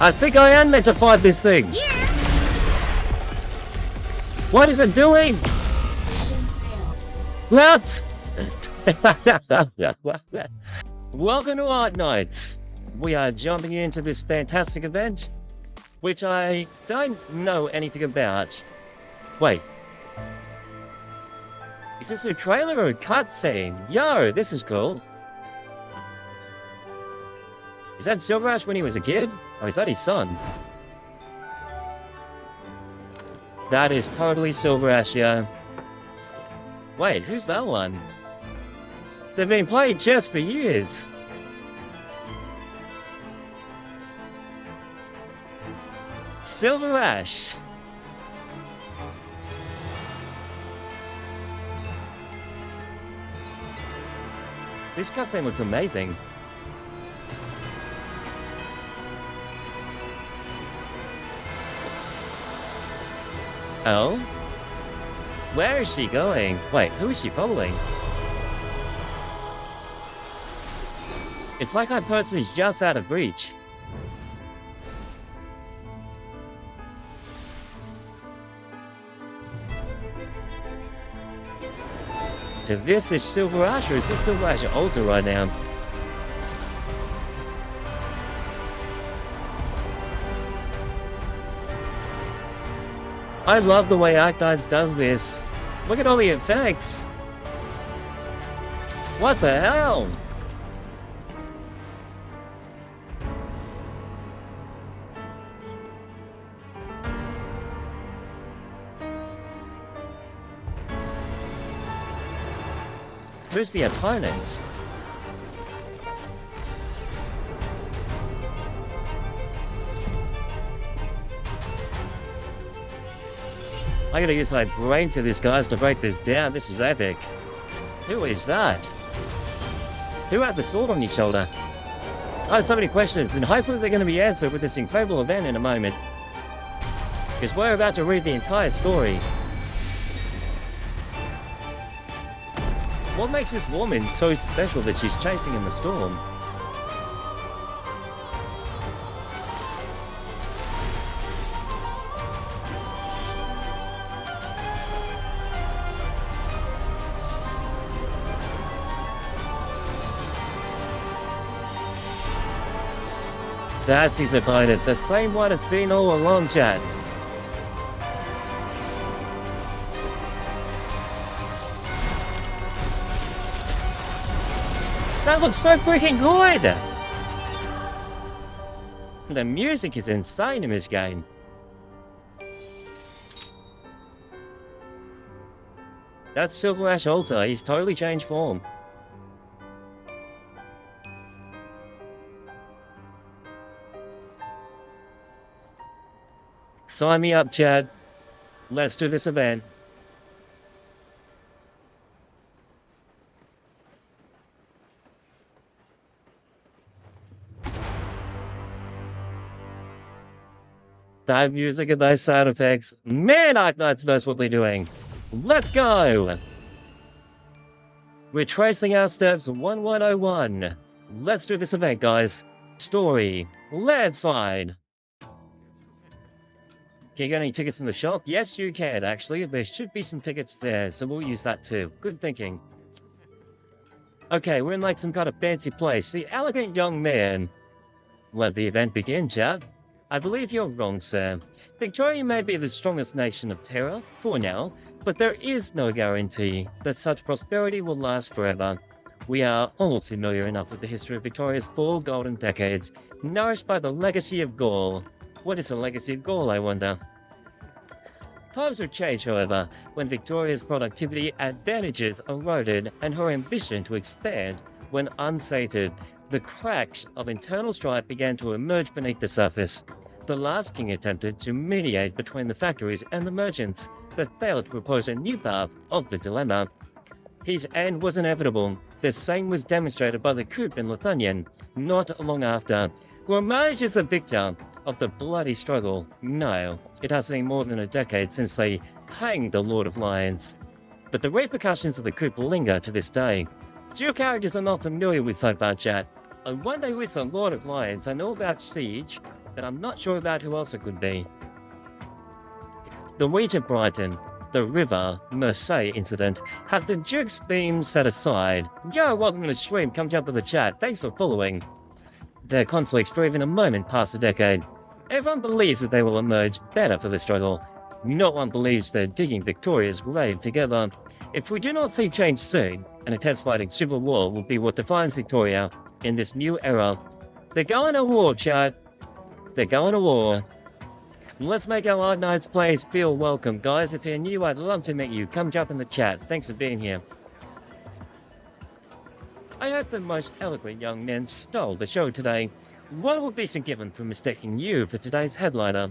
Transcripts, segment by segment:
I think I am meant to fight this thing. Yeah. What is it doing? What? Welcome to Arknights. We are jumping into this fantastic event, which I don't know anything about. Wait. Is this a trailer or a cutscene? Yo, this is cool. Is that SilverAsh when he was a kid? Or is that his son? That is totally SilverAsh, yeah. Wait, who's that one? They've been playing chess for years. SilverAsh. This cutscene looks amazing. Oh? Where is she going? Wait, who is she following? It's like that person is just out of reach. So this is SilverAsh, or is this SilverAsh Alter right now? I love the way Arknights does this. Look at all the effects. What the hell? Who's the opponent? I gotta use my brain for this, guys, to break this down. This is epic. Who is that? Who had the sword on your shoulder? I have so many questions, and hopefully they're gonna be answered with this incredible event in a moment. Because we're about to read the entire story. What makes this woman so special that she's chasing in the storm? That's his opponent, the same one it's been all along, chat. That looks so freaking good! The music is insane in this game. That's SilverAsh Alter, he's totally changed form. Sign me up, Chad. Let's do this event. That music and those sound effects. Man, Arknights knows what they're doing. Let's go! Retracing Our Steps 1101. Let's do this event, guys. Story. Let's find. Can you get any tickets in the shop? Yes, you can, actually. There should be some tickets there, so we'll use that too. Good thinking. Okay, we're in like some kind of fancy place. The elegant young man. Let the event begin, chat. I believe you're wrong, sir. Victoria may be the strongest nation of Terra, for now, but there is no guarantee that such prosperity will last forever. We are all familiar enough with the history of Victoria's 4 golden decades, nourished by the legacy of Gaul. What is the legacy of Gaul, I wonder? Times have changed, however, when Victoria's productivity advantages eroded and her ambition to expand went unsated. The cracks of internal strife began to emerge beneath the surface. The last king attempted to mediate between the factories and the merchants, but failed to propose a new path of the dilemma. His end was inevitable. The same was demonstrated by the coup in Lithuanian, not long after, who emerges a victor of the bloody struggle. No, it has been more than a decade since they hanged the Lord of Lions. But the repercussions of the coup linger to this day. Few characters are not familiar with so far, chat. I wonder who is the Lord of Lions. I know about Siege, but I'm not sure about who else it could be. The Wheat at Brighton, the River Mersey incident, have the Duke's been set aside? Yo, welcome to the stream, come jump in the chat, thanks for following. Their conflicts for even a moment past a decade. Everyone believes that they will emerge better for the struggle. No one believes they're digging Victoria's grave together. If we do not see change soon, an intensified civil war will be what defines Victoria in this new era. They're going to war, chat. They're going to war. Let's make our Arknights players feel welcome, guys. If you're new, I'd love to meet you. Come jump in the chat. Thanks for being here. I hope the most eloquent young men stole the show today. What will be forgiven for mistaking you for today's headliner?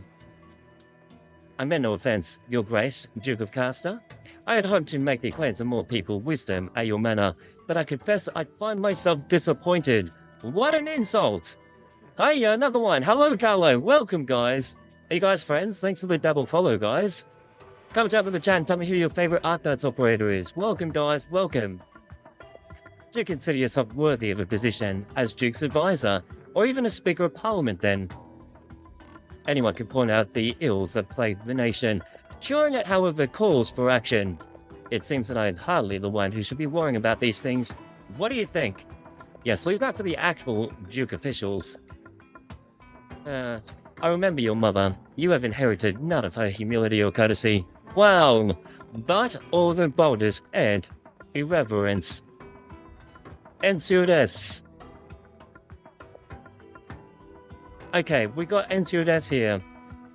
I meant no offense, Your Grace, Duke of Caster. I had hoped to make the acquaintance of more people wisdom at your manor, but I confess I find myself disappointed. What an insult! Hey, another one. Hello, Carlo. Welcome, guys. Are you guys friends? Thanks for the double follow, guys. Come jump in the chat and tell me who your favorite Arknights operator is. Welcome, guys. Welcome. Do you consider yourself worthy of a position as Duke's advisor, or even a Speaker of Parliament then? Anyone can point out the ills that plague the nation. Curing it, however, calls for action. It seems that I am hardly the one who should be worrying about these things. What do you think? Yes, leave that for the actual Duke officials. I remember your mother. You have inherited none of her humility or courtesy. Wow! But all of her boldness and irreverence. Ensudes. Okay, we got Ensudes here.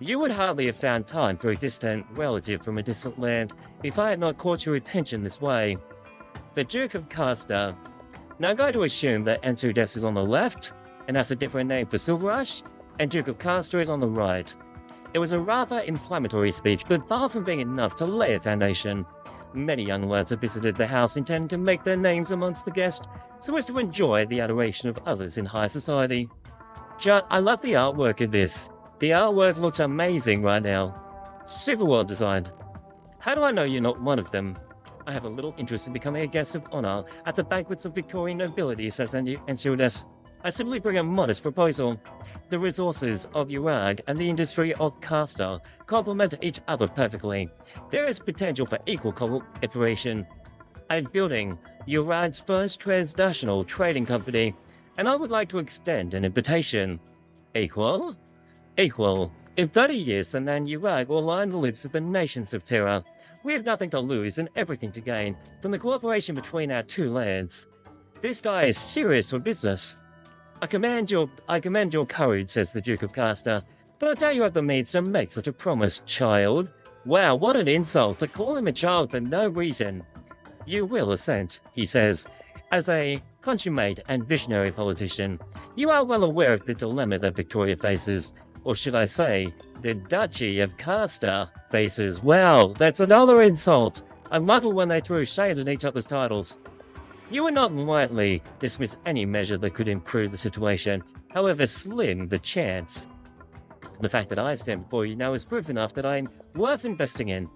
You would hardly have found time for a distant relative from a distant land if I had not caught your attention this way. The Duke of Caster. Now I'm going to assume that Ensudes is on the left, and that's a different name for SilverAsh, and Duke of Caster is on the right. It was a rather inflammatory speech, but far from being enough to lay a foundation. Many young lads have visited the house intending to make their names amongst the guests, so as to enjoy the adoration of others in high society. Chat, I love the artwork of this. The artwork looks amazing right now. Super well designed. How do I know you're not one of them? I have a little interest in becoming a guest of honor at the banquets of Victorian nobility, says Ensudes. I simply bring a modest proposal. The resources of Kjerag and the industry of Caster complement each other perfectly. There is potential for equal cooperation. I'm building Kjerag's first transnational trading company, and I would like to extend an invitation. Equal? Equal. In 30 years, the name Kjerag will line the lips of the nations of Terra. We have nothing to lose and everything to gain from the cooperation between our two lands. This guy is serious for business. I commend your courage, says the Duke of Caster, but I doubt you have the means to make such a promise, child. Wow, what an insult to call him a child for no reason. You will assent, he says. As a consummate and visionary politician, you are well aware of the dilemma that Victoria faces, or should I say, the Duchy of Caster faces. Wow, that's another insult. I love it when they throw shade at each other's titles. You would not lightly dismiss any measure that could improve the situation, however slim the chance. The fact that I stand before you now is proof enough that I am worth investing in.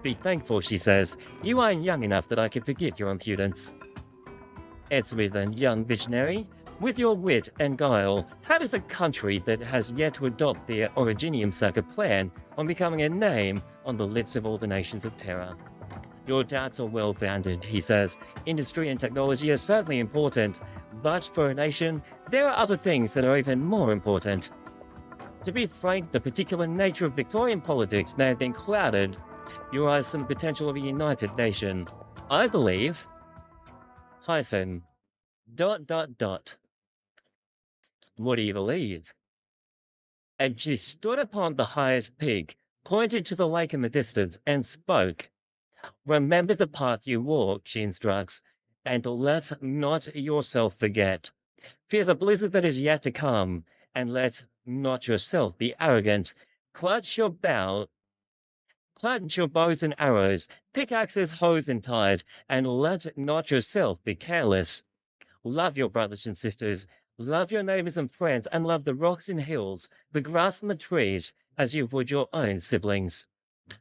Be thankful, she says. You are young enough that I can forgive your impudence. Answer me then, young visionary. With your wit and guile, how does a country that has yet to adopt the Originium Saga plan on becoming a name on the lips of all the nations of Terra? Your doubts are well-founded, he says. Industry and technology are certainly important, but for a nation, there are other things that are even more important. To be frank, the particular nature of Victorian politics may have been clouded. Your eyes on the potential of a united nation. I believe... Hyphen. ... What do you believe? And she stood upon the highest peak, pointed to the lake in the distance, and spoke. Remember the path you walk, she instructs, and let not yourself forget. Fear the blizzard that is yet to come, and let not yourself be arrogant. Clutch your bows and arrows, pickaxes, hoes, and tide, and let not yourself be careless. Love your brothers and sisters, love your neighbors and friends, and love the rocks and hills, the grass and the trees, as you would your own siblings.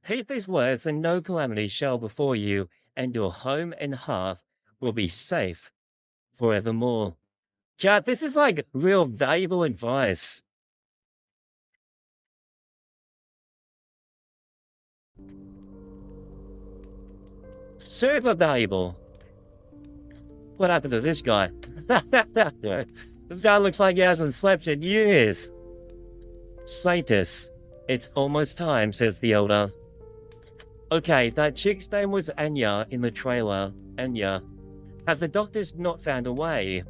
Heed these words, and no calamity shall befall you, and your home and hearth will be safe forevermore. Chat, this is like real valuable advice. Super valuable. What happened to this guy? This guy looks like he hasn't slept in years. Satis, it's almost time, says the elder. Okay, that chick's name was Anya in the trailer. Anya. Have the doctors not found a way?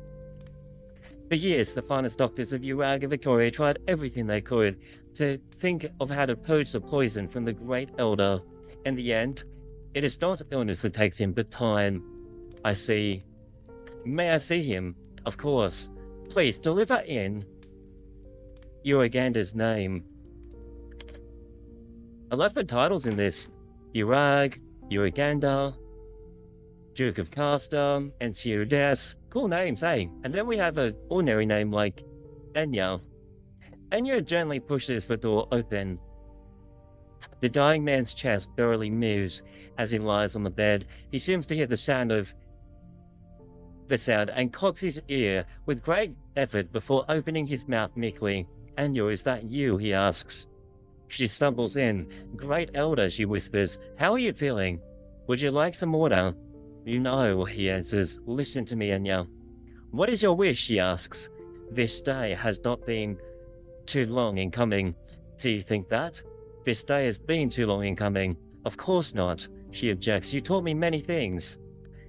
For years, the finest doctors of Kjerag and Victoria tried everything they could to think of how to purge the poison from the great elder. In the end, it is not illness that takes him, but time. I see. May I see him? Of course. Please, deliver in Uganda's name. I love the titles in this. Kjerag, Uganda, Duke of Castor, and Ciudes. Cool names, eh? And then we have an ordinary name like Enya. Enya gently pushes the door open. The dying man's chest barely moves as he lies on the bed. He seems to hear the sound and cocks his ear with great effort before opening his mouth meekly. Enya, is that you? He asks. She stumbles in. Great elder, she whispers. How are you feeling? Would you like some water? You know, he answers. Listen to me, Enya. What is your wish? She asks. This day has not been too long in coming. Do you think that? This day has been too long in coming. Of course not, she objects. You taught me many things.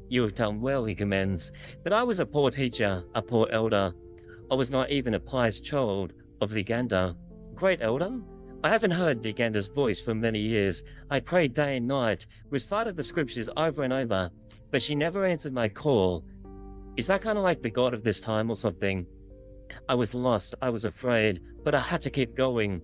You have done well, he commends. But I was a poor teacher, a poor elder. I was not even a pious child of Uganda. Great elder? I haven't heard Uganda's voice for many years. I prayed day and night, recited the scriptures over and over, but she never answered my call. Is that kind of like the god of this time or something? I was lost, I was afraid, but I had to keep going.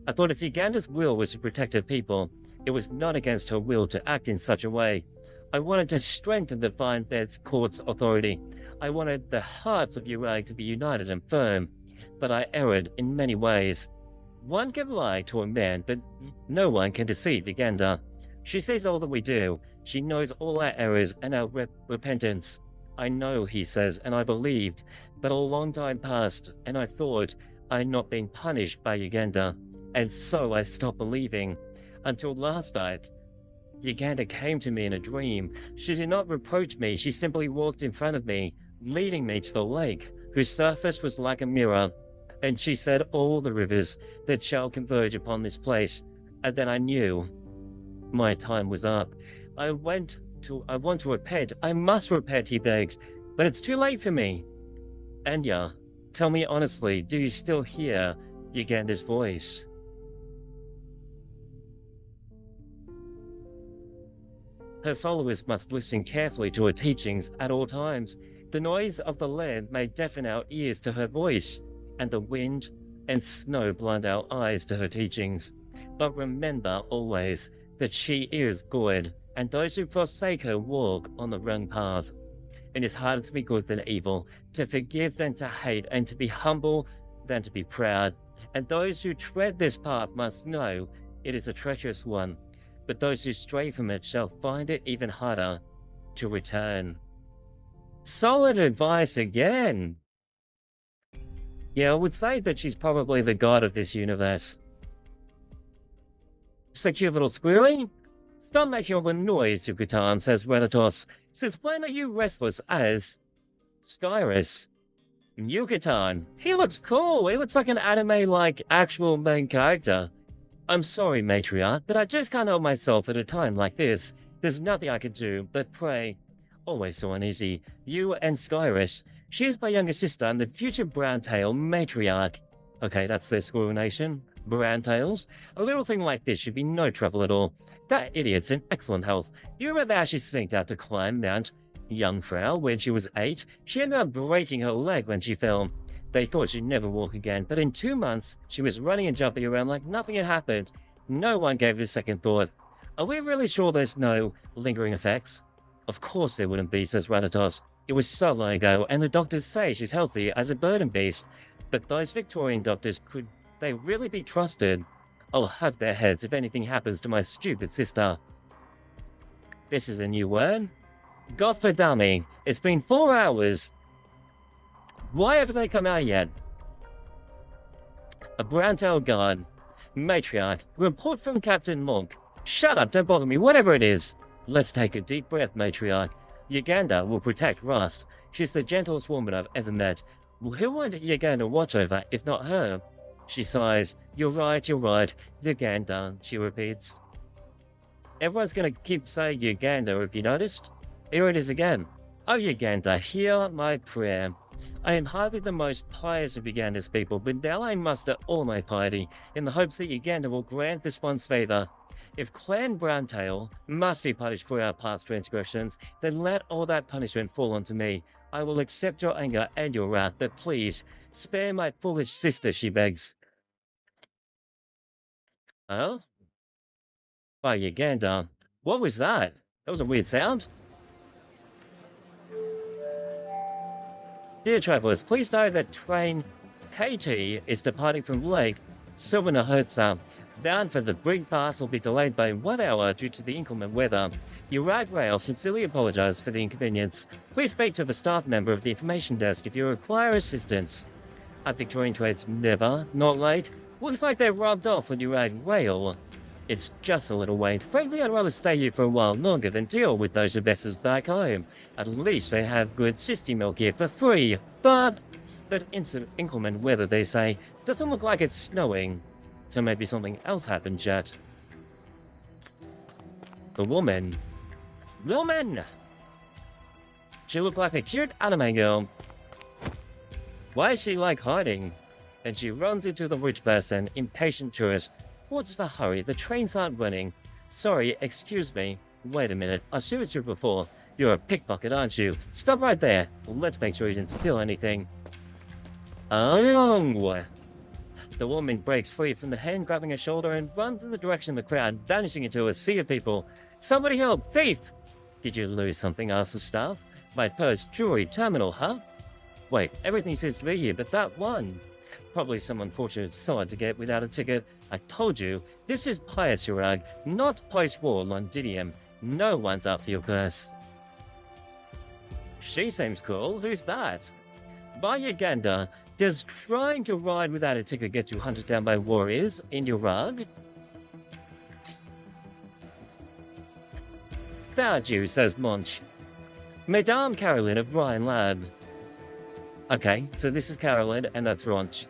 I thought if Uganda's will was to protect her people, it was not against her will to act in such a way. I wanted to strengthen the Divine Bed's court's authority. I wanted the hearts of Kjerag to be united and firm, but I erred in many ways. One can lie to a man, but no one can deceive Uganda. She sees all that we do. She knows all our errors and our repentance. I know, he says, and I believed, but a long time passed, and I thought I had not been punished by Uganda, and so I stopped believing. Until last night, Uganda came to me in a dream. She did not reproach me, she simply walked in front of me, leading me to the lake, whose surface was like a mirror. And she said, all the rivers that shall converge upon this place. And then I knew my time was up. I want to repent. I must repent, he begs. But it's too late for me. Anya, tell me honestly, do you still hear Uganda's voice? Her followers must listen carefully to her teachings at all times. The noise of the land may deafen our ears to her voice, and the wind and snow blind our eyes to her teachings. But remember always that she is good, and those who forsake her walk on the wrong path. It is harder to be good than evil, to forgive than to hate, and to be humble than to be proud. And those who tread this path must know it is a treacherous one, but those who stray from it shall find it even harder to return. Solid advice again! Yeah, I would say that she's probably the god of this universe. So cute little squirrely? Stop making all the noise, Yucatan, says Renatos. Since when are you restless as Skyrus? Yucatan. He looks cool. He looks like an anime-like actual main character. I'm sorry, matriarch, but I just can't help myself at a time like this. There's nothing I can do but pray. Always so uneasy. You and Skyrus. She is my younger sister and the future Browntail matriarch. Okay, that's their squirrel nation. Browntails. A little thing like this should be no trouble at all. That idiot's in excellent health. You remember how she sneaked out to climb Mount Jungfrau when she was 8? She ended up breaking her leg when she fell. They thought she'd never walk again, but in 2 months, she was running and jumping around like nothing had happened. No one gave it a second thought. Are we really sure there's no lingering effects? Of course there wouldn't be, says Ratatos. It was so long ago, and the doctors say she's healthy as a burden beast. But those Victorian doctors, could they really be trusted? I'll have their heads if anything happens to my stupid sister. This is a new word? Gothardami. It's been 4 hours. Why haven't they come out yet? A Browntail guard. Matriarch. Report from Captain Monk. Shut up, don't bother me, whatever it is. Let's take a deep breath, matriarch. Uganda will protect Russ. She's the gentlest woman I've ever met. Well, who would Uganda watch over, if not her? She sighs. You're right, Uganda, she repeats. Everyone's gonna keep saying Uganda, have you noticed? Here it is again. Oh, Uganda, hear my prayer. I am hardly the most pious of Uganda's people, but now I muster all my piety in the hopes that Uganda will grant this one's favor. If Clan Browntail must be punished for our past transgressions, then let all that punishment fall onto me. I will accept your anger and your wrath, but please, spare my foolish sister, she begs. Oh? By Uganda. What was that? That was a weird sound. Dear travelers, please know that train KT is departing from Lake Silvernahertza. Bound for the Brig Pass will be delayed by 1 hour due to the inclement weather. Kjerag Rail sincerely apologize for the inconvenience. Please speak to the staff member of the information desk if you require assistance. At Victorian Trade's never, not late. Looks like they've rubbed off on Kjerag Rail. It's just a little wait. Frankly, I'd rather stay here for a while longer than deal with those investors back home. At least they have good sissy milk here for free. But that inclement weather, they say, doesn't look like it's snowing. So maybe something else happened yet. The woman. Woman! She looked like a cute anime girl. Why is she like hiding? And she runs into the rich person, impatient tourist. What's the hurry? The trains aren't running. Sorry, excuse me. Wait a minute. I saw you before. You're a pickpocket, aren't you? Stop right there. Let's make sure you didn't steal anything. Oh! The woman breaks free from the hand grabbing her shoulder and runs in the direction of the crowd, vanishing into a sea of people. Somebody help! Thief! Did you lose something? Asked the staff. My purse, jewelry, terminal, huh? Wait, everything seems to be here, but that one. Probably some unfortunate sod to get without a ticket. I told you, this is pious Kjerag, not post-war Londinium. No one's after your purse. She seems cool. Who's that? By Uganda, does trying to ride without a ticket get you hunted down by warriors in Kjerag? Found you, says Munch. Madame Carolyn of Ryan Lab. Okay, so this is Carolyn, and that's Ronch.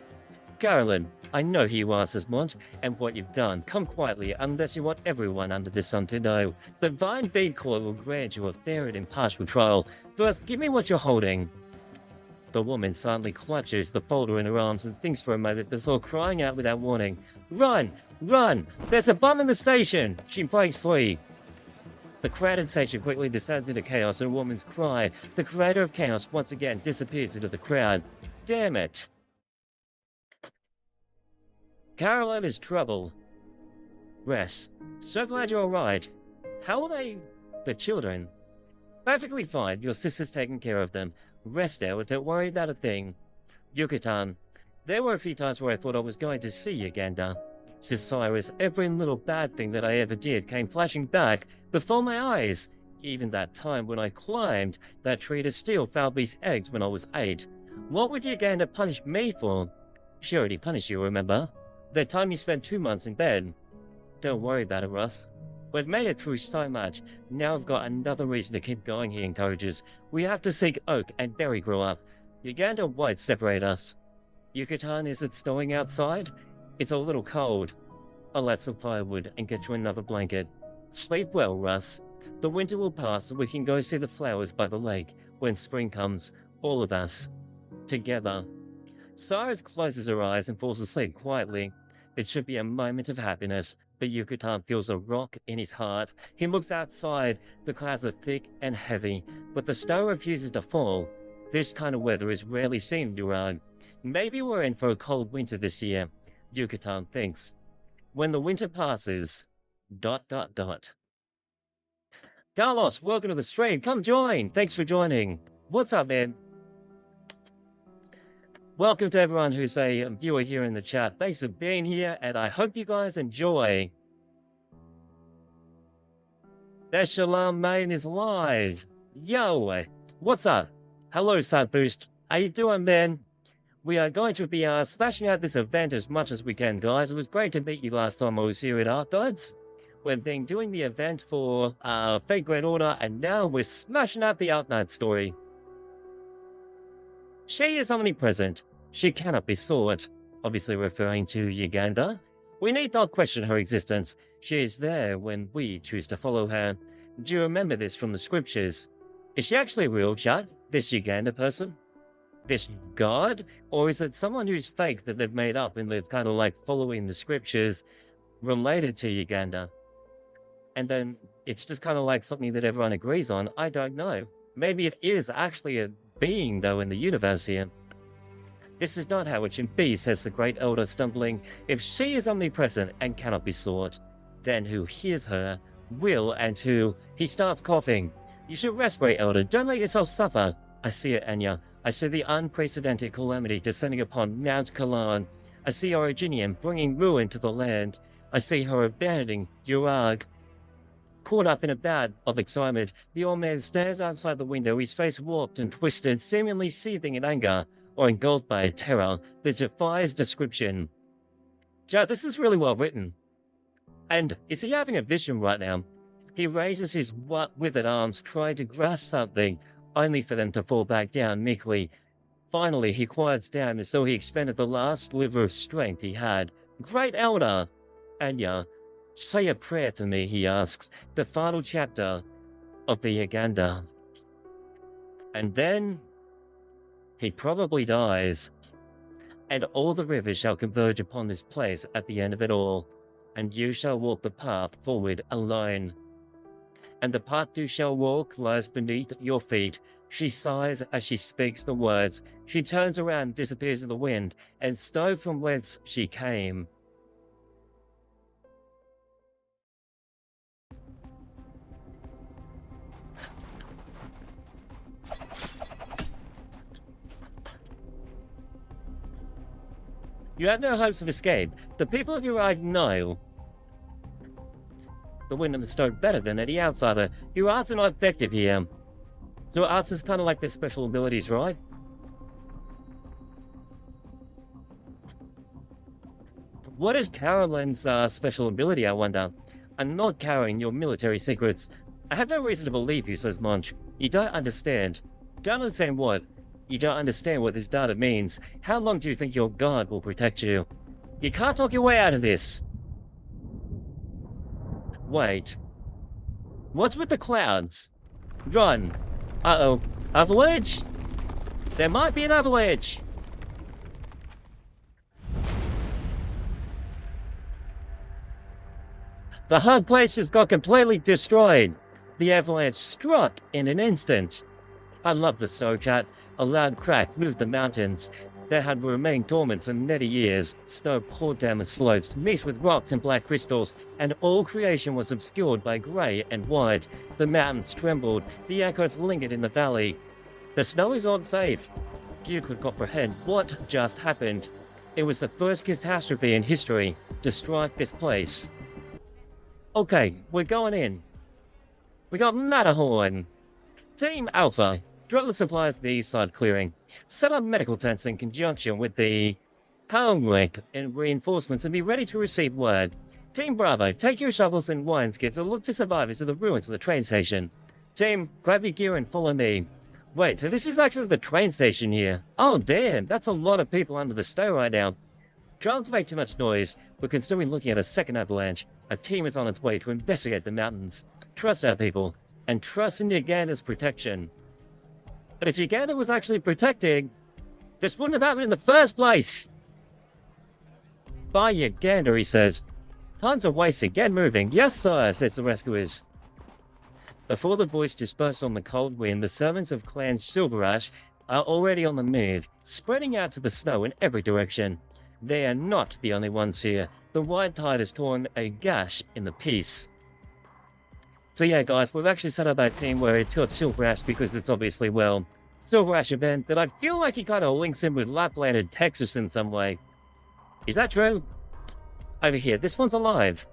Carolyn, I know who you are, says Munch, and what you've done. Come quietly, unless you want everyone under the sun to know. The Divine Bead Court will grant you a fair and impartial trial. First, give me what you're holding. The woman silently clutches the folder in her arms and thinks for a moment before crying out without warning. Run! Run! There's a bomb in the station! She breaks free. The crowded station quickly descends into chaos and a woman's cry. The creator of chaos once again disappears into the crowd. Damn it. Carolyn is trouble. Rest. So glad you're alright. How are they? The children? Perfectly fine. Your sister's taking care of them. Rest now and don't worry about a thing. Yucatan. There were a few times where I thought I was going to see Uganda. Says Cyrus, every little bad thing that I ever did came flashing back before my eyes. Even that time when I climbed that tree to steal Falby's eggs when I was 8. What would Uganda punish me for? She already punished you, remember? That time you spent 2 months in bed. Don't worry about it, Russ. We've made it through so much. Now I've got another reason to keep going, he encourages. We have to seek Oak and Berry grow up. Uganda won't separate us. Yucatan, is it snowing outside? It's a little cold. I'll light some firewood and get you another blanket. Sleep well, Russ. The winter will pass and we can go see the flowers by the lake when spring comes. All of us. Together. Cyrus closes her eyes and falls asleep quietly. It should be a moment of happiness, but Yucatan feels a rock in his heart. He looks outside. The clouds are thick and heavy, but the snow refuses to fall. This kind of weather is rarely seen in Kjerag. Maybe we're in for a cold winter this year, Yucatan thinks. When the winter passes... ... Carlos, welcome to the stream. Come join. Thanks for joining. What's up, man? Welcome to everyone who's a viewer here in the chat. Thanks for being here, and I hope you guys enjoy. Their Shalom Main is live. Yo, what's up? Hello, Boost. How you doing, man? We are going to be smashing out this event as much as we can, guys. It was great to meet you last time I was here at Arknights. We've been doing the event for Fate Great Order, and now we're smashing out the Arknights story. She is omnipresent. She cannot be sought. Obviously referring to Uganda. We need not question her existence. She is there when we choose to follow her. Do you remember this from the scriptures? Is she actually real, chat? This Uganda person? This god? Or is it someone who's fake that they've made up and they've kind of like following the scriptures related to Uganda? And then it's just kind of like something that everyone agrees on. I don't know. Maybe it is actually a being, though, in the universe here. This is not how it should be, says the Great Elder, stumbling. If she is omnipresent and cannot be sought, then who hears her will, and who... He starts coughing. You should rest, Great Elder. Don't let yourself suffer. I see it, Anya. I see the unprecedented calamity descending upon Mount Kalan. I see Originian bringing ruin to the land. I see her abandoning Kjerag. Caught up in a bout of excitement, the old man stands outside the window, his face warped and twisted, seemingly seething in anger, or engulfed by a terror that defies description. Joe, this is really well written. And is he having a vision right now? He raises his withered arms, trying to grasp something, only for them to fall back down meekly. Finally, he quiets down as though he expended the last sliver of strength he had. Great Elder! Anya, say a prayer for me, he asks, the final chapter of the Uganda. And then he probably dies, and all the rivers shall converge upon this place at the end of it all, and you shall walk the path forward alone. And the path you shall walk lies beneath your feet. She sighs as she speaks the words. She turns around, disappears in the wind, and so from whence she came. You have no hopes of escape. The people of Kjerag know the wind and the stone better than any outsider. Your arts are not effective here. So arts is kind of like their special abilities, right? What is Carolyn's special ability, I wonder? I'm not carrying your military secrets. I have no reason to believe you, says Munch. You don't understand. Don't understand what? You don't understand what this data means. How long do you think your god will protect you? You can't talk your way out of this. Wait. What's with the clouds? Run. Uh-oh. Avalanche? There might be an avalanche. The hard place just got completely destroyed. The avalanche struck in an instant. I love the snow, chat. A loud crack moved the mountains. They had remained dormant for many years. Snow poured down the slopes, mixed with rocks and black crystals, and all creation was obscured by grey and white. The mountains trembled. The echoes lingered in the valley. The snow is not safe. Few could comprehend what just happened. It was the first catastrophe in history to strike this place. Okay, we're going in. We got Matterhorn. Team Alpha. Drop the supplies to the east side clearing. Set up medical tents in conjunction with the home link and reinforcements and be ready to receive word. Team Bravo, take your shovels and wine skids and look for survivors of the ruins of the train station. Team, grab your gear and follow me. Wait, so this is actually the train station here. Oh damn, that's a lot of people under the snow right now. Try not to make too much noise. We're considering looking at a second avalanche. A team is on its way to investigate the mountains. Trust our people, and trust in Uganda's protection. But if Uganda was actually protecting, this wouldn't have happened in the first place. By Uganda, he says. Time's are wasting. Get moving. Yes, sir, says the rescuers. Before the voice dispersed on the cold wind, the servants of Clan SilverAsh are already on the move, spreading out to the snow in every direction. They are not the only ones here. The white tide has torn a gash in the peace. So yeah, guys, we've actually set up our team where it took SilverAsh because it's obviously, well, SilverAsh event, but I feel like he kind of links in with Lapland and Texas in some way. Is that true? Over here, this one's alive.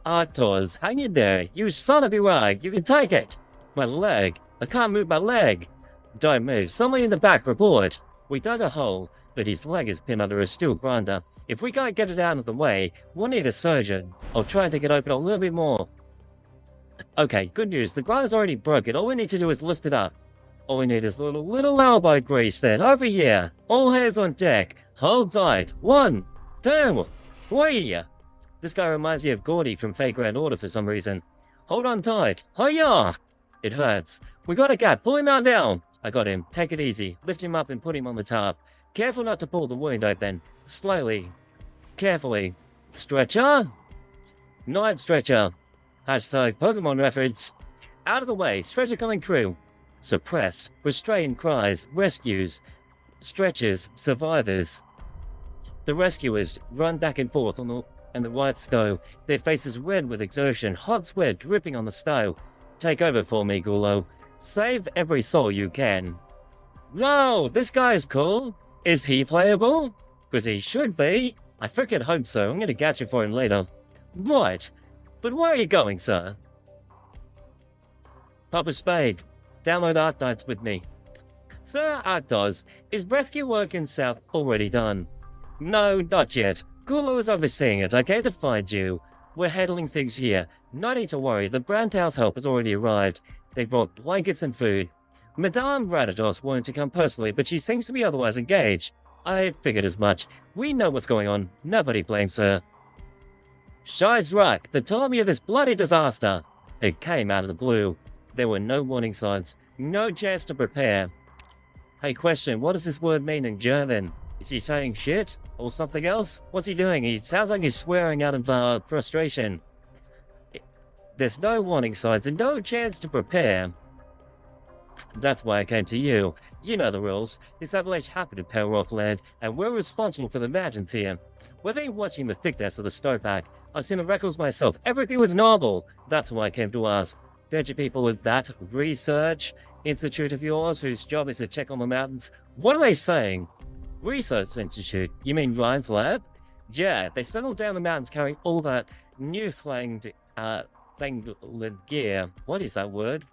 Arctos, hang in there. You son of a rag, you can take it. My leg. I can't move my leg. Don't move. Somewhere in the back, report. We dug a hole, but his leg is pinned under a steel grinder. If we can't get it out of the way, we'll need a surgeon. I'll try to get open a little bit more. Okay, good news. The ground's already broken. All we need to do is lift it up. All we need is a little elbow grease then. Over here. All hands on deck. Hold tight. 1, 2, 3. This guy reminds me of Gordy from Fake Grand Order for some reason. Hold on tight. Hiya! It hurts. We got a gap. Pull him out now. I got him. Take it easy. Lift him up and put him on the top. Careful not to pull the wound open. Slowly. Carefully. Stretcher? Knife stretcher. Hashtag Pokemon reference. Out of the way. Stretcher coming through. Suppress. Restrained cries. Rescues. Stretchers. Survivors. The rescuers run back and forth on the white snow. Their faces red with exertion. Hot sweat dripping on the snow. Take over for me, Gulo. Save every soul you can. No, this guy is cool. Is he playable? Because he should be. I freaking hope so. I'm going to catch you for him later. Right. But where are you going, sir? Papa Spade. Download Arknights with me. Sir Arktos, is rescue work in South already done? No, not yet. Gulo is overseeing it. I came to find you. We're handling things here. No need to worry. The Brandhouse help has already arrived. They brought blankets and food. Madame Radados wanted to come personally, but she seems to be otherwise engaged. I figured as much. We know what's going on. Nobody blames her. Shies Rock, the told me of this bloody disaster. It came out of the blue. There were no warning signs. No chance to prepare. Hey, question, what does this word mean in German? Is he saying shit? Or something else? What's he doing? He sounds like he's swearing out of frustration. There's no warning signs and no chance to prepare. That's why I came to you. You know the rules. This avalanche happened in Pale Rock Land, and we're responsible for the mountains here. We've been watching the thickness of the snowpack. I've seen the records myself. Everything was normal. That's why I came to ask. Don't you people at that research institute of yours, whose job is to check on the mountains, what are they saying? Research Institute? You mean Ryan's lab? Yeah, they spent all down the mountains carrying all that newfangled gear. What is that word?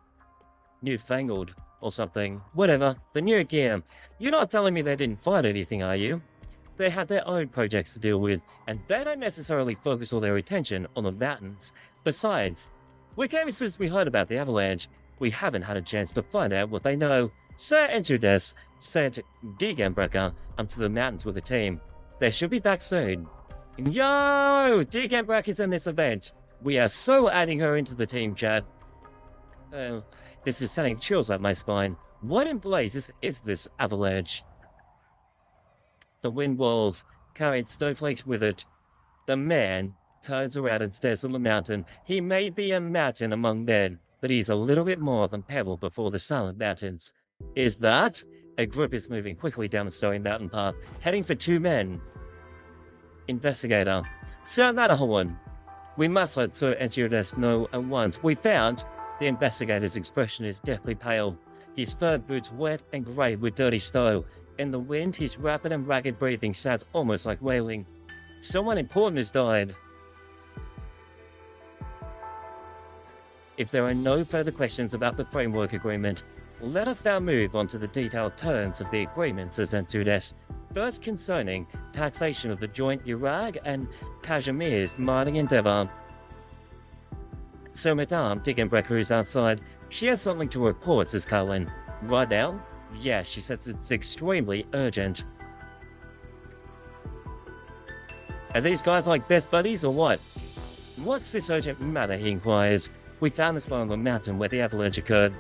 Newfangled or something. Whatever. The new gear. You're not telling me they didn't find anything, are you? They had their own projects to deal with, and they don't necessarily focus all their attention on the mountains. Besides, we came since we heard about the avalanche. We haven't had a chance to find out what they know. Sir Entudes sent Degenbrecker up to the mountains with a team. They should be back soon. Yo! Degenbrecker is in this event. We are so adding her into the team chat. Oh, this is sending chills up my spine. What in blazes is this avalanche? The wind walls carried snowflakes with it. The man turns around and stares at the mountain. He may be a mountain among men, but he's a little bit more than pebble before the silent mountains. Is that? A group is moving quickly down the snowy mountain path, heading for 2 men. Investigator. Sir Matterhorn. We must let Sir Entudes know at once. We found. The investigator's expression is deathly pale. His fur boots wet and grey with dirty snow. In the wind, his rapid and ragged breathing sounds almost like wailing. Someone important has died. If there are no further questions about the framework agreement, let us now move on to the detailed terms of the agreement, says Entudes. First concerning taxation of the joint Kjerag and Kazimier's mining endeavour. So Madame Degenbrecker is outside. She has something to report, says Colin. Right now? Yes, she says it's extremely urgent. Are these guys like best buddies or what? What's this urgent matter, he inquires. We found this one on the mountain where the avalanche occurred.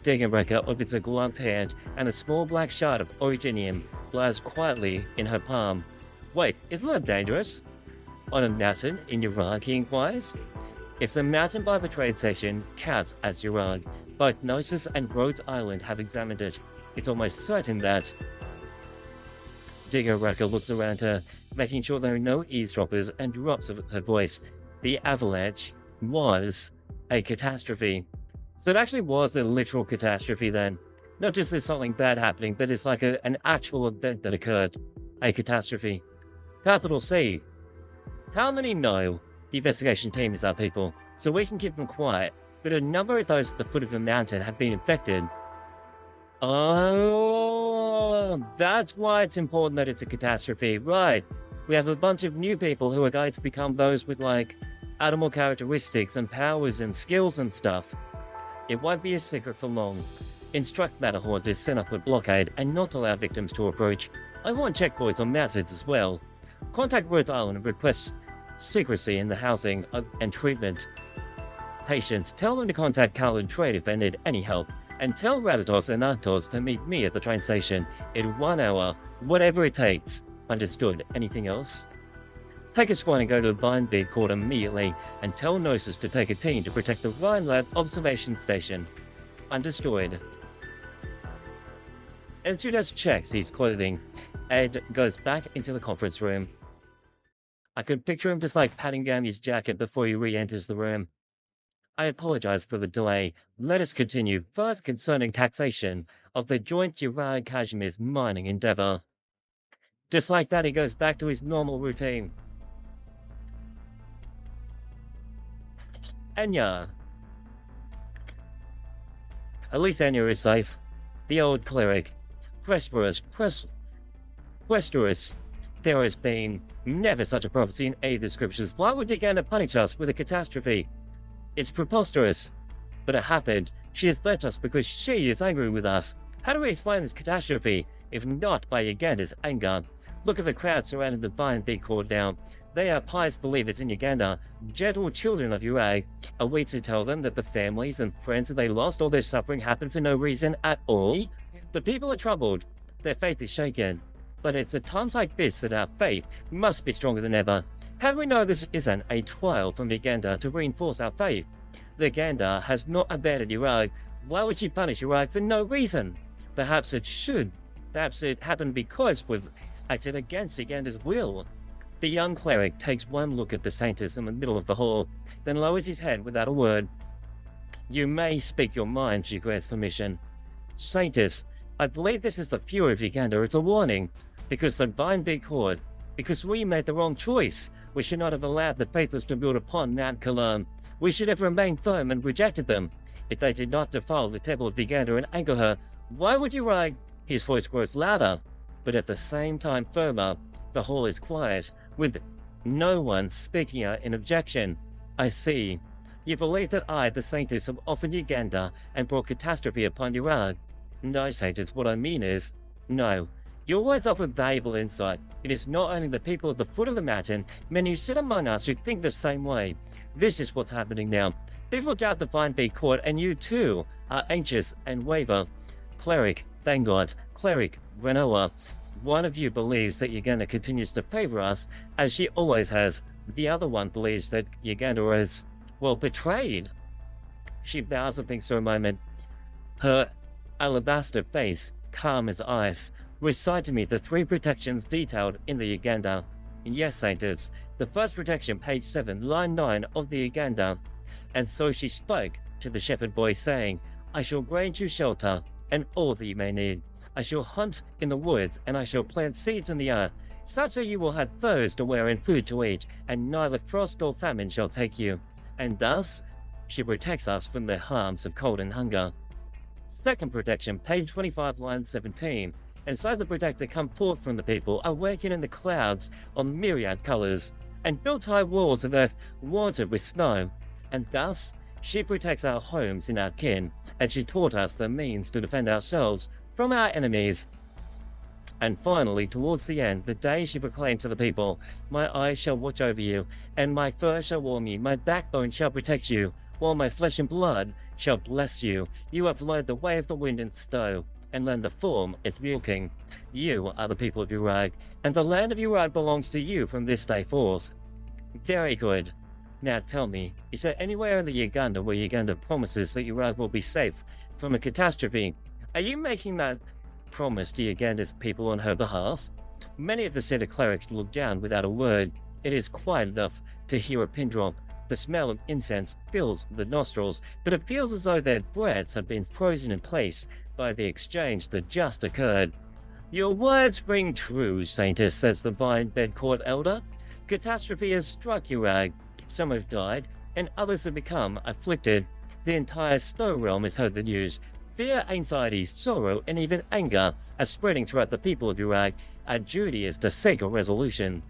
Degenbrecker opens a gloved hand, and a small black shard of originium lies quietly in her palm. Wait, isn't that dangerous? On a mountain in Kjerag, he inquires. If the mountain by the trade station counts as Kjerag, both Gnosis and Rhodes Island have examined it. It's almost certain that... Degenbrecker looks around her, making sure there are no eavesdroppers, and drops her voice. The avalanche was a catastrophe. So it actually was a literal catastrophe then. Not just there's something bad happening, but it's like an actual event that occurred. A catastrophe. Capital C. How many know the investigation team is our people, so we can keep them quiet, but a number of those at the foot of the mountain have been infected. Oh, that's why it's important that it's a catastrophe. Right. We have a bunch of new people who are going to become those with, like, animal characteristics and powers and skills and stuff. It won't be a secret for long. Instruct Matterhorn to set up a blockade and not allow victims to approach. I want checkpoints on mountains as well. Contact Rhodes Island and request secrecy in the housing and treatment. Patients, tell them to contact Carl and Trade if they need any help. And tell Radatos and Artos to meet me at the train station in 1 hour, whatever it takes. Understood. Anything else? Take a squad and go to the Vine Big Court immediately, and tell Gnosis to take a team to protect the Rhine Lab observation station. Understood. And Sudas checks his clothing, and goes back into the conference room. I could picture him just like patting down his jacket before he re-enters the room. I apologize for the delay. Let us continue. First, concerning taxation of the joint Kjerag Kashmir's mining endeavor. Just like that, he goes back to his normal routine. Anya. At least Anya is safe. The old cleric. Prosperous. There has been never such a prophecy in any of the scriptures. Why would Uganda punish us with a catastrophe? It's preposterous. But it happened. She has left us because she is angry with us. How do we explain this catastrophe, if not by Uganda's anger? Look at the crowd surrounding the Vine Big Court now. They are pious believers in Uganda, gentle children of Kjerag. Are we to tell them that the families and friends that they lost, all their suffering happened for no reason at all? The people are troubled. Their faith is shaken. But it's at times like this that our faith must be stronger than ever. How do we know this isn't a trial from Uganda to reinforce our faith? The Uganda has not abandoned Kjerag. Why would she punish Kjerag for no reason? Perhaps it should. Perhaps it happened because we've acted against Uganda's will. The young cleric takes one look at the saintess in the middle of the hall, then lowers his head without a word. You may speak your mind, she grants permission. Saintess, I believe this is the fury of Uganda. It's a warning. Because the Vine Big Court, because we made the wrong choice. We should not have allowed the faithless to build upon Mount Kalam. We should have remained firm and rejected them. If they did not defile the temple of Uganda and anger her, why would you write? His voice grows louder, but at the same time firmer. The hall is quiet, with no one speaking out in objection. I see. You believe that I, the saintess, have offered Uganda and brought catastrophe upon Kjerag. No, saintess, what I mean is, no. Your words offer valuable insight. It is not only the people at the foot of the mountain, men who sit among us who think the same way. This is what's happening now. People doubt the Vine Big Court, and you too are anxious and waver. Cleric, thank God. Cleric, Renoa. One of you believes that Uganda continues to favor us, as she always has. The other one believes that Uganda is, well, betrayed. She bows and thinks for a moment. Her alabaster face, calm as ice, recite to me the 3 protections detailed in the Uganda. Yes, saintess, the first protection, page 7, line 9 of the Uganda. And so she spoke to the shepherd boy, saying, I shall grant you shelter, and all that you may need. I shall hunt in the woods, and I shall plant seeds in the earth, such that you will have clothes to wear and food to eat, and neither frost nor famine shall take you. And thus, she protects us from the harms of cold and hunger. Second protection, page 25, line 17. And so the protector come forth from the people, awaken in the clouds on myriad colors, and built high walls of earth watered with snow. And thus, she protects our homes and our kin, and she taught us the means to defend ourselves from our enemies. And finally, towards the end, the day she proclaimed to the people, my eyes shall watch over you, and my fur shall warm you, my backbone shall protect you, while my flesh and blood shall bless you. You have learned the way of the wind and snow, and learned the form its walking. You are the people of Kjerag, and the land of Kjerag belongs to you from this day forth. Very good. Now tell me, is there anywhere in the Uganda where Uganda promises that Kjerag will be safe from a catastrophe? Are you making that promise to Uganda's people on her behalf? Many of the center clerics look down without a word. It is quiet enough to hear a pin drop. The smell of incense fills the nostrils, but it feels as though their breaths have been frozen in place by the exchange that just occurred. Your words ring true, saintess, says the Vine Bed Court elder. Catastrophe has struck Kjerag. Some have died, and others have become afflicted. The entire snow realm has heard the news. Fear, anxiety, sorrow, and even anger are spreading throughout the people of Kjerag. Our duty is to seek a resolution.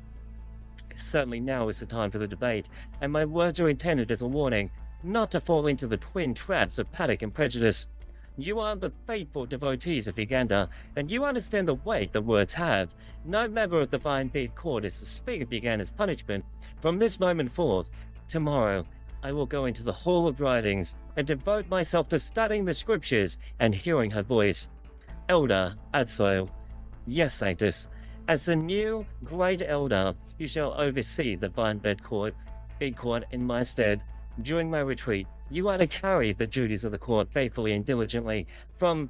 Certainly now is the time for the debate, and my words are intended as a warning, not to fall into the twin traps of panic and prejudice. You are the faithful devotees of Uganda, and you understand the weight the words have. No member of the Vine Beard Court is to speak of Uganda's punishment. From this moment forth, tomorrow, I will go into the Hall of Writings and devote myself to studying the scriptures and hearing her voice. Elder Adsoil, yes, Sanctus, as the new great elder, you shall oversee the Vine Beard Court in my stead. During my retreat, you are to carry the duties of the court faithfully and diligently, from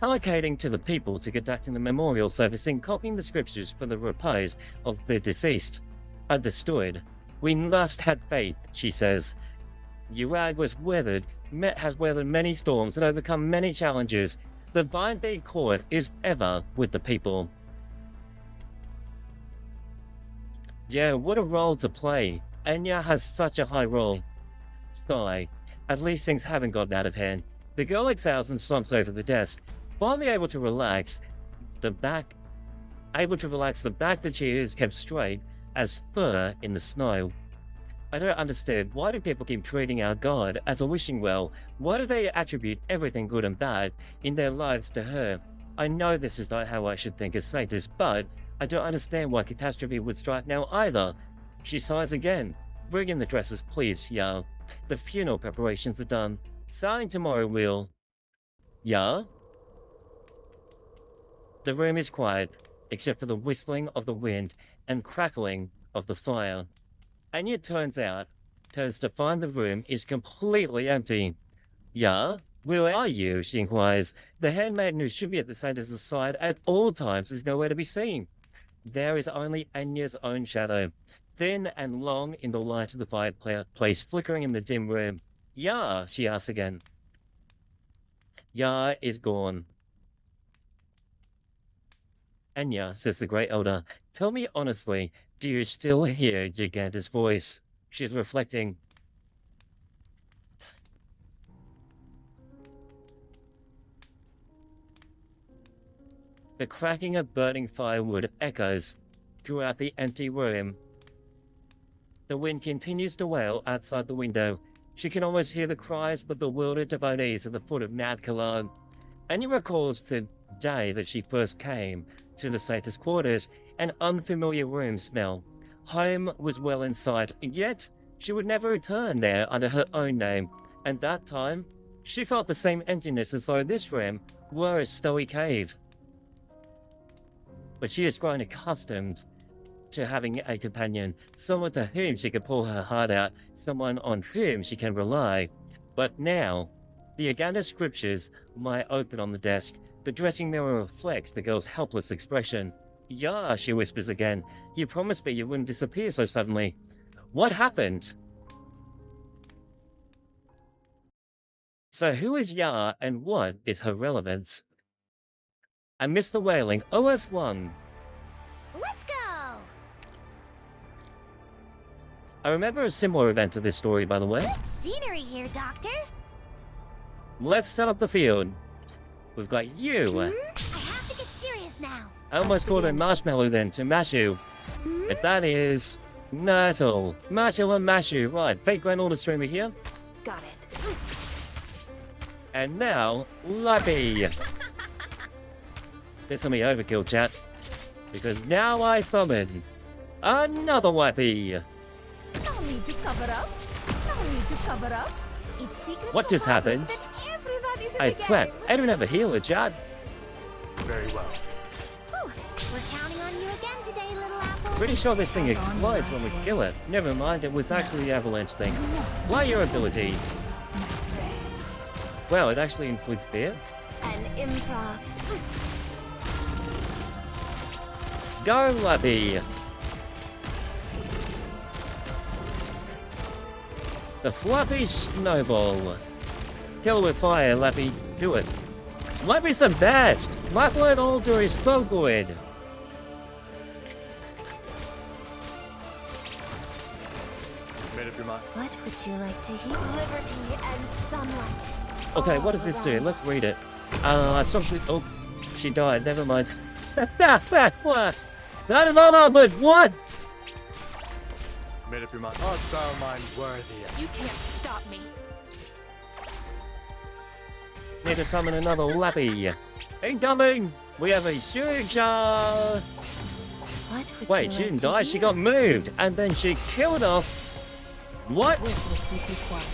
allocating to the people to conducting the memorial service and copying the scriptures for the repose of the deceased. Understood. We must have faith, she says. Kjerag has weathered many storms and overcome many challenges. The Vine Beard Court is ever with the people. Yeah, what a role to play. Enya has such a high role. Sigh. At least things haven't gotten out of hand. The girl exhales and slumps over the desk, finally able to relax the back that she is kept straight as fur in the snow. I don't understand. Why do people keep treating our god as a wishing well? Why do they attribute everything good and bad in their lives to her? I know this is not how I should think as Sanctus, but I don't understand why catastrophe would strike now either. She sighs again. Bring in the dresses, please, yeah. The funeral preparations are done. Starting tomorrow, we'll... Yeah? The room is quiet, except for the whistling of the wind and crackling of the fire. Anya turns to find the room is completely empty. Yeah? Where are you? She inquires. The handmaiden who should be at the Sanctus' side at all times is nowhere to be seen. There is only Anya's own shadow, thin and long in the light of the fireplace flickering in the dim room. Ya, she asks again. Ya is gone. Anya, says the Great Elder, tell me honestly, do you still hear Uganda's voice? She's reflecting. The cracking of burning firewood echoes throughout the empty room. The wind continues to wail outside the window. She can almost hear the cries of the bewildered devotees at the foot of Mount Kjerag. Anya recalls the day that she first came to the Sanctus quarters, an unfamiliar room smell. Home was well in sight, yet she would never return there under her own name. And that time, she felt the same emptiness as though this room were a snowy cave. But she has grown accustomed to having a companion, someone to whom she can pour her heart out, someone on whom she can rely. But now, the Uganda scriptures lie open on the desk. The dressing mirror reflects the girl's helpless expression. "Yeah," she whispers again. "You promised me you wouldn't disappear so suddenly. What happened?" So who is Ya and what is her relevance? I missed the wailing. OS1. Let's go! I remember a similar event to this story, by the way. Good scenery here, Doctor. Let's set up the field. We've got you. I have to get serious now. I almost called it Marshmallow then, to Mashu. But that is... Myrtle. Myrtle and Mashu. Right, fake Grand Streamer here. Got it. And now, Lappy. This will be overkill, chat. Because now I summon another Wappy. No need to cover up. No need to cover up. If secrets What just happened? Then everybody's in Hey, the game. crap. I don't have a healer, chat. Very well. Whew. We're counting on you again today, little apple. Pretty sure this thing explodes when we kill it. Never mind, it was actually the avalanche thing. Why your ability? Well, it actually inflicts there. An improv. Go, Lappy! The Fluffy Snowball. Kill with fire, Lappy. Do it. Lappy's the best! Lifeline Alter is so good! Made up your mind? What would you like to hear? Liberty and sunlight. Okay, what does this do? Let's read it. Oh, she died. Never mind. What? That is not but what? Made up your mind. Art thou mine worthy of. You can't stop me. Need to summon another Lappy. Incoming! We have a Kjerag! What would Wait, you she like didn't to die, she hear? got moved, and then she killed us! What? This will keep you quiet.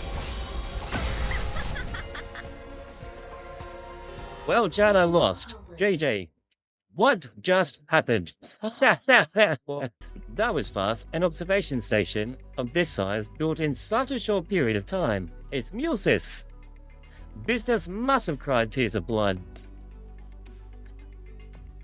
Well, Jana lost. GG. What just happened? That was fast. An observation station of this size built in such a short period of time. It's Mulsis. Business must have cried tears of blood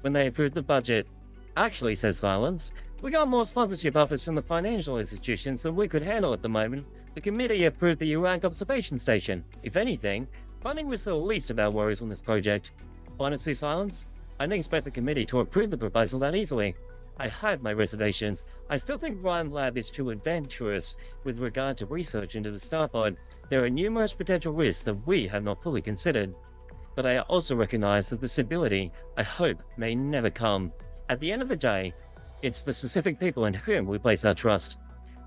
when they approved the budget. Actually, says Silence, we got more sponsorship offers from the financial institutions than we could handle at the moment. The committee approved the Kjerag observation station. If anything, funding was the least of our worries on this project. Honestly, Silence, I didn't expect the committee to approve the proposal that easily. I have my reservations. I still think Ryan Lab is too adventurous with regard to research into the Starpod. There are numerous potential risks that we have not fully considered. But I also recognize that the stability, I hope, may never come. At the end of the day, it's the specific people in whom we place our trust.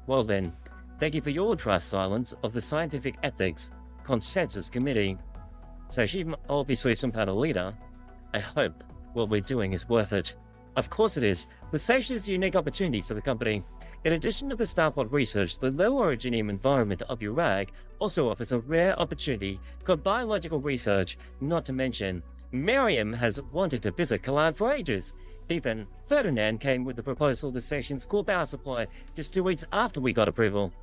Well then, thank you for your trust, Silence, of the Scientific Ethics Consensus Committee. So she's obviously some kind of leader. I hope what we're doing is worth it. Of course it is. The station is a unique opportunity for the company. In addition to the Starpod research, the low originium environment of Kjerag also offers a rare opportunity called biological research, not to mention, Miriam has wanted to visit Kjerag for ages. Even Ferdinand came with the proposal of the station's core power supply just 2 weeks after we got approval.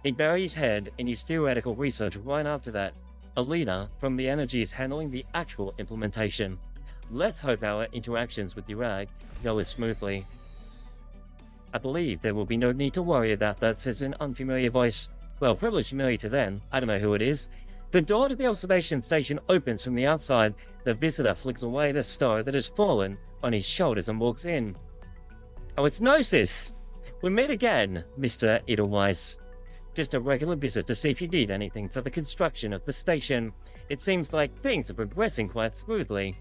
He buried his head in his theoretical research right after that. A leader from the energy is handling the actual implementation. Let's hope our interactions with Kjerag go as smoothly. I believe there will be no need to worry about that, says an unfamiliar voice. Well, privileged familiar to them. I don't know who it is. The door to the observation station opens from the outside. The visitor flicks away the star that has fallen on his shoulders and walks in. Oh, it's Gnosis! We meet again, Mr. Edelweiss. Just a regular visit to see if you need anything for the construction of the station. It seems like things are progressing quite smoothly.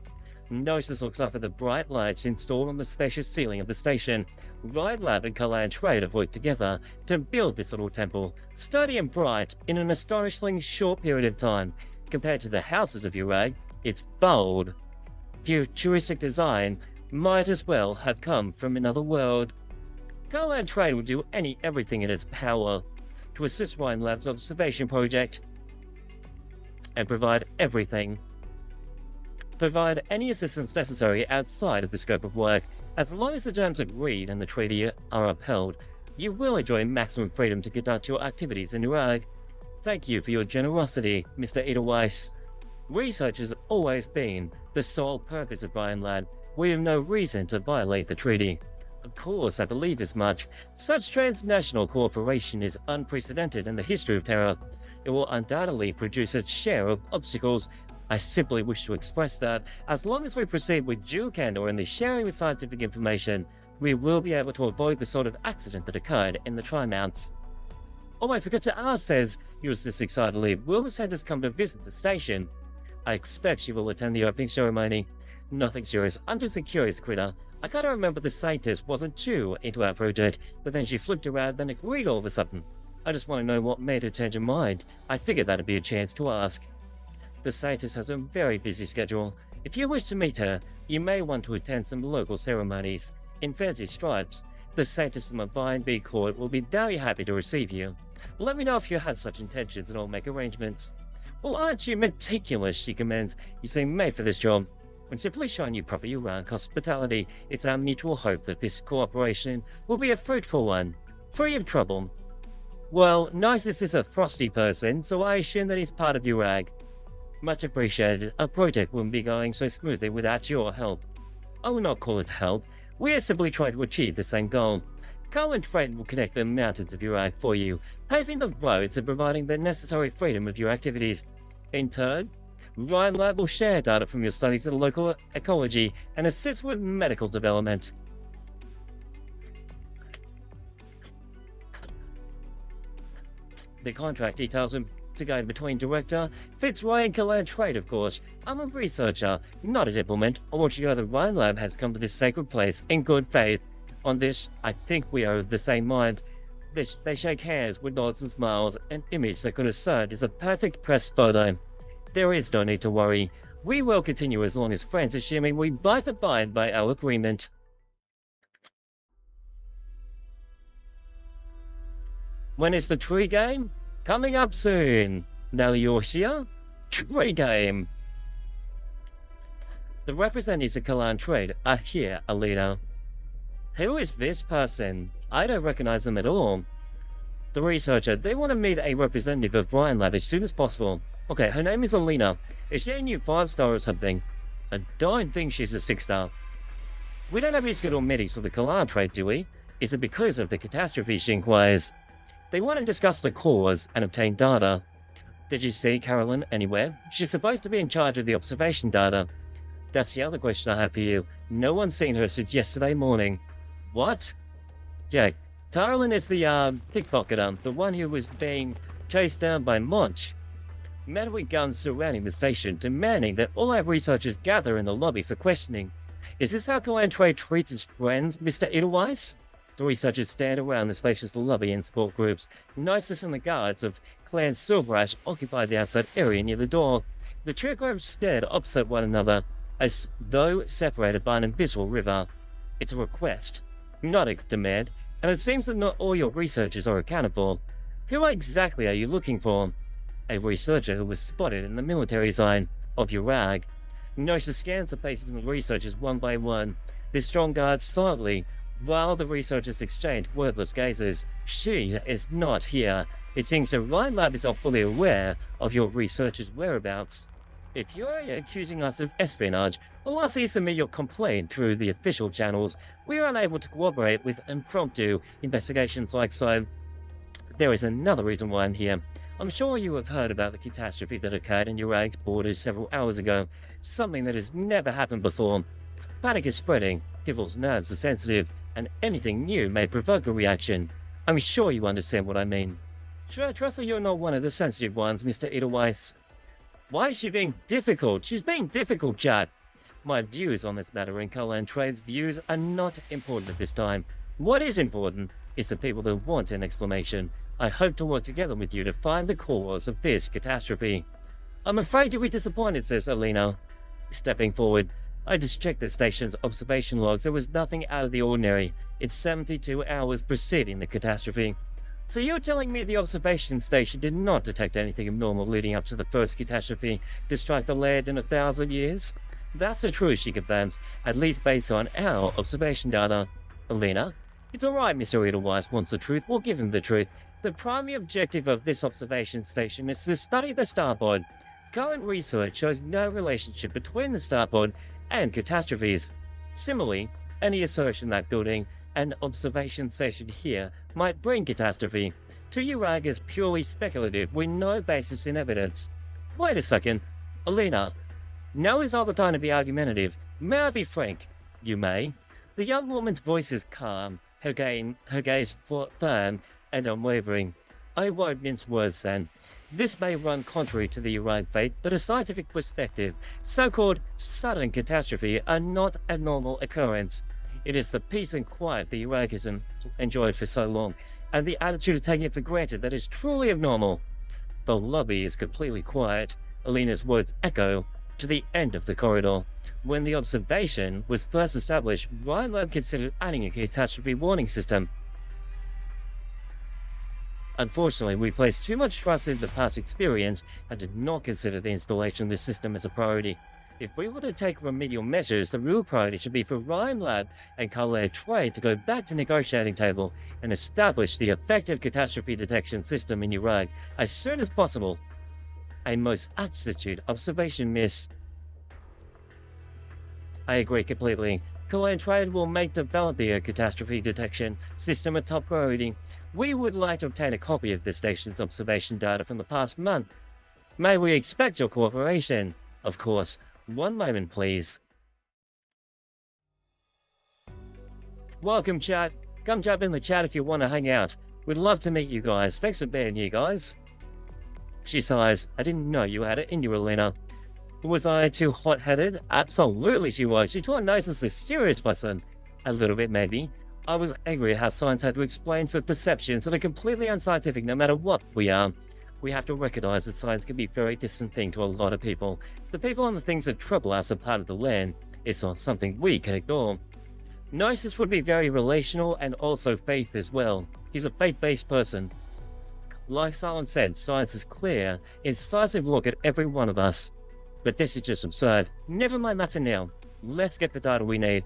Gnosis looks up at the bright lights installed on the spacious ceiling of the station. Ride Lab and Kalan Trade have worked together to build this little temple, sturdy and bright, in an astonishingly short period of time. Compared to the houses of Kjerag, it's bold. Futuristic design might as well have come from another world. Kalan Trade will do everything in its power to assist Ryan Lab's observation project and provide any assistance necessary outside of the scope of work. As long as the terms agreed and the treaty are upheld, you will enjoy maximum freedom to conduct your activities in Kjerag. Thank you for your generosity, Mr. Edelweiss. Research has always been the sole purpose of Ryan Lab. We have no reason to violate the treaty. Of course, I believe as much. Such transnational cooperation is unprecedented in the history of Terra. It will undoubtedly produce its share of obstacles. I simply wish to express that, as long as we proceed with due candor in the sharing of scientific information, we will be able to avoid the sort of accident that occurred in the Tri-Mounts. Oh, I forgot to ask, says Eustace excitedly, will the Centers come to visit the station? I expect she will attend the opening ceremony. Nothing serious, I'm just a curious critter. I kinda remember the scientist wasn't too into our project, but then she flipped around and agreed all of a sudden. I just want to know what made her change her mind. I figured that'd be a chance to ask. The scientist has a very busy schedule. If you wish to meet her, you may want to attend some local ceremonies. In fancy stripes, the scientist in the Vine Bee Court will be very happy to receive you. Let me know if you had such intentions and I'll make arrangements. Well, aren't you meticulous, she commends. You seem made for this job. When simply showing you proper Kjerag hospitality, it's our mutual hope that this cooperation will be a fruitful one, free of trouble. Well, Gnosis is a frosty person, so I assume that he's part of Kjerag. Much appreciated. Our project wouldn't be going so smoothly without your help. I will not call it help. We are simply trying to achieve the same goal. Carl and Fred will connect the mountains of Kjerag for you, paving the roads and providing the necessary freedom of your activities. In turn, Ryan Lab will share data from your studies of the local ecology and assist with medical development. The contract details are to go between Director Fitzroy and Kalan Trade, of course. I'm a researcher, not a diplomat. I want you to know that Ryan Lab has come to this sacred place in good faith. On this, I think we are of the same mind. They shake hands with nods and smiles, an image that could assert is a perfect press photo. There is no need to worry. We will continue as long as friends, assuming we both abide by our agreement. When is the tree game? Coming up soon. Now you're here? Tree game. The representatives of Kalan Trade are here, Alina. Who is this person? I don't recognize them at all. The researcher, they want to meet a representative of Ryan Lab as soon as possible. Okay, her name is Alina. Is she a new 5-star or something? I don't think she's a 6-star. We don't have any scheduled meetings for the Kalan Trade, do we? Is it because of the catastrophe, she inquires? They want to discuss the cause and obtain data. Did you see Carolyn anywhere? She's supposed to be in charge of the observation data. That's the other question I have for you. No one's seen her since yesterday morning. What? Yeah, Carolyn is the pickpocketer, the one who was being chased down by Munch. Men with guns surrounding the station, demanding that all our researchers gather in the lobby for questioning. Is this how Kalan Trade treats his friend, Mr. Edelweiss? The researchers stand around the spacious lobby in support groups. Nicest and the guards of Clan SilverAsh occupy the outside area near the door. The trio groups stared opposite one another, as though separated by an invisible river. It's a request, not a demand, and it seems that not all your researchers are accounted for. Who exactly are you looking for? A researcher who was spotted in the military zone of Kjerag. Nosha scans the faces of the researchers one by one. The strong guards silently, while the researchers exchange wordless gazes. She is not here. It seems the Ryan Lab is not fully aware of your researchers' whereabouts. If you're accusing us of espionage, unless you submit your complaint through the official channels, we are unable to cooperate with impromptu investigations like so. There is another reason why I'm here. I'm sure you have heard about the catastrophe that occurred in Kjerag's borders several hours ago, something that has never happened before. Panic is spreading, people's nerves are sensitive, and anything new may provoke a reaction. I'm sure you understand what I mean. Should I trust that you're not one of the sensitive ones, Mr. Edelweiss? Why is she being difficult? She's being difficult, chat. My views on this matter and Kalan Trade's views are not important at this time. What is important is the people that want an explanation. I hope to work together with you to find the cause of this catastrophe. I'm afraid you'll be disappointed, says Alina. Stepping forward, I just checked the station's observation logs. There was nothing out of the ordinary. It's 72 hours preceding the catastrophe. So you're telling me the observation station did not detect anything abnormal leading up to the first catastrophe to strike the land in 1,000 years? That's the truth, she confirms, at least based on our observation data. Alina? It's alright, Mr. Edelweiss wants the truth. We'll give him the truth. The primary objective of this observation station is to study the starpod. Current research shows no relationship between the starpod and catastrophes. Similarly, any assertion that building an observation station here might bring catastrophe to Kjerag is purely speculative with no basis in evidence. Wait a second, Alina. Now is not the time to be argumentative. May I be frank? You may. The young woman's voice is calm, her gaze firm and unwavering. I won't mince words then. This may run contrary to the Kjerag fate, but a scientific perspective, so-called sudden catastrophe are not a normal occurrence. It is the peace and quiet the Kjerag has enjoyed for so long, and the attitude of taking it for granted that is truly abnormal. The lobby is completely quiet. Alina's words echo to the end of the corridor. When the observation was first established, Ryan Lab considered adding a catastrophe warning system. Unfortunately, we placed too much trust in the past experience and did not consider the installation of the system as a priority. If we were to take remedial measures, the real priority should be for Ryan Lab and Kalan Trade to go back to the negotiating table and establish the effective catastrophe detection system in Kjerag as soon as possible. A most astute observation, miss. I agree completely. Kalan Trade will make developing a catastrophe detection system a top priority. We would like to obtain a copy of the station's observation data from the past month. May we expect your cooperation? Of course. One moment, please. Welcome, chat. Come jump in the chat if you want to hang out. We'd love to meet you guys. Thanks for being here, guys. She sighs. I didn't know you had it in you, Alina. Was I too hot-headed? Absolutely she was. She taught nice and serious, my son. A little bit, maybe. I was angry at how science had to explain for perceptions that are completely unscientific no matter what we are. We have to recognize that science can be a very distant thing to a lot of people. The people and the things that trouble us are part of the land. It's not something we can ignore. Gnosis would be very relational and also faith as well. He's a faith-based person. Like Silent said, science is clear, incisive look at every one of us. But this is just absurd. Never mind that for now. Let's get the data we need.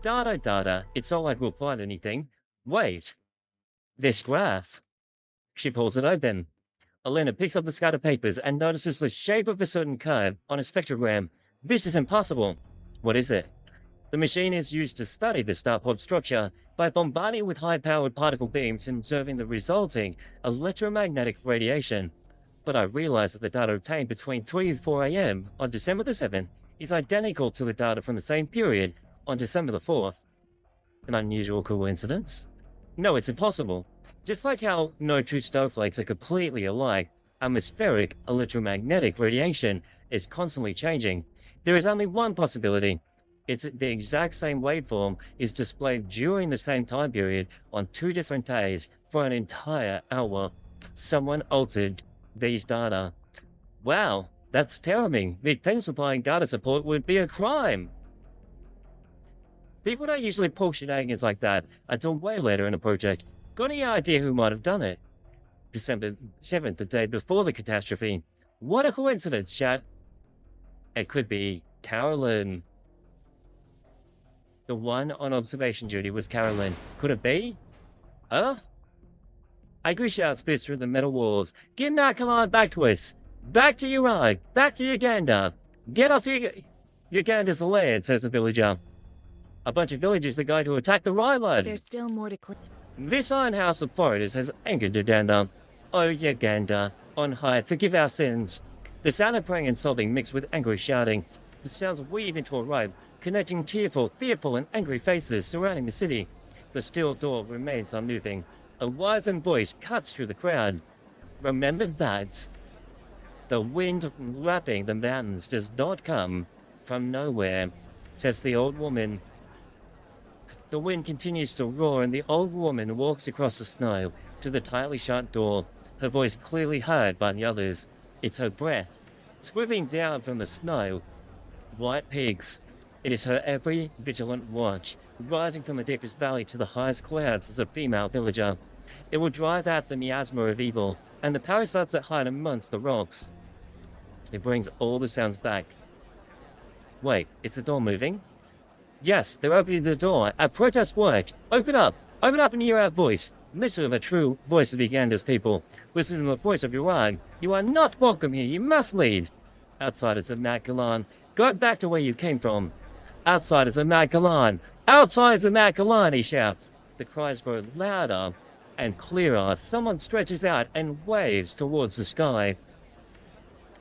Data, it's not like we'll find anything. Wait. This graph. She pulls it open. Elena picks up the scattered papers and notices the shape of a certain curve on a spectrogram. This is impossible. What is it? The machine is used to study the star pod structure by bombarding it with high-powered particle beams and observing the resulting electromagnetic radiation. But I realize that the data obtained between 3 and 4 a.m. on December the 7th is identical to the data from the same period on December the 4th. An unusual coincidence? No, it's impossible. Just like how no two snowflakes are completely alike, atmospheric electromagnetic radiation is constantly changing. There is only one possibility. It's the exact same waveform is displayed during the same time period on 2 different days for an entire hour. Someone altered these data. Wow, that's terrifying. Intensifying data support would be a crime. People don't usually pull shenanigans like that until way later in a project. Got any idea who might have done it? December 7th, the day before the catastrophe. What a coincidence, chat. It could be Carolyn. The one on observation duty was Carolyn. Could it be? Huh? Angry shouts pierce through the metal walls. Give Narcalan back to us! Back to Kjerag! Back to Uganda! Get off Uganda's land, says the villager. A bunch of villagers are going to attack the Rhineland. There's still more to clear. This Iron House of Foreigners has angered Uganda. Oh, Uganda, on high, forgive our sins. The sound of praying and sobbing mixed with angry shouting. The sounds weave into a rhyme, connecting tearful, fearful, and angry faces surrounding the city. The steel door remains unmoving. A wizened voice cuts through the crowd. Remember that. The wind wrapping the mountains does not come from nowhere, says the old woman. The wind continues to roar and the old woman walks across the snow to the tightly shut door, her voice clearly heard by the others. It's her breath, squivering down from the snow. White pigs. It is her every vigilant watch, rising from the deepest valley to the highest clouds as a female villager. It will drive out the miasma of evil and the parasites that hide amongst the rocks. It brings all the sounds back. Wait, is the door moving? Yes, they're opening the door. Our protest worked. Open up and hear our voice. Listen to the true voice of Uganda's people. Listen to the voice of Kjerag. You are not welcome here. You must leave. Outsiders of Narcalan, go back to where you came from. Outsiders of Narcalan. Outsiders of Narcalan, he shouts. The cries grow louder and clearer. Someone stretches out and waves towards the sky.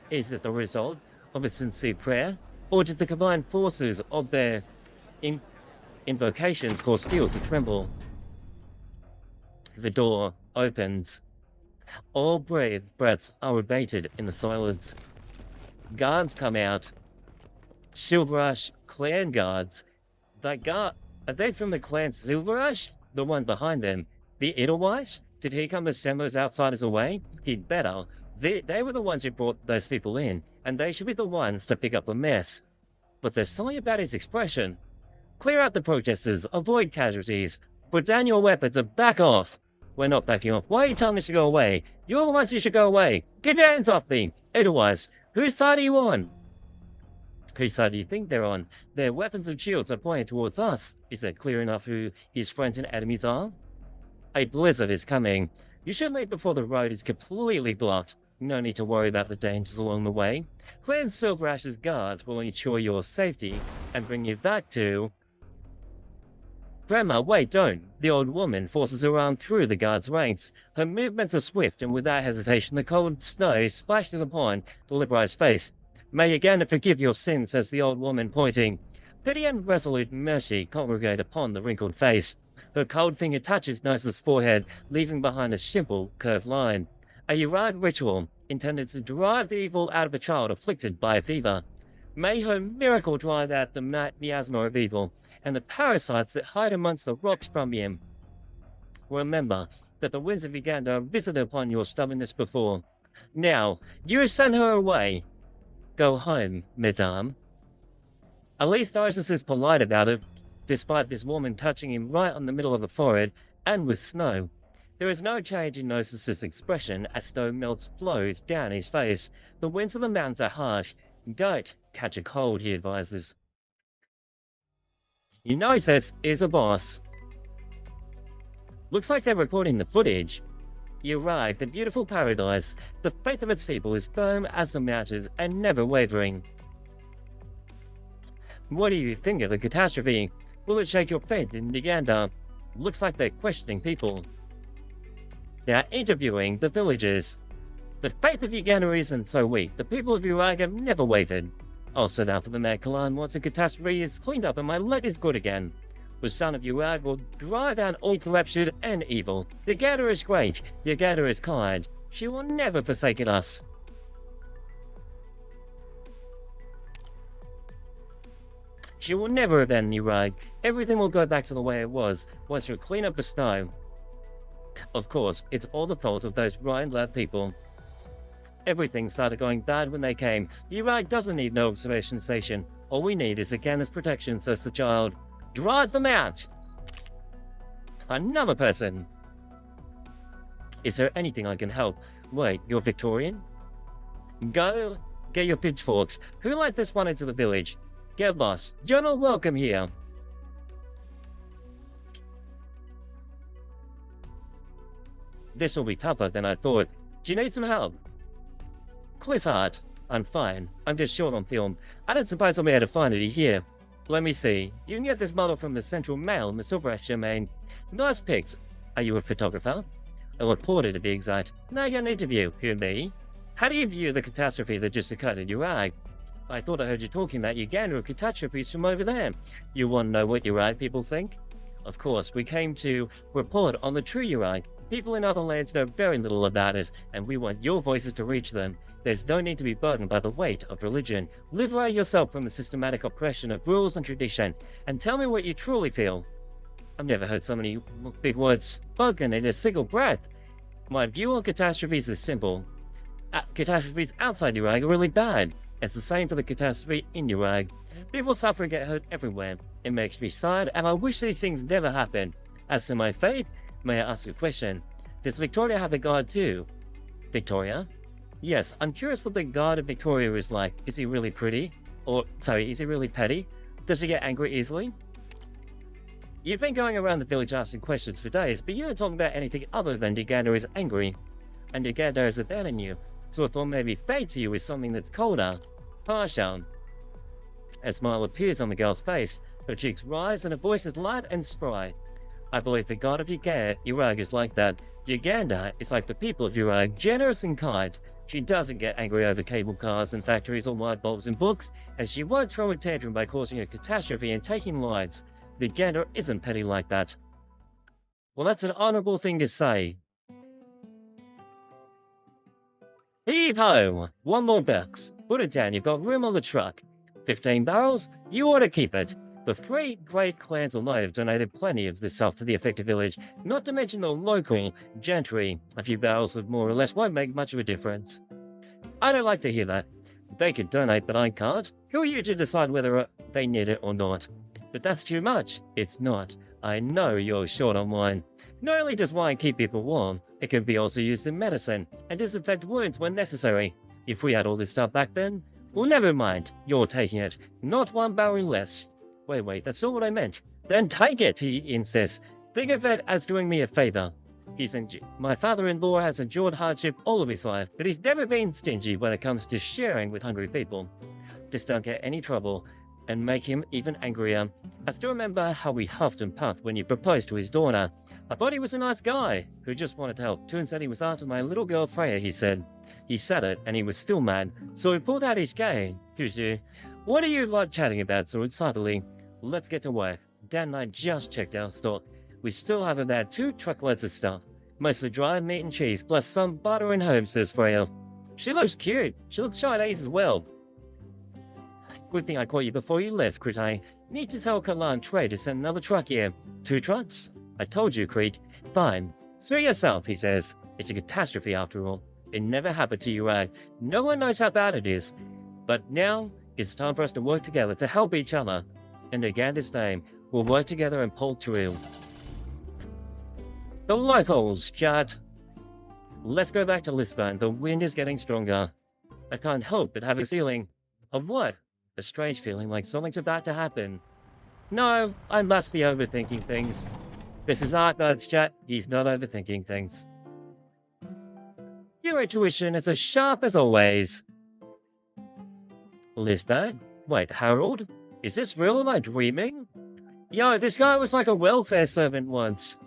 Is it the result of a sincere prayer? Or did the combined forces of their invocations cause steel to tremble? The door opens. All brave breaths are abated in the silence. Guards come out. SilverAsh clan guards. Are they from the clan SilverAsh? The one behind them. The Edelweiss? Did he come to send those outsiders away? He'd better. They were the ones who brought those people in, and they should be the ones to pick up the mess. But there's something about his expression. Clear out the protesters, avoid casualties, put down your weapons and back off. We're not backing off. Why are you telling us to go away? You're the ones who should go away. Get your hands off me. Otherwise, whose side are you on? Whose side do you think they're on? Their weapons and shields are pointing towards us. Is it clear enough who his friends and enemies are? A blizzard is coming. You should leave before the road is completely blocked. No need to worry about the dangers along the way. Clan SilverAsh's guards will ensure your safety and bring you back to... Grandma, wait, don't. The old woman forces her arm through the guard's ranks. Her movements are swift, and without hesitation, the cold snow splashes upon the liberalized face. May Uganda forgive your sins, says the old woman, pointing. Pity and resolute mercy congregate upon the wrinkled face. Her cold finger touches Gnosis' forehead, leaving behind a simple, curved line. A Kjerag ritual intended to drive the evil out of a child afflicted by a fever. May her miracle drive out the miasma of evil and the parasites that hide amongst the rocks from him. Remember that the winds of Uganda visited upon your stubbornness before. Now, you send her away. Go home, madame. At least Isis is polite about it, despite this woman touching him right on the middle of the forehead, and with snow. There is no change in Gnosis' expression as snow melts flows down his face. The winds of the mountains are harsh. Don't catch a cold, he advises. Gnosis is a boss. Looks like they're recording the footage. Kjerag, the beautiful paradise, the faith of its people is firm as the mountains and never wavering. What do you think of the catastrophe? Will it shake your faith in Uganda? Looks like they're questioning people. They are interviewing the villagers. The faith of Uganda isn't so weak. The people of Kjerag have never wavered. I'll sit down for the Mad Kalan once the catastrophe is cleaned up and my leg is good again. The son of Kjerag will drive out all corruption and evil. Uganda is great. Uganda is kind. She will never forsake us. She will never abandon Kjerag. Everything will go back to the way it was once you clean up the snow. Of course, it's all the fault of those Rhine-lab people. Everything started going bad when they came. Kjerag doesn't need no observation station. All we need is Uganda's protection, says the child. Drive them out! Another person. Is there anything I can help? Wait, you're Victorian? Go, get your pitchforks. Who let this one into the village? Get lost. You're not welcome here. This will be tougher than I thought. Do you need some help? Clifford. I'm fine. I'm just short on film. I don't suppose I'll be able to find it here. Let me see. You can get this model from the Central Mail in the SilverAsh domain. Nice pics. Are you a photographer? A reporter to be exact. No, you're an interview. Who, me? How do you view the catastrophe that just occurred in Kjerag? I thought I heard you talking about Uganda catastrophes from over there. You want to know what Kjerag people think? Of course, we came to report on the true Kjerag. People in other lands know very little about it, and we want your voices to reach them. There's no need to be burdened by the weight of religion. Liberate yourself from the systematic oppression of rules and tradition, and tell me what you truly feel. I've never heard so many big words spoken in a single breath. My view on catastrophes is simple. Catastrophes outside Kjerag are really bad. It's the same for the catastrophe in Kjerag. People suffer and get hurt everywhere. It makes me sad, and I wish these things never happened. As to my faith, may I ask a question? Does Victoria have a god too? Victoria? Yes, I'm curious what the god of Victoria is like. Is he really pretty? Is he really petty? Does he get angry easily? You've been going around the village asking questions for days, but you don't talk about anything other than Uganda is angry. And Uganda has abandoned you, so I thought maybe fate to you is something that's colder, harsher. A smile appears on the girl's face, her cheeks rise and her voice is light and spry. I believe the god of Kjerag is like that. Uganda is like the people of Kjerag, generous and kind. She doesn't get angry over cable cars and factories or light bulbs and books, and she won't throw a tantrum by causing a catastrophe and taking lives. Uganda isn't petty like that. Well, that's an honorable thing to say. Heave-ho! 1 more box. Put it down, you've got room on the truck. 15 barrels? You ought to keep it. The 3 great clans alone have donated plenty of this stuff to the affected village, not to mention the local gentry. A few barrels of more or less won't make much of a difference. I don't like to hear that. They can donate, but I can't. Who are you to decide whether they need it or not? But that's too much. It's not. I know you're short on wine. Not only does wine keep people warm, it can be also used in medicine and disinfect wounds when necessary. If we had all this stuff back then, well, never mind. You're taking it. Not 1 barrel less. Wait, that's not what I meant. Then take it, he insists. Think of it as doing me a favor. My father-in-law has endured hardship all of his life, but he's never been stingy when it comes to sharing with hungry people. Just don't get any trouble, and make him even angrier. I still remember how we huffed and puffed when you proposed to his daughter. I thought he was a nice guy, who just wanted to help. Turns out he was after my little girl Freya, he said. He said it, and he was still mad, so he pulled out his cane. What are you like chatting about so excitedly? Let's get to work. Dan and I just checked our stock. We still have about 2 truckloads of stuff. Mostly dried meat and cheese, plus some butter and herbs, says Freya. She looks cute. She looks Chinese as well. Good thing I caught you before you left, Critai. Need to tell Kalan Trade to send another truck here. 2 trucks? I told you, Creek. Fine. Suit yourself, he says. It's a catastrophe after all. It never happened to you, Rag. No one knows how bad it is. But now, it's time for us to work together to help each other. In the Gander's name, we'll work together and pull through. The locals, chat. Let's go back to Lisbon. The wind is getting stronger. I can't help but have a feeling. Of what? A strange feeling like something's about to happen. No, I must be overthinking things. This is Arknights, chat. He's not overthinking things. Your intuition is as sharp as always. Lisbon? Wait, Harold? Is this real or am I dreaming? Yo, this guy was like a welfare servant once.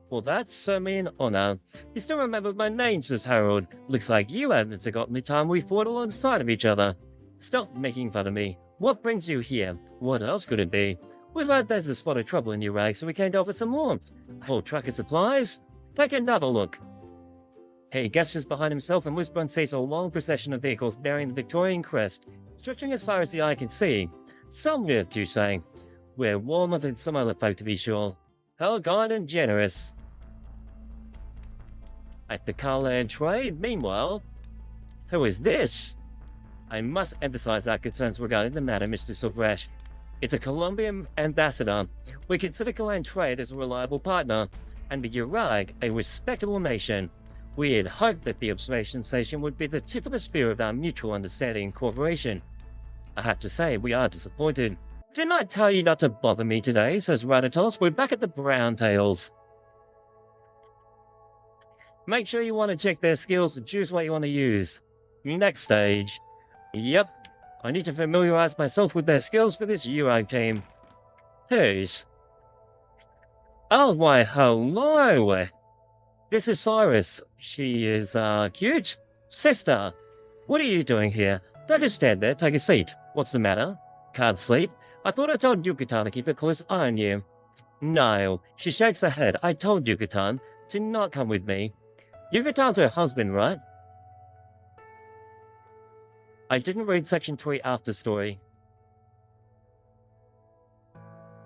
Well, that's certainly an honor. You still remember my name, says Harold. Looks like you haven't forgotten the time we fought alongside of each other. Stop making fun of me. What brings you here? What else could it be? We've heard there's a spot of trouble in your rag, so we came to offer some more. Whole truck of supplies? Take another look. He gestures behind himself and Lisbon sees a long procession of vehicles bearing the Victorian crest, stretching as far as the eye can see. Some lived, you say. We're warmer than some other folk, to be sure. How kind and generous. At the Carland Trade, meanwhile, who is this? I must emphasize our concerns regarding the matter, Mr. SilverAsh. It's a Colombian ambassador. We consider Carland Trade as a reliable partner, and the Kjerag a respectable nation. We had hoped that the observation station would be the tip of the spear of our mutual understanding and cooperation. I have to say, we are disappointed. Didn't I tell you not to bother me today, says Radatos. We're back at the Brown Tails. Make sure you want to check their skills and choose what you want to use. Next stage. Yep, I need to familiarize myself with their skills for this Euro team. Whose? Oh, why, hello! This is Cyrus. She is, cute. Sister, what are you doing here? Don't just stand there, take a seat. What's the matter? Can't sleep? I thought I told Yucatan to keep a close eye on you. No, she shakes her head. I told Yucatan to not come with me. Yucatan's her husband, right? I didn't read Section 3 after story.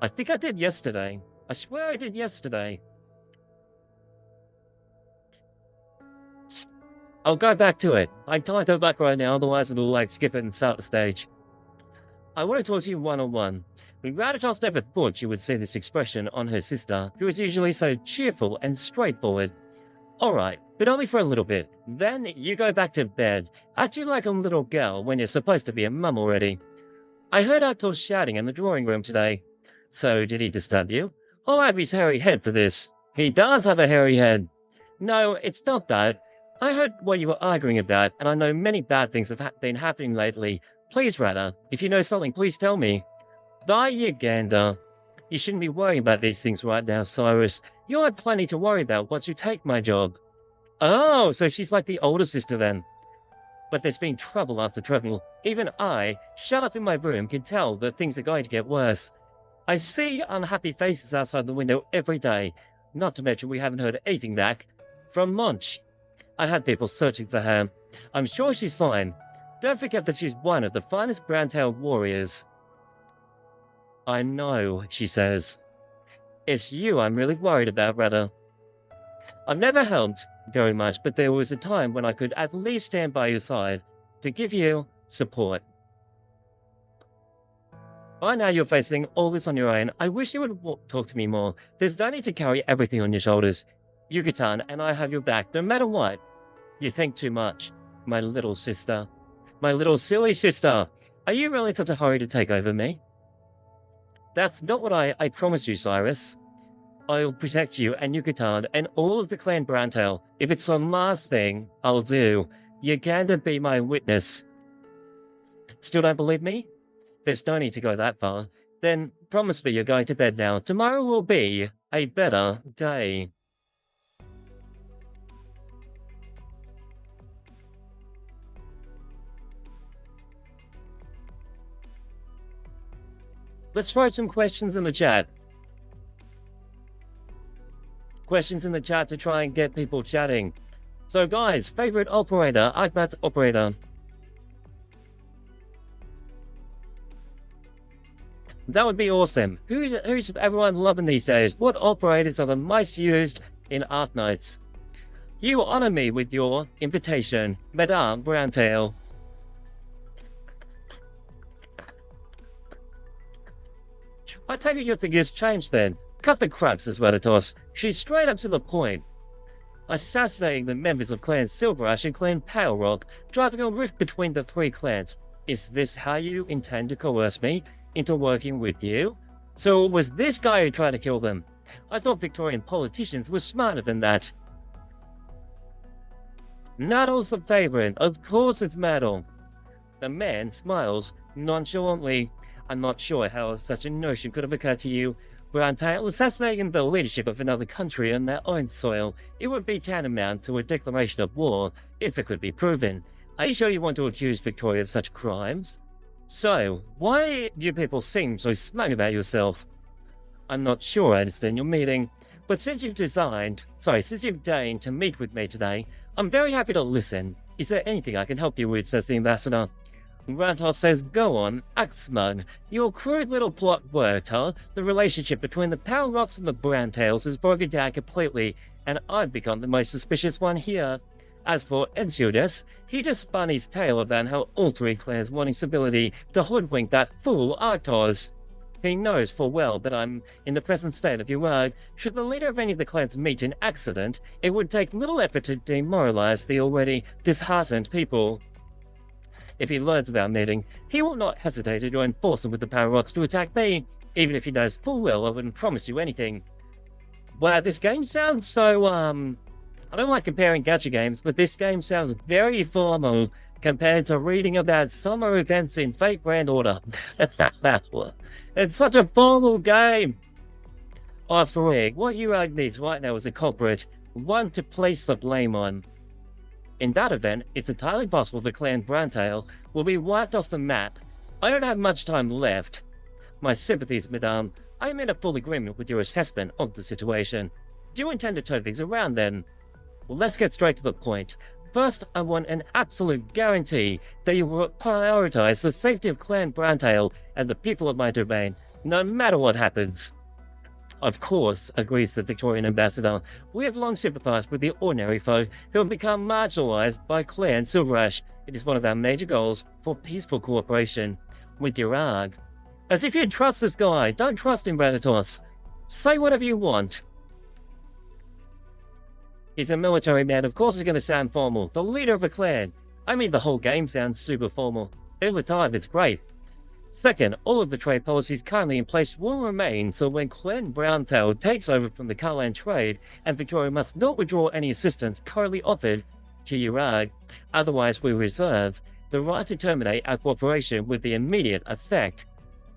I think I did yesterday. I swear I did yesterday. I'll go back to it. I can't go back right now, otherwise it'll like skip it and start the stage. I want to talk to you one-on-one. Radatos never thought she would see this expression on her sister, who is usually so cheerful and straightforward. Alright, but only for a little bit. Then you go back to bed. Act you like a little girl when you're supposed to be a mum already. I heard Arctos shouting in the drawing room today. So did he disturb you? I'll have his hairy head for this. He does have a hairy head. No, it's not that. I heard what you were arguing about, and I know many bad things have been happening lately. Please, Rada, if you know something, please tell me. You gander. You shouldn't be worrying about these things right now, Cyrus. You'll have plenty to worry about once you take my job. Oh, so she's like the older sister then. But there's been trouble after trouble. Even I, shut up in my room, can tell that things are going to get worse. I see unhappy faces outside the window every day. Not to mention we haven't heard anything back from Munch. I had people searching for her. I'm sure she's fine. Don't forget that she's one of the finest brown-tailed warriors. I know, she says. It's you I'm really worried about, Rada. I've never helped very much, but there was a time when I could at least stand by your side to give you support. By now you're facing all this on your own. I wish you would talk to me more. There's no need to carry everything on your shoulders. Yucatan and I have your back, no matter what. You think too much, my little sister. My little silly sister. Are you really in such a hurry to take over me? That's not what I promise you, Cyrus. I'll protect you and Yucatan and all of the clan Browntail. If it's the last thing I'll do, you're going to be my witness. Still don't believe me? There's no need to go that far. Then promise me you're going to bed now. Tomorrow will be a better day. Let's throw some questions in the chat. Questions in the chat to try and get people chatting. So guys, favorite operator, Arknights operator. That would be awesome. Who's everyone loving these days? What operators are the most used in Arknights? You honor me with your invitation, Madame Browntail. I take it your figure's changed then. Cut the crap, says Retracing. She's straight up to the point. Assassinating the members of Clan SilverAsh and Clan Kjerag, driving a rift between the three clans. Is this how you intend to coerce me into working with you? So it was this guy who tried to kill them. I thought Victorian politicians were smarter than that. Naddle's the favorite. Of course it's Maddle. The man smiles nonchalantly. I'm not sure how such a notion could have occurred to you. Browntail, assassinating the leadership of another country on their own soil, it would be tantamount to a declaration of war, if it could be proven. Are you sure you want to accuse Victoria of such crimes? So, why do you people seem so smug about yourself? I'm not sure I understand your meeting, but since you've deigned to meet with me today, I'm very happy to listen. Is there anything I can help you with, says the ambassador. Rantos says, go on, act smug. Your crude little plot worked, huh? The relationship between the Power Rocks and the Browntails is broken down completely, and I've become the most suspicious one here. As for Ensudas, he just spun his tale about how Ultri clans wanting stability to hoodwink that fool Arctos. He knows full well that I'm in the present state of Kjerag. Should the leader of any of the clans meet in accident, it would take little effort to demoralize the already disheartened people. If he learns of our meeting, he will not hesitate to join forces with the Power Rocks to attack me, even if he knows full well I wouldn't promise you anything. Wow, this game sounds so, I don't like comparing gacha games, but this game sounds very formal compared to reading about summer events in Fate Grand Order. It's such a formal game! Oh, frig, what Kjerag needs right now is a culprit, one to place the blame on. In that event, it's entirely possible the Clan Browntail will be wiped off the map. I don't have much time left. My sympathies, madame. I am in a full agreement with your assessment of the situation. Do you intend to turn things around then? Well, let's get straight to the point. First, I want an absolute guarantee that you will prioritize the safety of Clan Browntail and the people of my domain, no matter what happens. Of course, agrees the Victorian ambassador. We have long sympathized with the ordinary foe who have become marginalized by Clan SilverAsh. It is one of our major goals for peaceful cooperation with Kjerag. As if you'd trust this guy. Don't trust him, Retracing. Say whatever you want. He's a military man, of course he's going to sound formal. The leader of a clan. I mean, the whole game sounds super formal. Over time, it's great. Second, all of the trade policies currently in place will remain, so when Clan Browntail takes over from the Karlan trade, and Victoria must not withdraw any assistance currently offered to Kjerag, otherwise we reserve the right to terminate our cooperation with the immediate effect.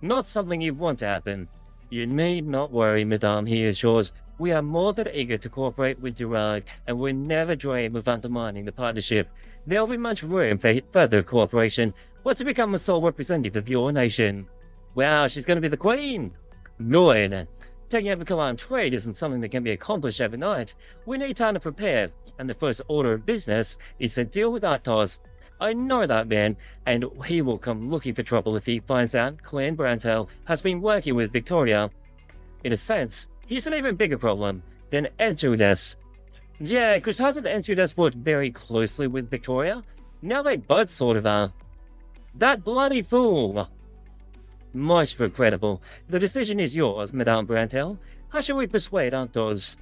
Not something you want to happen. You need not worry, madame, he assures. We are more than eager to cooperate with Kjerag, and will never dream of undermining the partnership. There will be much room for further cooperation once you become a sole representative of your nation. Wow, she's going to be the queen! Good. Taking over Karlan trade isn't something that can be accomplished overnight. We need time to prepare, and the first order of business is to deal with Arctos. I know that man, and he will come looking for trouble if he finds out Clan Browntail has been working with Victoria. In a sense, he's an even bigger problem than Ensudas. Yeah, because hasn't Ensudas worked very closely with Victoria? Now they both sort of are. That bloody fool! Most regrettable. The decision is yours, Madame Browntail. How shall we persuade Arctos?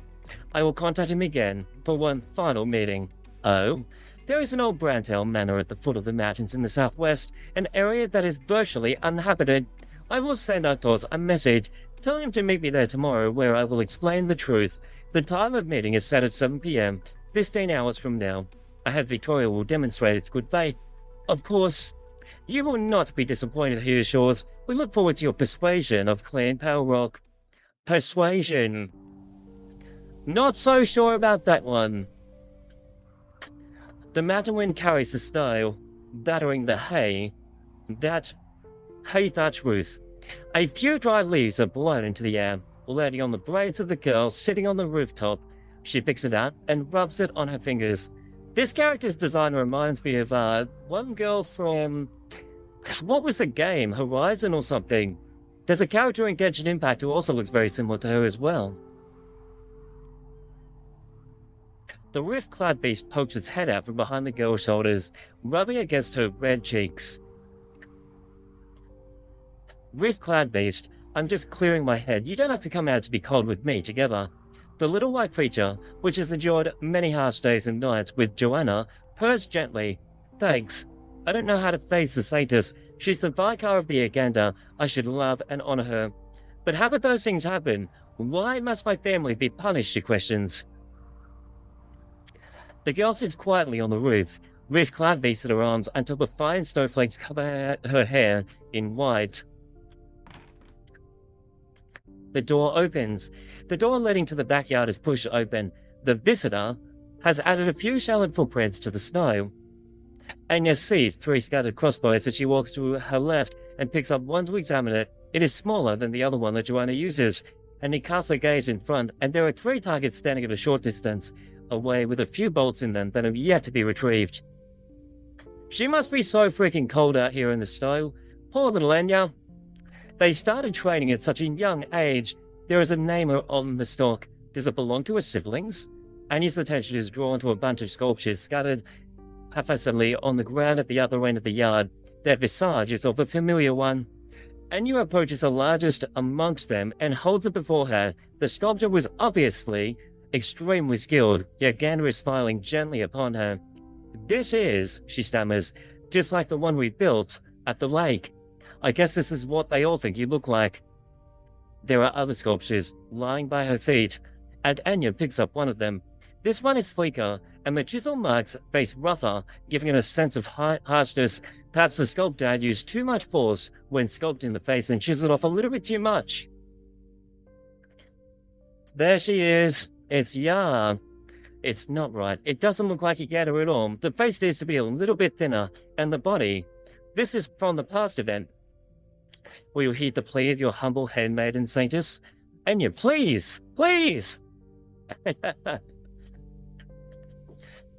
I will contact him again for one final meeting. Oh? There is an old Browntail manor at the foot of the mountains in the southwest, an area that is virtually uninhabited. I will send Arctos a message, telling him to meet me there tomorrow, where I will explain the truth. The time of meeting is set at 7 p.m., 15 hours from now. I hope Victoria will demonstrate its good faith. Of course, you will not be disappointed, he assures. We look forward to your persuasion of Clan Power Rock. Persuasion. Not so sure about that one. The mountain wind carries the snow, battering the hay. That hay thatch roof. A few dry leaves are blown into the air, landing on the braids of the girl sitting on the rooftop. She picks it out and rubs it on her fingers. This character's design reminds me of one girl from... what was the game? Horizon or something? There's a character in Genshin Impact who also looks very similar to her as well. The rift-clad beast pokes its head out from behind the girl's shoulders, rubbing against her red cheeks. Rift-clad beast, I'm just clearing my head. You don't have to come out to be cold with me together. The little white creature, which has endured many harsh days and nights with Joanna, purrs gently. Thanks. I don't know how to face the Satyrs. She's the Vicar of the Aganda. I should love and honor her. But how could those things happen? Why must my family be punished, she questions. The girl sits quietly on the roof, rift-clad beast in her arms until the fine snowflakes cover her hair in white. The door opens. The door leading to the backyard is pushed open. The visitor has added a few shallow footprints to the snow. Anya sees 3 scattered crossbows as she walks to her left and picks up one to examine it. It is smaller than the other one that Joanna uses, and he casts her gaze in front, and there are 3 targets standing at a short distance away with a few bolts in them that have yet to be retrieved. She must be so freaking cold out here in the snow. Poor little Anya. They started training at such a young age. There is a name on the stalk. Does it belong to her siblings? Anya's attention is drawn to a bunch of sculptures scattered haphazardly on the ground at the other end of the yard. Their visage is of a familiar one. Anya approaches the largest amongst them and holds it before her. The sculpture was obviously extremely skilled, yet Gander is smiling gently upon her. This is, she stammers, just like the one we built at the lake. I guess this is what they all think you look like. There are other sculptures lying by her feet, and Anya picks up one of them. This one is sleeker, and the chisel marks face rougher, giving it a sense of harshness. Perhaps the sculptor had used too much force when sculpting the face and chiseled off a little bit too much. There she is. It's young. It's not right. It doesn't look like a gator at all. The face needs to be a little bit thinner, and the body. This is from the past event. Will you heed the plea of your humble handmaiden, Saintess? Anya, please! Please!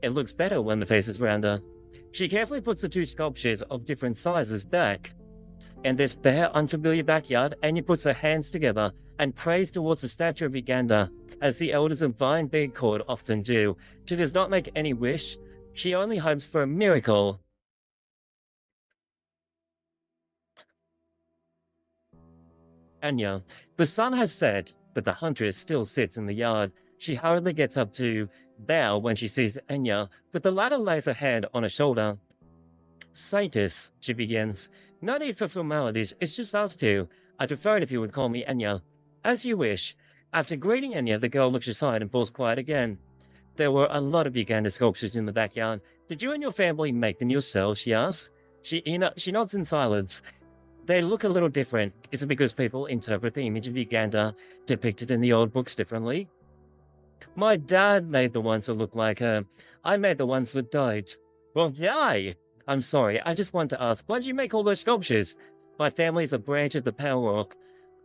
It looks better when the face is rounder. She carefully puts the 2 sculptures of different sizes back. In this bare, unfamiliar backyard, Anya puts her hands together and prays towards the statue of Uganda, as the elders of Vine Big Court often do. She does not make any wish. She only hopes for a miracle. Anya. The sun has set, but the huntress still sits in the yard. She hurriedly gets up to bow when she sees Anya, but the latter lays her hand on her shoulder. Saintess, she begins. No need for formalities, it's just us two. I'd prefer it if you would call me Anya. As you wish. After greeting Anya, the girl looks aside and falls quiet again. There were a lot of Uganda sculptures in the backyard. Did you and your family make them yourselves, she asks. She nods in silence. They look a little different. Is it because people interpret the image of Uganda depicted in the old books differently? My dad made the ones that look like her. I made the ones that don't. Well, yay! I'm sorry, I just wanted to ask, why did you make all those sculptures? My family is a branch of the Power Rock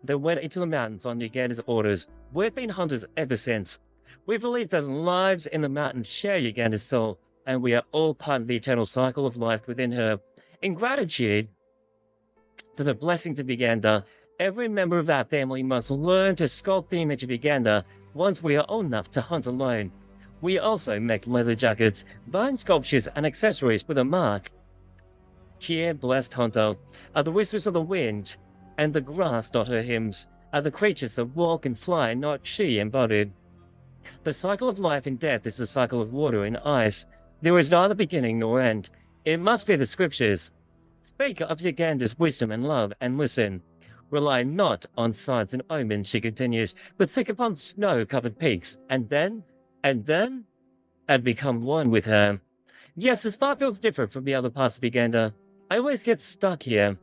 that went into the mountains on Uganda's orders. We've been hunters ever since. We believe that lives in the mountains share Uganda's soul, and we are all part of the eternal cycle of life within her. In gratitude for the blessings of Uganda, every member of our family must learn to sculpt the image of Uganda once we are old enough to hunt alone. We also make leather jackets, vine sculptures, and accessories with a mark. Here, blessed hunter, are the whispers of the wind, and the grass, not her hymns, are the creatures that walk and fly, not she embodied. The cycle of life and death is the cycle of water and ice. There is neither beginning nor end. It must be the scriptures. Speak of Uganda's wisdom and love, and listen. Rely not on signs and omens, she continues, but seek upon snow-covered peaks, and then, and become one with her. Yes, the spot feels different from the other parts of Uganda. I always get stuck here.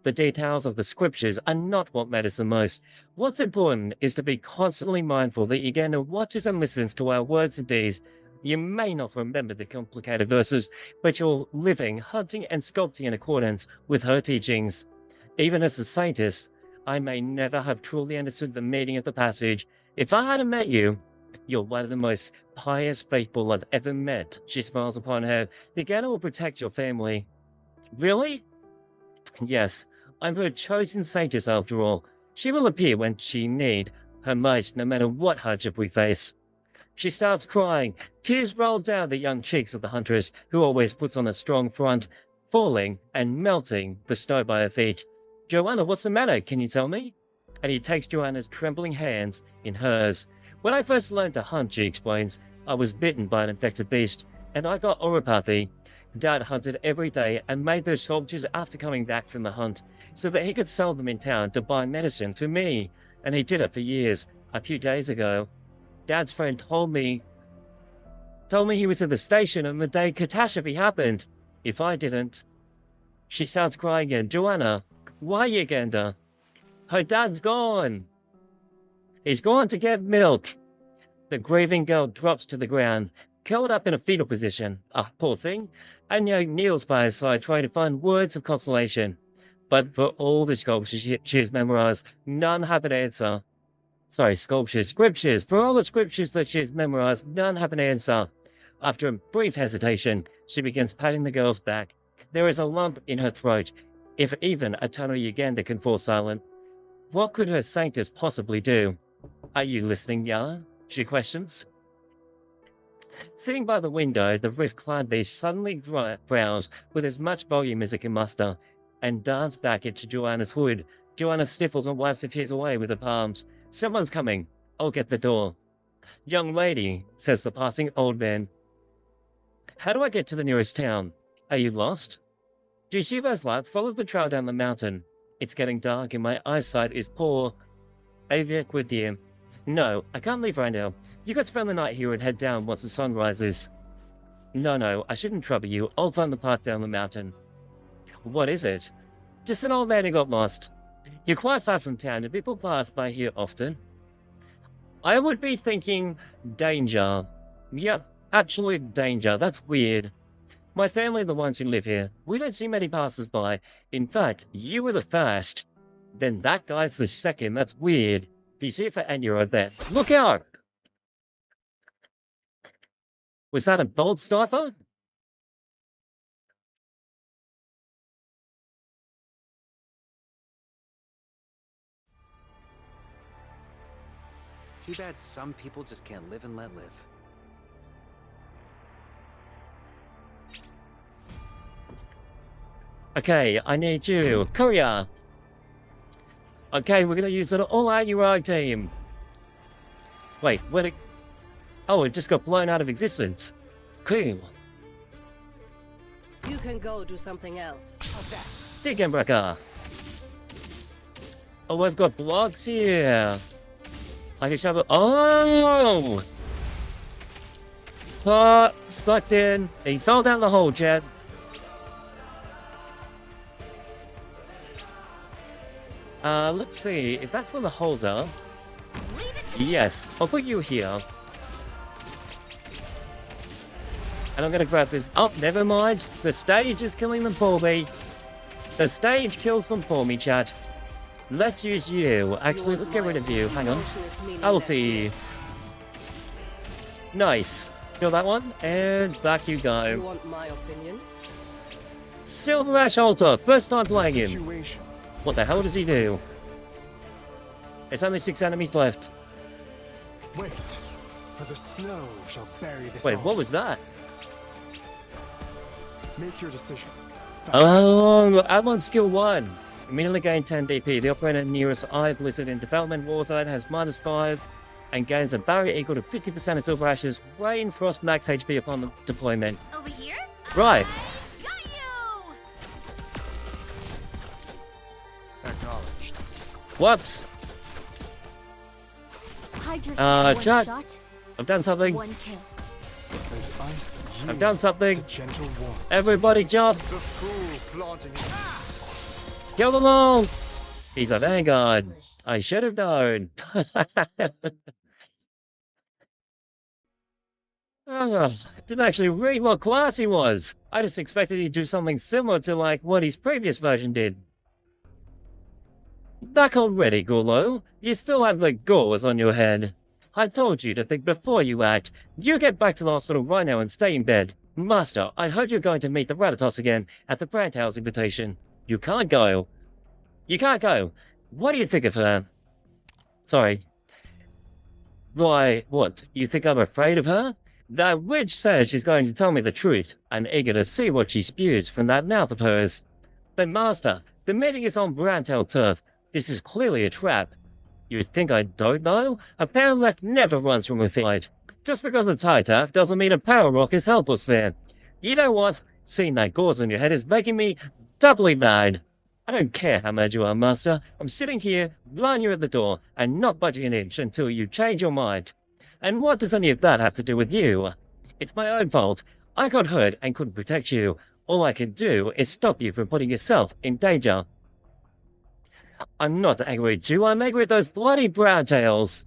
The details of the scriptures are not what matters the most. What's important is to be constantly mindful that Uganda watches and listens to our words and deeds. You may not remember the complicated verses, but you're living, hunting, and sculpting in accordance with her teachings. Even as a saintess, I may never have truly understood the meaning of the passage. If I hadn't met you, you're one of the most pious faithful I've ever met. She smiles upon her. Uganda will protect your family. Really? Yes, I'm her chosen saintess after all. She will appear when she need her most, no matter what hardship we face. She starts crying. Tears roll down the young cheeks of the huntress, who always puts on a strong front, falling and melting the snow by her feet. Joanna, what's the matter? Can you tell me? And he takes Joanna's trembling hands in hers. When I first learned to hunt, she explains, I was bitten by an infected beast, and I got oropathy. Dad hunted every day and made those sculptures after coming back from the hunt, so that he could sell them in town to buy medicine for me. And he did it for years. A few days ago, Dad's friend told me he was at the station on the day catastrophe happened. If I didn't. She starts crying again. Joanna, why you Genda? Her dad's gone. He's gone to get milk. The grieving girl drops to the ground, curled up in a fetal position. Ah, poor thing. Anya kneels by her side, trying to find words of consolation. But for all the sculptures she has memorized, none have an answer. Sorry, scriptures. For all the scriptures that she has memorized, none have an answer. After a brief hesitation, she begins patting the girl's back. There is a lump in her throat. If even a Tano Uganda can fall silent, what could her saintess possibly do? Are you listening, Yara? She questions. Sitting by the window, the rift-clad beast suddenly growls with as much volume as it can muster, and darts back into Joanna's hood. Joanna sniffles and wipes her tears away with her palms. Someone's coming. I'll get the door. Young lady, says the passing old man. How do I get to the nearest town? Are you lost? Do you see those lights? Follow the trail down the mountain. It's getting dark and my eyesight is poor. Aviak with you. No, I can't leave right now. You could spend the night here and head down once the sun rises. No, I shouldn't trouble you. I'll find the path down the mountain. What is it? Just an old man who got lost. You're quite far from town and people pass by here often. I would be thinking danger. Yep, absolute danger. That's weird. My family are the ones who live here. We don't see many passers-by. In fact, you were the first. Then that guy's the second. That's weird. Be safe for Anya right there. Look out! Was that a bolt sniper? Too bad some people just can't live and let live. Okay, I need you. Courier! Okay, we're gonna use an all-out Kjerag team. Wait, where'd it... Oh, it just got blown out of existence. Cool. You can go do something else. Diggenbreaker. Oh, we've got blocks here. I can shove it... Oh! Sucked in. He fell down the hole, Chad. Let's see if that's where the holes are. Yes, I'll put you here. And I'm gonna grab this. Oh, never mind. The stage is killing them for me. The stage kills them for me, chat. Let's use you. Actually, let's get rid of you. Hang on. Ulti. Nice. Kill that one, and back you go. You want my opinion? SilverAsh Alter. First time playing him. What the hell does he do? There's only 6 enemies left. Wait, for the snow shall bury this. Wait, what was that? Make your decision. Oh, I'm on skill 1. Immediately gain 10 DP. The operator nearest Eye Blizzard in development warzone has -5 and gains a barrier equal to 50% of SilverAsh's Reignfrost max HP upon the deployment. Over here? Right. Got you! Acknowledged. Whoops. Hydra's one chat. shot, I've done something. one kill. As ice I've done something. yields to gentle warmth. Everybody jump. The fool flaunting his... Kill them all. He's a vanguard. I should have known. Didn't actually read what class he was. I just expected he'd do something similar to like what his previous version did. Back already, Gulo. You still have the gauze on your head. I told you to think before you act. You get back to the hospital right now and stay in bed. Master, I heard you're going to meet the Ratatos again at the Brand House invitation. You can't go. You can't go. What do you think of her? Sorry. Why, what, you think I'm afraid of her? That witch says she's going to tell me the truth. I'm eager to see what she spews from that mouth of hers. But Master, the meeting is on Brantel turf. This is clearly a trap. You think I don't know? A power rock never runs from a fight. Just because it's high tech doesn't mean a power rock is helpless there. You know what? Seeing that gauze on your head is making me doubly mad. I don't care how mad you are, Master. I'm sitting here, blind you at the door, and not budging an inch until you change your mind. And what does any of that have to do with you? It's my own fault. I got hurt and couldn't protect you. All I can do is stop you from putting yourself in danger. I'm not angry at you, I'm angry at those bloody browntails.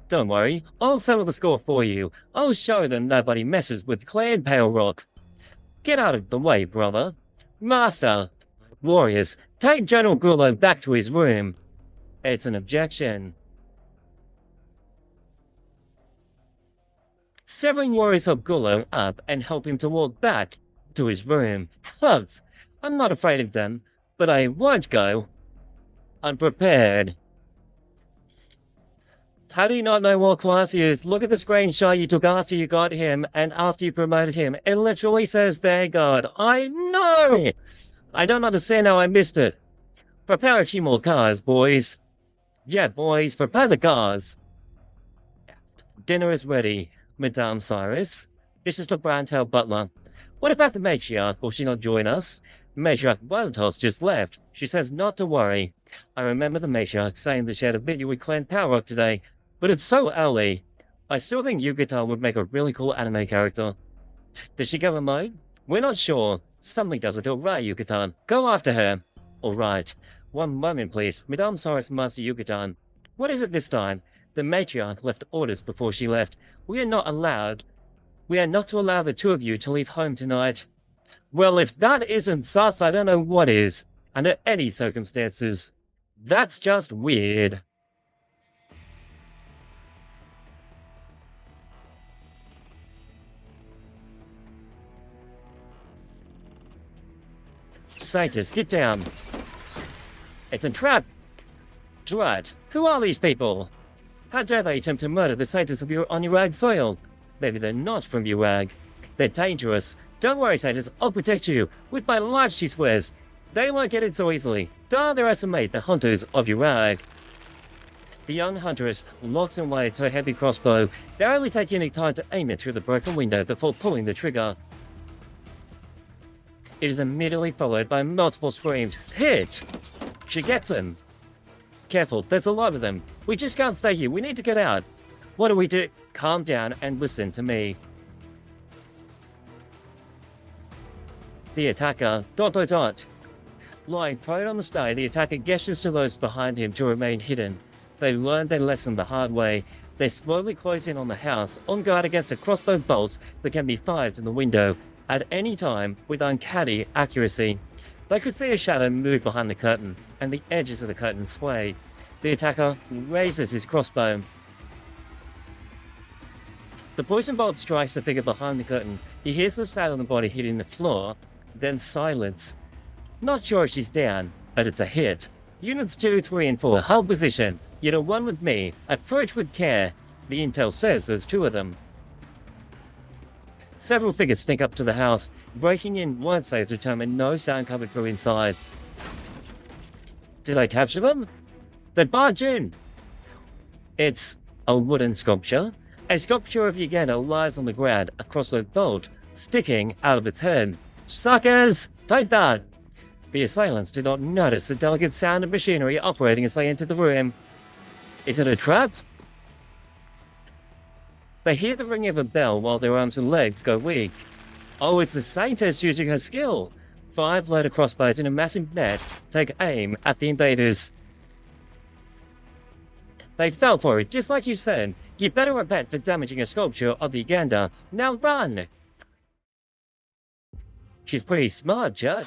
Don't worry, I'll settle the score for you. I'll show them nobody messes with Clan Pale Rock. Get out of the way, brother. Master! Warriors, take General Gullo back to his room. It's an objection. Several warriors help Gullo up and help him to walk back to his room. Clubs! I'm not afraid of them, but I won't go unprepared. How do you not know what class he is? Look at the screenshot you took after you got him and after you promoted him. It literally says Vanguard. I know! I don't understand how I missed it. Prepare a few more cars, boys. Yeah, boys, prepare the cars. Dinner is ready, Madame Cyrus. This is the Brantel butler. What about the matriarch? Will she not join us? Matriarch Valtos just left. She says not to worry. I remember the matriarch saying that she had a video with Clan Power Rock today, but it's so early. I still think Yukata would make a really cool anime character. Does she go alone? We're not sure. Something doesn't feel right, Yucatan. Go after her. Alright. One moment, please. Madame Cyrus, Master Yucatan. What is it this time? The matriarch left orders before she left. We are not to allow the two of you to leave home tonight. Well, if that isn't sus, I don't know what is. Under any circumstances. That's just weird. Satyrs, get down. It's a trap. Drat, who are these people? How dare they attempt to murder the Satyrs on Kjerag soil? Maybe they're not from Kjerag. They're dangerous. Don't worry, Satyrs, I'll protect you. With my life, she swears. They won't get it so easily. Don't underestimate the hunters of Kjerag. The young huntress locks and waits her heavy crossbow, barely taking any time to aim it through the broken window before pulling the trigger. It is immediately followed by multiple screams. Hit! She gets him. Careful, there's a lot of them. We just can't stay here. We need to get out. What do we do? Calm down and listen to me. The attacker, ... Lying prone on the snow, the attacker gestures to those behind him to remain hidden. They learned their lesson the hard way. They slowly close in on the house, on guard against the crossbow bolts that can be fired from the window at any time with uncanny accuracy. They could see a shadow move behind the curtain, and the edges of the curtain sway. The attacker raises his crossbow. The poison bolt strikes the figure behind the curtain. He hears the sound of the body hitting the floor, then silence. Not sure if she's down, but it's a hit. Units 2, 3, and 4 hold position. Unit 1 with me. Approach with care. The intel says there's 2 of them. Several figures sneak up to the house. Breaking in won't save to determine no sound coming from inside. Did I capture them? They barge in! It's a wooden sculpture. A sculpture of Uganda lies on the ground across a bolt, sticking out of its head. Suckers! Take that! The assailants did not notice the delicate sound of machinery operating as they entered the room. Is it a trap? They hear the ring of a bell while their arms and legs go weak. Oh, it's the Saintess using her skill. 5 loaded crossbows in a massive net take aim at the invaders. They fell for it, just like you said. You better repent for damaging a sculpture of the Uganda. Now run! She's pretty smart, Judd.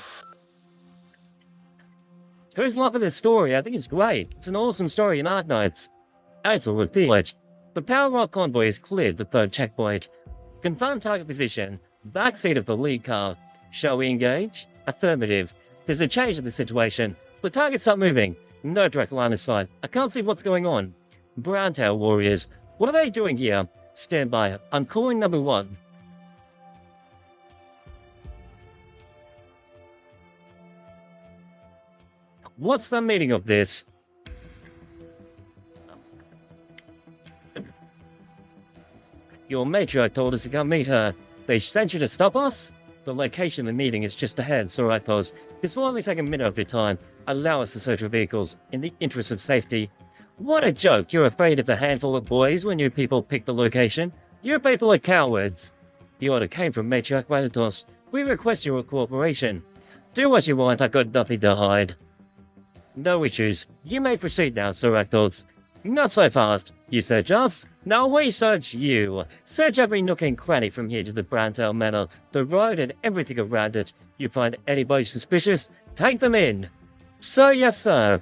Who's loving this story? I think it's great. It's an awesome story in Arknights. Alpha report. The Power Rock convoy has cleared the 3rd checkpoint. Confirm target position. Backseat of the lead car. Shall we engage? Affirmative. There's a change in the situation. The target's not moving. No direct line of sight. I can't see what's going on. Browntail warriors. What are they doing here? Stand by. I'm calling number 1. What's the meaning of this? Your matriarch told us to come meet her. They sent you to stop us? The location of the meeting is just ahead, so I suppose. This will only take a minute of your time. Allow us to search your vehicles, in the interest of safety. What a joke! You're afraid of a handful of boys when you people pick the location? You people are cowards! The order came from Matriarch Retracing. We request your cooperation. Do what you want, I've got nothing to hide. No issues. You may proceed now, SilverAsh. Not so fast. You search us, now we search you. Search every nook and cranny from here to the Browntail Manor, the road and everything around it. You find anybody suspicious, take them in. Sir, yes sir.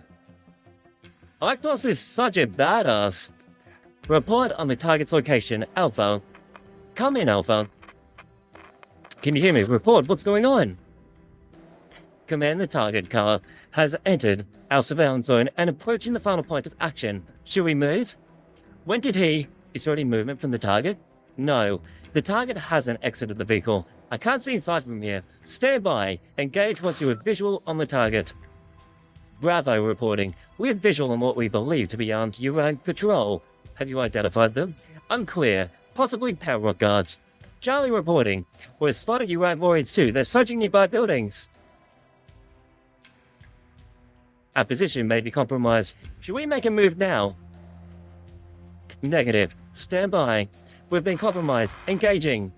Arknights is such a badass. Report on the target's location, Alpha. Come in, Alpha. Can you hear me? Report, what's going on? Command, the target car has entered our surveillance zone and approaching the final point of action. Should we move? When did he? Is there any movement from the target? No. The target hasn't exited the vehicle. I can't see inside from here. Stand by. Engage once you have visual on the target. Bravo reporting. We have visual on what we believe to be armed Kjerag patrol. Have you identified them? Unclear. Possibly power rock guards. Charlie reporting. We've spotted Kjerag warriors too. They're searching nearby buildings. Our position may be compromised. Should we make a move now? Negative. Stand by. We've been compromised. Engaging.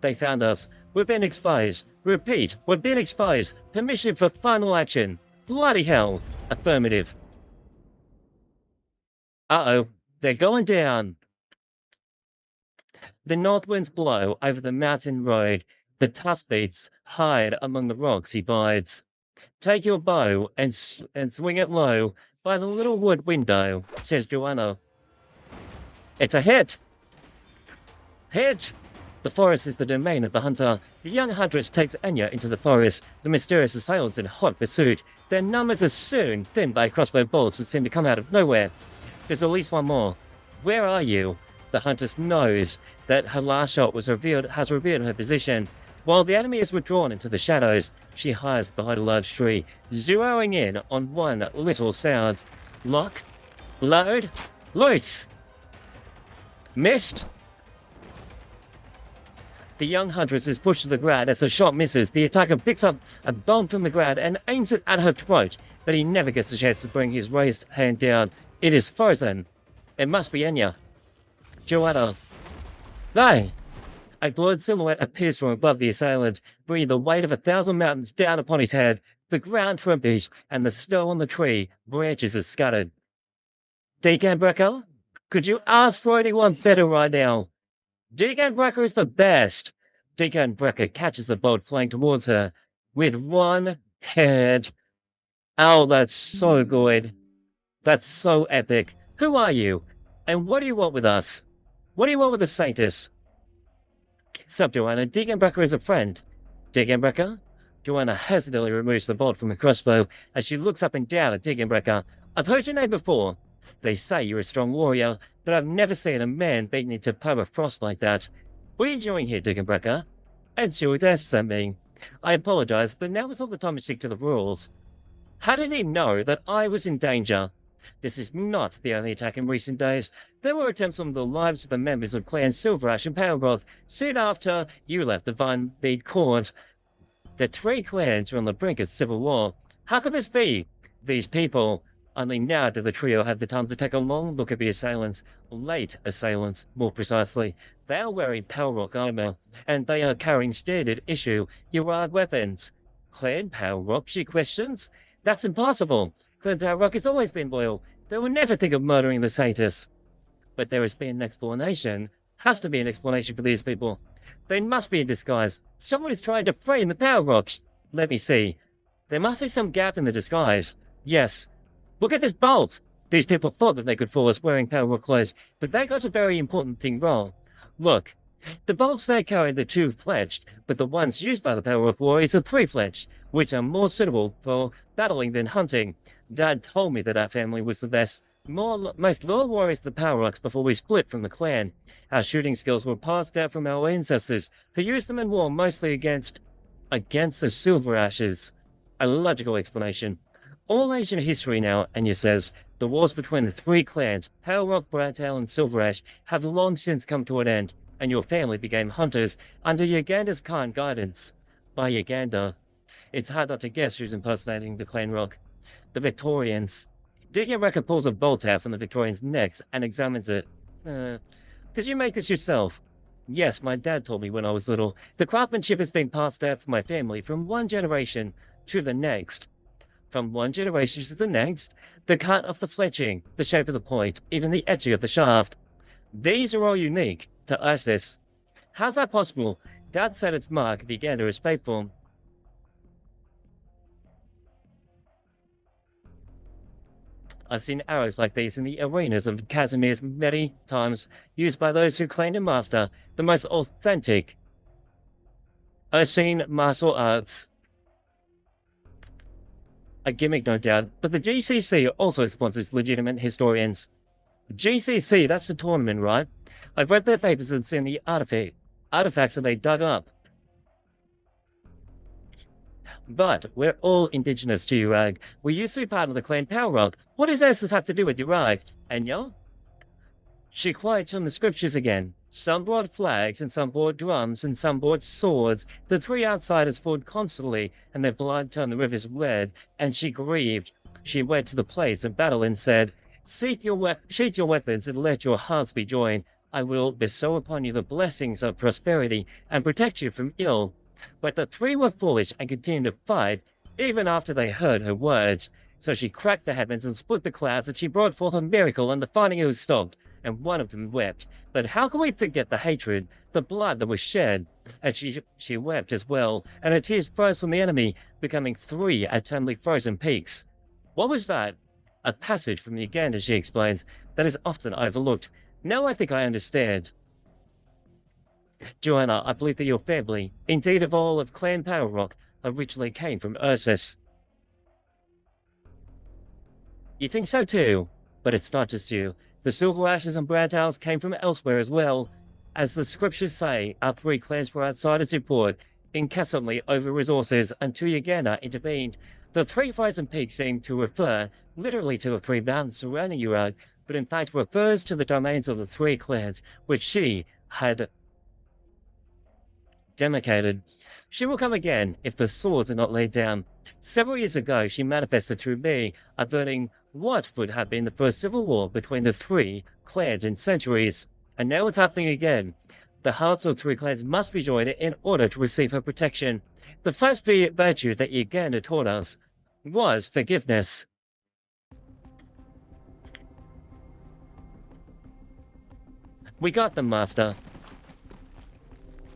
They found us. We've been exposed. Repeat, we've been exposed. Permission for final action. Bloody hell. Affirmative. Uh-oh. They're going down. The north winds blow over the mountain road. The tusk beats hide among the rocks he bides. Take your bow and swing it low by the little wood window, says Joanna. It's a hit! Hit! The forest is the domain of the hunter. The young huntress takes Enya into the forest. The mysterious assailants in hot pursuit. Their numbers are soon thinned by crossbow bolts that seem to come out of nowhere. There's at least one more. Where are you? The huntress knows that her last shot has revealed her position. While the enemy is withdrawn into the shadows, she hides behind a large tree, zeroing in on one little sound. Lock. Load. Loose. Missed. The young huntress is pushed to the ground as her shot misses. The attacker picks up a bomb from the ground and aims it at her throat, but he never gets a chance to bring his raised hand down. It is frozen. It must be Enya. Joanna. They! A blurred silhouette appears from above the assailant, bringing the weight of 1,000 mountains down upon his head. The ground trembles, and the snow on the tree branches are scattered. Deacon Brecker? Could you ask for anyone better right now? Deacon Brecker is the best. Deacon Brecker catches the bolt flying towards her with one hand. Oh, that's so good. That's so epic. Who are you? And what do you want with us? What do you want with the Saintus? Sup, Joanna. Deacon Brecker is a friend. Deacon Brecker? Joanna hesitantly removes the bolt from her crossbow as she looks up and down at Deacon Brecker. I've heard your name before. They say you're a strong warrior, but I've never seen a man beaten into permafrost like that. What are you doing here, Deacon Brecker? And she would ask something. I apologize, but now is not the time to stick to the rules. How did he know that I was in danger? This is not the only attack in recent days. There were attempts on the lives of the members of Clan SilverAsh and Powerrock soon after you left the Vine Bead Court. The three clans are on the brink of civil war. How could this be? These people. Only now do the trio have the time to take a long look at the assailants. Late assailants, more precisely. They are wearing Powerrock armor, and they are carrying standard issue Kjerag weapons. Clan Powerrock, she questions? That's impossible. Clan Powerrock has always been loyal. They will never think of murdering the Saintus. But there has been an explanation. Has to be an explanation for these people. They must be in disguise. Someone is trying to frame the Powerrocks. Let me see. There must be some gap in the disguise. Yes. Look at this bolt! These people thought that they could fool us wearing Powerrock clothes, but they got a very important thing wrong. Look, the bolts they carry are two-fletched, but the ones used by the Powerrock warriors are three-fletched. which are more suitable for battling than hunting. Dad told me that our family was the most loyal warriors of the Power Rocks before we split from the clan. Our shooting skills were passed down from our ancestors, who used them in war mostly against the SilverAshes. A logical explanation. All ancient history now, Anya says, the wars between the three clans, Power Rock, Bradtail, and SilverAsh, have long since come to an end, and your family became hunters under Uganda's kind guidance. By Uganda, it's hard not to guess who's impersonating the clan rock. The Victorians. Kjerag pulls a bolt out from the Victorian's necks and examines it. Did you make this yourself? Yes, my dad told me when I was little. The craftsmanship has been passed down from my family from one generation to the next. From one generation to the next, the cut of the fletching, the shape of the point, even the etching of the shaft. These are all unique to Isis. How's that possible? Dad said its mark of Uganda is faithful. I've seen arrows like these in the arenas of Casimir's many times, used by those who claim to master the most authentic Ursine martial arts. A gimmick, no doubt, but the GCC also sponsors legitimate historians. GCC, that's the tournament, right? I've read their papers and seen the artifacts that they dug up. But we're all indigenous to Kjerag. We used to be part of the clan Power Rock. What does this have to do with Kjerag? Enya? She quotes from the scriptures again. Some brought flags, and some brought drums, and some brought swords. The three outsiders fought constantly, and their blood turned the rivers red, and she grieved. She went to the place of battle and said, sheath your weapons and let your hearts be joined. I will bestow upon you the blessings of prosperity and protect you from ill. But the three were foolish and continued to fight, even after they heard her words. So she cracked the heavens and split the clouds, and she brought forth a miracle, and the fighting was stopped, and one of them wept. But how can we forget the hatred, the blood that was shed? And she wept as well, and her tears froze from the enemy, becoming three eternally frozen peaks. What was that? A passage from Uganda, she explains, that is often overlooked. Now I think I understand. Joanna, I believe that your family, indeed of all of Clan Power Rock, originally came from Ursus. You think so too? But it's not just you. The SilverAshes and Bradtails came from elsewhere as well. As the scriptures say, our three clans were outsiders who fought incessantly over resources until Uganda intervened. The three frozen peaks seem to refer literally to the three mountains surrounding Kjerag, but in fact refers to the domains of the three clans, which she had demarcated. She will come again if the swords are not laid down. Several years ago, she manifested through me, averting what would have been the first civil war between the three clans in centuries. And now it's happening again. The hearts of three clans must be joined in order to receive her protection. The first virtue that Uganda taught us was forgiveness. We got them, Master.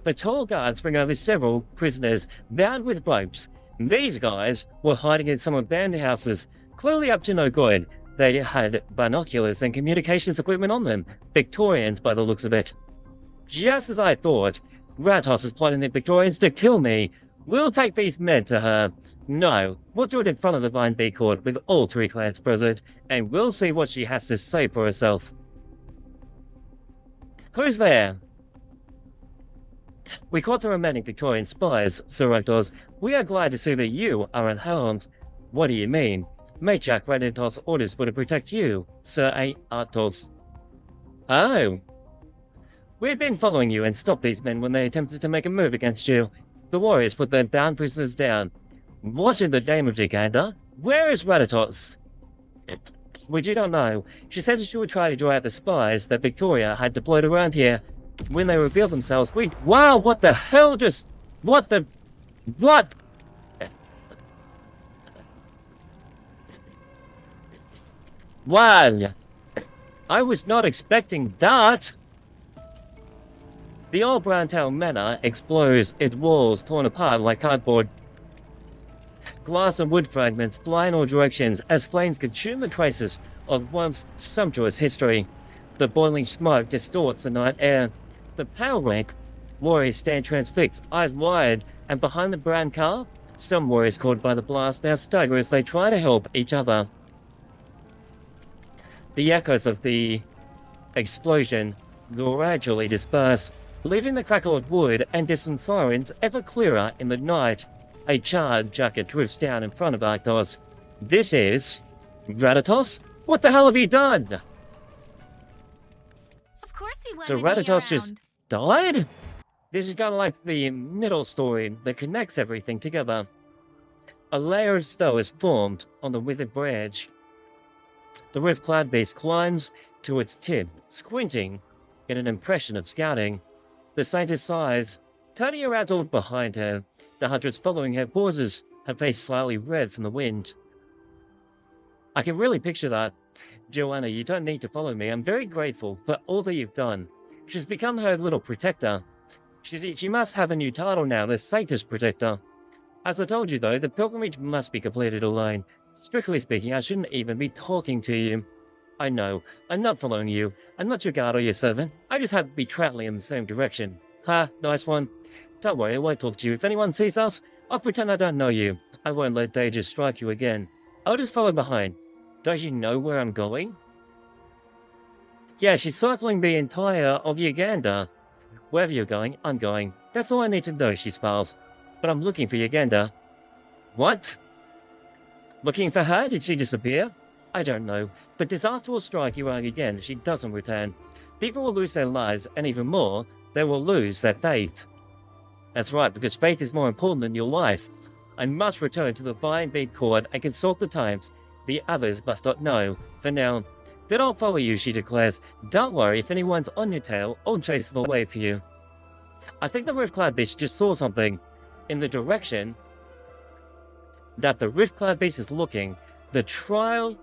The tall guards bring over several prisoners, bound with ropes. These guys were hiding in some abandoned houses, clearly up to no good. They had binoculars and communications equipment on them. Victorians, by the looks of it. Just as I thought, Ratos is plotting the Victorians to kill me. We'll take these men to her. No, we'll do it in front of the Vine Bee Court with all three clans present, and we'll see what she has to say for herself. Who's there? We caught the remaining Victorian spies, Sir Rakdos. We are glad to see that you are unharmed. What do you mean? Matriarch Radiantos orders were to protect you, Sir Artos. Oh. We've been following you and stopped these men when they attempted to make a move against you. The warriors put their bound prisoners down. What in the name of Uganda? Where is Radiantos? We do not know. She said she would try to draw out the spies that Victoria had deployed around here. When they revealed themselves, wow, what the hell just... What? Wow. I was not expecting that. The old Browntown Manor explodes, its walls torn apart like cardboard. Glass and wood fragments fly in all directions as flames consume the traces of once sumptuous history. The boiling smoke distorts the night air. The power rank warriors stand transfixed, eyes wide, and behind the brown car, Some warriors caught by the blast now stagger as they try to help each other. The echoes of the explosion gradually disperse, leaving the crackle of wood and distant sirens ever clearer in the night. A charred jacket drifts down in front of Arktos. This is... Ratatos? What the hell have you done? Of course we want So Ratatos just died? This is kind of like the middle story that connects everything together. A layer of snow is formed on the withered branch. The rift-clad beast climbs to its tip, squinting in an impression of scouting. The scientist sighs, turning around to look behind her. The huntress following her pauses, her face slightly red from the wind. I can really picture that. Joanna, you don't need to follow me. I'm very grateful for all that you've done. She's become her little protector. She must have a new title now, the Satan's Protector. As I told you though, the pilgrimage must be completed alone. Strictly speaking, I shouldn't even be talking to you. I know, I'm not following you. I'm not your guard or your servant. I just happen to be traveling in the same direction. Ha, nice one. Don't worry, I won't talk to you. If anyone sees us, I'll pretend I don't know you. I won't let danger strike you again. I'll just follow behind. Don't you know where I'm going? Yeah, she's circling the entire of Uganda. Wherever you're going, I'm going. That's all I need to know, she smiles. But I'm looking for Uganda. What? Looking for her? Did she disappear? I don't know, but disaster will strike Kjerag again if she doesn't return. People will lose their lives, and even more, they will lose their faith. That's right, because faith is more important than your life. I must return to the Vine Bead Court and consult the times. The others must not know. For now, then I'll follow you, she declares. Don't worry, if anyone's on your tail, I'll chase them away for you. I think the Rift-clad beast just saw something. In the direction that the Rift-clad beast is looking, the trail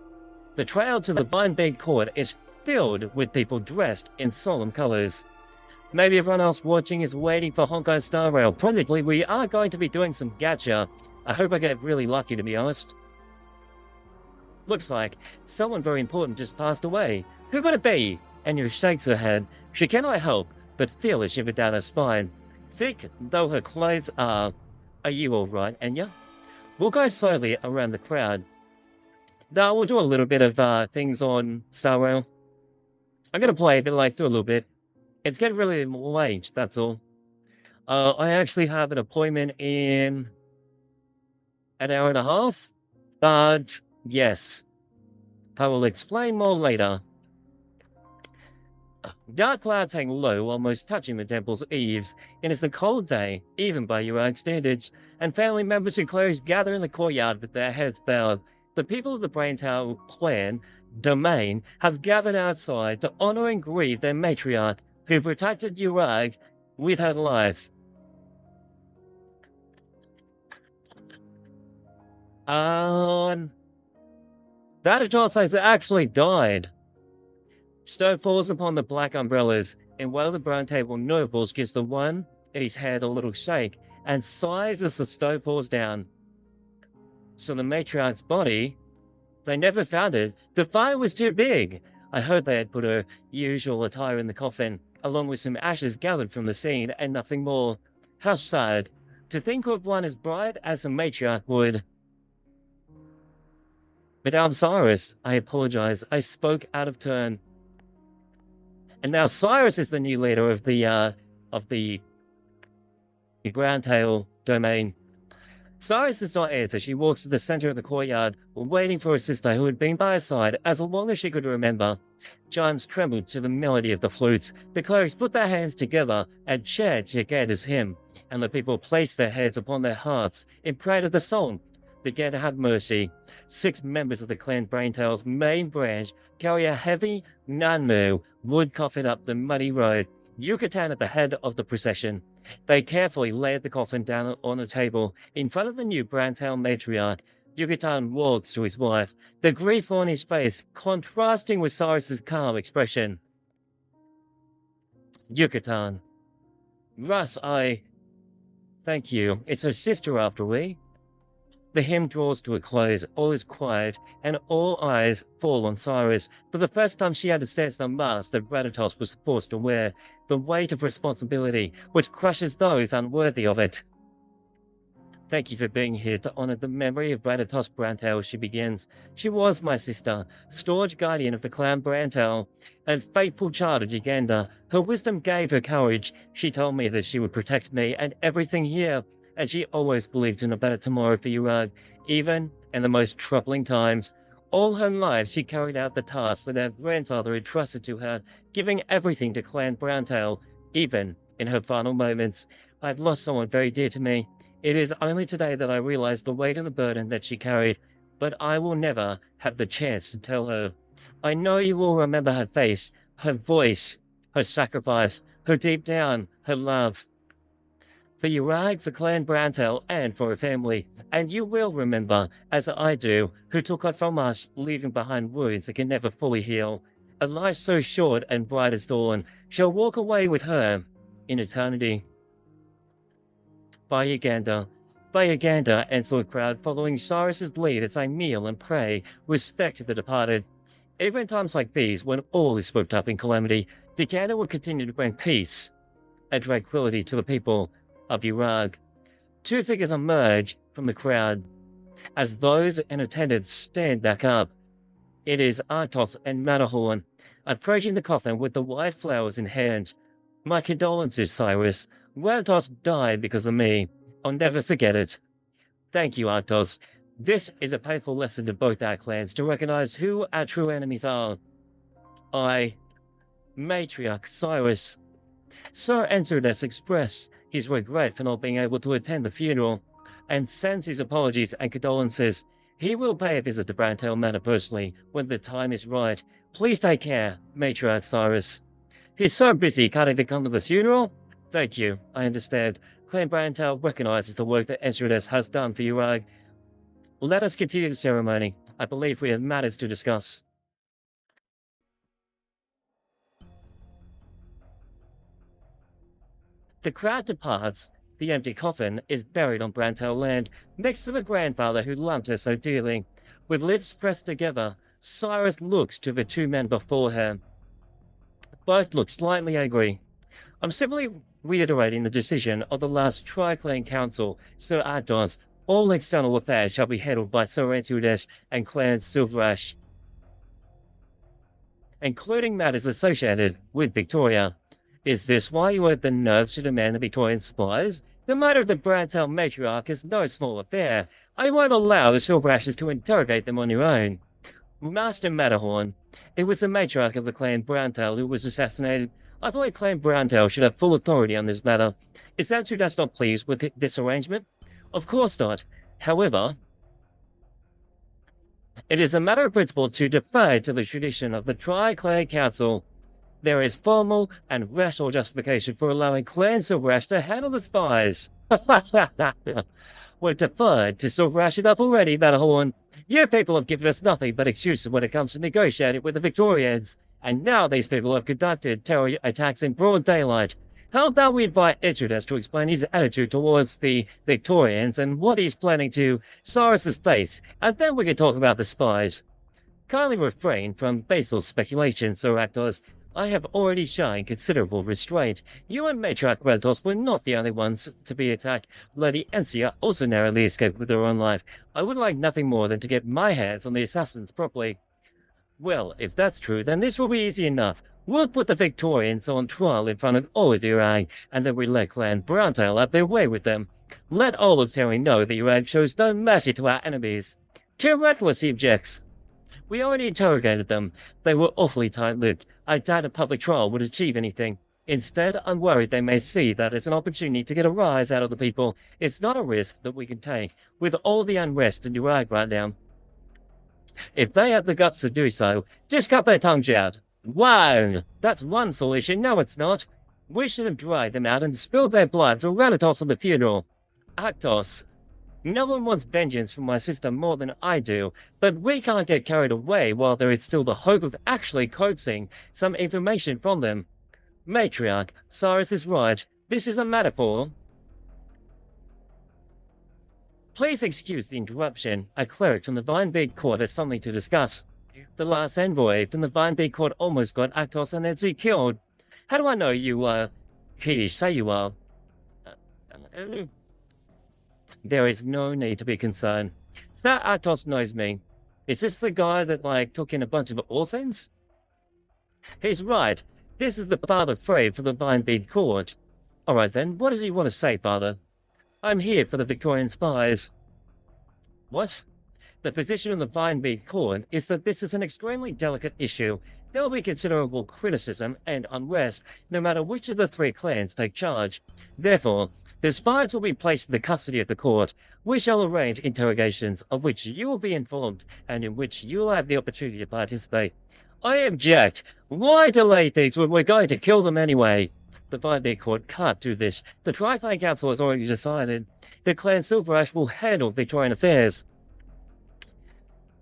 to the Vine Bead Court is filled with people dressed in solemn colors. Maybe everyone else watching is waiting for Honkai Star Rail. Probably we are going to be doing some gacha. I hope I get really lucky, to be honest. Looks like someone very important just passed away. Who could it be? Enya shakes her head. She cannot help but feel a shiver down her spine. Thick though her clothes are you alright, Enya? We'll go slowly around the crowd. Now we'll do a little bit of things on Star Rail. I'm gonna play a bit like do a little bit. It's getting really late, that's all. I actually have an appointment in an hour and a half. But yes, I will explain more later. Dark clouds hang low, almost touching the temple's eaves. It is a cold day, even by Kjerag standards, and family members and clerics gather in the courtyard with their heads bowed. The people of the Braintower clan domain have gathered outside to honor and grieve their matriarch, who protected Kjerag with her life. That Atos has actually died. Snow falls upon the black umbrellas, and one of the brown table nobles gives the one in his head a little shake, and sighs as the snow pours down. So the matriarch's body, they never found it. The fire was too big. I heard they had put her usual attire in the coffin, along with some ashes gathered from the scene, and nothing more. How sad. To think of one as bright as a matriarch would. Madame Cyrus, I apologize. I spoke out of turn. And now Cyrus is the new leader of the Browntail domain. Cyrus does not answer. She walks to the center of the courtyard, waiting for her sister who had been by her side as long as she could remember. Chimes trembled to the melody of the flutes. The clerics put their hands together and chanted Jaganda's hymn, and the people placed their heads upon their hearts in prayer to the song. The Ganda have mercy. 6 members of the clan Braintail's main branch carry a heavy Nanmu wood coffin up the muddy road, Yucatan at the head of the procession. They carefully laid the coffin down on a table in front of the new Braintail matriarch. Yucatan walks to his wife, the grief on his face contrasting with Cyrus's calm expression. Yucatan. Russ, thank you. It's her sister after all. The hymn draws to a close, all is quiet, and all eyes fall on Cyrus. For the first time she understands the mask that Ratatos was forced to wear, the weight of responsibility which crushes those unworthy of it. Thank you for being here to honor the memory of Bradatos Brantel. She begins. She was my sister, staunch guardian of the clan Brantel, and faithful child of Uganda. Her wisdom gave her courage. She told me that she would protect me and everything here, and she always believed in a better tomorrow for Kjerag, even in the most troubling times. All her life, she carried out the task that her grandfather had trusted to her, giving everything to Clan Browntail, even in her final moments. I've lost someone very dear to me. It is only today that I realize the weight of the burden that she carried, but I will never have the chance to tell her. I know you will remember her face, her voice, her sacrifice, her deep down, her love. For Kjerag, for Clan Browntail, and for her family. And you will remember, as I do, who took her from us, leaving behind wounds that can never fully heal. A life so short and bright as dawn shall walk away with her in eternity. By Uganda, answered the crowd, following Cyrus's lead as I kneel and pray, respect the departed. Even in times like these, when all is swept up in calamity, Uganda will continue to bring peace and tranquility to the people of Kjerag. Two figures emerge from the crowd as those in attendance stand back up. It is Artos and Matterhorn, approaching the coffin with the white flowers in hand. My condolences, Cyrus. Artos died because of me. I'll never forget it. Thank you, Artos. This is a painful lesson to both our clans to recognize who our true enemies are. I, Matriarch Cyrus. Sir Enserdes expressed his regret for not being able to attend the funeral, and sends his apologies and condolences. He will pay a visit to Browntail Manor personally when the time is right. Please take care, Matriarch Cyrus. He's so busy, can't even come to the funeral? Thank you, I understand. Clan Browntail recognizes the work that Enserdes has done for Kjerag. Let us continue the ceremony. I believe we have matters to discuss. The crowd departs. The empty coffin is buried on Browntail land, next to the grandfather who loved her so dearly. With lips pressed together, Cyrus looks to the two men before her. Both look slightly angry. I'm simply reiterating the decision of the last Tri-Clan Council, Sir Artos. All external affairs shall be handled by Sir Enserdes and Clan SilverAsh, including matters associated with Victoria. Is this why you had the nerve to demand the Victorian spies? The murder of the Browntail matriarch is no small affair. I won't allow the SilverAshes to interrogate them on your own. Master Matterhorn, it was the matriarch of the clan Browntail who was assassinated. I believe Clan Browntail should have full authority on this matter. Is that who does not please with this arrangement? Of course not. However, it is a matter of principle to defer to the tradition of the Tri-Clan Council. There is formal and rational justification for allowing Clan SilverAsh to handle the spies. We're deferred to SilverAsh enough already, Matterhorn. You people have given us nothing but excuses when it comes to negotiating with the Victorians, and now these people have conducted terror attacks in broad daylight. How about we invite Enserdes to explain his attitude towards the Victorians and what he's planning to Cyrus's face, and then we can talk about the spies. Kindly refrain from baseless speculation, Sir Artos. I have already shown considerable restraint. You and Matriarch Redos were not the only ones to be attacked. Lady Encia also narrowly escaped with her own life. I would like nothing more than to get my hands on the assassins properly. Well, if that's true, then this will be easy enough. We'll put the Victorians on trial in front of all of Kjerag, and then we let Clan Browntail have their way with them. Let all of Terry know that Kjerag shows no mercy to our enemies. Tyrannos, he objects. We already interrogated them. They were awfully tight-lipped. I doubt a public trial would achieve anything. Instead, I'm worried they may see that as an opportunity to get a rise out of the people. It's not a risk that we can take, with all the unrest in Kjerag right now. If they have the guts to do so, just cut their tongues out. Wow, that's one solution. No, it's not. We should have dried them out and spilled their blood for Ranatos on the funeral. Actos. No one wants vengeance from my sister more than I do, but we can't get carried away while there is still the hope of actually coaxing some information from them. Matriarch, Cyrus is right. This is a metaphor. Please excuse the interruption. A cleric from the Vinebeard Court has something to discuss. The last envoy from the Vinebeard Court almost got Actos and Enzi killed. How do I know you, he say you are? There is no need to be concerned. Sir Atos knows me. Is this the guy that, like, took in a bunch of orphans? He's right. This is the Father Frey for the Vinebead Court. Alright then, what does he want to say, Father? I'm here for the Victorian spies. What? The position of the Vinebead Court is that this is an extremely delicate issue. There will be considerable criticism and unrest, no matter which of the three clans take charge. Therefore, the spies will be placed in the custody of the court. We shall arrange interrogations of which you will be informed and in which you will have the opportunity to participate. I object. Why delay things when we're going to kill them anyway? The Vinebead Court can't do this. The Tri-Clan Council has already decided. The clan SilverAsh will handle Victorian affairs.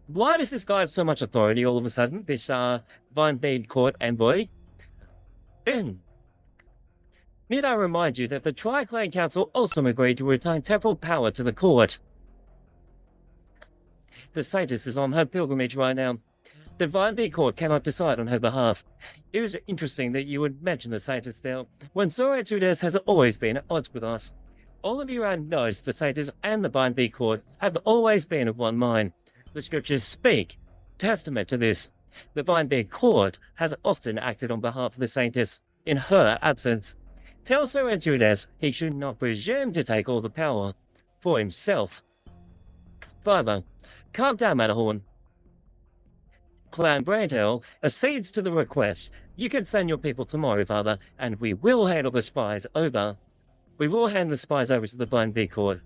Why does this guy have so much authority all of a sudden? This, Vinebead Court envoy? Need I remind you that the Tri-Clan Council also agreed to retain temporal power to the court. The Satyrs is on her pilgrimage right now. The Vinebead Court cannot decide on her behalf. It was interesting that you would mention the Satyrs there, when Zora Tudes has always been at odds with us. All of you around knows the Satyrs and the Vinebead Court have always been of one mind. The scriptures speak testament to this. The Vinebead Court has often acted on behalf of the Satyrs in her absence. Tell Sir Tudes he should not presume to take all the power for himself. Father, calm down, Matterhorn. Clan Brandhill accedes to the request. You can send your people tomorrow, Father, and we will handle the spies over. We will hand the spies over to the Vinebead Court.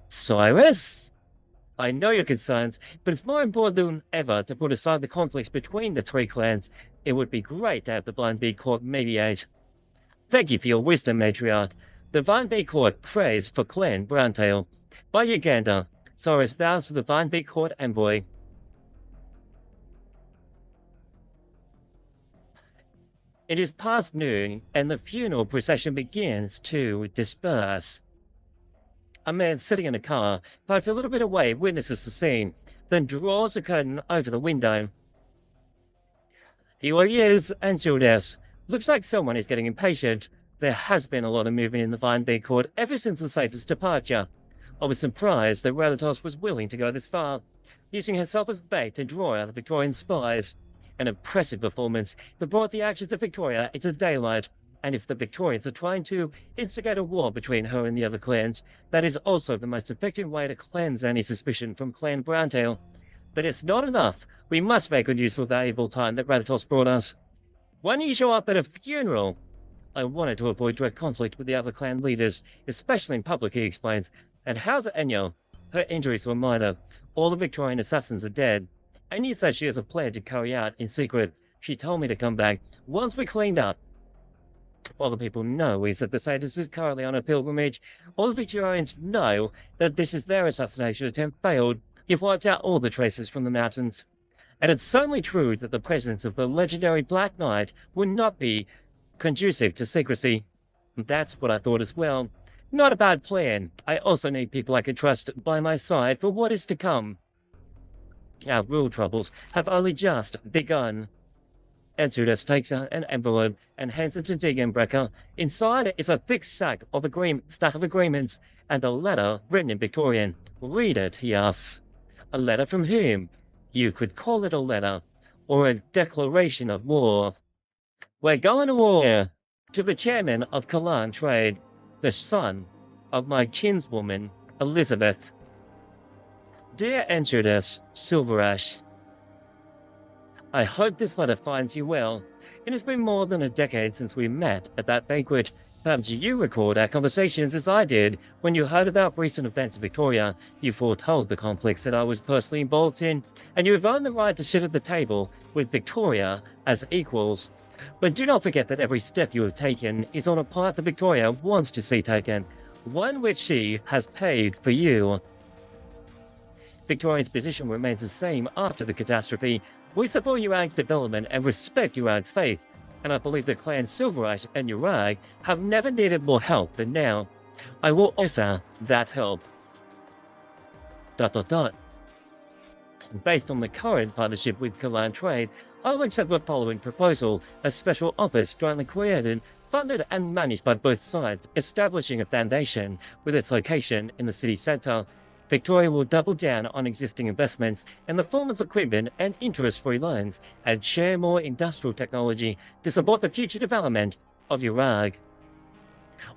Cyrus? I know your concerns, but it's more important than ever to put aside the conflicts between the three clans. It would be great to have the Vinebead Court mediate. Thank you for your wisdom, Matriarch. The Vinebead Court prays for Clan Browntail. By Uganda, Cyrus bows to the Vinebead Court envoy. It is past noon, and the funeral procession begins to disperse. A man sitting in a car, parked a little bit away, witnesses the scene, then draws a curtain over the window. Here he is, Angeldes. Looks like someone is getting impatient. There has been a lot of movement in the Vinebead Court ever since the Satyrs' departure. I was surprised that Relatos was willing to go this far, using herself as bait to draw out the Victorian spies. An impressive performance that brought the actions of Victoria into daylight, and if the Victorians are trying to instigate a war between her and the other clans, that is also the most effective way to cleanse any suspicion from Clan Browntail. But it's not enough. We must make good use of the valuable time that Relatos brought us. Why don't you show up at a funeral? I wanted to avoid direct conflict with the other clan leaders, especially in public, he explains. And how's Enyo? Her injuries were minor. All the Victorian assassins are dead. Enya says she has a plan to carry out in secret. She told me to come back once we cleaned up. All the people know is that the Satyrs is currently on a pilgrimage. All the Victorians know that this is their assassination attempt failed. You've wiped out all the traces from the mountains. And it's certainly true that the presence of the legendary Black Knight would not be conducive to secrecy. That's what I thought as well. Not a bad plan. I also need people I can trust by my side for what is to come. Our real troubles have only just begun. Antudas takes out an envelope and hands it to Degenbrecker. Inside is a thick stack of agreements and a letter written in Victorian. Read it, he asks. A letter from whom? You could call it a letter, or a declaration of war. We're going to war. To the chairman of Kalan Trade, the son of my kinswoman, Elizabeth. Dear Antudas, SilverAsh, I hope this letter finds you well. It has been more than a decade since we met at that banquet. Perhaps you record our conversations as I did when you heard about recent events in Victoria. You foretold the conflicts that I was personally involved in, and you have earned the right to sit at the table with Victoria as equals. But do not forget that every step you have taken is on a path that Victoria wants to see taken, one which she has paid for you. Victoria's position remains the same after the catastrophe. We support Kjerag's development and respect Kjerag's faith, and I believe the clan SilverAsh and Kjerag have never needed more help than now. I will offer that help. ... Based on the current partnership with Kalan Trade, I will accept the following proposal. A special office jointly created funded and managed by both sides, establishing a foundation with its location in the city center. Victoria will double down on existing investments in the form of equipment and interest-free loans, and share more industrial technology to support the future development of Kjerag.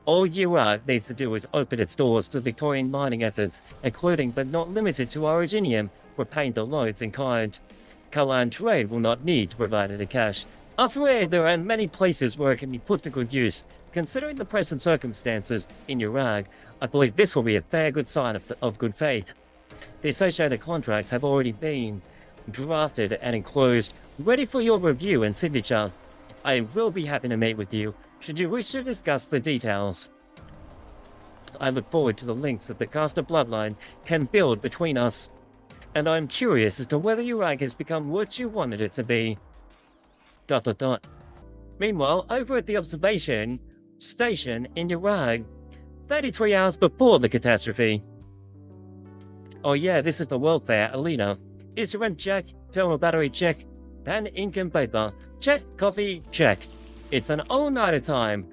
All Kjerag needs to do is open its doors to Victorian mining efforts, including but not limited to originium, repaying the loans in kind. Kalan trade will not need to provide any cash. After all, there are many places where it can be put to good use. Considering the present circumstances in Kjerag, I believe this will be a fair good sign of good faith. The associated contracts have already been drafted and enclosed, ready for your review and signature. I will be happy to meet with you, should you wish to discuss the details. I look forward to the links that the caster bloodline can build between us, and I'm curious as to whether Kjerag has become what you wanted it to be. ... Meanwhile, over at the observation station in Kjerag, 33 hours before the catastrophe. Oh yeah, this is the welfare arena. Instrument check, terminal battery check, pen, ink and paper, check, coffee, check. It's an all-nighter time.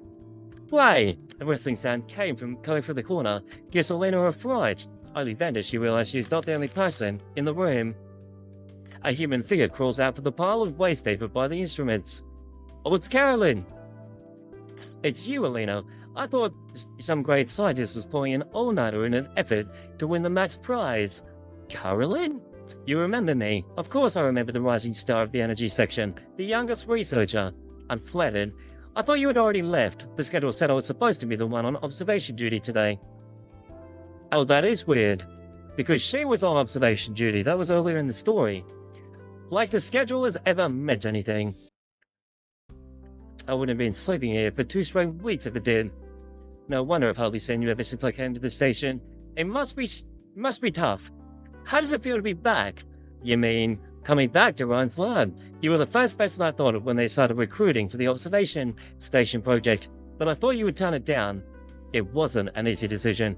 Why? A rustling sound came from coming from the corner, gives Elena a fright. Only then does she realize she's not the only person in the room. A human figure crawls out from the pile of waste paper by the instruments. Oh, it's Carolyn! It's you, Elena. I thought some great scientist was pulling an all-nighter in an effort to win the max prize. Carolyn? You remember me? Of course I remember the rising star of the energy section, the youngest researcher. I'm flattered. I thought you had already left. The schedule said I was supposed to be the one on observation duty today. Oh, that is weird. Because she was on observation duty, that was earlier in the story. Like the schedule has ever meant anything. I wouldn't have been sleeping here for 2 straight weeks if it did. No wonder I've hardly seen you ever since I came to the station. It must be tough. How does it feel to be back? You mean, coming back to Ryan's lab? You were the first person I thought of when they started recruiting for the observation station project, but I thought you would turn it down. It wasn't an easy decision.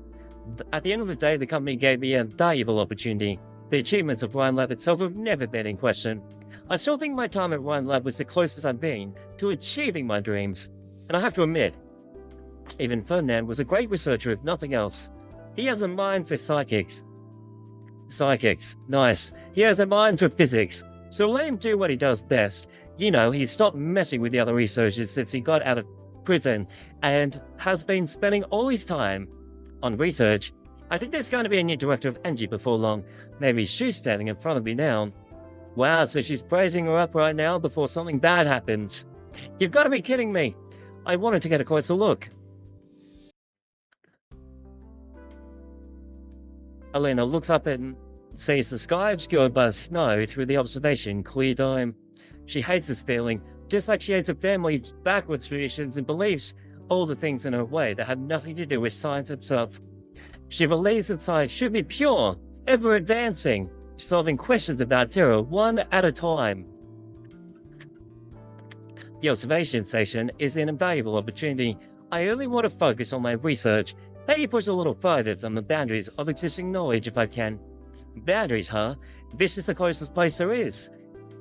At the end of the day, the company gave me a valuable opportunity. The achievements of Ryan Lab itself have never been in question. I still think my time at Ryan Lab was the closest I've been to achieving my dreams. And I have to admit, even Ferdinand was a great researcher if nothing else. He has a mind for psychics. Psychics, nice. He has a mind for physics. So let him do what he does best. You know, he's stopped messing with the other researchers since he got out of prison and has been spending all his time on research. I think there's going to be a new director of energy before long. Maybe she's standing in front of me now. Wow, so she's praising her up right now before something bad happens. You've got to be kidding me. I wanted to get a closer look. Elena looks up and sees the sky obscured by the snow through the observation clear dome. She hates this feeling, just like she hates her family's backwards traditions and beliefs, all the things in her way that have nothing to do with science itself. She believes that science should be pure, ever advancing, solving questions about terror one at a time. The observation station is an invaluable opportunity. I only want to focus on my research, maybe push a little further than the boundaries of existing knowledge if I can. Boundaries, huh? This is the closest place there is.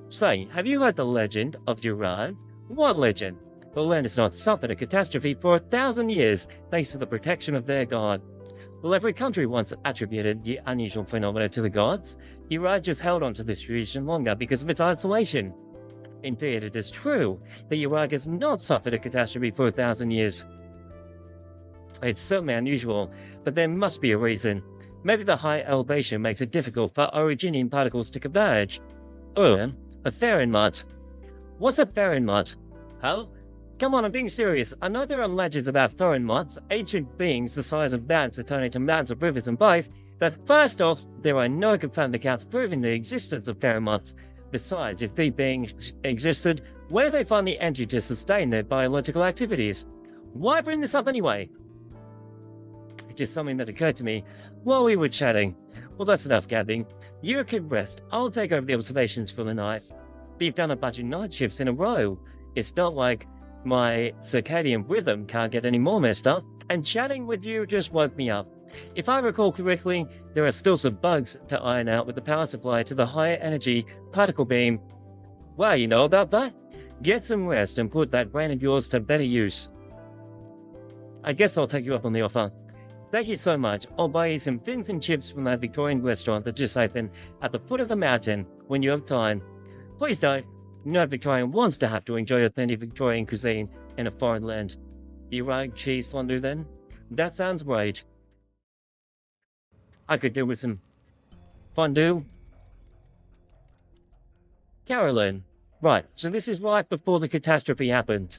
Say, have you heard the legend of Kjerag? What legend? The land has not suffered a catastrophe for 1,000 years thanks to the protection of their god. Well, every country once attributed the unusual phenomena to the gods. Kjerag just held on to this tradition longer because of its isolation. Indeed, it is true that Kjerag has not suffered a catastrophe for 1,000 years. It's certainly unusual, but there must be a reason. Maybe the high elevation makes it difficult for originium particles to converge. Or a Fahrenheit. What's a Fahrenheit? Hell? Come on, I'm being serious. I know there are legends about Fahrenheits, ancient beings the size of mountains that turn into mountains of rivers and both, but first off, there are no confirmed accounts proving the existence of Fahrenheits. Besides, if these beings existed, where do they find the energy to sustain their biological activities? Why bring this up anyway? Just something that occurred to me while we were chatting. Well, that's enough gabbing. You can rest. I'll take over the observations for the night. But you've done a bunch of night shifts in a row. It's not like my circadian rhythm can't get any more messed up, and chatting with you just woke me up. If I recall correctly, there are still some bugs to iron out with the power supply to the higher energy particle beam. Wow, you know about that? Get some rest and put that brain of yours to better use. I guess I'll take you up on the offer. Thank you so much. I'll buy you some fins and chips from that Victorian restaurant that just opened at the foot of the mountain when you have time. Please don't. No Victorian wants to have to enjoy authentic Victorian cuisine in a foreign land. You like cheese fondue then? That sounds great. I could do with some fondue. Carolyn. Right, so this is right before the catastrophe happened.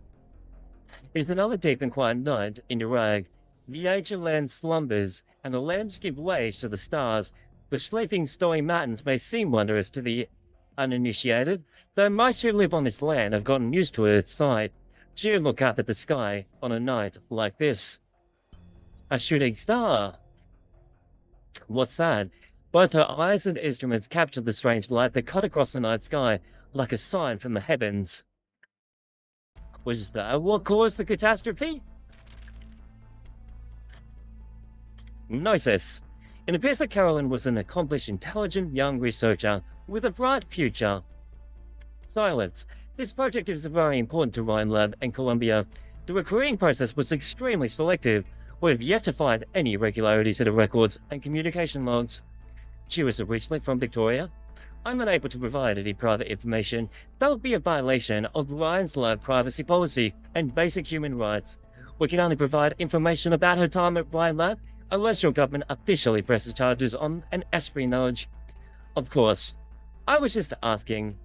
It is another deep and quiet night in Kjerag. The ancient land slumbers, and the lamps give way to the stars. The sleeping snowy mountains may seem wondrous to the uninitiated, though most who live on this land have gotten used to its sight. You look up at the sky on a night like this. A shooting star. What's that? Both her eyes and instruments capture the strange light that cut across the night sky like a sign from the heavens. Was that what caused the catastrophe? Gnosis. It appears that Carolyn was an accomplished, intelligent young researcher with a bright future. Silence. This project is very important to Rhine Lab and Columbia. The recruiting process was extremely selective. We have yet to find any irregularities in the records and communication logs. She was originally from Victoria. I'm unable to provide any private information. That would be a violation of Rhine's Lab privacy policy and basic human rights. We can only provide information about her time at Rhine Lab unless your government officially presses charges on an espionage. Of course, I was just asking.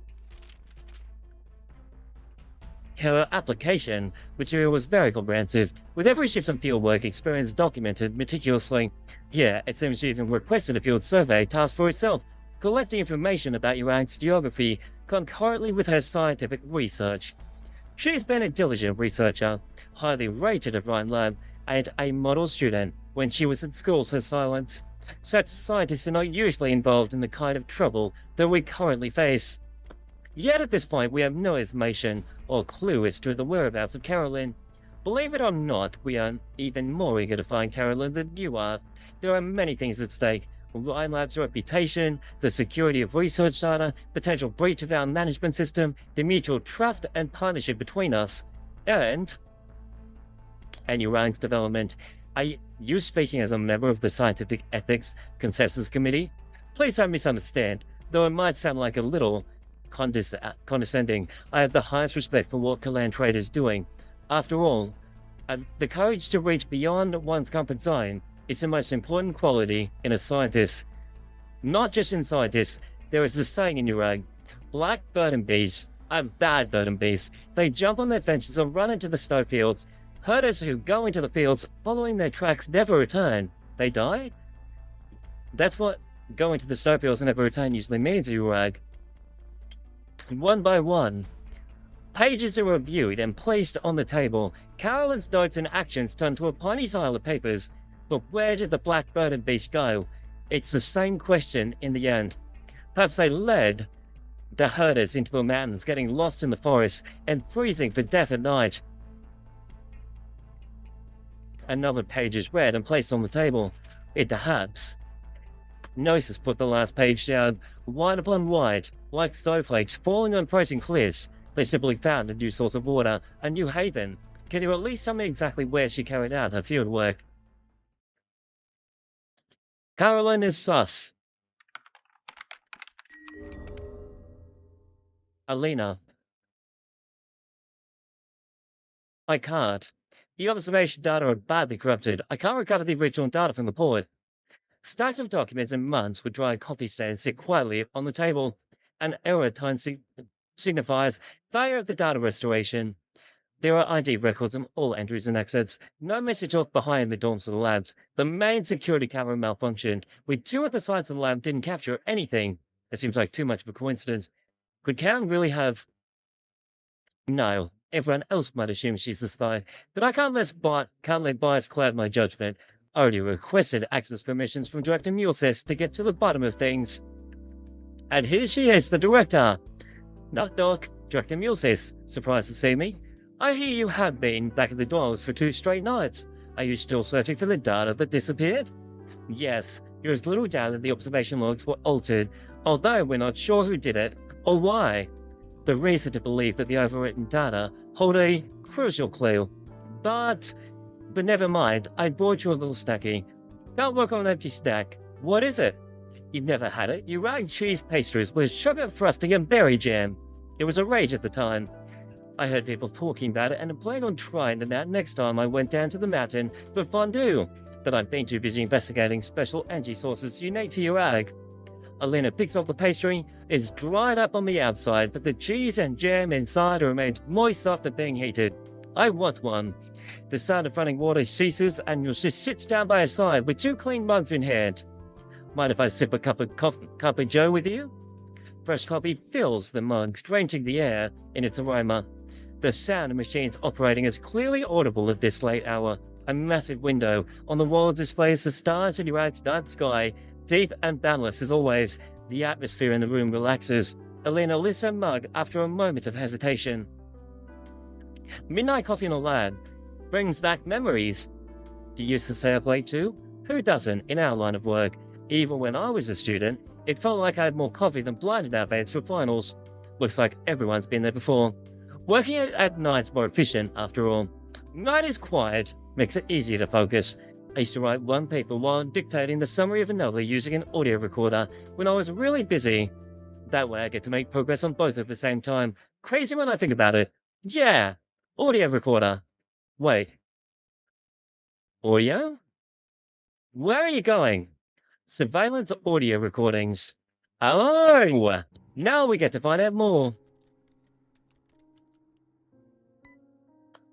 Her application material was very comprehensive, with every shift and fieldwork experience documented meticulously. Yeah, it seems she even requested a field survey task for itself, collecting information about Iraq's geography concurrently with her scientific research. She's been a diligent researcher, highly rated at Rhine Lab, and a model student when she was at school, says Silence. Such scientists are not usually involved in the kind of trouble that we currently face. Yet at this point we have no information or clue as to the whereabouts of Carolyn. Believe it or not, we are even more eager to find Carolyn than you are. There are many things at stake. Rhine Lab's reputation, the security of research data, potential breach of our management system, the mutual trust and partnership between us, and Iraq's development. Are you speaking as a member of the Scientific Ethics Consensus Committee? Please don't misunderstand, though it might sound like a little condescending. I have the highest respect for what Kalan Trade is doing. After all, the courage to reach beyond one's comfort zone is the most important quality in a scientist. Not just in scientists, there is this saying in Kjerag, black burden bees are bad burden bees. They jump on their fences and run into the snowfields. Herders who go into the fields following their tracks never return. They die? That's what going to the snowfields and never return usually means, Kjerag. One by one, pages are reviewed and placed on the table. Carolyn's notes and actions turn to a tiny pile of papers. But where did the black burden beast go? It's the same question in the end. Perhaps they led the herders into the mountains, getting lost in the forest and freezing for death at night. Another page is read and placed on the table. It perhaps. Gnosis put the last page down, white upon white, like snowflakes falling on frozen cliffs. They simply found a new source of water, a new haven. Can you at least tell me exactly where she carried out her field work? Carolyn is sus. Alina. I can't. The observation data are badly corrupted. I can't recover the original data from the port. Stacks of documents and months with dry coffee stains sit quietly on the table. An error tone signifies failure of the data restoration. There are ID records on all entries and exits. No message left behind in the dorms of the labs. The main security camera malfunctioned. With two at the sides of the lab didn't capture anything. It seems like too much of a coincidence. Could Karen really have... No. Everyone else might assume she's the spy. But I can't let bias cloud my judgment. I already requested access permissions from Director Mulesess to get to the bottom of things. And here she is, the director. Knock knock. Director Mulesess. Surprised to see me? I hear you have been back at the doors for 2 straight nights. Are you still searching for the data that disappeared? Yes, there is little doubt that the observation logs were altered, although we're not sure who did it or why. The reason to believe that the overwritten data hold a crucial clue. But But never mind, I bought you a little snacky. Can't work on an empty stack. What is it? You've never had it? You rag cheese pastries with sugar frosting and berry jam. It was a rage at the time. I heard people talking about it and planned on trying them out next time I went down to the mountain for fondue, but I've been too busy investigating special Angie sauces unique to Kjerag. Alina picks up the pastry. It's dried up on the outside, but the cheese and jam inside remains moist after being heated. I want one. The sound of running water ceases, and you'll just sit down by her side with 2 clean mugs in hand. Mind if I sip a cup of joe with you? Fresh coffee fills the mugs, drenching the air in its aroma. The sound of machines operating is clearly audible at this late hour. A massive window on the wall displays the stars in Kjerag's night sky, deep and boundless as always. The atmosphere in the room relaxes. Alina lifts her mug after a moment of hesitation. Midnight coffee in a lab brings back memories. Do you used to say a plate too? Who doesn't in our line of work? Even when I was a student, it felt like I had more coffee than blinded our beds for finals. Looks like everyone's been there before. Working at night's more efficient, after all. Night is quiet, makes it easier to focus. I used to write one paper while dictating the summary of another using an audio recorder when I was really busy. That way I get to make progress on both at the same time. Crazy when I think about it. Yeah, audio recorder. Wait. Audio? Where are you going? Surveillance audio recordings. Oh! Now we get to find out more.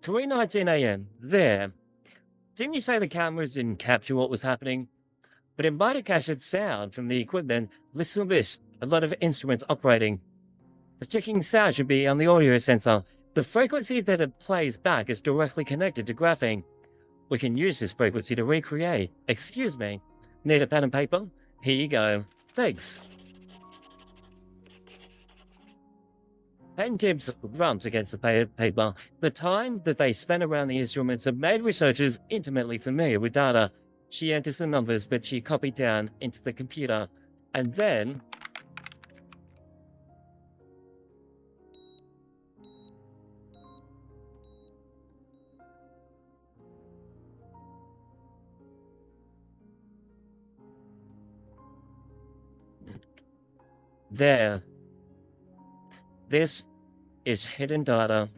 3:19 AM. There. Didn't you say the cameras didn't capture what was happening? But it might have captured sound from the equipment. Listen to this. A lot of instruments operating. The ticking sound should be on the audio sensor. The frequency that it plays back is directly connected to graphing. We can use this frequency to recreate. Excuse me. Need a pen and paper? Here you go. Thanks. Pen tips rumps against the paper. The time that they spent around the instruments have made researchers intimately familiar with data. She enters the numbers that she copied down into the computer. And then... there. This is hidden data.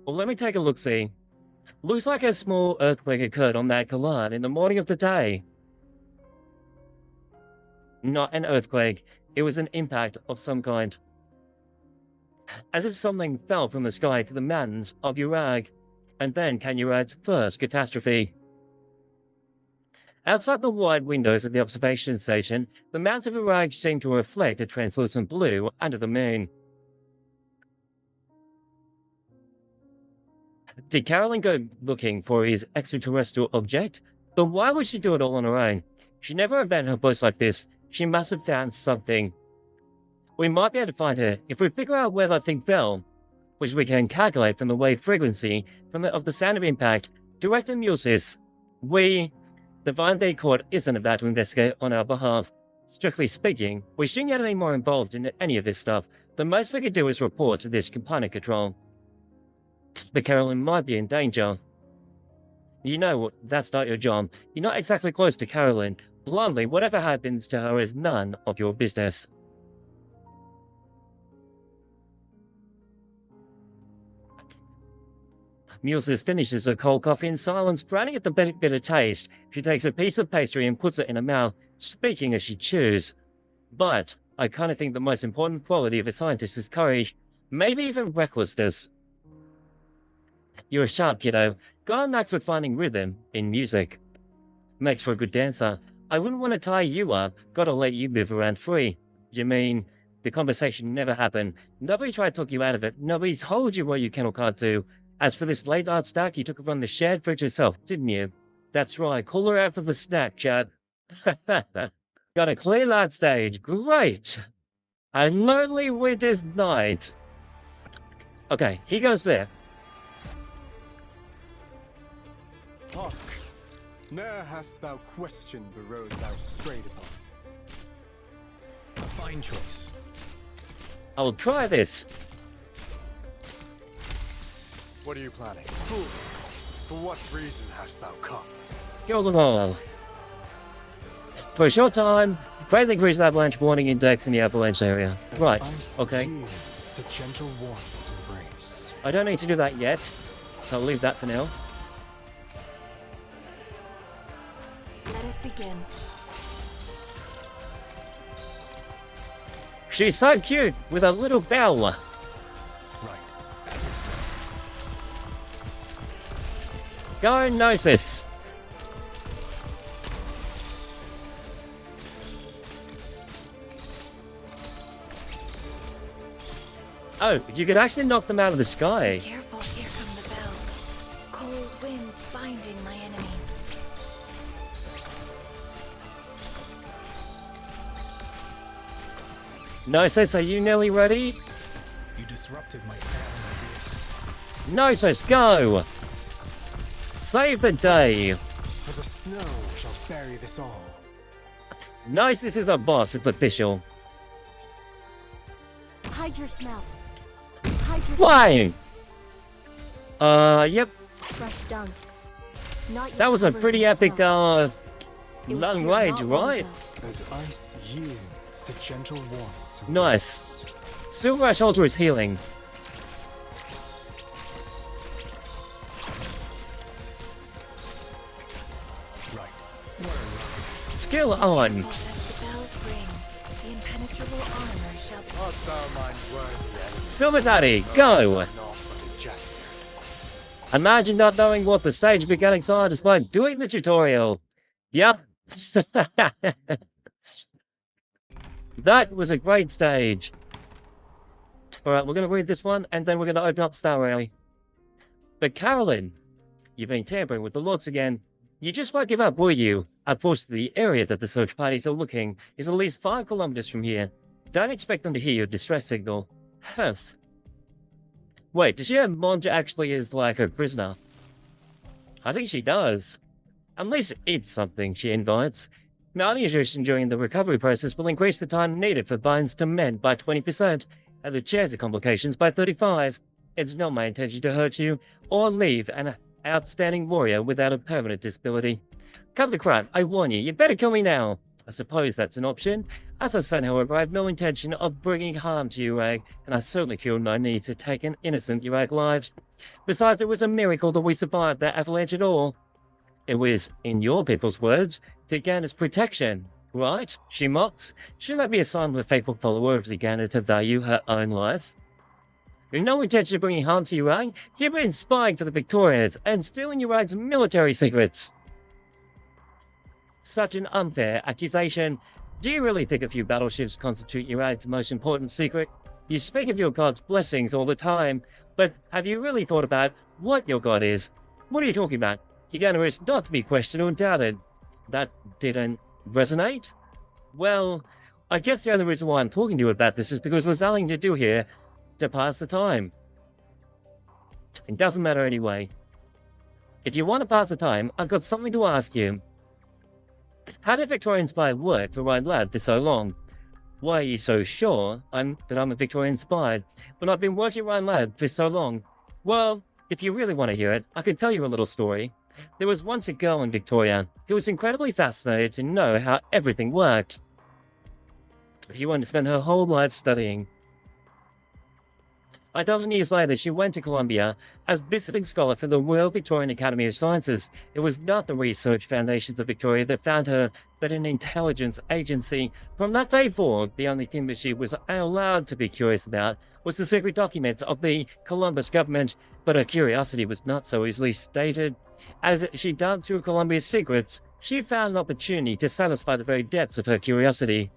Well, let me take a look-see. Looks like a small earthquake occurred on that collide in the morning of the day. Not an earthquake. It was an impact of some kind. As if something fell from the sky to the mountains of Kjerag, and then came Kjerag's first catastrophe. Outside the wide windows of the observation station, the mountains of Kjerag seemed to reflect a translucent blue under the moon. Did Carolyn go looking for his extraterrestrial object? But why would she do it all on her own? She never abandoned her post like this. She must have found something. We might be able to find her if we figure out where that thing fell, which we can calculate from the wave frequency of the sound of impact. Director Musis, the Vendée Court isn't about to investigate on our behalf. Strictly speaking, we shouldn't get any more involved in any of this stuff. The most we could do is report to this component control. But Carolyn might be in danger. You know, that's not your job. You're not exactly close to Carolyn. Bluntly, whatever happens to her is none of your business. Muses finishes her cold coffee in silence, frowning at the bitter taste. She takes a piece of pastry and puts it in her mouth, speaking as she chews. But I kind of think the most important quality of a scientist is courage, maybe even recklessness. You're a sharp kiddo. Got a knack for finding rhythm in music. Makes for a good dancer. I wouldn't want to tie you up. Gotta let you move around free. You mean, the conversation never happened. Nobody tried to talk you out of it. Nobody told you what you can or can't do. As for this late night snack, you took it from the shared fridge yourself, didn't you? That's right, call her out for the snack, chat. Got a clear that stage, great! A lonely winter's night. Okay, he goes there. Hark! Ne'er hast thou questioned the road thou strayed upon. A fine choice. I'll try this. What are you planning? Fool! For what reason hast thou come? Kill them all. For a short time, greatly increase the avalanche warning index in the avalanche area. As Right, ice okay. yields to gentle warmth's embrace. I don't need to do that yet, so I'll leave that for now. Let us begin. She's so cute with a little bell. Right. As is. Go Gnosis. Oh, you could actually knock them out of the sky. Careful, here come the bells. Cold winds binding my enemies. Gnosis, are you nearly ready? You disrupted my plan. Gnosis, go! Save the day. For the snow shall bury this all. Gnosis is a boss, it's official. Hide your smell. Hide your Why? Yep, fresh dung. Not yet that was a covered pretty in epic, snow. It was long here range, not long right? ago. As ice yields to gentle warmth's embrace. Nice. SilverAsh Alter is healing. Right. Skill on. As the bells ring, the impenetrable armor shall Art thou mine worthy enemy? Silver Daddy, go! Not but a jester. Imagine not knowing what the stage mechanics are despite doing the tutorial. Yep. That was a great stage. Alright, we're going to read this one, and then we're going to open up Star Rally. But Carolyn, you've been tampering with the locks again. You just won't give up, will you? Unfortunately, the area that the search parties are looking is at least 5 kilometers from here. Don't expect them to hear your distress signal. Humph. Wait, does she have Monja actually is like a prisoner? I think she does. At least it's something, she invites. Malnutrition during the recovery process will increase the time needed for bones to mend by 20%, and the chance of complications by 35%. It's not my intention to hurt you, or leave an outstanding warrior without a permanent disability. Come to crap, I warn you, you better kill me now. I suppose that's an option. As I said, however, I have no intention of bringing harm to Kjerag, and I certainly feel no need to take an innocent Kjerag lives. Besides, it was a miracle that we survived that avalanche at all. It was, in your people's words, to Ganda's protection, right? She mocks. Should that be a sign of a faithful follower of the Ganda to value her own life? With no intention of bringing harm to Kjerag, you've been spying for the Victorians and stealing Kjerag's military secrets. Such an unfair accusation. Do you really think a few battleships constitute Kjerag's most important secret? You speak of your god's blessings all the time, but have you really thought about what your god is? What are you talking about? Uganda is not to be questioned or doubted. That didn't resonate? Well, I guess the only reason why I'm talking to you about this is because there's nothing to do here to pass the time. It doesn't matter anyway. If you want to pass the time, I've got something to ask you. How did Victorian spy work for Ryan Lad for so long? Why are you so sure that I'm a Victorian spy when I've been working Ryan Lad for so long? Well, if you really want to hear it, I can tell you a little story. There was once a girl in Victoria who was incredibly fascinated to know how everything worked. She wanted to spend her whole life studying. 1,000 years later, she went to Columbia as visiting scholar for the Royal Victorian Academy of Sciences. It was not the research foundations of Victoria that found her, but an intelligence agency. From that day forward, the only thing that she was allowed to be curious about was the secret documents of the Columbus government, but her curiosity was not so easily stated. As she dug through Columbia's secrets, she found an opportunity to satisfy the very depths of her curiosity.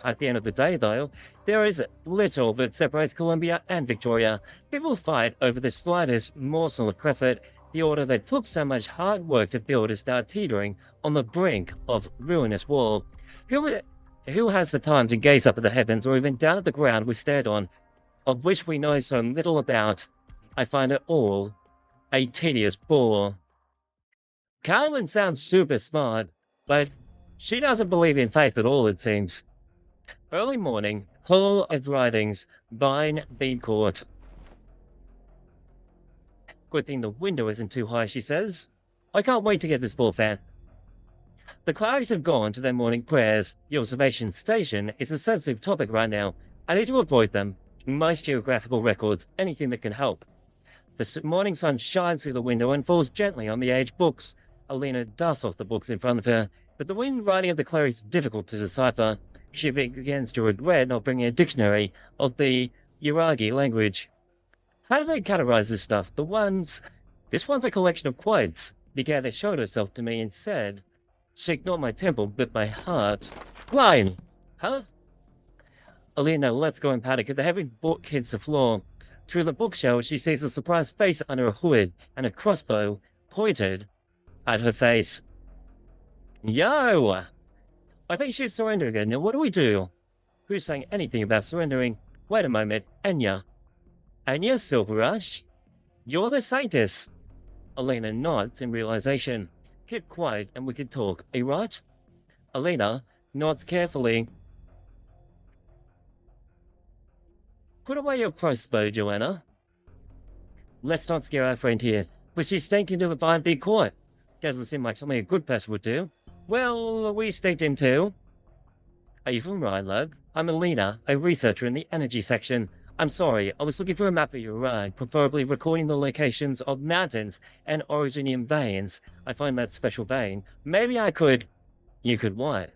At the end of the day, though, there is little that separates Columbia and Victoria. People fight over the slightest morsel of profit. The order that took so much hard work to build is now teetering on the brink of ruinous war. Who has the time to gaze up at the heavens or even down at the ground we stared on, of which we know so little about? I find it all a tedious bore. Carolyn sounds super smart, but she doesn't believe in faith at all, it seems. Early morning, Hall of Writings, Vine Bean Court. Good thing the window isn't too high, she says. I can't wait to get this ball fan. The Claries have gone to their morning prayers. The observation station is a sensitive topic right now. I need to avoid them. Most geographical records, anything that can help. The morning sun shines through the window and falls gently on the aged books. Alina dusts off the books in front of her, but the writing of the Claries is difficult to decipher. She begins to regret not bringing a dictionary of the Kjerag language. How do they categorize this stuff? This one's a collection of quotes. The gather showed herself to me and said, "Shake not my temple, but my heart." Line! Huh? Alina lets go in panic, and the heavy book hits the floor. Through the bookshelf, she sees a surprised face under a hood and a crossbow pointed at her face. Yo! I think she's surrendering again. Now what do we do? Who's saying anything about surrendering? Wait a moment. Enya. Enya SilverAsh? You're the scientist. Alina nods in realization. Keep quiet and we can talk, are you right? Alina nods carefully. Put away your crossbow, Joanna. Let's not scare our friend here, but she's staked into the Vine Big Court. Doesn't seem like something a good person would do. Well, we staked him too. Are you from Rhinelab? I'm Alina, a researcher in the energy section. I'm sorry, I was looking for a map of your ride, preferably recording the locations of mountains and originium veins. I find that special vein. Maybe I could... You could what?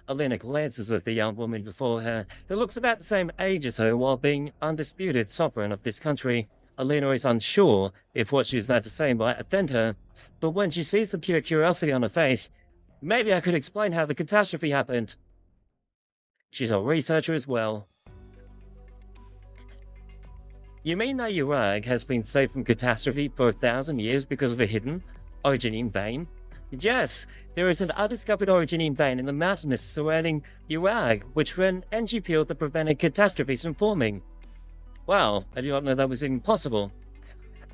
Alina glances at the young woman before her, who looks about the same age as her while being undisputed sovereign of this country. Alina is unsure if what she's about to say might offend her, but when she sees the pure curiosity on her face, maybe I could explain how the catastrophe happened. She's a researcher as well. You mean that Kjerag has been saved from catastrophe for 1,000 years because of a hidden originium vein? Yes, there is an undiscovered originium vein in the mountains surrounding Kjerag, which ran an energy field that prevented catastrophes from forming. Wow, I did not know that was even possible.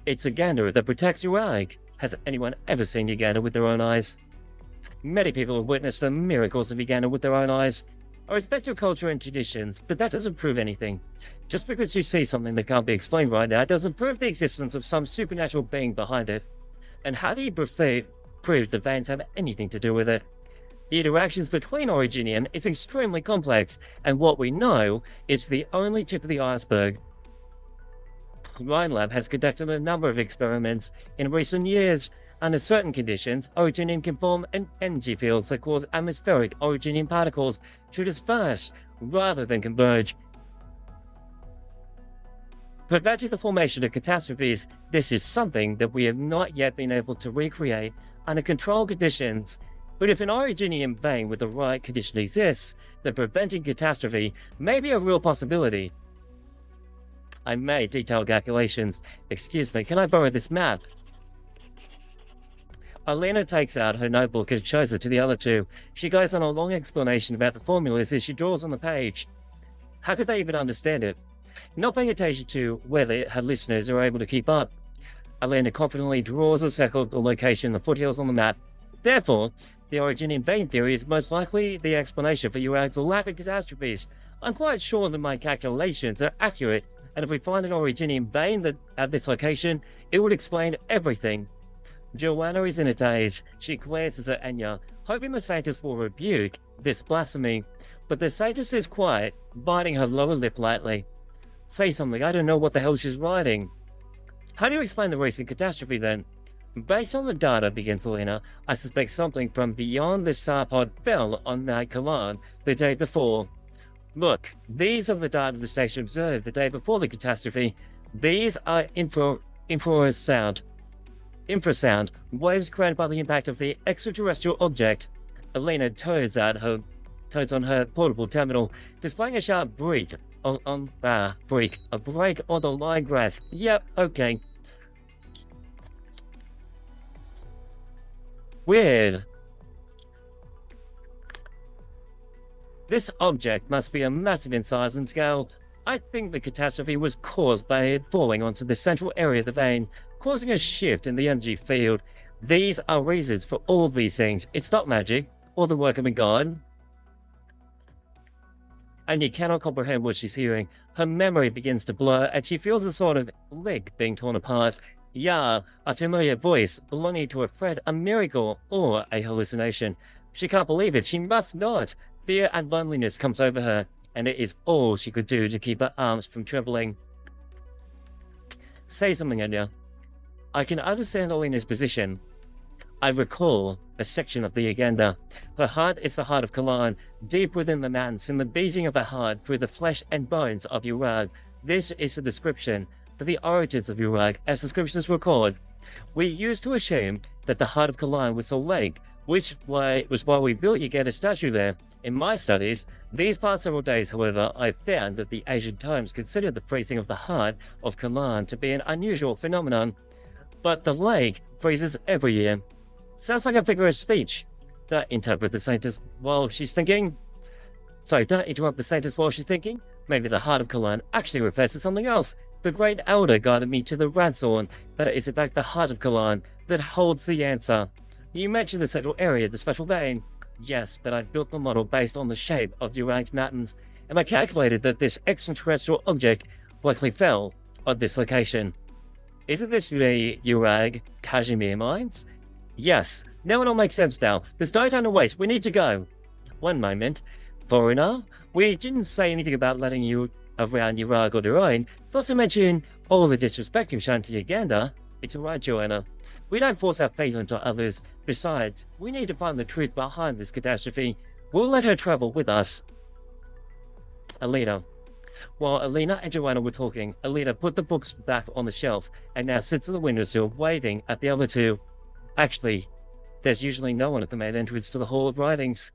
It's a gander that protects Kjerag. Has anyone ever seen Uganda with their own eyes? Many people have witnessed the miracles of Uganda with their own eyes. I respect your culture and traditions, but that doesn't prove anything. Just because you see something that can't be explained right now doesn't prove the existence of some supernatural being behind it. And how do you prove the veins have anything to do with it? The interactions between originium is extremely complex, and what we know is the only tip of the iceberg. Rhinelab has conducted a number of experiments in recent years. Under certain conditions, originium can form energy fields that cause atmospheric originium particles to disperse rather than converge, preventing the formation of catastrophes. This is something that we have not yet been able to recreate under controlled conditions. But if an originium vein with the right condition exists, then preventing catastrophe may be a real possibility. I made detailed calculations. Excuse me, can I borrow this map? Alina takes out her notebook and shows it to the other two. She goes on a long explanation about the formulas as she draws on the page. How could they even understand it? Not paying attention to whether her listeners are able to keep up, Alina confidently draws a circle of the location of the foothills on the map. Therefore, the originium vein theory is most likely the explanation for Kjerag's lack of catastrophes. I'm quite sure that my calculations are accurate, and if we find an originium vein at this location, it would explain everything. Joanna is in a daze. She glances at Enya, hoping the scientist will rebuke this blasphemy, but the scientist is quiet, biting her lower lip lightly. Say something, I don't know what the hell she's writing. How do you explain the recent catastrophe then? Based on the data, begins Alina, I suspect something from beyond the star pod fell on Night Kalan the day before. Look, these are the data the station observed the day before the catastrophe. These are infrasound waves created by the impact of the extraterrestrial object. Alina turns out her tones on her portable terminal, displaying a sharp break on the line graph. Yep, okay. Weird. This object must be a massive in size and scale. I think the catastrophe was caused by it falling onto the central area of the vein, causing a shift in the energy field. These are reasons for all these things. It's not magic, or the work of a god. And you cannot comprehend what she's hearing. Her memory begins to blur, and she feels a sort of leg being torn apart. Yeah, a familiar voice belonging to a threat, a miracle, or a hallucination. She can't believe it. She must not. Fear and loneliness comes over her, and it is all she could do to keep her arms from trembling. Say something, Enya. I can understand Alina's position. I recall a section of the agenda. Her heart is the heart of Kalan, deep within the mountains, in the beating of her heart through the flesh and bones of Kjerag. This is a description for the origins of Kjerag, as the scriptures record. We used to assume that the heart of Kalan was a lake, which was why we built Ygedda's statue there. In my studies, these past several days, however, I found that the ancient times considered the freezing of the heart of Kalan to be an unusual phenomenon. But the lake freezes every year. Sounds like a figure of speech. Don't interrupt the saintess while she's thinking. Don't interrupt the saintess while she's thinking. Maybe the heart of Kalan actually refers to something else. The great elder guided me to the Ranthorn, but is in fact the heart of Kalan that holds the answer. You mentioned the central area of the special vein. Yes, but I built the model based on the shape of Kjerag's mountains, and I calculated that this extraterrestrial object likely fell on this location. Isn't this the Kjerag Kashmir mines? Yes, now it all makes sense now. There's no time to waste, we need to go. One moment. Foreigner, we didn't say anything about letting you around Kjerag or Derain, not to mention all the disrespect you've shown to Uganda. It's alright, Joanna. We don't force our fate onto others. Besides, we need to find the truth behind this catastrophe. We'll let her travel with us. Alina. While Alina and Joanna were talking, Alina put the books back on the shelf and now sits on the windowsill waving at the other two. Actually, there's usually no one at the main entrance to the Hall of Writings.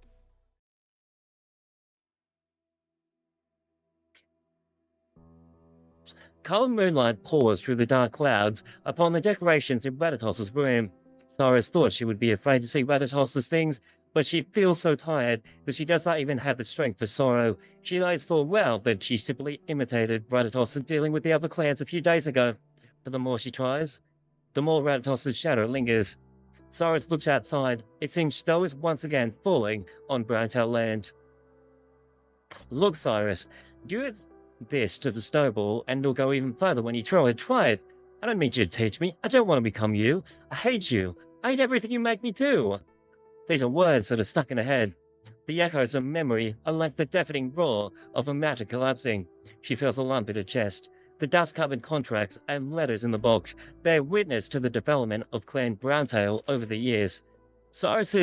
Calm moonlight pours through the dark clouds upon the decorations in Radatos's room. Cyrus thought she would be afraid to see Radatos's things, but she feels so tired that she does not even have the strength for sorrow. She knows full well that she simply imitated Radatos in dealing with the other clans a few days ago. But the more she tries, the more Radatos's shadow lingers. Cyrus looks outside. It seems snow is once again falling on Browntail land. Look, Cyrus, do this to the snowball and it'll go even further when you throw it. Try it. I don't need you to teach me. I don't want to become you. I hate you. I hate everything you make me do. These are words that are stuck in her head. The echoes of memory are like the deafening roar of a mountain collapsing. She feels a lump in her chest. The dust-covered contracts and letters in the box bear witness to the development of Clan Browntail over the years. Cyrus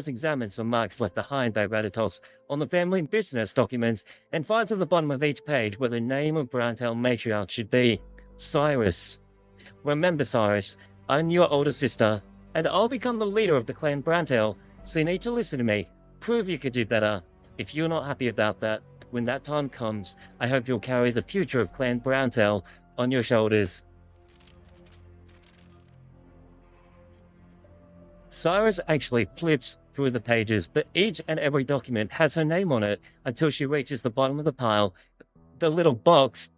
examines the marks left behind by Radatos on the family business documents and finds at the bottom of each page where the name of Browntail matriarch should be. Cyrus. Remember, Cyrus, I'm your older sister, and I'll become the leader of the Clan Browntail, so you need to listen to me. Prove you could do better. If you're not happy about that, when that time comes, I hope you'll carry the future of Clan Browntail on your shoulders. Cyrus actually flips through the pages, but each and every document has her name on it until she reaches the bottom of the pile. The little box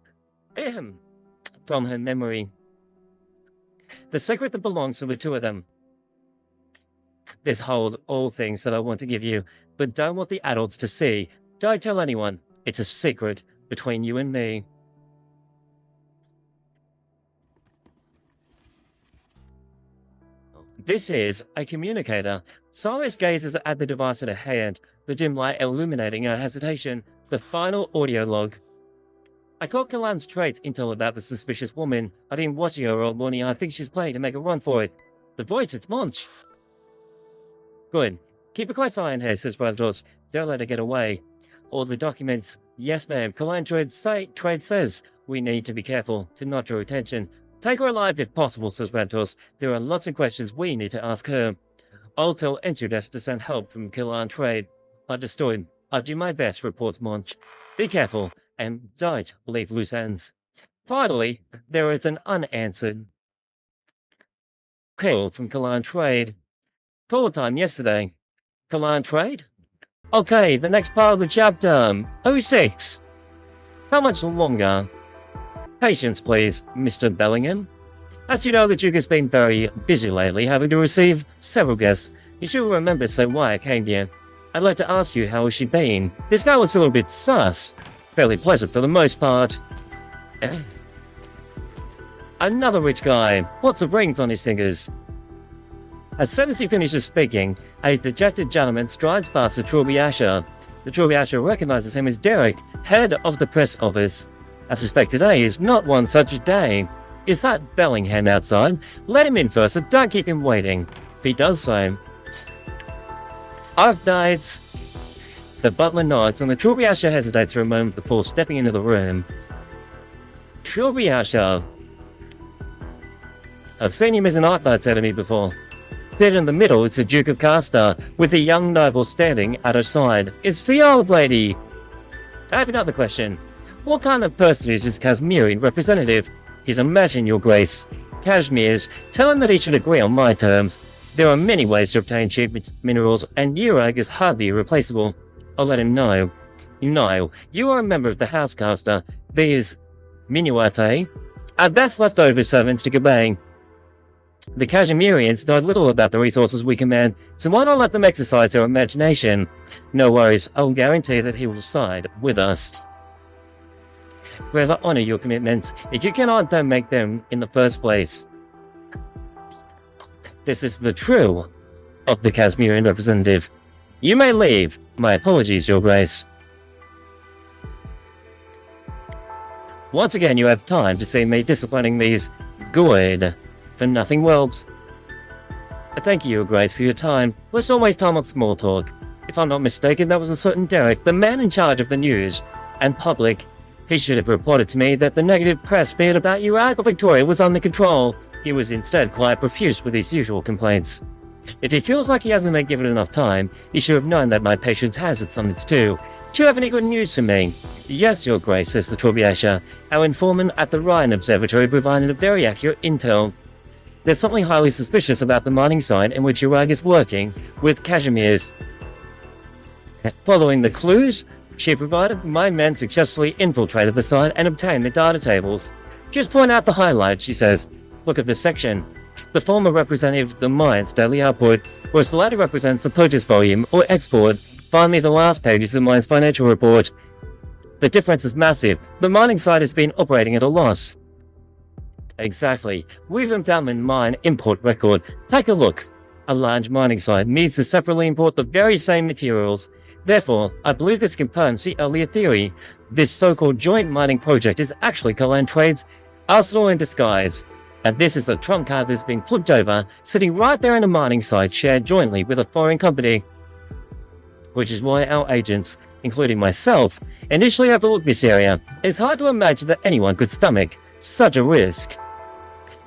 from her memory. The secret that belongs to the two of them. This holds all things that I want to give you, but don't want the adults to see. Don't tell anyone. It's a secret between you and me. This is a communicator. Cyrus gazes at the device in her hand, the dim light illuminating her hesitation. The final audio log. I caught Kalan's traits intel about the suspicious woman. I've been watching her all morning. I think she's planning to make a run for it. The voice, it's Monch. Good. Keep a close eye on her, says Rados. Don't let her get away. All the documents. Yes, ma'am. Kalan trade says we need to be careful to not draw attention. Take her alive if possible, says Rados. There are lots of questions we need to ask her. I'll tell Ensudes to send help from Kalan Trade. Understood. I'll do my best, reports Monch. Be careful, and don't leave loose ends. Finally, there is an unanswered call from Kalan Trade. Call time yesterday. Kalan Trade? Okay, the next part of the chapter. 06. How much longer? Patience, please, Mr. Bellingham. As you know, the Duke has been very busy lately, having to receive several guests. You should remember so why I came here. I'd like to ask you, how has she been? This guy looks a little bit sus. Fairly pleasant for the most part. Another rich guy. Lots of rings on his fingers. As soon as he finishes speaking, a dejected gentleman strides past the Trilby Asher. The Trilby Asher recognizes him as Derek, head of the press office. I suspect today is not one such day. Is that Bellingham outside? Let him in first, and don't keep him waiting. If he does so. Arknights. The butler nods, and the Trilby Asher hesitates for a moment before stepping into the room. Trilby Asher. I've seen him as an Arknight's enemy before. Seated in the middle is the Duke of Castor, with a young noble standing at her side. It's the old lady. I have another question. What kind of person is this Kazmirian representative? He's a merchant, your grace. Kashmir's. Tell him that he should agree on my terms. There are many ways to obtain cheap minerals, and Kjerag is hardly irreplaceable. I'll let him know. No, you are a member of the House Castor. These Minuate are best leftover servants to Gabay. The Kashmirians know little about the resources we command, so why not let them exercise their imagination? No worries, I'll guarantee that he will side with us. Forever honor your commitments. If you cannot, don't make them in the first place. This is the true of the Kashmirian representative. You may leave. My apologies, your grace. Once again, you have time to see me disciplining these good for nothing whelps. Thank you, your grace, for your time. Let's not waste time on small talk. If I'm not mistaken, that was a certain Derek, the man in charge of the news and public. He should have reported to me that the negative press smeared about Kjerag or Victoria was under control. He was instead quite profuse with his usual complaints. If he feels like he hasn't been given enough time, he should have known that my patience has its limits too. Do you have any good news for me? Yes, your grace, says the Trilby Asher. Our informant at the Rhine Observatory provided a very accurate intel. There's something highly suspicious about the mining site in which Kjerag is working with Kashmir's. Following the clues, she provided my men successfully infiltrated the site and obtained the data tables. Just point out the highlights, she says. Look at this section. The former representative of the mine's daily output, whereas the latter represents the purchase volume or export. Finally, the last page is the mine's financial report. The difference is massive. The mining site has been operating at a loss. Exactly. We've examined mine import record. Take a look. A large mining site needs to separately import the very same materials. Therefore, I believe this confirms the earlier theory. This so-called joint mining project is actually Kalan Trade's arsenal in disguise. And this is the trump card that's been flipped over, sitting right there in a mining site shared jointly with a foreign company. Which is why our agents, including myself, initially overlooked this area. It's hard to imagine that anyone could stomach such a risk.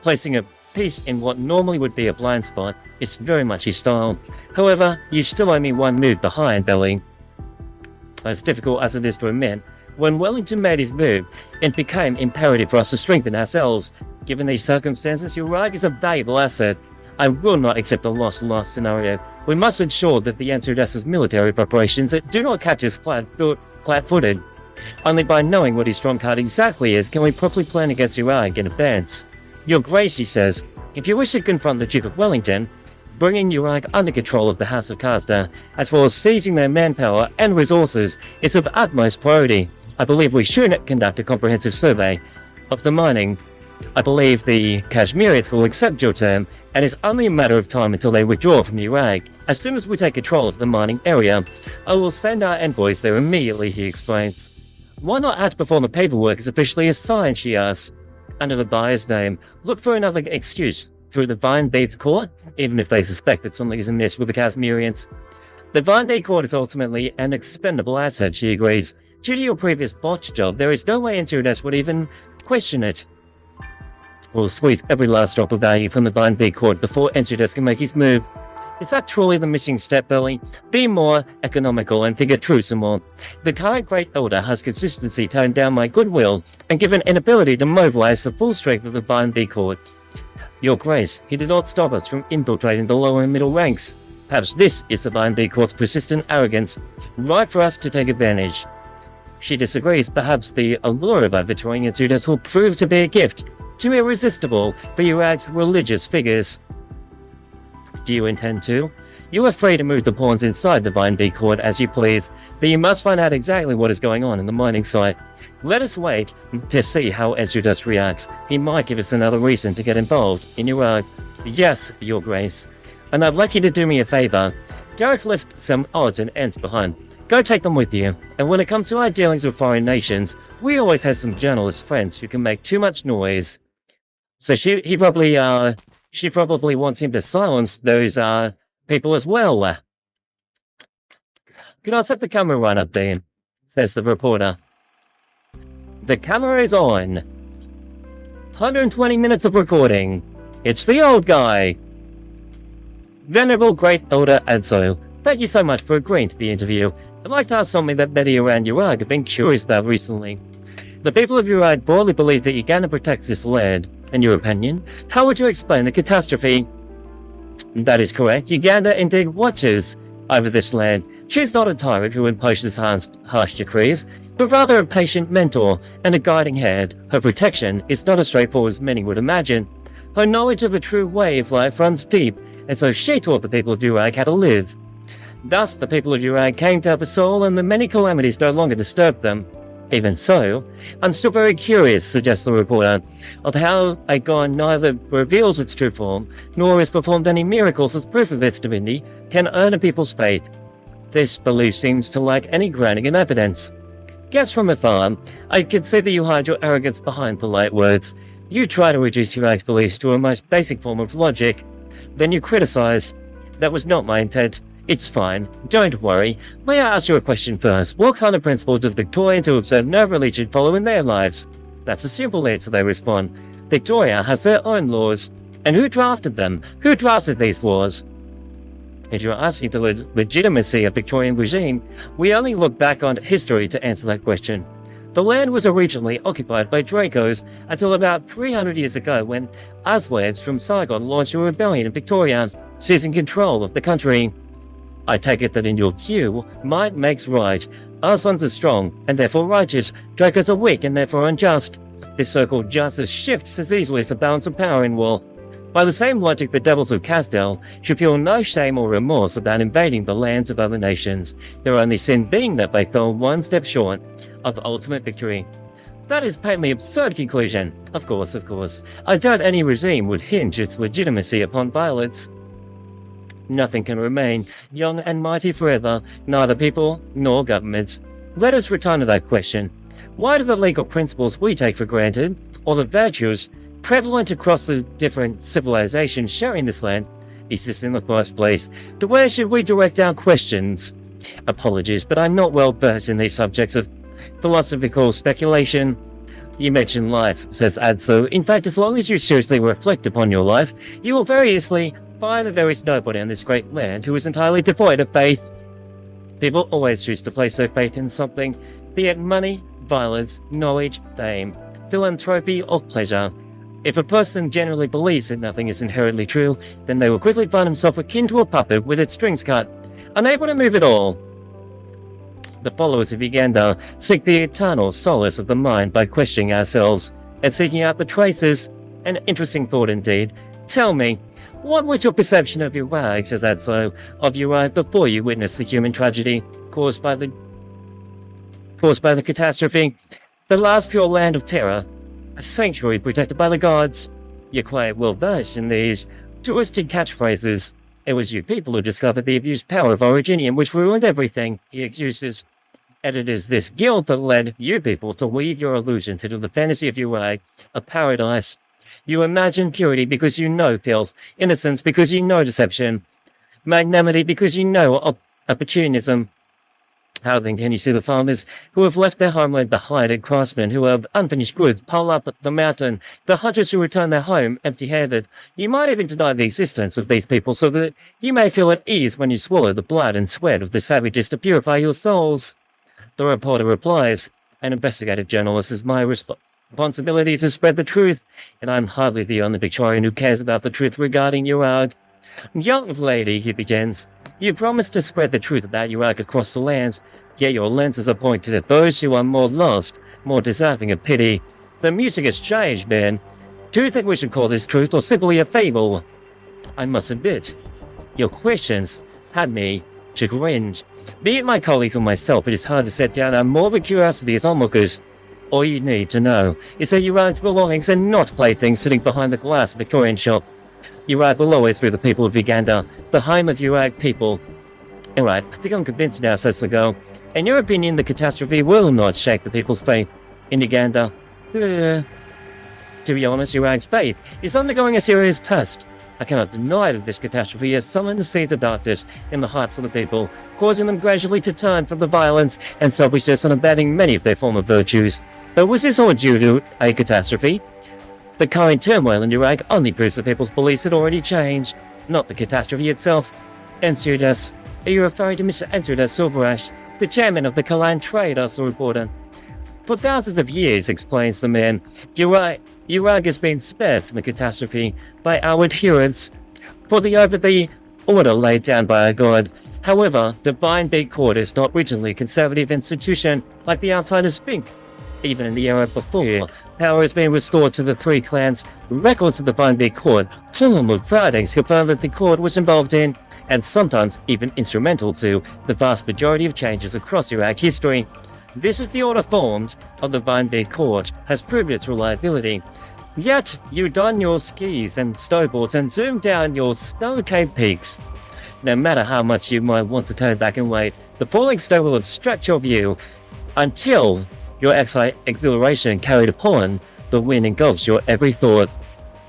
Placing a piece in what normally would be a blind spot is very much his style. However, you still owe me one move behind, Belly. As difficult as it is to admit, when Wellington made his move, it became imperative for us to strengthen ourselves. Given these circumstances, Kjerag is a valuable asset. I will not accept a loss-loss scenario. We must ensure that the Antiodessa's military preparations do not catch us flat-footed. Only by knowing what his strong card exactly is can we properly plan against Kjerag in advance. Your Grace, he says, if you wish to confront the Duke of Wellington, bringing Kjerag under control of the House of Castor, as well as seizing their manpower and resources, is of utmost priority. I believe we should conduct a comprehensive survey of the mining. I believe the Kashmirians will accept your term, and it's only a matter of time until they withdraw from Kjerag. As soon as we take control of the mining area, I will send our envoys there immediately, he explains. Why not act before the paperwork is officially assigned, she asks. Under the buyer's name, look for another excuse through the Vine Beats court, even if they suspect that something is amiss with the Kashmirians. The Vine Beat court is ultimately an expendable asset, she agrees. Due to your previous botch job, there is no way Antiodessa would even question it. We'll squeeze every last drop of value from the Vine Beat court before Antiodessa can make his move. Is that truly the missing step, Billy? Be more economical and think it through some more. The current Great Elder has consistently toned down my goodwill and given an ability to mobilize the full strength of the Vine B Court. Your Grace, he did not stop us from infiltrating the lower and middle ranks. Perhaps this is the Vine B Court's persistent arrogance, right for us to take advantage. She disagrees. Perhaps the allure of our Victorian students will prove to be a gift, too irresistible for Kjerag's religious figures. Do you intend to? You are free to move the pawns inside the Vine B Court as you please, but you must find out exactly what is going on in the mining site. Let us wait to see how Ezrudus reacts. He might give us another reason to get involved in your Yes, Your Grace. And I'd like you to do me a favor. Derek left some odds and ends behind. Go take them with you. And when it comes to our dealings with foreign nations, we always have some journalist friends who can make too much noise. So she probably wants him to silence those people as well. Can I set the camera right up there? Says the reporter. The camera is on. 120 minutes of recording. It's the old guy. Venerable Great Elder Adso, thank you so much for agreeing to the interview. I'd like to ask something that many around Kjerag have been curious about recently. The people of Kjerag broadly believe that Uganda protects this land. In your opinion, how would you explain the catastrophe? That is correct. Uganda indeed watches over this land. She's not a tyrant who imposes harsh decrees, but rather a patient mentor and a guiding hand. Her protection is not as straightforward as many would imagine. Her knowledge of the true way of life runs deep, and so she taught the people of Kjerag how to live. Thus, the people of Kjerag came to have a soul, and the many calamities no longer disturbed them. Even so, I'm still very curious, suggests the reporter, of how a god neither reveals its true form, nor has performed any miracles as proof of its divinity, can earn a people's faith. This belief seems to lack any grounding in evidence. Guess from afar, I can see that you hide your arrogance behind polite words. You try to reduce Kjerag's beliefs to a most basic form of logic. Then you criticize. That was not my intent. It's fine. Don't worry. May I ask you a question first? What kind of principles do Victorians who observe no religion follow in their lives? That's a simple answer, they respond. Victoria has their own laws. And who drafted them? Who drafted these laws? If you're asking the legitimacy of Victorian regime, we only look back on history to answer that question. The land was originally occupied by Dracos until about 300 years ago when Aslans from Saigon launched a rebellion in Victoria, seizing control of the country. I take it that in your view, might makes right. Aslans are strong, and therefore righteous. Dracos are weak, and therefore unjust. This so-called justice shifts as easily as the balance of power in war. By the same logic, the devils of Casdell should feel no shame or remorse about invading the lands of other nations, their only sin being that they fell one step short of ultimate victory. That is patently absurd conclusion. Of course. I doubt any regime would hinge its legitimacy upon violence. Nothing can remain young and mighty forever, neither people nor governments. Let us return to that question. Why do the legal principles we take for granted, or the virtues prevalent across the different civilizations sharing this land, exist in the first place? To where should we direct our questions? Apologies, but I'm not well versed in these subjects of philosophical speculation. You mentioned life, says Adso. In fact, as long as you seriously reflect upon your life, you will very easily find that there is nobody on this great land who is entirely devoid of faith. People always choose to place their faith in something, be it money, violence, knowledge, fame, philanthropy, or pleasure. If a person generally believes that nothing is inherently true, then they will quickly find himself akin to a puppet with its strings cut, unable to move at all. The followers of Uganda seek the eternal solace of the mind by questioning ourselves and seeking out the traces. An interesting thought indeed. Tell me, what was your perception of Kjerag, says Adso, of Kjerag before you witnessed the human tragedy caused by the catastrophe? The last pure land of terror, a sanctuary protected by the gods. You're quite well versed in these twisted catchphrases. It was you people who discovered the abused power of Originium, which ruined everything, he accuses. And it is this guilt that led you people to weave your illusions into the fantasy of Kjerag, a paradise. You imagine purity because you know filth, innocence because you know deception, magnanimity because you know opportunism, How then can you see the farmers who have left their homeland behind, and craftsmen who have unfinished goods pile up the mountain, the hunters who return their home empty-handed? You might even deny the existence of these people so that you may feel at ease when you swallow the blood and sweat of the savages to purify your souls. The reporter replies, an investigative journalist is my responsibility to spread the truth, and I'm hardly the only Victorian who cares about the truth regarding Kjerag. Young lady, he begins, you promised to spread the truth about Kjerag across the lands, yet your lenses are pointed at those who are more lost, more deserving of pity. The music has changed, man. Do you think we should call this truth or simply a fable? I must admit, your questions had me chagrined. Be it my colleagues or myself, it is hard to set down our morbid curiosity as onlookers. All you need to know is that Kjerag's belongings are not playthings sitting behind the glass Victorian shop. Kjerag will always be the people of Uganda, the home of Kjerag people. Alright, I think I'm convinced now, says the girl. In your opinion, the catastrophe will not shake the people's faith in Uganda. To be honest, Kjerag's faith is undergoing a serious test. I cannot deny that this catastrophe has summoned the seeds of darkness in the hearts of the people, causing them gradually to turn from the violence and selfishness and abandoning many of their former virtues. But was this all due to a catastrophe? The current turmoil in Kjerag only proves that people's beliefs had already changed, not the catastrophe itself. Ensudas, are you referring to Mr. Ensudas SilverAsh, the chairman of the Kalan trade, asked the reporter. For thousands of years, explains the man, Kjerag has been spared from the catastrophe by our adherents for the order laid down by our god. However, the Vine Beak Court is not originally a conservative institution like the outsiders think. Even in the era before, power has been restored to the three clans. Records of the Vine Beak Court, home of Fridays, confirm that the court was involved in, and sometimes even instrumental to, the vast majority of changes across Kjerag history. This is the order formed of the Vine Beak Court, has proved its reliability. Yet, you don your skis and snowboards and zoom down your snow-capped peaks. No matter how much you might want to turn back and wait, the falling snow will obstruct your view until your exhilaration carried upon the wind engulfs your every thought.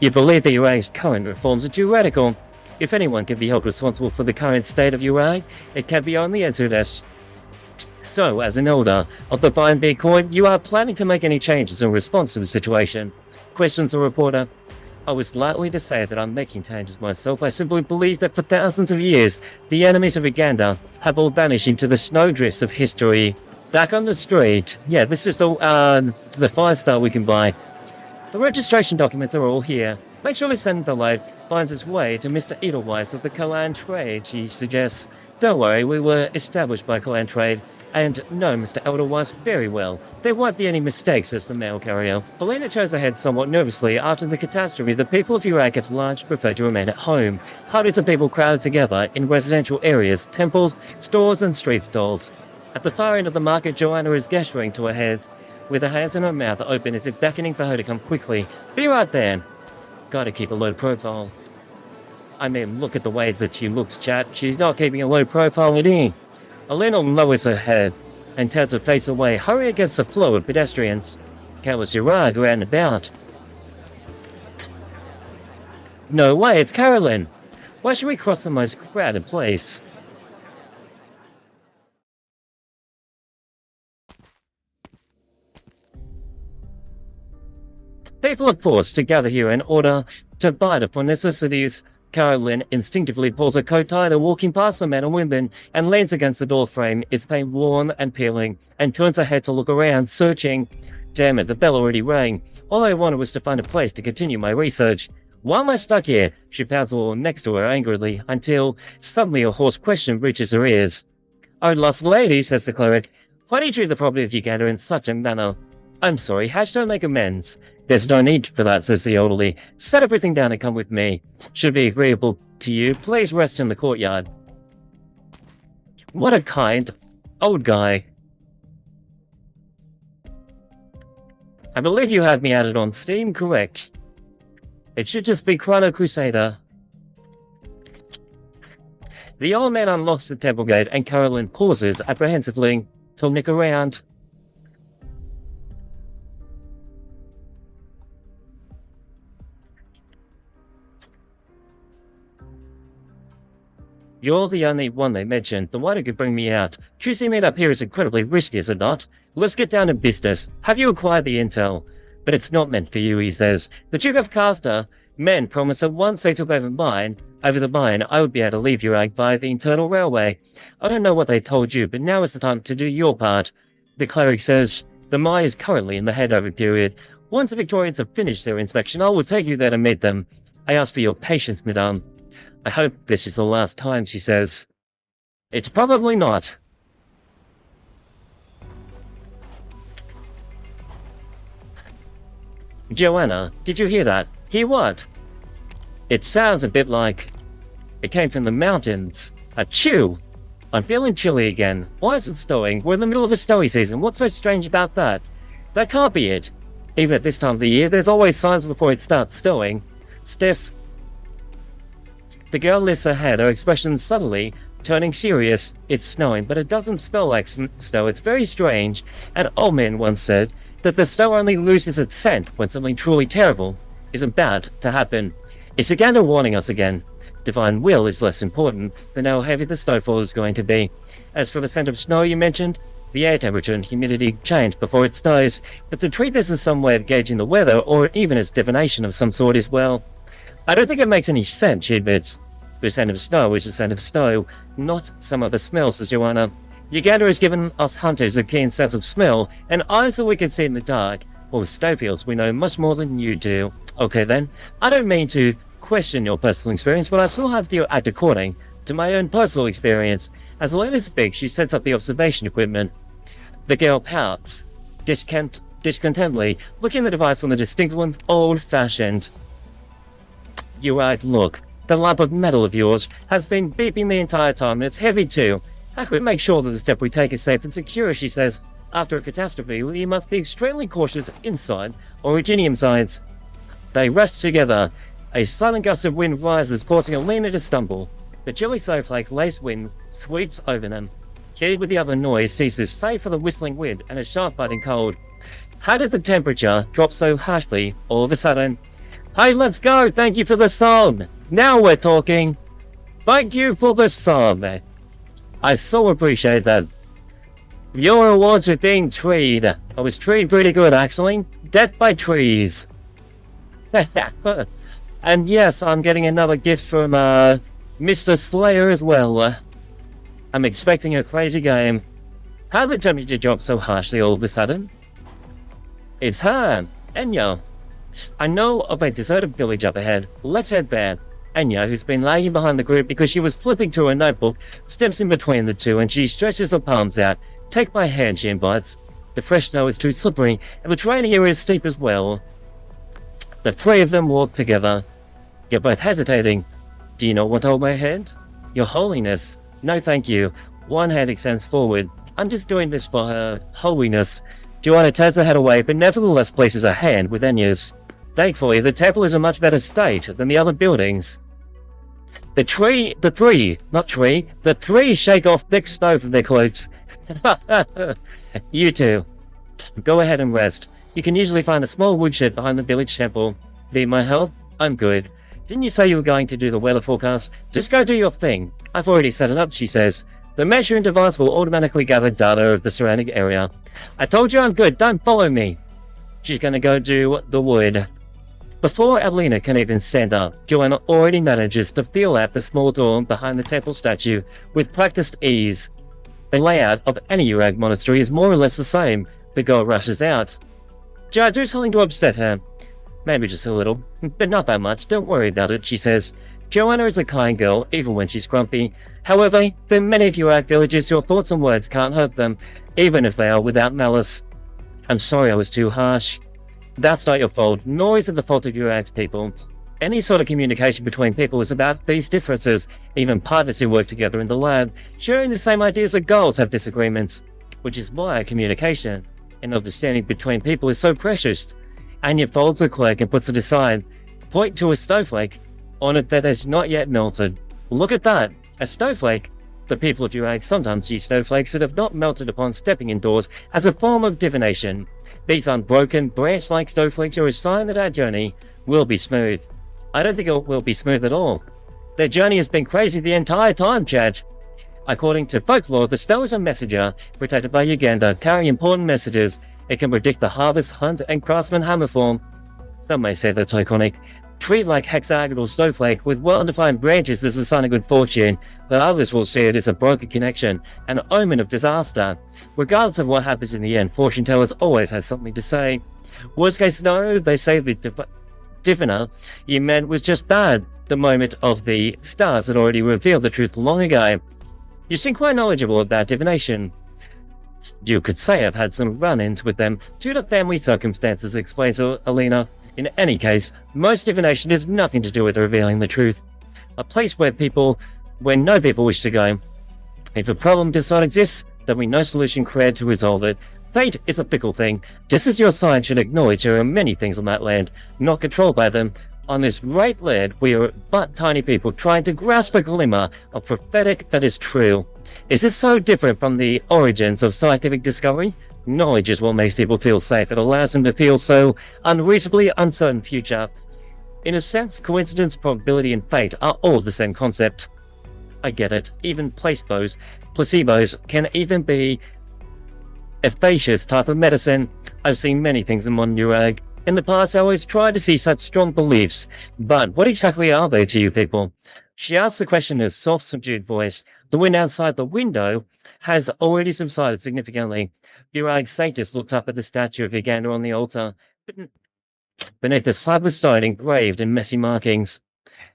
You believe that Kjerag's current reforms are too radical. If anyone can be held responsible for the current state of Kjerag, it can be only SilverAsh. So, as an elder of the Vine Beak Court, you are planning to make any changes in response to the situation? Questions the reporter. I was likely to say that I'm making changes myself. I simply believe that for thousands of years, the enemies of Uganda have all vanished into the snowdrifts of history. Back on the street. Yeah, this is the 5-star we can buy. The registration documents are all here. Make sure this envelope finds its way to Mr. Edelweiss of the Kalan Trade, she suggests. Don't worry, we were established by Kalan Trade and know Mr. Edelweiss very well. There won't be any mistakes, says the mail carrier. Helena shows her head somewhat nervously. After the catastrophe, the people of Kjerag at large prefer to remain at home. Hundreds of people crowded together in residential areas, temples, stores and street stalls. At the far end of the market, Joanna is gesturing to her heads, with her hands in her mouth open as if beckoning for her to come quickly. Be right there. Gotta keep a low profile. I mean, look at the way that she looks, chat. She's not keeping a low profile at all. Elena lowers her head and turns her face away, hurry against the flow of pedestrians. Countless Kjerag around about. No way, it's Carolyn. Why should we cross the most crowded place? People are forced to gather here in order to barter for necessities. Carolyn instinctively pulls her coat tighter, walking past the men and women, and leans against the door frame, its paint worn and peeling, and turns her head to look around, searching. Damn it, the bell already rang. All I wanted was to find a place to continue my research. Why am I stuck here? She pounds the wall next to her angrily, until suddenly a hoarse question reaches her ears. Oh, lost lady, says the cleric. Why do you treat the property of Uganda in such a manner? I'm sorry, how should I make amends? There's no need for that, says the elderly. Set everything down and come with me. Should be agreeable to you, please rest in the courtyard. What a kind old guy. I believe you had me added on Steam, correct? It should just be Chrono Crusader. The old man unlocks the temple gate and Carolyn pauses apprehensively to look around. You're the only one they mentioned, the one who could bring me out. Choosing me up here is incredibly risky, is it not? Let's get down to business. Have you acquired the intel? But it's not meant for you, he says. The Duke of Caster, men promised that once they took over the mine, I would be able to leave Kjerag via the internal railway. I don't know what they told you, but now is the time to do your part. The cleric says, the mine is currently in the handover period. Once the Victorians have finished their inspection, I will take you there to meet them. I ask for your patience, madame. I hope this is the last time, she says. It's probably not. Joanna, did you hear that? Hear what? It sounds a bit like... It came from the mountains. Achoo! I'm feeling chilly again. Why is it snowing? We're in the middle of a snowy season. What's so strange about that? That can't be it. Even at this time of the year, there's always signs before it starts snowing. Steph... The girl lifts her head, her expression subtly turning serious. It's snowing, but it doesn't smell like snow. It's very strange. An old man once said that the snow only loses its scent when something truly terrible is about to happen. It's again warning us again. Divine will is less important than how heavy the snowfall is going to be. As for the scent of snow you mentioned, the air temperature and humidity change before it snows, but to treat this as some way of gauging the weather, or even as divination of some sort as well. I don't think it makes any sense, she admits. The scent of snow is the scent of snow, not some other smell, says Joanna. Uganda has given us hunters a keen sense of smell, and eyes that we can see in the dark. Well, with snowfields, we know much more than you do. Okay then, I don't mean to question your personal experience, but I still have to act according to my own personal experience. As Elena speaks, she sets up the observation equipment. The girl pouts, discontentedly, looking at the device from the distinctly old-fashioned. You're right, look. The lump of metal of yours has been beeping the entire time, and it's heavy too. How can we make sure that the step we take is safe and secure, she says. After a catastrophe, we must be extremely cautious inside Originium science. They rush together. A silent gust of wind rises, causing Elena to stumble. The chilly snowflake-laced wind sweeps over them. Kid with the other noise ceases, save for the whistling wind and a sharp biting cold. How did the temperature drop so harshly all of a sudden? Hey, let's go! Thank you for the song! Now we're talking! Thank you for the song! I so appreciate that. Your awards are being treed. I was treated pretty good, actually. Death by trees. And yes, I'm getting another gift from, Mr. Slayer as well. I'm expecting a crazy game. How did the temperature drop so harshly all of a sudden? It's her, Enya. I know of a deserted village up ahead. Let's head there. Enya, who's been lagging behind the group because she was flipping through her notebook, steps in between the two and she stretches her palms out. Take my hand, she invites. The fresh snow is too slippery, and the terrain here is steep as well. The three of them walk together. You're both hesitating. Do you not want to hold my hand? Your Holiness. No, thank you. One hand extends forward. I'm just doing this for her holiness. Joanna turns her head away, but nevertheless places her hand with Enya's. Thankfully, the temple is in much better state than the other buildings. The three shake off thick snow from their cloaks. You two. Go ahead and rest. You can usually find a small woodshed behind the village temple. Need my help? I'm good. Didn't you say you were going to do the weather forecast? Just go do your thing. I've already set it up, she says. The measuring device will automatically gather data of the surrounding area. I told you I'm good, don't follow me. She's gonna go do the wood. Before Adelina can even stand up, Joanna already manages to feel out the small door behind the temple statue with practiced ease. The layout of any Kjerag monastery is more or less the same. The girl rushes out. Did I do something to upset her? Maybe just a little, but not that much, don't worry about it, she says. Joanna is a kind girl, even when she's grumpy. However, there are many Kjerag villages your thoughts and words can't hurt them, even if they are without malice. I'm sorry I was too harsh. That's not your fault, nor is it the fault of Kjerag's people. Any sort of communication between people is about these differences. Even partners who work together in the lab, sharing the same ideas or goals, have disagreements. Which is why communication and understanding between people is so precious. Anya folds her cloak and puts it aside. Point to a snowflake on it that has not yet melted. Look at that! A snowflake! The people of Kjerag sometimes use snowflakes that have not melted upon stepping indoors as a form of divination. These unbroken, branch-like snowflakes are a sign that our journey will be smooth. I don't think it will be smooth at all. Their journey has been crazy the entire time, Chad. According to folklore, the star is a messenger protected by Uganda, carrying important messages. It can predict the harvest, hunt, and craftsman hammer form. Some may say that's iconic. Treat like hexagonal snowflake with well-defined branches as a sign of good fortune, but others will see it as a broken connection, an omen of disaster. Regardless of what happens in the end, fortune tellers always has something to say. Worst case scenario, they say the diviner you met was just bad. The moment of the stars had already revealed the truth long ago. You seem quite knowledgeable about divination. You could say I've had some run-ins with them due to family circumstances, explains Alina. In any case, most divination has nothing to do with revealing the truth. A place where no people wish to go. If a problem does not exist, then we no solution created to resolve it. Fate is a fickle thing. Just as your sign should acknowledge there are many things on that land, not controlled by them. On this great land, we are but tiny people trying to grasp a glimmer of prophetic that is true. Is this so different from the origins of scientific discovery? Knowledge is what makes people feel safe. It allows them to feel so unreasonably uncertain future. In a sense, coincidence, probability, and fate are all the same concept. I get it. Even placebos, placebos can even be efficacious type of medicine. I've seen many things in modern Kjerag. In the past, I always tried to see such strong beliefs, but what exactly are they to you people? She asked the question in a soft, subdued voice. The wind outside the window has already subsided significantly. Kjerag's saintess looked up at the statue of Uganda on the altar. Beneath the slab was stone engraved in messy markings.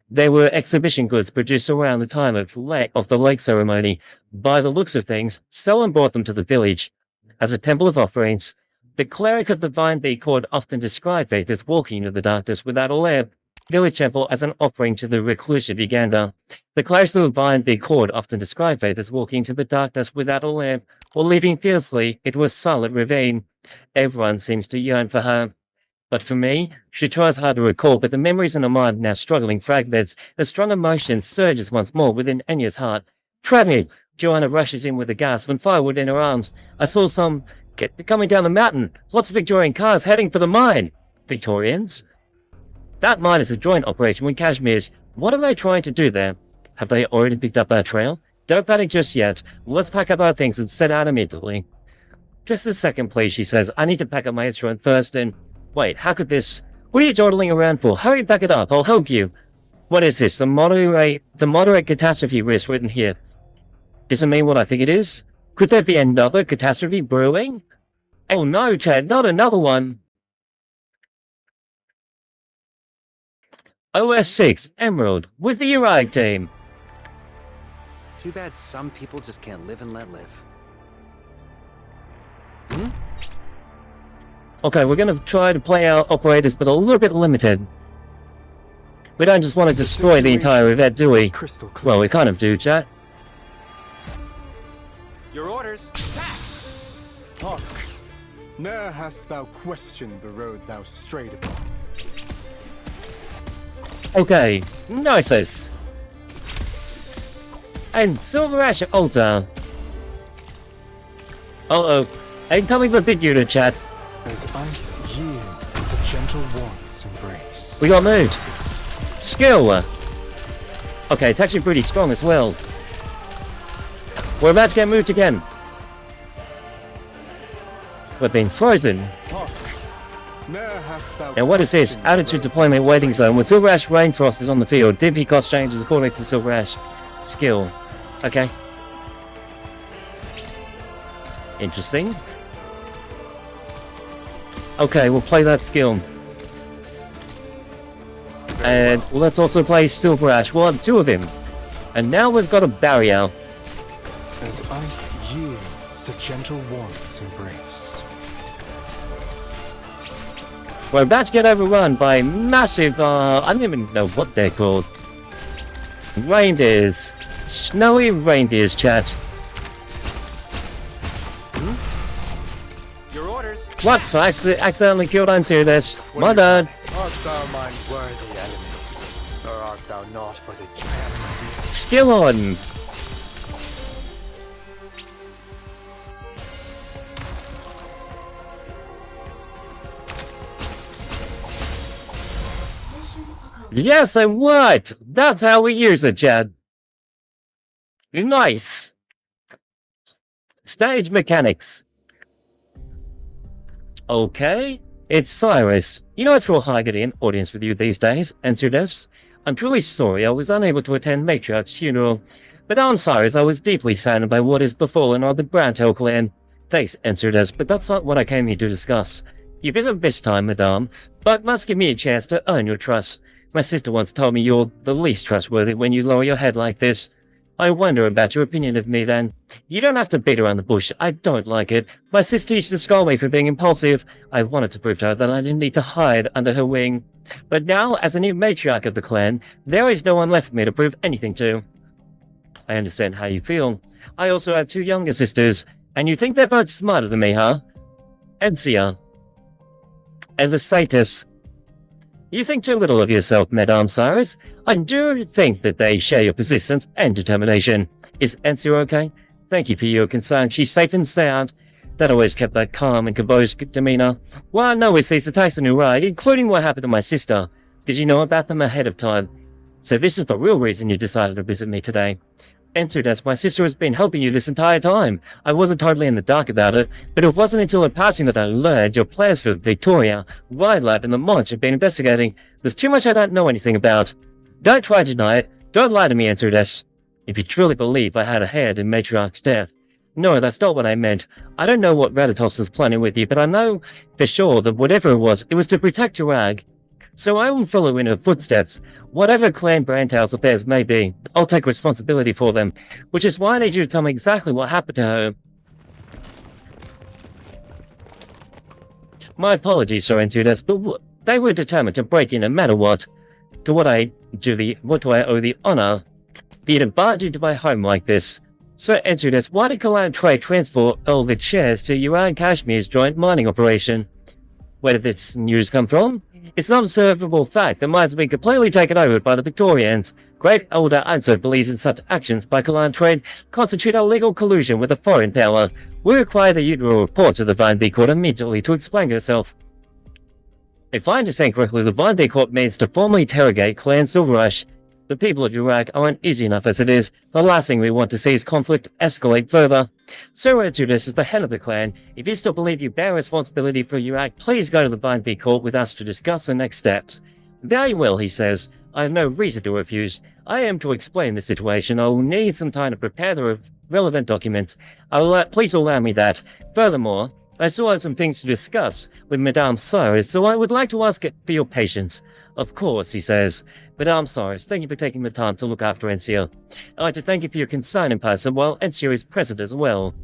There were exhibition goods produced around the time of the lake ceremony. By the looks of things, someone brought them to the village as a temple of offerings. The cleric of the Vine Bee Court often described faith as walking into the darkness without a lamp. Village temple as an offering to the reclusive Uganda. The clerics of the Vine Bee Court often described faith as walking into the darkness without a lamp, or living fiercely into a silent ravine. Everyone seems to yearn for her. But for me, she tries hard to recall, but the memories in her mind now struggling fragments. The strong emotion surges once more within Enya's heart. Trap me! Joanna rushes in with a gasp and firewood in her arms. I saw some coming down the mountain. Lots of Victorian cars heading for the mine. Victorians? That mine is a joint operation with Kashmir's. What are they trying to do there? Have they already picked up our trail? Don't panic just yet. Let's pack up our things and set out immediately. Just a second, please, she says. I need to pack up my instrument first and... Wait, how could this... What are you dawdling around for? Hurry, back it up. I'll help you. What is this? The moderate catastrophe risk written here. Does it mean what I think it is? Could there be another catastrophe brewing? Oh no, Chad, not another one. OS6 Emerald with the Kjerag team. Too bad some people just can't live and let live. Okay, we're going to try to play our operators, but a little bit limited. We don't just want to destroy the entire event, do we? Well, we kind of do, chat. Your orders. Hark! Ne'er hast thou questioned the road thou strayed upon. Okay, Gnosis. And SilverAsh Alter. Uh-oh. Incoming the big unit, chat. As ice yields to gentle warmth's embrace. We got moved. Skill. Okay, it's actually pretty strong as well. We're about to get moved again. We've been frozen. And what is this? Attitude deployment waiting zone. When SilverAsh Reignfrost is on the field, DP cost changes according to SilverAsh skill. Okay. Interesting. Okay, we'll play that skill. And let's also play SilverAsh. We'll have two of him. And now we've got a barrier. As ice yields to gentle warmth's embrace. We're about to get overrun by massive, I don't even know what they're called. Reindeers. Snowy reindeers, chat. Your orders. What? I accidentally killed Ansir this. My bad. Art thou mine worthy enemy? Or art thou not but a child? Skill on. Yes, and what? That's how we use it, Chad. Nice. Stage mechanics. Okay, it's Cyrus. You know it's real hard getting an audience with you these days, answered us. I'm truly sorry I was unable to attend Matriarch's funeral, but I'm Cyrus, I was deeply saddened by what has befallen of the Brantel clan. Thanks, answered us, but that's not what I came here to discuss. You visit this time, madame, but must give me a chance to earn your trust. My sister once told me you're the least trustworthy when you lower your head like this. I wonder about your opinion of me then. You don't have to beat around the bush, I don't like it. My sister used to scold me for being impulsive. I wanted to prove to her that I didn't need to hide under her wing. But now, as a new matriarch of the clan, there is no one left for me to prove anything to. I understand how you feel. I also have 2 younger sisters, and you think they're both smarter than me, huh? Encia. Evasatus. You think too little of yourself, Madame Cyrus. I do think that they share your persistence and determination. Is Encia okay? Thank you for your concern. She's safe and sound. That always kept that calm and composed demeanor. Well, no, it's these attacks on Kjerag, including what happened to my sister. Did you know about them ahead of time? So this is the real reason you decided to visit me today. Answered as my sister has been helping you this entire time. I wasn't totally in the dark about it, but it wasn't until her passing that I learned your plans for Victoria, Ride Lab, and the Munch have been investigating. There's too much I don't know anything about. Don't try to deny it. Don't lie to me, answered S. If you truly believe I had a hand in Matriarch's death. No, that's not what I meant. I don't know what Radatos is planning with you, but I know for sure that whatever it was to protect Kjerag. So I will follow in her footsteps. Whatever Clan Brantel's affairs may be, I'll take responsibility for them, which is why I need you to tell me exactly what happened to her. My apologies, Sir Entudas, but they were determined to break in no matter what. What do I owe the honor being invited to my home like this? Sir Entudas, why did Kalan Trade transfer all the shares to Iran Kashmir's joint mining operation? Where did this news come from? It's an observable fact that mines have been completely taken over by the Victorians. Great Elder Anso believes in such actions by Kalan Trade constitute a legal collusion with a foreign power. We require that you report to the Vine B Court immediately to explain yourself. If I understand correctly, the Vine B Court means to formally interrogate Clan SilverAsh. The people of Kjerag aren't easy enough as it is. The last thing we want to see is conflict escalate further. Sir Retudus is the head of the clan. If you still believe you bear responsibility for Kjerag, please go to the Vine B Court with us to discuss the next steps. Very well, he says. I have no reason to refuse. I am to explain the situation. I will need some time to prepare the relevant documents. Please allow me that. Furthermore, I still have some things to discuss with Madame Cyrus, so I would like to ask for your patience. Of course, he says. Madame Cyrus, thank you for taking the time to look after Encia. I'd like to thank you for your concern in person while Encia is present as well.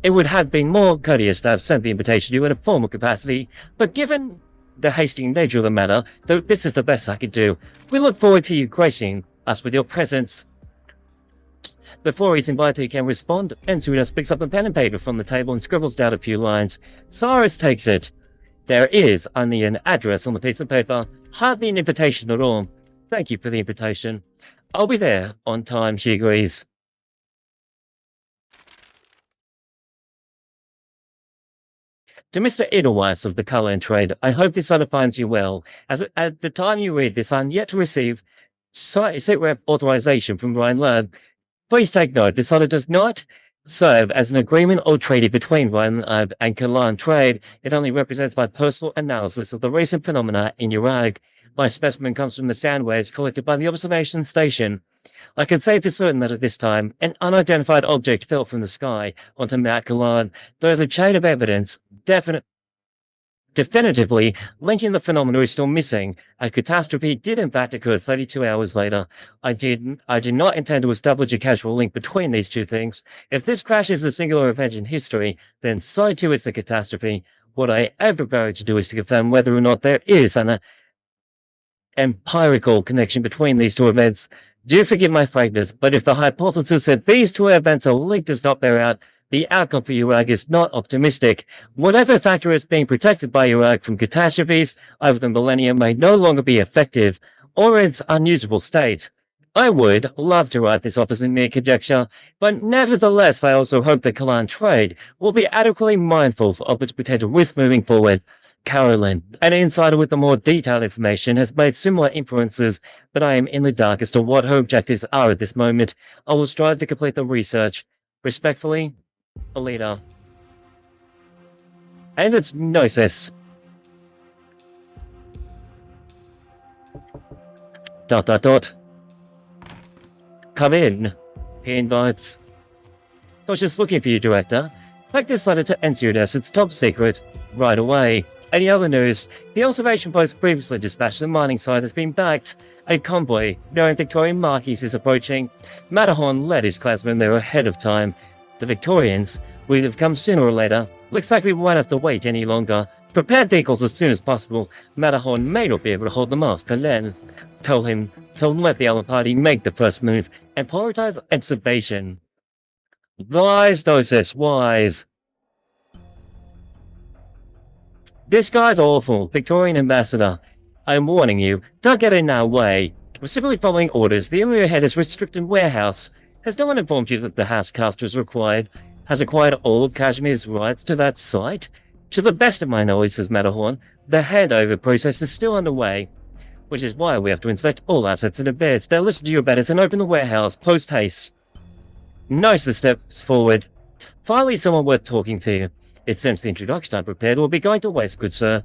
It would have been more courteous to have sent the invitation to you in a formal capacity, but given the hasty nature of the matter, though this is the best I could do, we look forward to you gracing us with your presence. Before his invitee can respond, Encia picks up a pen and paper from the table and scribbles down a few lines. Cyrus takes it. There is only an address on the piece of paper, hardly an invitation at all. Thank you for the invitation. I'll be there on time, she agrees. To Mr. Edelweiss of the Colour and Trade, I hope this letter finds you well. As at the time you read this, I'm yet to receive SITREP authorization from Ryan Lab. Please take note, this letter does not serve as an agreement or treaty between Ryan Lab and Kalan Trade. It only represents my personal analysis of the recent phenomena in Kjerag. My specimen comes from the sound waves collected by the observation station. I can say for certain that at this time, an unidentified object fell from the sky onto Mount Kalan, though the chain of evidence definitively linking the phenomena is still missing. A catastrophe did in fact occur 32 hours later. I did not intend to establish a causal link between these two things. If this crash is a singular event in history, then so too is the catastrophe. What I am preparing to do is to confirm whether or not there is an empirical connection between these two events. Do forgive my frankness, but if the hypothesis that these two events are linked does not bear out, the outcome for Kjerag is not optimistic. Whatever factor is being protected by Kjerag from catastrophes over the millennia may no longer be effective, or its unusable state. I would love to write this off as a mere conjecture, but nevertheless I also hope that Kalan Trade will be adequately mindful of its potential risk moving forward. Carolyn, an insider with the more detailed information, has made similar inferences, but I am in the dark as to what her objectives are at this moment. I will strive to complete the research. Respectfully, Alita. And it's Gnosis. ... Come in, he invites. I was just looking for you, Director. Take this letter to NCOS, it's top secret. Right away. Any other news? The observation post previously dispatched to the mining site has been backed. A convoy, bearing Victorian marquees, is approaching. Matterhorn led his clansmen there ahead of time. The Victorians will have come sooner or later. Looks like we won't have to wait any longer. Prepare vehicles as soon as possible. Matterhorn may not be able to hold them off, but then tell him to let the other party make the first move and prioritize observation. Wise, Gnosis, wise. This guy's awful, Victorian ambassador. I'm warning you, don't get in our way. We're simply following orders. The area ahead is restricted warehouse. Has no one informed you that the Housecaster has acquired all of Kashmir's rights to that site? To the best of my knowledge, says Matterhorn, the handover process is still underway, which is why we have to inspect all assets in advance. They'll listen to your betters and open the warehouse post-haste. Nicely steps forward. Finally, someone worth talking to. It seems the introduction I prepared will be going to waste, good sir.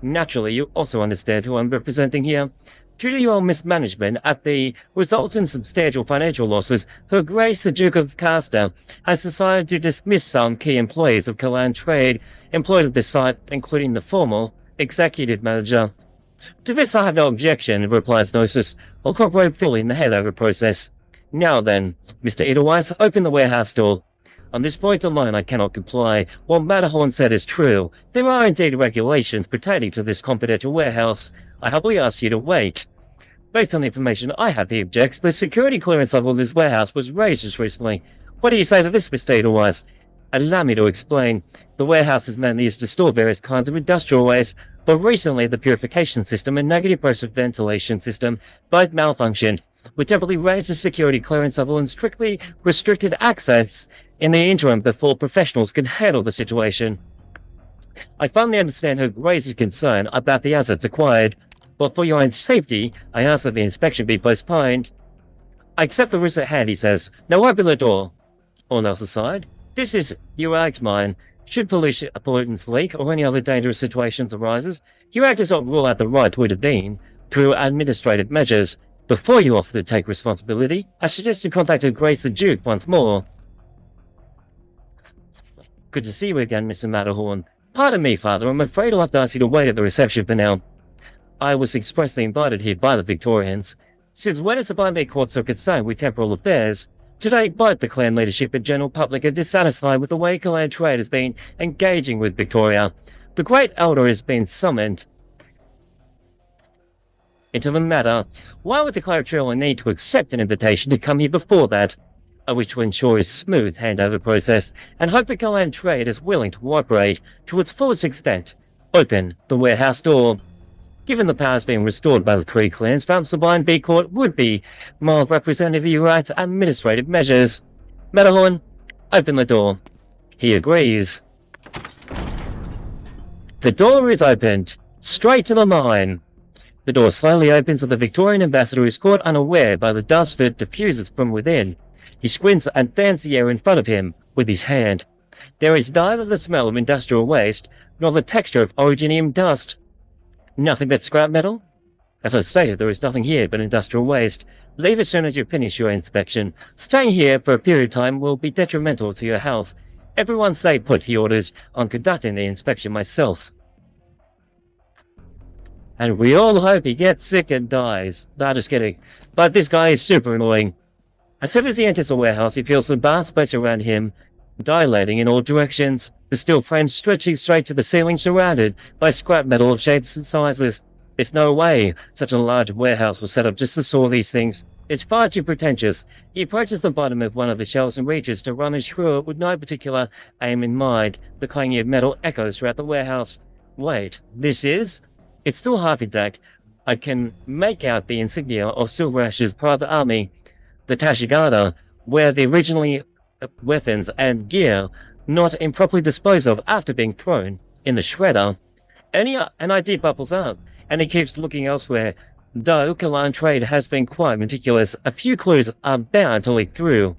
Naturally, you also understand who I'm representing here. Due to your mismanagement at the result in substantial financial losses, Her Grace the Duke of Castor has decided to dismiss some key employees of Kalan Trade employed at this site, including the former executive manager. To this I have no objection, replies Gnosis. I'll cooperate fully in the handover process. Now then, Mr. Edelweiss, open the warehouse door. On this point alone I cannot comply. What Matterhorn said is true. There are indeed regulations pertaining to this confidential warehouse. I humbly ask you to wait. Based on the information I have, he objects. The security clearance level of this warehouse was raised just recently. What do you say to this, Mr. Edelweiss? Allow me to explain. The warehouse is mainly used to store various kinds of industrial waste, but recently the purification system and negative pressure ventilation system both malfunctioned, which temporarily raised the security clearance level and strictly restricted access in the interim before professionals can handle the situation. I finally understand Her Grace's concern about the assets acquired, but for your own safety, I ask that the inspection be postponed. I accept the risk at hand, he says. Now open the door. All else aside, this is Kjerag's mine. Should pollutants leak or any other dangerous situations arises, Kjerag does not rule out the right to intervene through administrative measures. Before you offer to take responsibility, I suggest you contact Her Grace the Duke once more. Good to see you again, Mr. Matterhorn. Pardon me, Father, I'm afraid I'll have to ask you to wait at the reception for now. I was expressly invited here by the Victorians. Since when is the binary court so concerned with temporal affairs? Today, both the clan leadership and general public are dissatisfied with the way clan trade has been engaging with Victoria. The Great Elder has been summoned into the matter. Why would the Claritial need to accept an invitation to come here before that? I wish to ensure a smooth handover process, and hope the Kalan Trade is willing to cooperate to its fullest extent. Open the warehouse door. Given the powers being restored by the three clans, perhaps the Blind B Court would be more representative of your rights and administrative measures. Matterhorn, open the door. He agrees. The door is opened. Straight to the mine. The door slowly opens and the Victorian ambassador is caught unaware by the dust that diffuses from within. He squints and fans the air in front of him with his hand. There is neither the smell of industrial waste, nor the texture of originium dust. Nothing but scrap metal? As I stated, there is nothing here but industrial waste. Leave as soon as you finish your inspection. Staying here for a period of time will be detrimental to your health. Everyone stay put, he orders, on conducting the inspection myself. And we all hope he gets sick and dies. Nah, just kidding. But this guy is super annoying. As soon as he enters the warehouse, he feels the vast space around him dilating in all directions, the steel frame stretching straight to the ceiling surrounded by scrap metal of shapes and sizes. There's no way such a large warehouse was set up just to store these things. It's far too pretentious. He approaches the bottom of one of the shelves and reaches to rummage through it with no particular aim in mind. The clanging of metal echoes throughout the warehouse. Wait, this is? It's still half intact. I can make out the insignia of SilverAsh's private army, the Tashigada, where the originally weapons and gear not improperly disposed of after being thrown in the shredder. An idea bubbles up, and he keeps looking elsewhere. Though Kalan trade has been quite meticulous, a few clues are bound to leak through.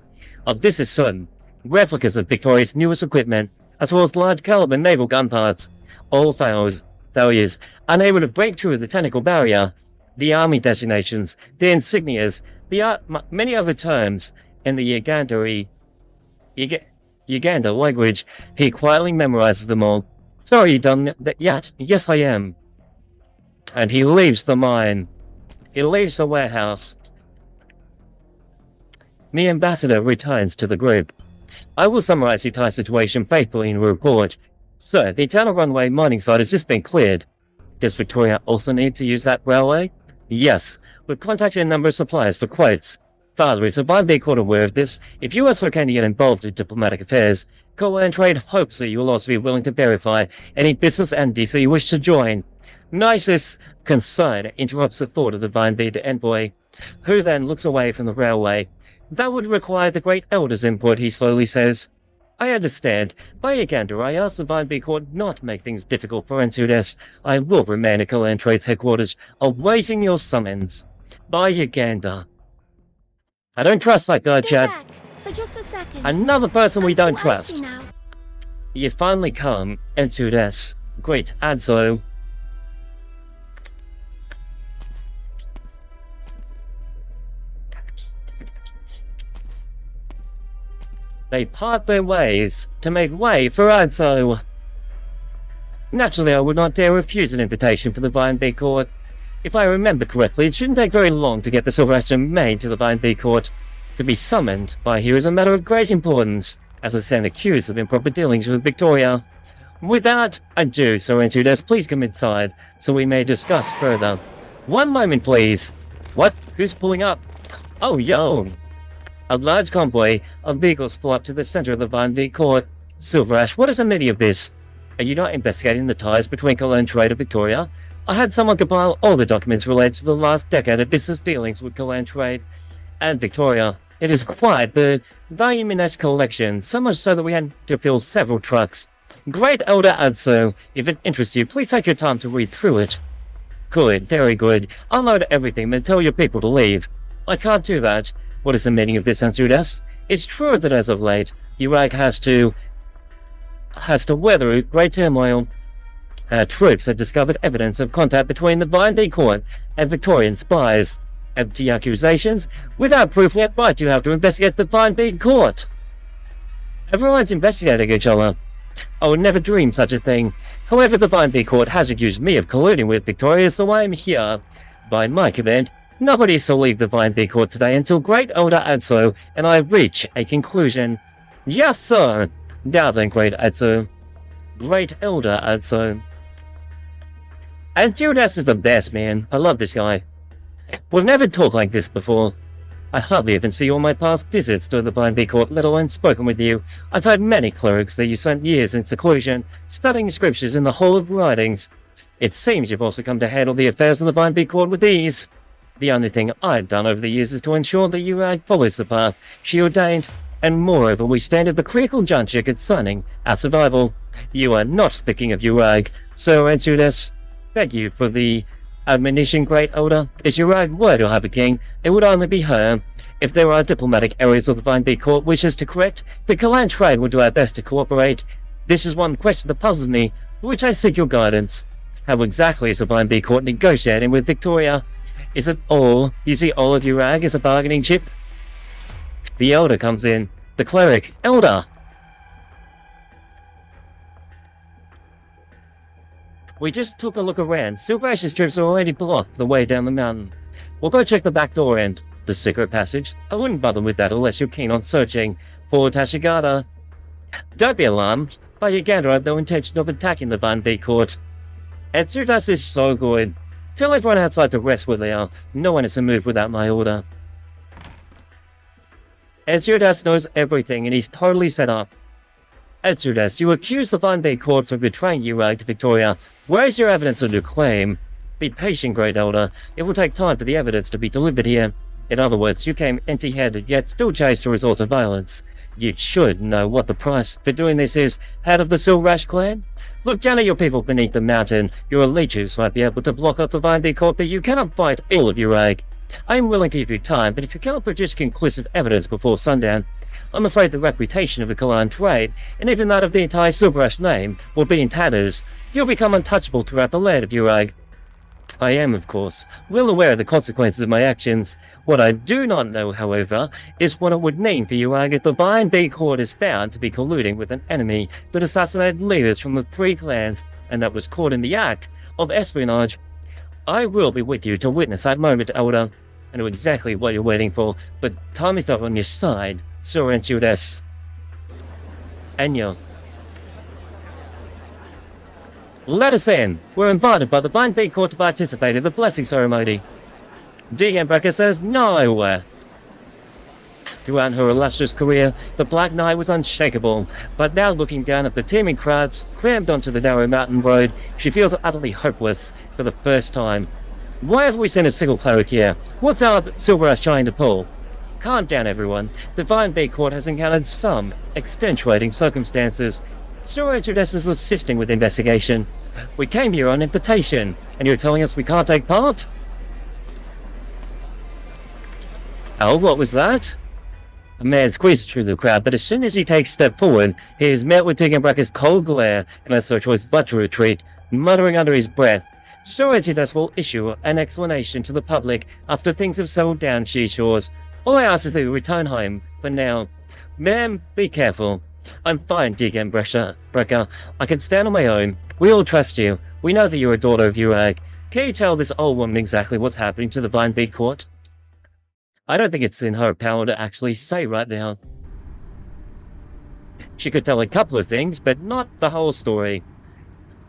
Of this is certain. Replicas of Victoria's newest equipment, as well as large caliber naval gun parts. All failures, unable to break through the technical barrier. The army designations, the insignias, many other terms in the Uganda language. He quietly memorizes them all. Sorry you done that yet? Yes I am. And he leaves the mine. He leaves the warehouse. The ambassador returns to the group. I will summarize the entire situation faithfully in a report. So, the internal runway mining site has just been cleared. Does Victoria also need to use that railway? Yes. We've contacted a number of suppliers for quotes. Father, is the Vine Big Court aware of this? If you are looking to get involved in diplomatic affairs, Coal Trade hopes that you will also be willing to verify any business entities that you wish to join. Nicest concern interrupts the thought of the Vine Big envoy, who then looks away from the railway. That would require the Great Elder's input, he slowly says. I understand. By Uganda, I asked the Vine Big Court not to make things difficult for Entudes. I will remain at Coal Trade's headquarters, awaiting your summons. By Uganda. I don't trust that guy, Chad. Back for just a second. Another person we I'm don't too trust. icy now. You finally come, Entudes. Great Adzo. They part their ways to make way for Adzo. Naturally, I would not dare refuse an invitation for the Vine Big Court. If I remember correctly, it shouldn't take very long to get the SilverAsh made to the Vine Big Court. To be summoned by here is a matter of great importance, as I stand accused of improper dealings with Victoria. Without ado, Sir Entudes, please come inside, so we may discuss further. One moment, please. What? Who's pulling up? Oh, yo! A large convoy of vehicles pull up to the center of the Vine Big Court. SilverAsh, what is the meaning of this? Are you not investigating the ties between Coal Trade and Victoria? I had someone compile all the documents related to the last decade of business dealings with Coal Trade and Victoria. It is quite the voluminous collection, so much so that we had to fill several trucks. Great Elder Adso, if it interests you, please take your time to read through it. Good, very good. Unload everything, then tell your people to leave. I can't do that. What is the meaning of this, Entudes? It's true that as of late, Kjerag has to weather great turmoil. Our troops have discovered evidence of contact between the Vine Big Court and Victorian spies. Empty accusations? Without proof yet, why do you have to investigate the Vine Big Court? Everyone's investigating each other. I would never dream such a thing. However, the Vine Big Court has accused me of colluding with Victoria, so I am here. By my command, nobody shall leave the Vine Big Court today until Great Elder Adso and I reach a conclusion. Yes, sir! Now then, Great Adso. Great Elder Adso. Entudes is the best, man. I love this guy. We've never talked like this before. I hardly even see all my past visits to the Vine Big Court, let alone spoken with you. I've heard many clerics that you spent years in seclusion, studying scriptures in the Hall of Writings. It seems you've also come to handle the affairs of the Vine Big Court with ease. The only thing I've done over the years is to ensure that Kjerag follows the path she ordained, and moreover we stand at the critical juncture concerning our survival. You are not the king of Kjerag, so Entudes. Thank you for the admonition, Great Elder. If Kjerag were to have a king, it would only be her. If there are diplomatic areas of the Vine Big Court wishes to correct, the Coal Trade will do our best to cooperate. This is one question that puzzles me, for which I seek your guidance. How exactly is the Vine Big Court negotiating with Victoria? Is it all, you see all of Kjerag as a bargaining chip? The Elder comes in. The cleric. Elder! We just took a look around. SilverAsh's troops are already blocked the way down the mountain. We'll go check the back door and the secret passage. I wouldn't bother with that unless you're keen on searching for Tashigata. Don't be alarmed. By Uganda, I have no intention of attacking the Vine Big Court. Entudes is so good. Tell everyone outside to rest where they are. No one is to move without my order. Entudes knows everything and he's totally set up. Entudes, you accuse the Vine Big Court of betraying Kjerag to Victoria. Where is your evidence of your claim? Be patient, Great Elder. It will take time for the evidence to be delivered here. In other words, you came empty-handed, yet still chose to resort to violence. You should know what the price for doing this is, head of the SilverAsh clan. Look down at your people beneath the mountain. Your leeches might be able to block off the Vine Court, but you cannot fight all of Kjerag. I am willing to give you time, but if you cannot produce conclusive evidence before sundown, I'm afraid the reputation of the Kalan trade, and even that of the entire SilverAsh name, will be in tatters. You'll become untouchable throughout the land of Kjerag. I am, of course, well aware of the consequences of my actions. What I do not know, however, is what it would mean for Kjerag if the Vine Court is found to be colluding with an enemy that assassinated leaders from the 3 clans, and that was caught in the act of espionage. I will be with you to witness that moment, Elder. I know exactly what you're waiting for, but time is not on your side, SilverAsh. Enya. Let us in. We're invited by the Vine Court to participate in the blessing ceremony. Degenbrecher says no. Throughout her illustrious career, the Black Knight was unshakable, but now looking down at the teeming crowds crammed onto the narrow mountain road, she feels utterly hopeless for the first time. Why have we sent a single cleric here? What's our SilverAsh trying to pull? Calm down, everyone. The Vine Court has encountered some extenuating circumstances. SilverAsh is assisting with the investigation. We came here on invitation, and you're telling us we can't take part? Oh, what was that? A man squeezes through the crowd, but as soon as he takes a step forward, he is met with Degenbrecher's cold glare and has no choice but to retreat, muttering under his breath. SilverAsh will issue an explanation to the public after things have settled down, she assures. All I ask is that you return home, for now. Ma'am, be careful. I'm fine, Degenbrecher. I can stand on my own. We all trust you. We know that you're a daughter of Kjerag. Can you tell this old woman exactly what's happening to the Vine Court? I don't think it's in her power to actually say right now. She could tell a couple of things, but not the whole story.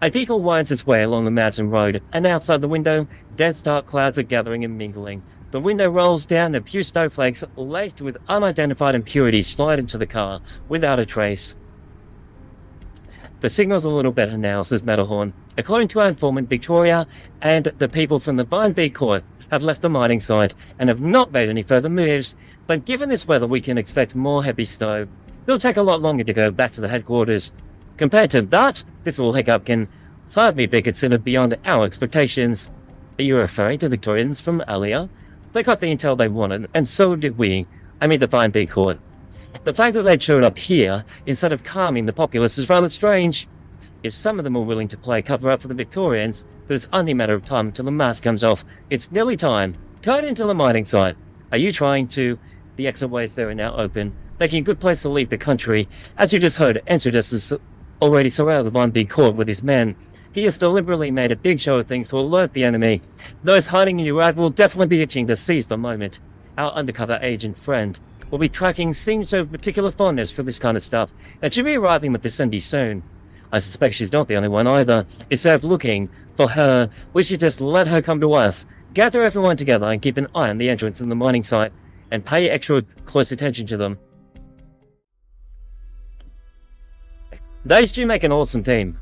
A vehicle winds its way along the mountain road, and outside the window, dense dark clouds are gathering and mingling. The window rolls down and a few snowflakes laced with unidentified impurities slide into the car, without a trace. The signal's a little better now, says Metalhorn. According to our informant, Victoria and the people from the Vine Court have left the mining site and have not made any further moves, but given this weather we can expect more heavy snow. It'll take a lot longer to go back to the headquarters. Compared to that, this little hiccup can hardly be considered beyond our expectations. Are you referring to the Victorians from earlier? They got the intel they wanted, and so did we. I mean the Vine Court. The fact that they showed up here, instead of calming the populace, is rather strange. If some of them are willing to play cover-up for the Victorians, then it's only a matter of time until the mask comes off. It's nearly time. Turn into the mining site. Are you trying to? The exit ways there are now open, making a good place to leave the country. As you just heard, Entrudus has already surrounded the Vine Court with his men. He has deliberately made a big show of things to alert the enemy. Those hiding in Kjerag will definitely be itching to seize the moment. Our undercover agent friend will be tracking scenes of particular fondness for this kind of stuff, and she'll be arriving with the Cindy soon. I suspect she's not the only one either. Instead of looking for her, we should just let her come to us. Gather everyone together and keep an eye on the entrance in the mining site, and pay extra close attention to them. Those two make an awesome team.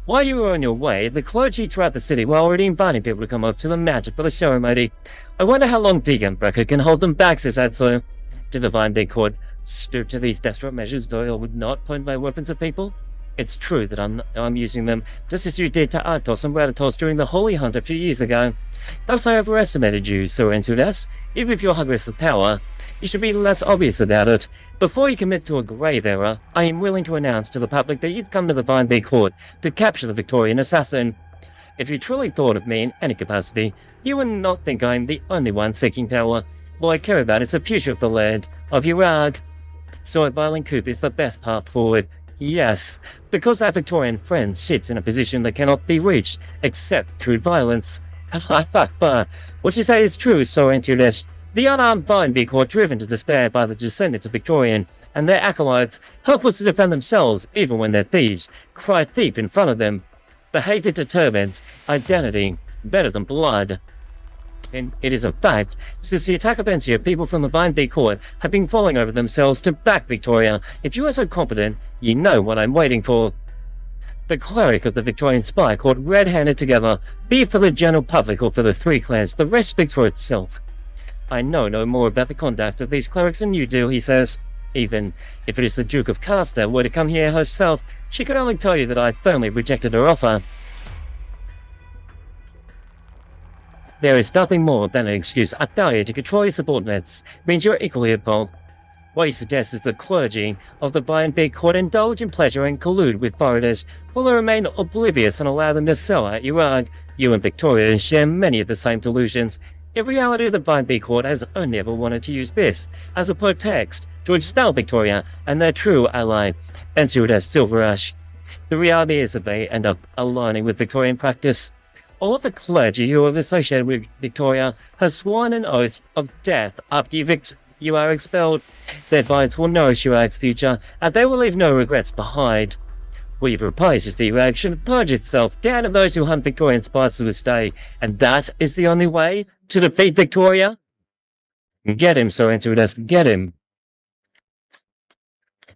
While you were on your way, the clergy throughout the city were already inviting people to come up to the mountain for the ceremony. I wonder how long Degenbrecher can hold them back, says Adso. Did the Vine Court stoop to these desperate measures, though I would not point my weapons at people? It's true that I'm using them, just as you did to Artos and Radatos during the Holy Hunt a few years ago. Perhaps I overestimated you, SilverAsh. Even if you're hungry for power, you should be less obvious about it. Before you commit to a grave error, I am willing to announce to the public that you've come to the Vine Court to capture the Victorian assassin. If you truly thought of me in any capacity, you would not think I am the only one seeking power. All I care about is the future of the land of Kjerag. So a violent coup is the best path forward. Yes, because our Victorian friend sits in a position that cannot be reached except through violence. What you say is true, SilverAsh. The unarmed Vine Court, driven to despair by the descendants of Victorian and their acolytes, helpless to defend themselves even when their thieves cry thief in front of them. Behavior determines identity better than blood. And it is a fact, since the attack of Encia, people from the Vine Court have been falling over themselves to back Victoria. If you are so confident, you know what I'm waiting for. The cleric of the Victorian spy caught red-handed together, be it for the general public or for the 3 clans, the rest speaks for itself. I know no more about the conduct of these clerics than you do, he says. Even if it is the Duke of Caster were to come here herself, she could only tell you that I firmly rejected her offer. There is nothing more than an excuse. A failure to control your subordinates means you're equally at fault. What you suggest is the clergy of the Vine Big Court indulge in pleasure and collude with foreigners, while they remain oblivious and allow them to sell out Kjerag. You and Victoria share many of the same delusions. In reality, the Vine Big Court has only ever wanted to use this as a pretext to expel Victoria and their true ally, SilverAsh. The reality is that they end up aligning with Victorian practice. All of the clergy who are associated with Victoria have sworn an oath of death after you are expelled. Their vines will nourish Kjerag's future, and they will leave no regrets behind. What you propose is that Kjerag should purge itself down of those who hunt Victorian spies to this day, and that is the only way to defeat Victoria? Get him, Sir Intrudas, get him.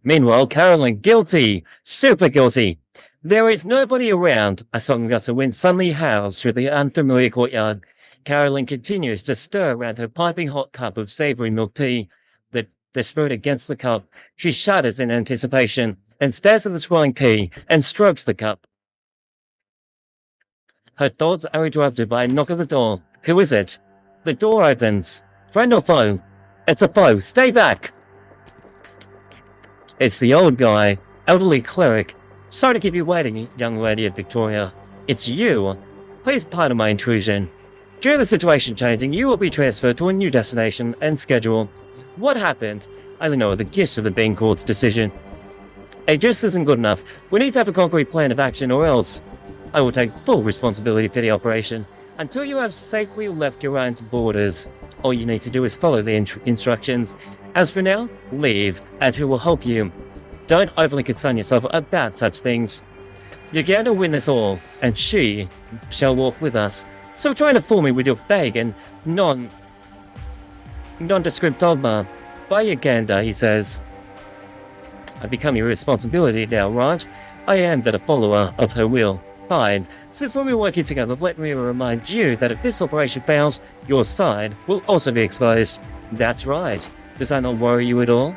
Meanwhile, Carolyn, guilty, super guilty. There is nobody around. A sudden gust of wind suddenly howls through the unfamiliar courtyard. Carolyn continues to stir around her piping hot cup of savory milk tea. The spirit against the cup. She shudders in anticipation and stares at the swirling tea and strokes the cup. Her thoughts are interrupted by a knock at the door. Who is it? The door opens. Friend or foe? It's a foe. Stay back! It's the old guy, elderly cleric. Sorry to keep you waiting, young lady of Victoria. It's you. Please pardon my intrusion. Due to the situation changing, you will be transferred to a new destination and schedule. What happened? I don't know the gist of the Bean Court's decision. It just isn't good enough. We need to have a concrete plan of action or else. I will take full responsibility for the operation until you have safely left your own borders. All you need to do is follow the instructions. As for now, leave, and who will help you. Don't overly concern yourself about such things. You're going to win this all, and she shall walk with us. So trying to fool me with your vague and nondescript dogma. By Uganda, he says. I become your responsibility now, right? I am but a follower of her will. Fine. Since when we're working together, let me remind you that if this operation fails, your side will also be exposed. That's right. Does that not worry you at all?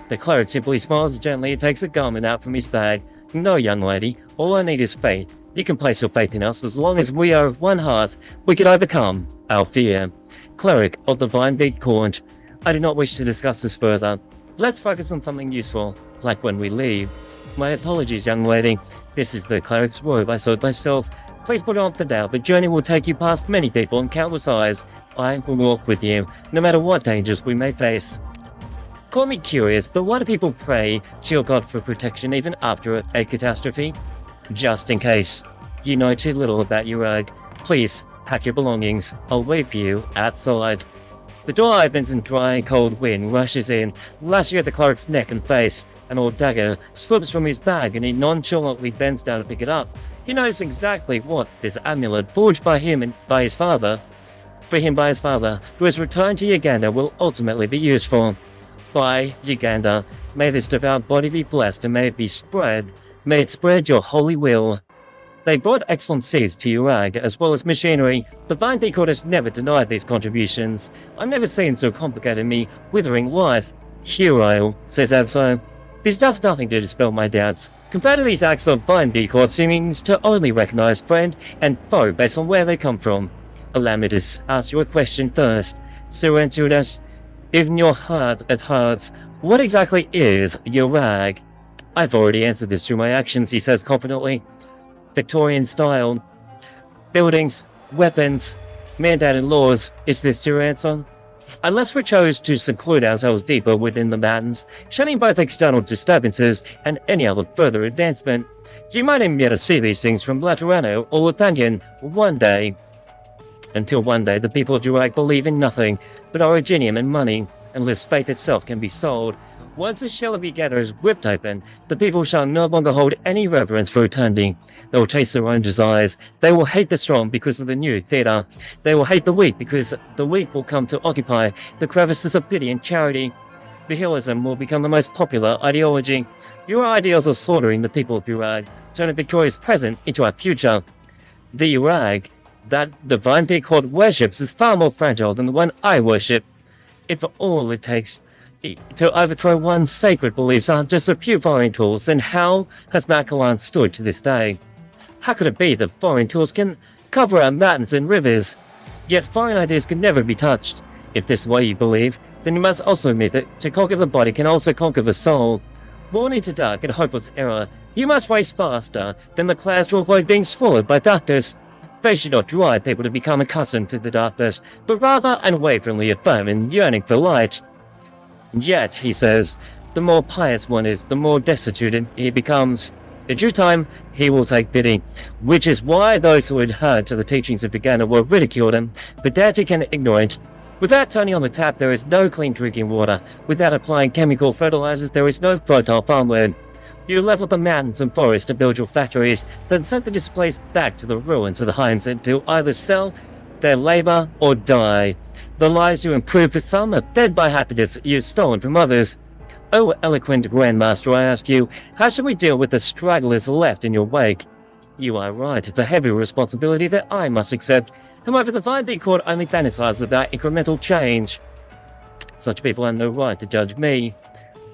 The cleric simply smiles gently and takes a garment out from his bag. No, young lady. All I need is faith. You can place your faith in us as long as we are of one heart. We can overcome our fear. Cleric of the Vine Big Court. I do not wish to discuss this further. Let's focus on something useful, like when we leave. My apologies, young lady. This is the cleric's robe I sewed myself. Please put it on for now. The journey will take you past many people and countless eyes. I will walk with you, no matter what dangers we may face. Call me curious, but why do people pray to your god for protection even after a catastrophe? Just in case. You know too little about Kjerag. Please, pack your belongings. I'll wait for you outside. The door opens and dry, cold wind rushes in, lashing at the cleric's neck and face. An old dagger slips from his bag and he nonchalantly bends down to pick it up. He knows exactly what this amulet, forged by him and by his father, who has returned to Uganda, will ultimately be used for. By Uganda, may this devout body be blessed and may it spread your holy will. They brought excellent seeds to Kjerag as well as machinery. The Vine Big Court has never denied these contributions. I've never seen so complicated me withering life. Hero, says Abso. This does nothing to dispel my doubts. Compared to these acts of Vine Big Court seemings to only recognize friend and foe based on where they come from. Allow me to ask you a question first. Sir Intrudas, in your heart at hearts, what exactly is Kjerag? I've already answered this through my actions, he says confidently. Victorian style. Buildings, weapons, mandated laws. Is this your answer? Unless we chose to seclude ourselves deeper within the mountains, shunning both external disturbances and any other further advancement, you might even be able to see these things from Laterano or Lathangan one day. Until one day the people of Kjerag believe in nothing but originium and money, unless faith itself can be sold. Once the shell of Uganda is ripped open, the people shall no longer hold any reverence for eternity. They will chase their own desires. They will hate the strong because of the new theatre. They will hate the weak because the weak will come to occupy the crevices of pity and charity. Nihilism will become the most popular ideology. Your ideals are slaughtering the people of Kjerag, turning Victoria's present into our future. The Kjerag that the Vine Big Court worships is far more fragile than the one I worship. If all it takes To overthrow one's sacred beliefs aren't just a few foreign tools, then how has Makalan stood to this day? How could it be that foreign tools can cover our mountains and rivers, yet foreign ideas can never be touched? If this is what you believe, then you must also admit that to conquer the body can also conquer the soul. Born into dark and hopeless error, you must race faster than the clouds to avoid being swallowed by darkness. They should not drive people to become accustomed to the darkness, but rather unwaveringly affirm and yearning for light. Yet, he says, the more pious one is, the more destitute he becomes. In due time, he will take pity, which is why those who adhered to the teachings of Uganda were ridiculed and pedantic and ignorant. Without turning on the tap, there is no clean drinking water. Without applying chemical fertilizers, there is no fertile farmland. You level the mountains and forests to build your factories, then send the displaced back to the ruins of the homes to either sell their labor or die. The lives you improve for some are fed by happiness you've stolen from others. Oh, eloquent Grandmaster, I ask you, how should we deal with the stragglers left in your wake? You are right, it's a heavy responsibility that I must accept. However, the Vine Bee Court only fantasizes about incremental change. Such people have no right to judge me.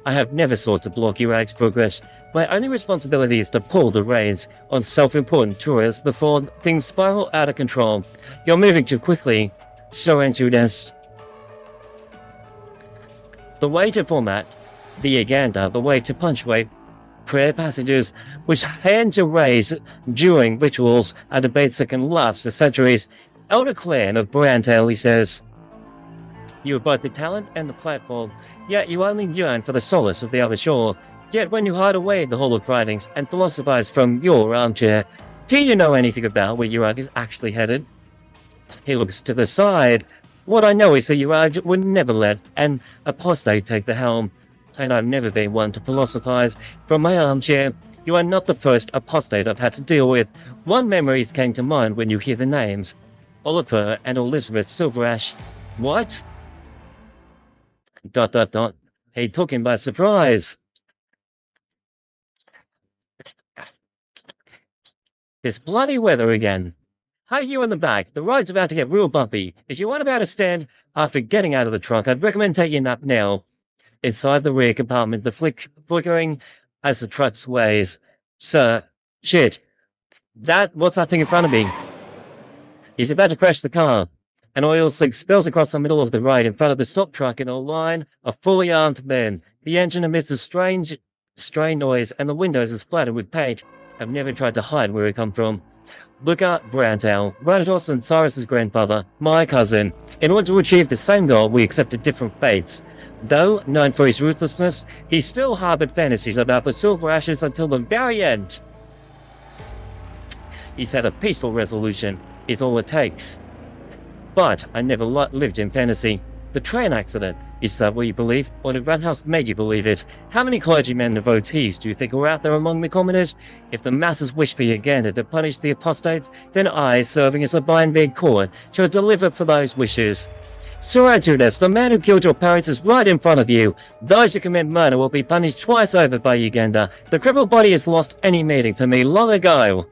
I have never sought to block Kjerag's progress. My only responsibility is to pull the reins on self-important tourists before things spiral out of control. You're moving too quickly, so into this. The way to format the Uganda, the way to punctuate prayer passages which hand to raise during rituals are debates that can last for centuries. Elder Clan of Brandtail, he says, you have both the talent and the platform, yet you only yearn for the solace of the other shore. Yet when you hide away the Hall of writings and philosophize from your armchair, do you know anything about where Kjerag is actually headed? He looks to the side. What I know is that Kjerag would never let an apostate take the helm, and I've never been one to philosophize from my armchair. You are not the first apostate I've had to deal with. One memory came to mind when you hear the names. Oliver and Elizabeth SilverAsh. What? ... He took him by surprise. This bloody weather again. Hey, you in the back, the road's about to get real bumpy. If you want about to stand after getting out of the truck, I'd recommend taking a nap now. Inside the rear compartment, the flickering as the truck sways. Sir, shit. What's that thing in front of me? He's about to crash the car. An oil slick spills across the middle of the road in front of the stop truck in a line of fully armed men. The engine emits a strange noise, and the windows are splattered with paint. I've never tried to hide where we come from. Look at Brandtail, Rhinotaurus and Cyrus's grandfather, my cousin. In order to achieve the same goal, we accepted different fates. Though known for his ruthlessness, he still harbored fantasies about the SilverAshes until the very end. He said a peaceful resolution is all it takes. But I never lived in fantasy. The train accident, is that what you believe, or did Rathouse make you believe it? How many clergymen and devotees do you think are out there among the commoners? If the masses wish for Uganda to punish the apostates, then I, serving as a Vine Bee Court, shall deliver for those wishes. Suratudas, the man who killed your parents is right in front of you. Those who commit murder will be punished twice over by Uganda. The crippled body has lost any meaning to me long ago.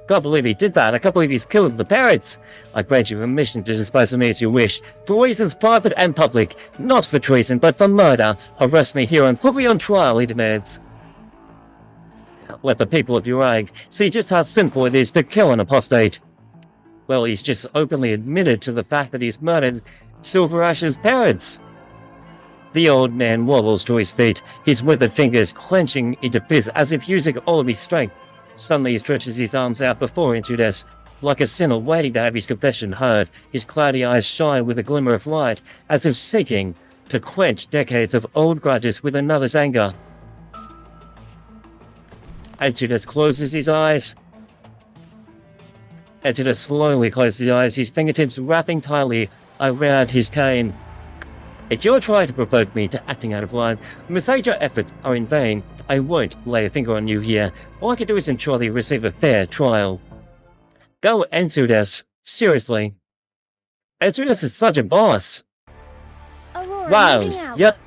Can't believe he did that. I can't believe he's killed the parrots. I grant you permission to dispose of me as you wish, for reasons private and public, not for treason, but for murder. Arrest me here and put me on trial, he demands. Let the people of Kjerag see just how simple it is to kill an apostate. Well, he's just openly admitted to the fact that he's murdered SilverAsh's parents. The old man wobbles to his feet, his withered fingers clenching into fists as if using all of his strength. Suddenly he stretches his arms out before Intrudes, like a sinner waiting to have his confession heard. His cloudy eyes shine with a glimmer of light, as if seeking to quench decades of old grudges with another's anger. Intrudes closes his eyes. Intrudes slowly closes his eyes, his fingertips wrapping tightly around his cane. If you're trying to provoke me to acting out of line, mistake your efforts are in vain. I won't lay a finger on you here. All I can do is ensure that you receive a fair trial. Go, Intrudes. Seriously. Intrudes is such a boss. Aurora, Wow. moving out. Yep.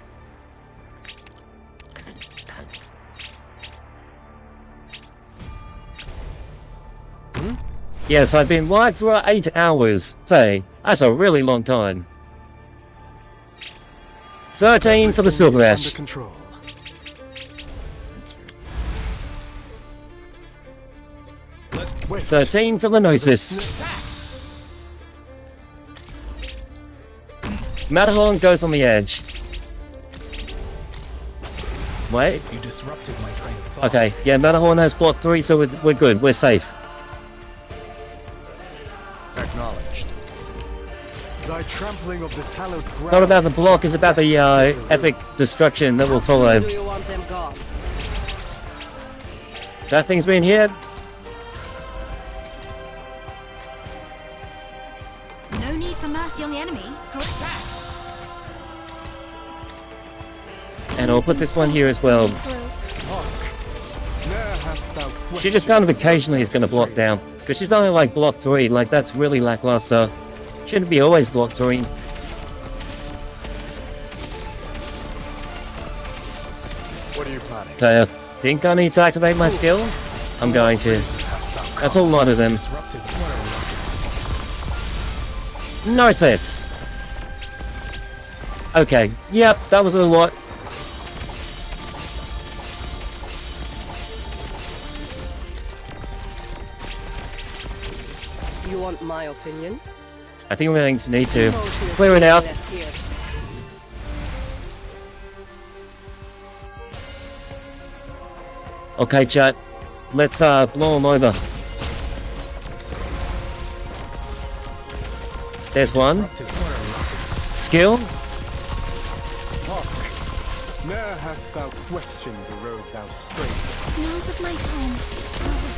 Yes, I've been live for 8 hours. Say, that's a really long time. 13 for the Everything is SilverAsh. under control. Let's Wait. 13 for the Gnosis. Matterhorn goes on the edge. Wait. You disrupted my train of thought. Okay, yeah, Matterhorn has block 3, so we're good. We're safe. Acknowledged. Thy trampling of this hallowed ground. It's not about the block, it's about the epic destruction that will follow. Do you want them gone? That thing's been hit. No need for mercy on the enemy. And I'll put this one here as well. Ne'er hast thou She just kind of occasionally is going to block down. Because she's only like block 3, like that's really lackluster. Shouldn't be always block 3. What are you planning? Okay, I think I need to activate my skill. I'm going to. That's a lot of them. Disrupted water rockets. Gnosis! Okay, yep, that was a lot. You want my opinion? I think we're going to need to Motion is clear it out. less here. Okay, chat. Let's blow them over. There's one. Disrupted water rockets. Skill. Ne'er hast thou questioned the road thou strayed. Smells of my home.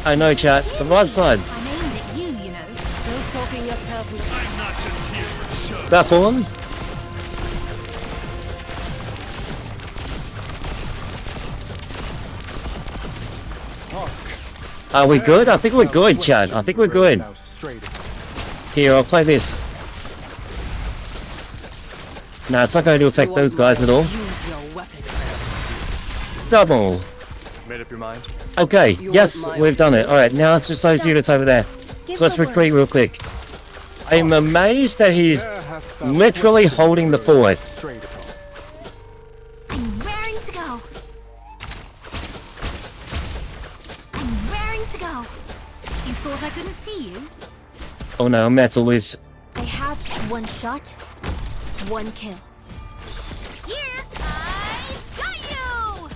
I know, chat. The right side. I'm aimed at you, you know. Still soaking yourself in That one. Are we good? I think we're good, chat. I think we're good. Thou strayed. Here, I'll play this. Nah, it's not going to affect those guys at all. Use your weapon. Double. Made up your mind? Okay, You yes, want my we've done it. Alright, now it's just those units over there. Give So let's the word. retreat real quick. I'm amazed that he's Ne'er hast thou literally questioned holding the road thou fort. strayed upon. I'm raring to go. I'm raring to go. You thought I couldn't see you? Oh no, metal is... I have one shot, one kill. Here, I got you!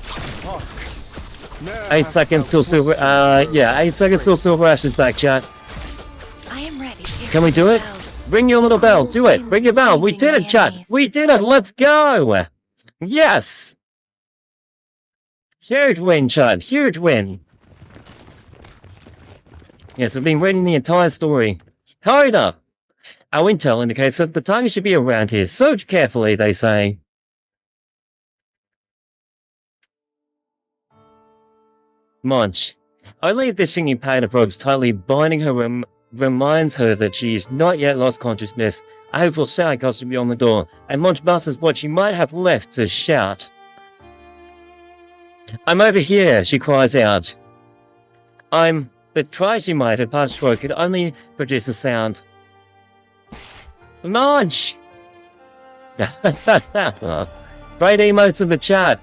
Ne'er 8 hast seconds thou till Silver... questioned yeah, 8 seconds till SilverAsh is back, chat. I am ready. Can we do it? Ring your little bell, do it! Ring your bell! We did it, chat! We did it! Let's go! Yes! Huge win, chat! Huge win! Yes, I've been reading the entire story. Hurry up! Our intel indicates that the target should be around here. Search carefully, they say. Munch. Only this singing pain of ropes tightly binding her reminds her that she's not yet lost consciousness. A hopeful sound comes from beyond the door, and Munch musters what she might have left to shout. I'm over here, she cries out. But try she might, her parched throat could only produce a sound. Munch! Great emotes in the chat.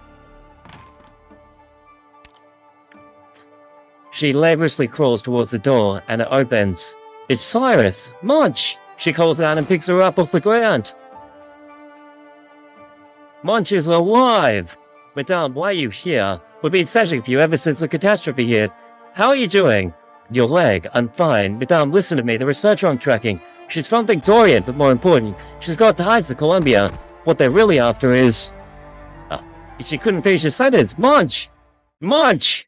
She laboriously crawls towards the door, and it opens. It's Cyrus! Munch! She calls out and picks her up off the ground. Munch is alive! Madame, why are you here? We've been searching for you ever since the catastrophe hit. How are you doing? Your leg, I'm fine. Madame, listen to me, the researcher I'm tracking. She's from Victoria, but more important, she's got ties to Colombia. What they're really after is... she couldn't finish her sentence. Munch! Munch!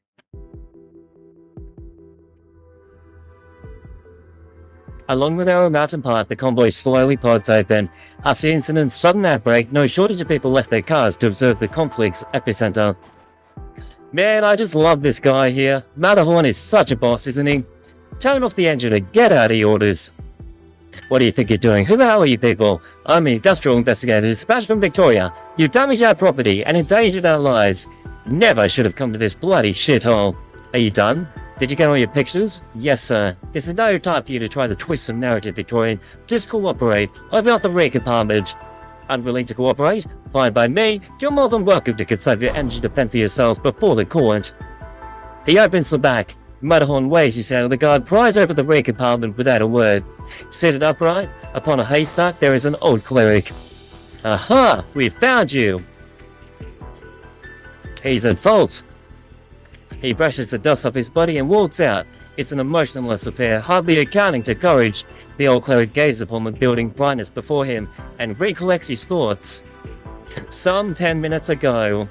Along with our mountain path, the convoy slowly pods open. After the incident's sudden outbreak, no shortage of people left their cars to observe the conflict's epicenter. Man, I just love this guy here. Matterhorn is such a boss, isn't he? Turn off the engine and get out of the orders. What do you think you're doing? Who the hell are you people? I'm an industrial investigator dispatched from Victoria. You've damaged our property and endangered our lives. Never should have come to this bloody shithole. Are you done? Did you get all your pictures? Yes, sir. This is no time for you to try to twist some narrative, Victorian. Just cooperate. I've got the rear compartment. Unwilling to cooperate? Fine by me, you're more than welcome to conserve your energy to fend for yourselves before the court. He opens the back. Matterhorn waves his hand, and the guard pries open the rear compartment without a word. Seated upright, upon a haystack, there is an old cleric. Aha! We found you! He's at fault. He brushes the dust off his body and walks out. It's an emotionless affair, hardly accounting to courage. The old cleric gazes upon the building brightness before him and recollects his thoughts. Some 10 minutes ago.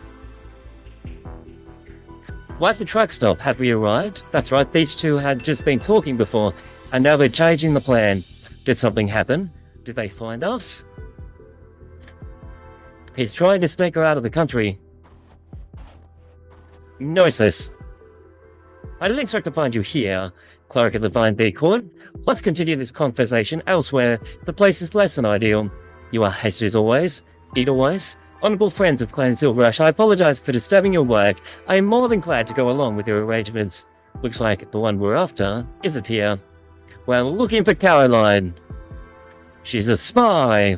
Why at the truck stop? Have we arrived? That's right, these two had just been talking before, and now they're changing the plan. Did something happen? Did they find us? He's trying to snake her out of the country. Noiseless. I didn't expect to find you here, cleric of the Vine Bee Court. Let's continue this conversation elsewhere. The place is less than ideal. You are hasty as always. Eat always. Honourable friends of Clan SilverAsh, I apologise for disturbing your work. I am more than glad to go along with your arrangements. Looks like the one we're after isn't here. We're looking for Caroline. She's a spy.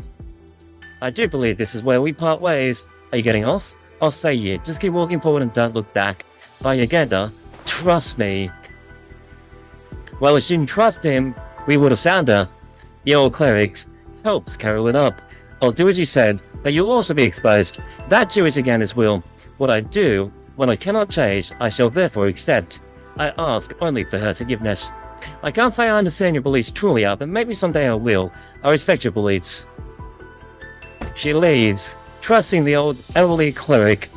I do believe this is where we part ways. Are you getting off? I'll say yeah. Just keep walking forward and don't look back. By agenda, trust me. Well, if she didn't trust him, we would have found her. The old cleric helps Caroline up. I'll do as you said, but you'll also be exposed. That too is again his will. What I do, when I cannot change, I shall therefore accept. I ask only for her forgiveness. I can't say I understand your beliefs truly, but maybe someday I will. I respect your beliefs. She leaves, trusting the old elderly cleric.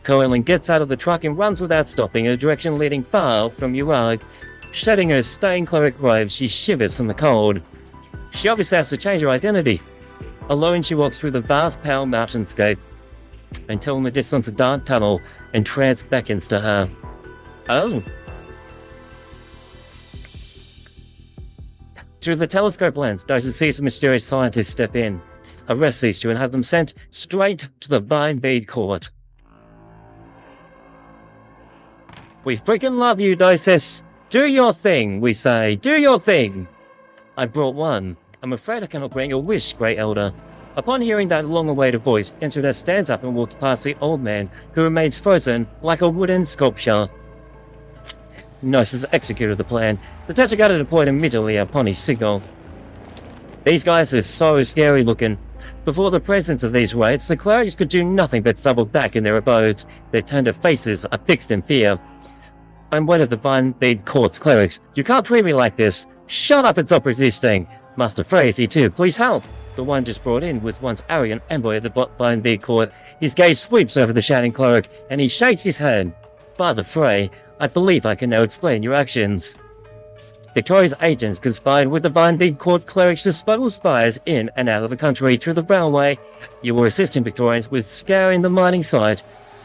Caroline gets out of the truck and runs without stopping in a direction leading far from Kjerag. Shedding her stained cleric robe, she shivers from the cold. She obviously has to change her identity. Alone, she walks through the vast pale mountainscape until in the distance a dark tunnel and trance beckons to her. Oh. Through the telescope lens, Dyson sees the mysterious scientists step in, arrest these two and have them sent straight to the Vine Bead Court. We freaking love you, Dysis. Do your thing, we say. Do your thing. I brought one. I'm afraid I cannot grant your wish, Great Elder. Upon hearing that long-awaited voice, Intruder stands up and walks past the old man, who remains frozen like a wooden sculpture. Gnosis executed the plan. The Tetra got deployed immediately upon his signal. These guys are so scary looking. Before the presence of these wraiths, the clerics could do nothing but stumble back in their abodes. Their tender faces are fixed in fear. I'm one of the Vine Bead Court's clerics. You can't treat me like this. Shut up and stop resisting. Master Frazee too, please help. The one just brought in was once arrogant envoy of the Vine Bead Court. His gaze sweeps over the shouting cleric, and he shakes his head. Father Frey, I believe I can now explain your actions. Victoria's agents conspired with the Vine Bead Court clerics to smuggle spies in and out of the country through the railway. You were assisting Victorians with scouring the mining site.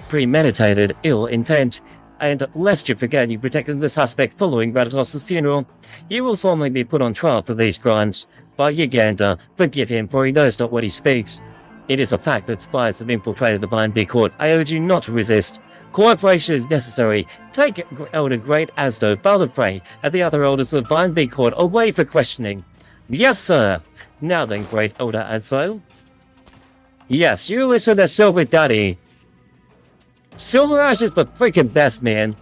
Premeditated, ill intent. And lest you forget, you protected the suspect following Ratatoss's funeral. You will formally be put on trial for these crimes. By Uganda, forgive him, for he knows not what he speaks. It is a fact that spies have infiltrated the Vine Bead Court. I urge you not to resist. Cooperation is necessary. Take Elder Great Asdo, Father Frey, and the other elders of the Vine Bead Court away for questioning. Yes, sir. Now then, Great Elder Asdo. Yes, you listen to Silver Daddy. SilverAsh is the freaking best, man.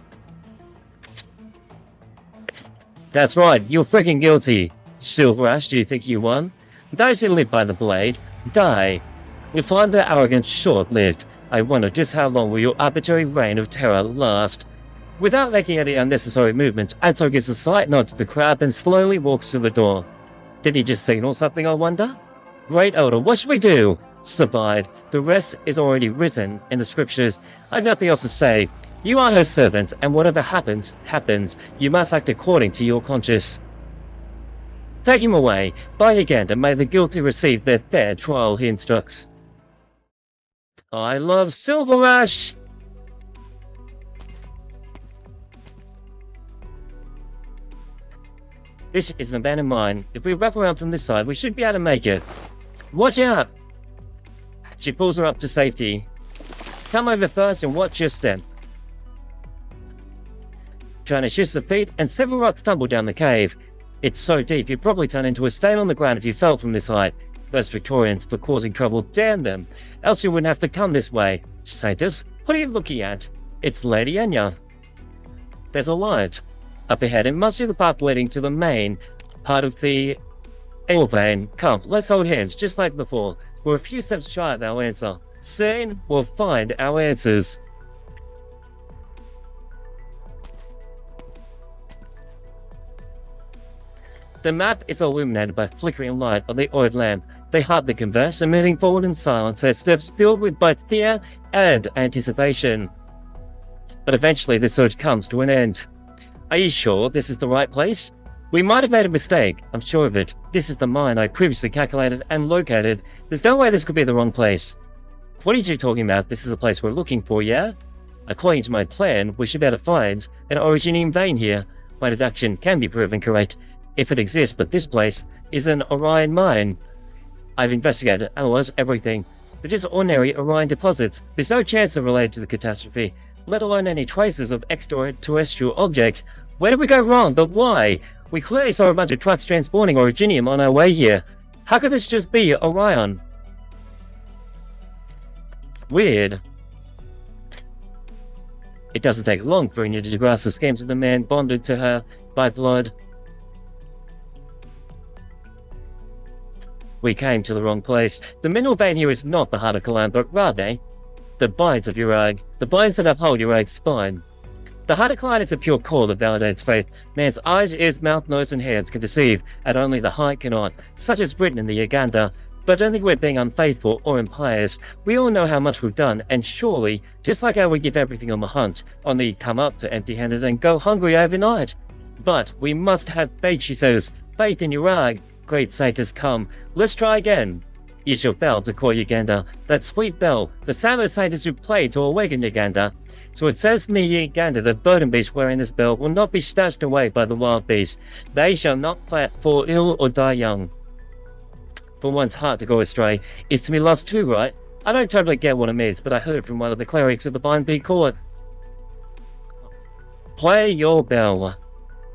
That's right, you're freaking guilty. SilverAsh, do you think you won? Those who live by the blade, die. You find their arrogance short-lived. I wonder just how long will your arbitrary reign of terror last? Without making any unnecessary movement, Adso gives a slight nod to the crowd, then slowly walks to the door. Did he just signal something, I wonder? Great Elder, what should we do? Survive. The rest is already written in the scriptures. I've nothing else to say. You are her servant, and whatever happens, happens. You must act according to your conscience. Take him away. By again, and may the guilty receive their fair trial, he instructs. I love SilverAsh! This is an abandoned mine. If we wrap around from this side, we should be able to make it. Watch out! She pulls her up to safety. Come over first and watch your step. Trying to shift the feet, and several rocks tumble down the cave. It's so deep you'd probably turn into a stain on the ground if you fell from this height. Those Victorians for causing trouble, damn them. Else you wouldn't have to come this way. Satyrs, what are you looking at? It's Lady Enya. There's a light. Up ahead, it must be the path leading to the main part of the Vein. Come, let's hold hands, just like before. We're a few steps shy of our answer. Soon, we'll find our answers. The map is illuminated by flickering light of the oil lamp. They hardly converse and moving forward in silence, their steps filled with both fear and anticipation. But eventually the search comes to an end. Are you sure this is the right place? We might have made a mistake, I'm sure of it. This is the mine I previously calculated and located. There's no way this could be the wrong place. What are you talking about? This is the place we're looking for, yeah? According to my plan, we should be able to find an originating vein here. My deduction can be proven correct if it exists, but this place is an Orion mine. I've investigated, analyzed everything. They're just ordinary Orion deposits. There's no chance they're related to the catastrophe, let alone any traces of extraterrestrial objects. Where did we go wrong, but why? We clearly saw a bunch of trucks transporting originium on our way here. How could this just be Orion? Weird. It doesn't take long for Enya to grasp the schemes of the man bonded to her by blood. We came to the wrong place. The mineral vein here is not the heart of Kalan, but rather the binds of Kjerag, the binds that uphold Kjerag's spine. The heart of Kalan is a pure core that validates faith. Man's eyes, ears, mouth, nose, and hands can deceive, and only the heart cannot, such as written in the Uganda. But don't think we're being unfaithful or impious. We all know how much we've done, and surely, just like how we give everything on the hunt, only come up to empty-handed and go hungry overnight. But we must have faith, she says. Faith in Kjerag. Great satyrs come. Let's try again. Use your bell to call Uganda. That sweet bell. The sound of satyrs who play to awaken Uganda. So it says in the Uganda that burden beasts wearing this bell will not be snatched away by the wild beasts. They shall not fall ill or die young. For one's heart to go astray is to be lost too, right? I don't totally get what it means, but I heard from one of the clerics of the Bind Bee Court. Play your bell.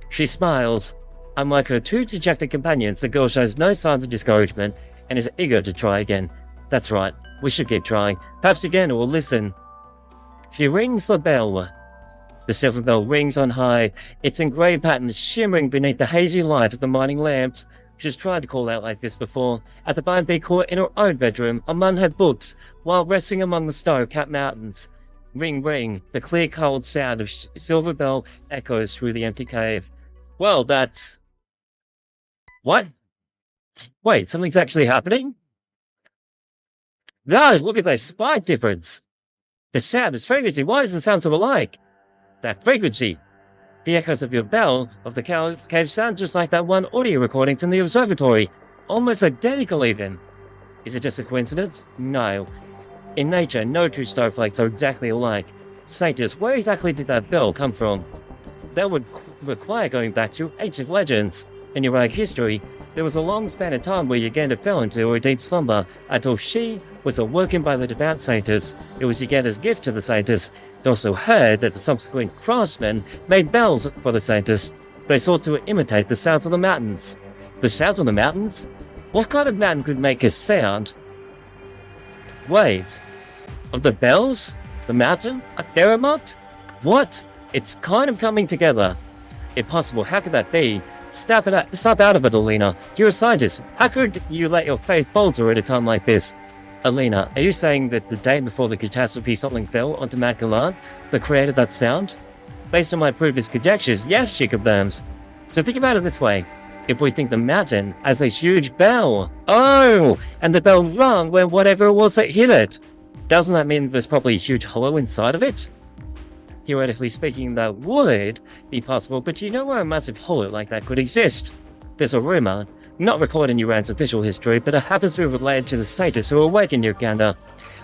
She smiles. Unlike her two dejected companions, the girl shows no signs of discouragement and is eager to try again. That's right, we should keep trying. Perhaps Uganda will listen. She rings the bell. The silver bell rings on high, its engraved pattern shimmering beneath the hazy light of the mining lamps. She's tried to call out like this before, at the Bind Bee Court in her own bedroom, among her books, while resting among the snow-capped mountains. Ring, ring, the clear, cold sound of silver bell echoes through the empty cave. Well, that's... What? Wait, something's actually happening? God, look at that spike difference! The sound is frequency. Why does it sound so alike? That frequency! The echoes of your bell of the cave sound just like that one audio recording from the observatory. Almost identical even. Is it just a coincidence? No. In nature, no two snowflakes are exactly alike. Satyrs, where exactly did that bell come from? That would require going back to ancient legends. In Kjerag history, there was a long span of time where Uganda fell into a deep slumber until she was awoken by the devout satyrs. It was Uganda's gift to the satyrs. It also heard that the subsequent craftsmen made bells for the satyrs. They sought to imitate the sounds of the mountains. The sounds of the mountains? What kind of mountain could make a sound? Wait, of the bells? The mountain? A theremin? What? It's kind of coming together. Impossible, how could that be? Snap out of it, Alina. You're a scientist. How could you let your faith falter at a time like this? Alina, are you saying that the day before the catastrophe something fell onto Mount Galan that created that sound? Based on my previous conjectures, yes, she confirms. So think about it this way. If we think the mountain has a huge bell, oh, and the bell rung when whatever it was that hit it, doesn't that mean there's probably a huge hollow inside of it? Theoretically speaking, that would be possible, but do you know where a massive hollow like that could exist? There's a rumor, not recorded in Iran's official history, but it happens to be related to the satyrs who awakened Uganda.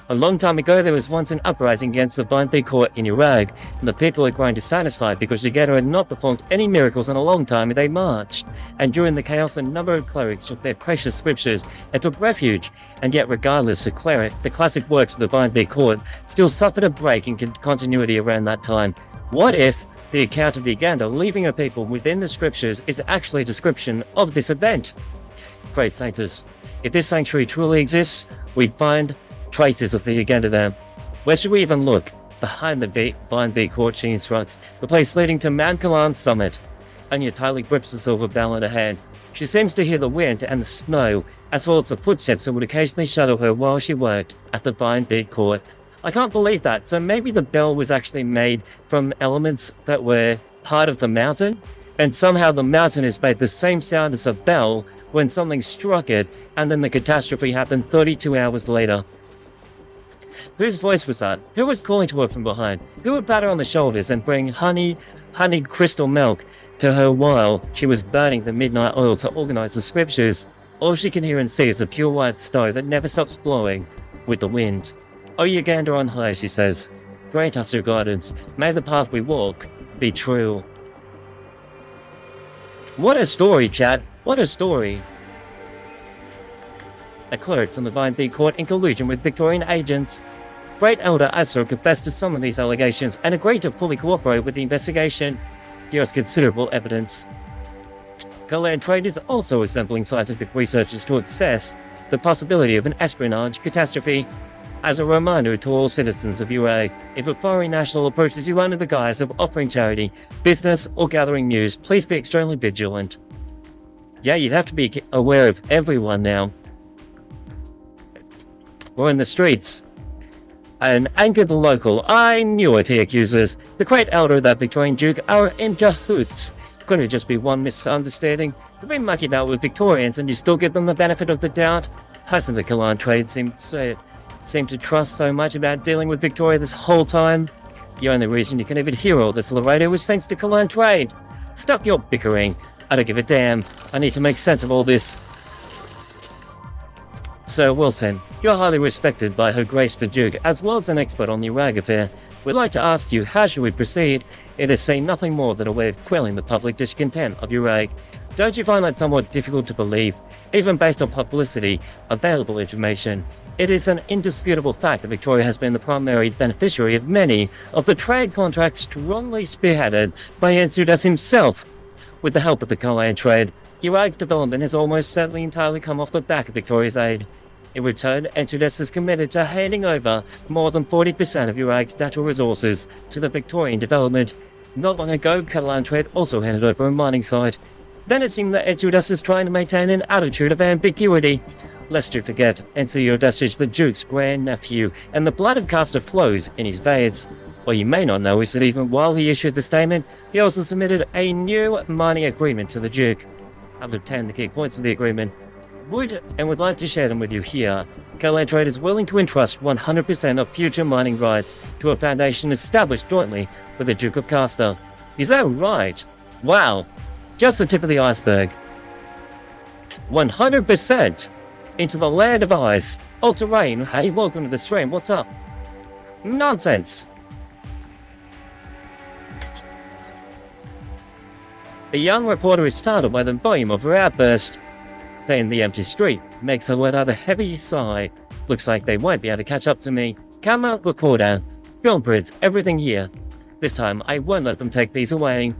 A long time ago, there was once an uprising against the Bind Bee Court in Kjerag, and the people were growing dissatisfied because Uganda had not performed any miracles in a long time and they marched. And during the chaos, a number of clerics took their precious scriptures and took refuge. And yet, regardless, the classic works of the Bind Bee Court still suffered a break in continuity around that time. What if The account of Uganda leaving her people within the scriptures is actually a description of this event. Great sanctus. If this sanctuary truly exists, we find traces of the Uganda there. Where should we even look? Behind the Vine Beat Court, she instructs, the place leading to Mount Kalan's summit. Anya tightly grips the silver bell in her hand. She seems to hear the wind and the snow, as well as the footsteps that would occasionally shadow her while she worked at the Vine Beat Court. I can't believe that, so maybe the bell was actually made from elements that were part of the mountain, and somehow the mountain has made the same sound as a bell when something struck it, and then the catastrophe happened 32 hours later. Whose voice was that? Who was calling to her from behind? Who would pat her on the shoulders and bring honeyed crystal milk to her while she was burning the midnight oil to organize the scriptures? All she can hear and see is a pure white snow that never stops blowing with the wind. O Uganda on high, she says, grant us your guidance. May the path we walk be true. What a story, chat. What a story. A cleric from the Vine Beat Court in collusion with Victorian agents. Great Elder Asser confessed to some of these allegations and agreed to fully cooperate with the investigation. There is considerable evidence. Kalan Trade is also assembling scientific researchers to assess the possibility of an espionage catastrophe. As a reminder to all citizens of Kjerag, if a foreign national approaches you under the guise of offering charity, business, or gathering news, please be extremely vigilant. Yeah, you'd have to be aware of everyone now. We're in the streets. And angered the local. I knew it, he accuses. The great elder of that Victorian Duke are in cahoots. Couldn't it just be one misunderstanding? You've been mucking about with Victorians and you still give them the benefit of the doubt? Hasn't the Kalan Trade seemed to trust so much about dealing with Victoria this whole time? The only reason you can even hear all this Laredo is thanks to Kalan Trade. Stop your bickering. I don't give a damn. I need to make sense of all this. Sir Wilson, you're highly respected by Her Grace the Duke, as well as an expert on the Kjerag affair. We'd like to ask you, how should we proceed? It has seen nothing more than a way of quelling the public discontent of Kjerag. Don't you find that somewhat difficult to believe? Even based on publicity, available information, it is an indisputable fact that Victoria has been the primary beneficiary of many of the trade contracts strongly spearheaded by Ensudas himself. With the help of the Kalan Trade, Kjerag's development has almost certainly entirely come off the back of Victoria's aid. In return, Ensudas is committed to handing over more than 40% of Kjerag's natural resources to the Victorian development. Not long ago, Kalan Trade also handed over a mining site. Then it seemed that Ensudas is trying to maintain an attitude of ambiguity. Lest you forget, Ensudas is the Duke's grandnephew, and the blood of Castor flows in his veins. What you may not know is that even while he issued the statement, he also submitted a new mining agreement to the Duke. I've obtained the key points of the agreement. Would like to share them with you here. Kalan Trade is willing to entrust 100% of future mining rights to a foundation established jointly with the Duke of Castor. Is that right? Wow. Just the tip of the iceberg. 100% into the land of ice. Alter Rain, hey, welcome to the stream. What's up? Nonsense. The young reporter is startled by the volume of her outburst. Staying in the empty street makes her let out a heavy sigh. Looks like they won't be able to catch up to me. Camera, recorder, film grids, everything here. This time I won't let them take these away.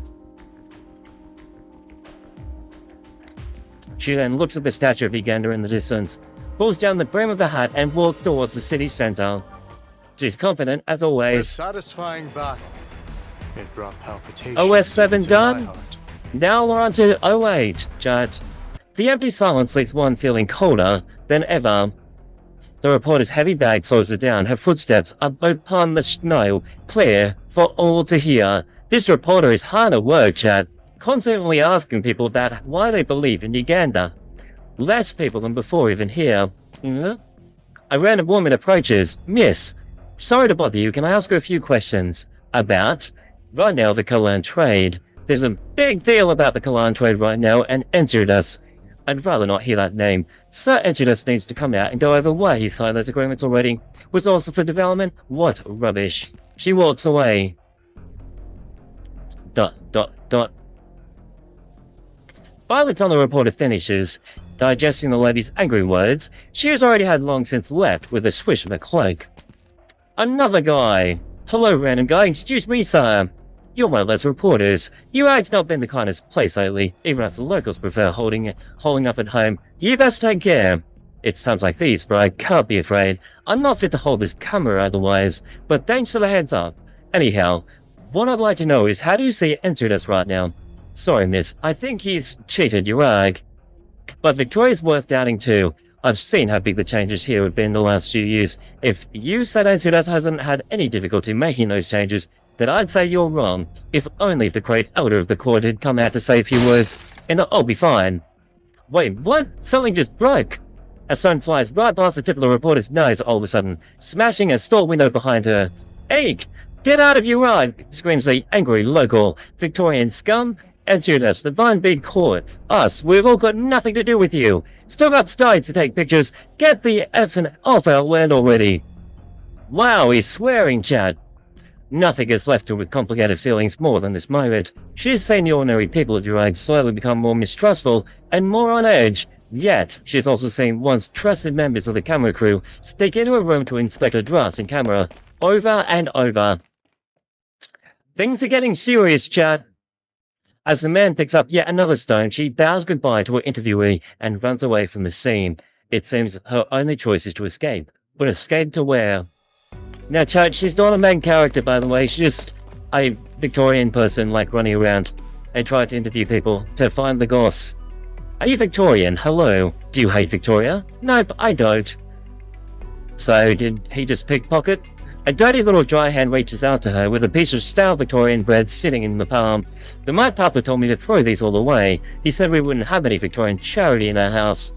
She then looks at the statue of Uganda in the distance, pulls down the brim of the hat and walks towards the city center. She's confident as A always. satisfying battle. It brought palpitations OS7 into done? my heart. Now we're on to 08, Judd. The empty silence leaves one feeling colder than ever. The reporter's heavy bag slows her down. Her footsteps are upon the snow, clear for all to hear. This reporter is hard at work, Chad, constantly asking people about why they believe in Uganda. Less people than before even here. A random woman approaches. Miss, sorry to bother you, can I ask you a few questions? About? Right now, the Kalan Trade. There's a big deal about the Kalan Trade right now, and Ensudas. I'd rather not hear that name. Sir Ensudas needs to come out and go over why he signed those agreements already. Resources for development? What rubbish. She walks away. ... By the time the reporter finishes digesting the lady's angry words, she has already had long since left with a swish of her cloak. Another guy. Hello, random guy. Excuse me, sir. You're one of those reporters. Kjerag's not been the kindest place lately, even as the locals prefer holding up at home. You best take care. It's times like these where I can't be afraid. I'm not fit to hold this camera otherwise, but thanks for the heads up. Anyhow, what I'd like to know is how do you see Entered right now? Sorry, miss, I think he's cheated Kjerag. But Victoria's worth doubting too. I've seen how big the changes here have been in the last few years. If you said Entered hasn't had any difficulty making those changes, then I'd say you're wrong. If only the great elder of the court had come out to say a few words, and I'll be fine. Wait, what? Something just broke. A stone flies right past the tip of the reporter's nose all of a sudden, smashing a store window behind her. Eek! Get out of your ride! Screams the angry local. Victorian scum. Entered us, the Vine Big Court. Us, we've all got nothing to do with you. Still got styles to take pictures. Get the effing off our land already. Wow, he's swearing, chat. Nothing is left her with complicated feelings more than this moment. She's seen the ordinary people of Kjerag slowly become more mistrustful and more on edge. Yet, she's also seen once trusted members of the camera crew stick into a room to inspect a dress in camera, over and over. Things are getting serious, chat. As the man picks up yet another stone, she bows goodbye to her interviewee and runs away from the scene. It seems her only choice is to escape. But escape to where? Now, chat, she's not a main character, by the way. She's just a Victorian person, like, running around and trying to interview people to find the goss. Are you Victorian? Hello. Do you hate Victoria? Nope, I don't. So, did he just pickpocket? A dirty little dry hand reaches out to her with a piece of stale Victorian bread sitting in the palm. But my papa told me to throw these all away. He said we wouldn't have any Victorian charity in our house.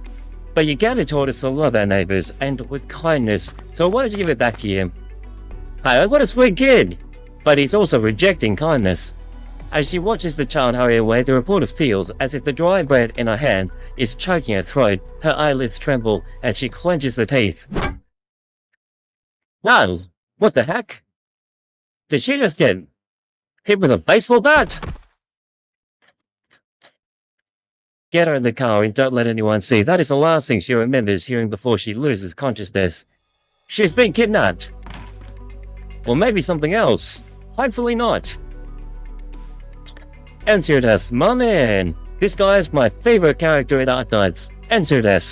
But your Gabby taught us to love our neighbours, and with kindness, so I wanted to give it back to you. Hey, what a sweet kid! But he's also rejecting kindness. As she watches the child hurry away, the reporter feels as if the dry bread in her hand is choking her throat. Her eyelids tremble, and she clenches her teeth. No! What the heck? Did she just get hit with a baseball bat? Get her in the car and don't let anyone see. That is the last thing she remembers hearing before she loses consciousness. She's been kidnapped. Or maybe something else. Hopefully not. Entered, my man. This guy is my favorite character in Arknights. Entered.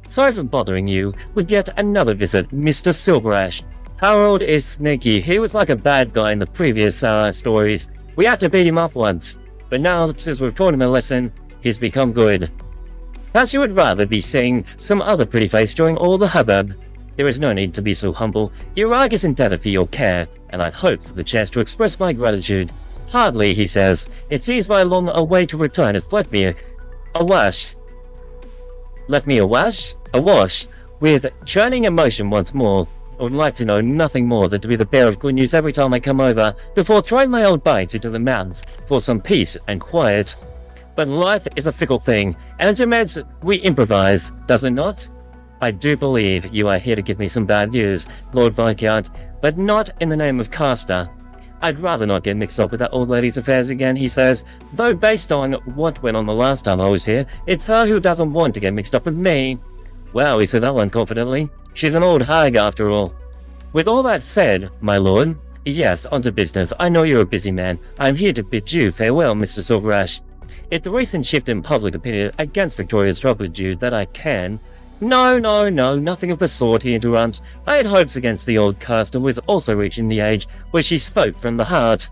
Sorry for bothering you with yet another visit, Mr. SilverAsh. Harold is sneaky. He was like a bad guy in the previous stories. We had to beat him up once. But now, since we've taught him a lesson, he's become good. Perhaps you would rather be seeing some other pretty face during all the hubbub. There is no need to be so humble. Kjerag is indebted for your care, and I hope for the chance to express my gratitude. Hardly, he says. It seems my long away to return has left me awash. Left me awash? Awash, with churning emotion once more. I would like to know nothing more than to be the bearer of good news every time I come over, before throwing my old bones into the mountains for some peace and quiet. But life is a fickle thing, and sometimes we improvise, does it not? I do believe you are here to give me some bad news, Lord Viscount, but not in the name of Caster. I'd rather not get mixed up with that old lady's affairs again, he says, though based on what went on the last time I was here, it's her who doesn't want to get mixed up with me. Well, he said that one confidently. She's an old hag after all. With all that said, my lord, yes, on to business. I know you're a busy man. I'm here to bid you farewell, Mr. SilverAsh. If the recent shift in public opinion against Victoria's troubled you, that I can... No, nothing of the sort, he interrupts. I had hopes against the old Caster who was also reaching the age where she spoke from the heart.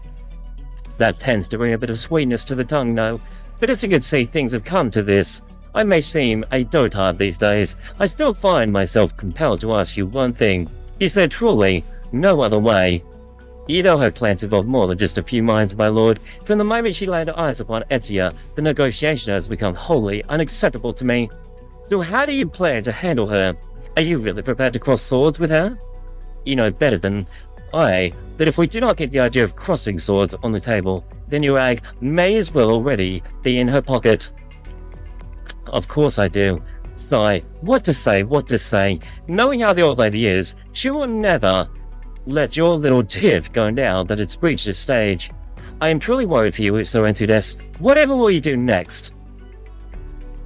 That tends to bring a bit of sweetness to the tongue, no. But as you can see, things have come to this. I may seem a dotard these days. I still find myself compelled to ask you one thing. He said truly, no other way. You know her plans involve more than just a few minds, my lord. From the moment she laid her eyes upon Etia, the negotiation has become wholly unacceptable to me. So how do you plan to handle her? Are you really prepared to cross swords with her? You know better than I that if we do not get the idea of crossing swords on the table, then Kjerag may as well already be in her pocket. Of course I do. Sigh. What to say? Knowing how the old lady is, she will never let your little tip go now that it's reached this stage. I am truly worried for you, Sir Entudes. Whatever will you do next?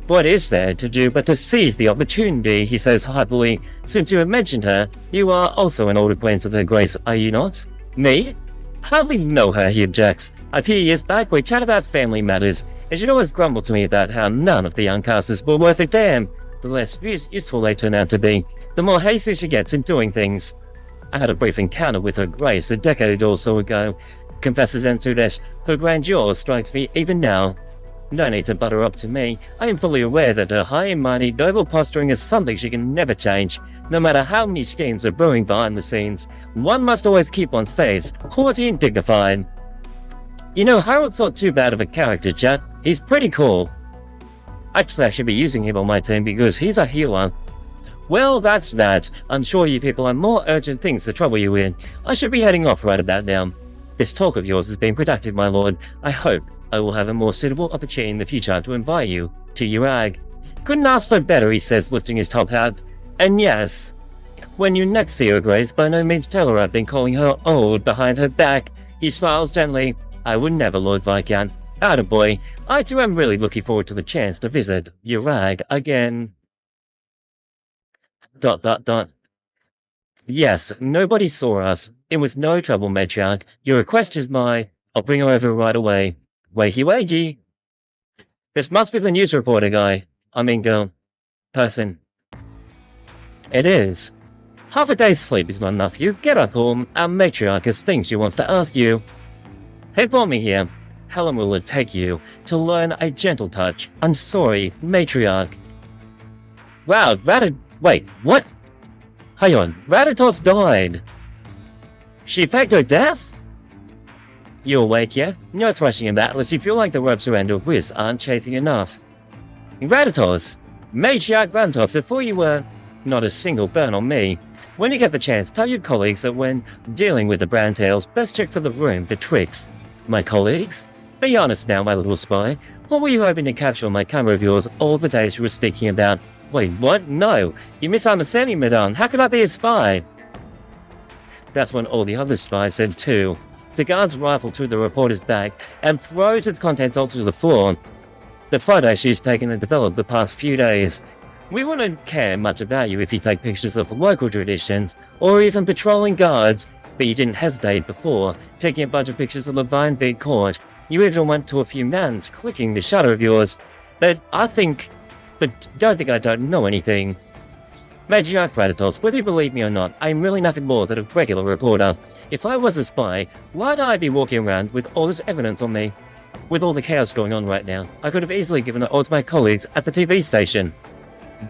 What is there to do but to seize the opportunity, he says happily. Since you have mentioned her, you are also an old acquaintance of her grace, are you not? Me? Hardly know her, he objects. A few years back, we chatted about family matters, and she'd always grumble to me about how none of the young casters were worth a damn. The less useful they turn out to be, the more hasty she gets in doing things. I had a brief encounter with her grace a decade or so ago. Confesses SilverAsh, her grandeur strikes me even now. No need to butter up to me. I am fully aware that her high and mighty noble posturing is something she can never change. No matter how many schemes are brewing behind the scenes, one must always keep one's face haughty and dignified. You know, Harold's not too bad of a character, chat. He's pretty cool. Actually, I should be using him on my team because he's a healer. Well, that's that. I'm sure you people have more urgent things to trouble you in. I should be heading off right about now. This talk of yours has been productive, my lord. I hope I will have a more suitable opportunity in the future to invite you to Kjerag. Couldn't ask for better, he says, lifting his top hat. And yes, when you next see her grace, by no means tell her I've been calling her old behind her back. He smiles gently. I would never, Lord Viscount. Attaboy. I too am really looking forward to the chance to visit Kjerag again. ... Yes, nobody saw us. It was no trouble, Matriarch. Your request is my... I'll bring her over right away. Wakey wakey. This must be the news reporter guy. I mean girl. Person. It is. Half a day's sleep is not enough. You get up, home. Our matriarch has things she wants to ask you. Hey, for me here. How long will it take you to learn a gentle touch? I'm sorry, matriarch. Wow, wait, what? Hang on, Ratatos died. She faked her death? You awake yet? No thrashing in that unless you feel like the ropes around your wrists aren't chafing enough. Ratatos! Matriarch Ratatos, before you were... Not a single burn on me. When you get the chance, tell your colleagues that when dealing with the Browntails, best check for the room for tricks. My colleagues? Be honest now, my little spy. What were you hoping to capture on my camera of yours all the days you were speaking about? Wait, what? No. You misunderstanding, madame. How could I be a spy? That's when all the other spies said too. The guards rifle through the reporter's bag and throws its contents onto the floor. The photo she's taken and developed the past few days. We wouldn't care much about you if you take pictures of local traditions or even patrolling guards, but you didn't hesitate before, taking a bunch of pictures of the Vine Big Court. You even went to a few nuns clicking the shutter of yours. But don't think I don't know anything. Matriarch Ratatos, whether you believe me or not, I am really nothing more than a regular reporter. If I was a spy, why'd I be walking around with all this evidence on me? With all the chaos going on right now, I could have easily given it all to my colleagues at the TV station.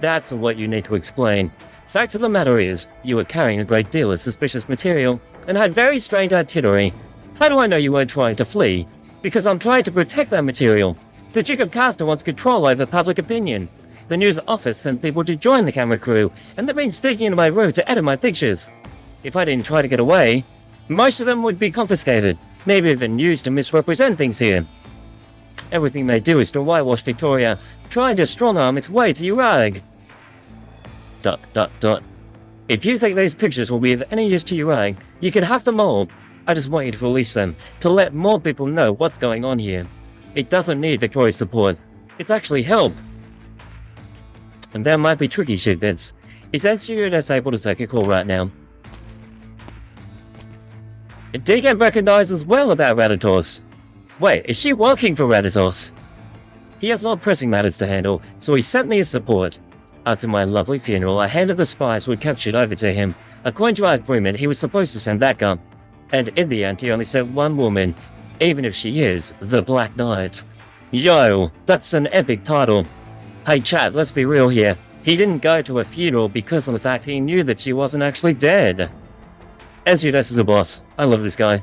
That's what you need to explain. Fact of the matter is, you were carrying a great deal of suspicious material, and had very strange itinerary. How do I know you weren't trying to flee? Because I'm trying to protect that material. The Duke of Castor wants control over public opinion. The news office sent people to join the camera crew, and they've been sneaking into my room to edit my pictures. If I didn't try to get away, most of them would be confiscated, maybe even used to misrepresent things here. Everything they do is to whitewash Victoria, trying to strong-arm its way to Kjerag. ... If you think these pictures will be of any use to Kjerag, you can have them all. I just want you to release them, to let more people know what's going on here. It doesn't need Victoria's support. It's actually help. And there might be tricky shit bits. Is SilverAsh able to take a call right now? Deacon recognizes well about Ratatos. Wait, is she working for Ratatos? He has more pressing matters to handle, so he sent me his support. After my lovely funeral, I handed the spies who had captured over to him. According to our agreement, he was supposed to send backup. And in the end, he only sent one woman, even if she is the Black Knight. Yo, that's an epic title. Hey chat, let's be real here. He didn't go to a funeral because of the fact he knew that she wasn't actually dead. SilverAsh is a boss. I love this guy.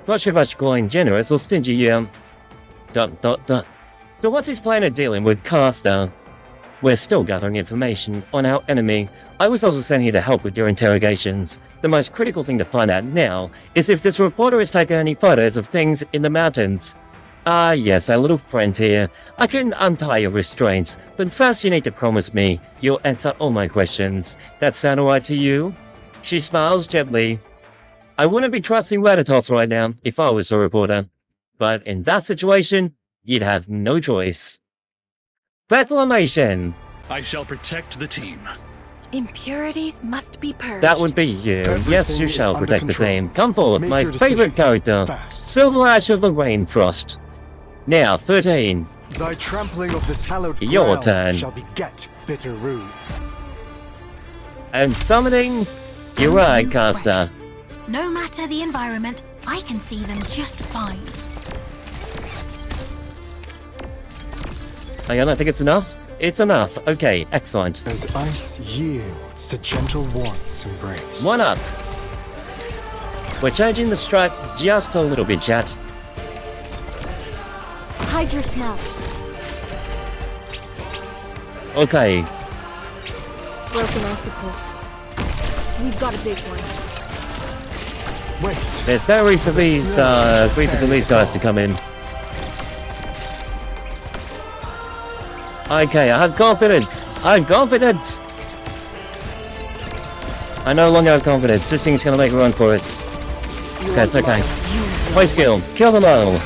Not sure if I should call him generous or stingy, yeah. ... So what's his plan of dealing with Castor? We're still gathering information on our enemy. I was also sent here to help with your interrogations. The most critical thing to find out now is if this reporter has taken any photos of things in the mountains. Ah yes, our little friend here. I can untie your restraints, but first you need to promise me you'll answer all my questions. That sound alright to you? She smiles gently. I wouldn't be trusting Ratatos right now if I was a reporter. But in that situation, you'd have no choice. Proclamation! I shall protect the team. Impurities must be purged. That would be you. Yes, you Everything shall is under protect the control. team. Come forward, Make my your decision. favorite character, Fast. SilverAsh the Reignfrost. Now, 13. Thy trampling of this hallowed Your ground turn. shall beget bitter rue. And summoning Kjerag caster. No matter the environment, I can see them just fine. Hang on, I think it's enough. It's enough. Okay, excellent. As ice yields to gentle warmth's embrace. 1 up. We're changing the stripe just a little bit, chat. Hide your smell. Okay, Broken icicles. We've got a big one. Wait, there's no reason for these guys to come in. Okay, I have confidence. I have confidence. I no longer have confidence. This thing's gonna make a run for it. You Okay, it's want okay. my- use your Play skill. Kill them all.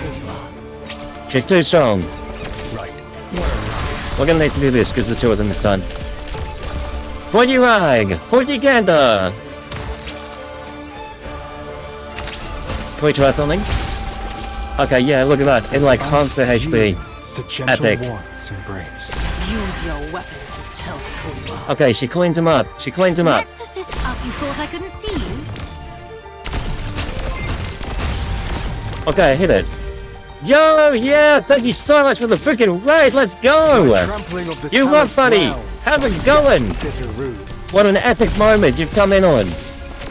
She's too strong. Right. What a ruckus. We're gonna need to do this because there's 2 of them this time. For Kjerag! For Uganda! Can we try something? Okay, yeah, look at that. It like halves the HP. yields to gentle Epic. warmth's embrace. Use your weapon to tell me who you are. Okay, she cleans him up. She cleans him up. Let's assist up. You thought I couldn't see you? Okay, hit it. Yo, yeah, thank you so much for the freaking raid. Let's go! Thy trampling of this You hallowed rock, buddy. ground How's it shall going? beget bitter rue. What an epic moment you've come in on.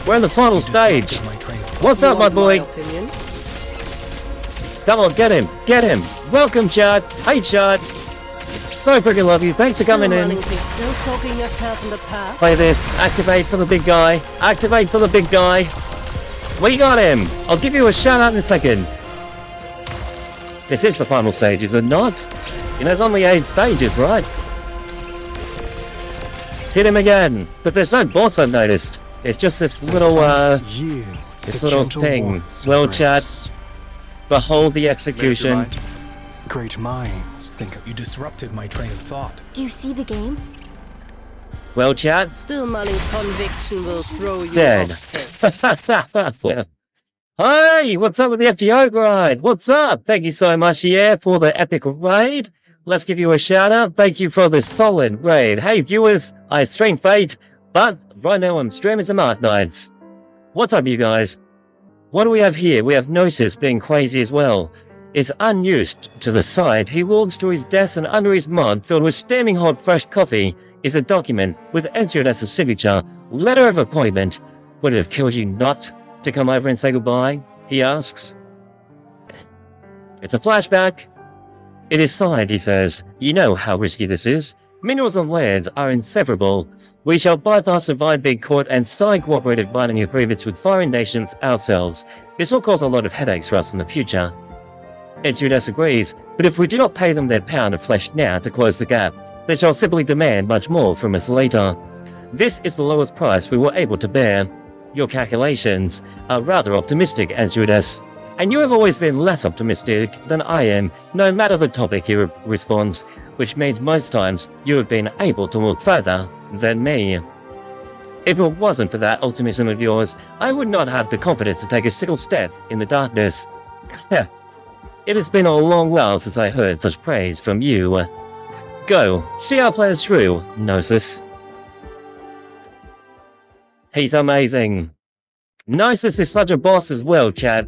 We're in the final You stage. disrupted my train of thought. What's You up, my want boy? opinion? Come on, get him. Get him. Welcome, Chad. Hey, Chad. So freaking love you. Thanks for coming Still in. running things, still soaking yourself in the past. Play this. Activate for the big guy. Activate for the big guy. We got him. I'll give you a shout out in a second. This is the final stage, is it not? You know, there's only 8 stages, right? Hit him again. But there's no boss, I've noticed. It's just this little, Ice yields this to little gentle thing. warmth's Well, embrace. Chad, behold the execution. Great minds think of You disrupted my train of thought. Do you see the game? Well, Chad, Still manning conviction will throw you Dead. off pace. Hey, what's up with the FGO grind? What's up? Thank you so much, yeah, for the epic raid. Let's give you a shout out. Thank you for this solid raid. Hey, viewers, I stream Fate, but right now I'm streaming some Arknights. What's up, you guys? What do we have here? We have Gnosis being crazy as well. Is unused to the side. He walks to his desk, and under his mug, filled with steaming hot fresh coffee, is a document with SilverAsh's signature, letter of appointment. Would it have killed you not to come over and say goodbye? He asks. It's a flashback. It is signed, he says. You know how risky this is. Minerals and lands are inseparable. We shall bypass the Vine Big Court and sign cooperative binding agreements with foreign nations ourselves. This will cause a lot of headaches for us in the future. SilverAsh agrees, but if we do not pay them their pound of flesh now to close the gap, they shall simply demand much more from us later. This is the lowest price we were able to bear. Your calculations are rather optimistic, SilverAsh. And you have always been less optimistic than I am, no matter the topic, he responds, which means most times you have been able to look further than me. If it wasn't for that optimism of yours, I would not have the confidence to take a single step in the darkness. It has been a long while since I heard such praise from you. Go, see our players through, Gnosis. He's amazing. Gnosis is such a boss as well, chat.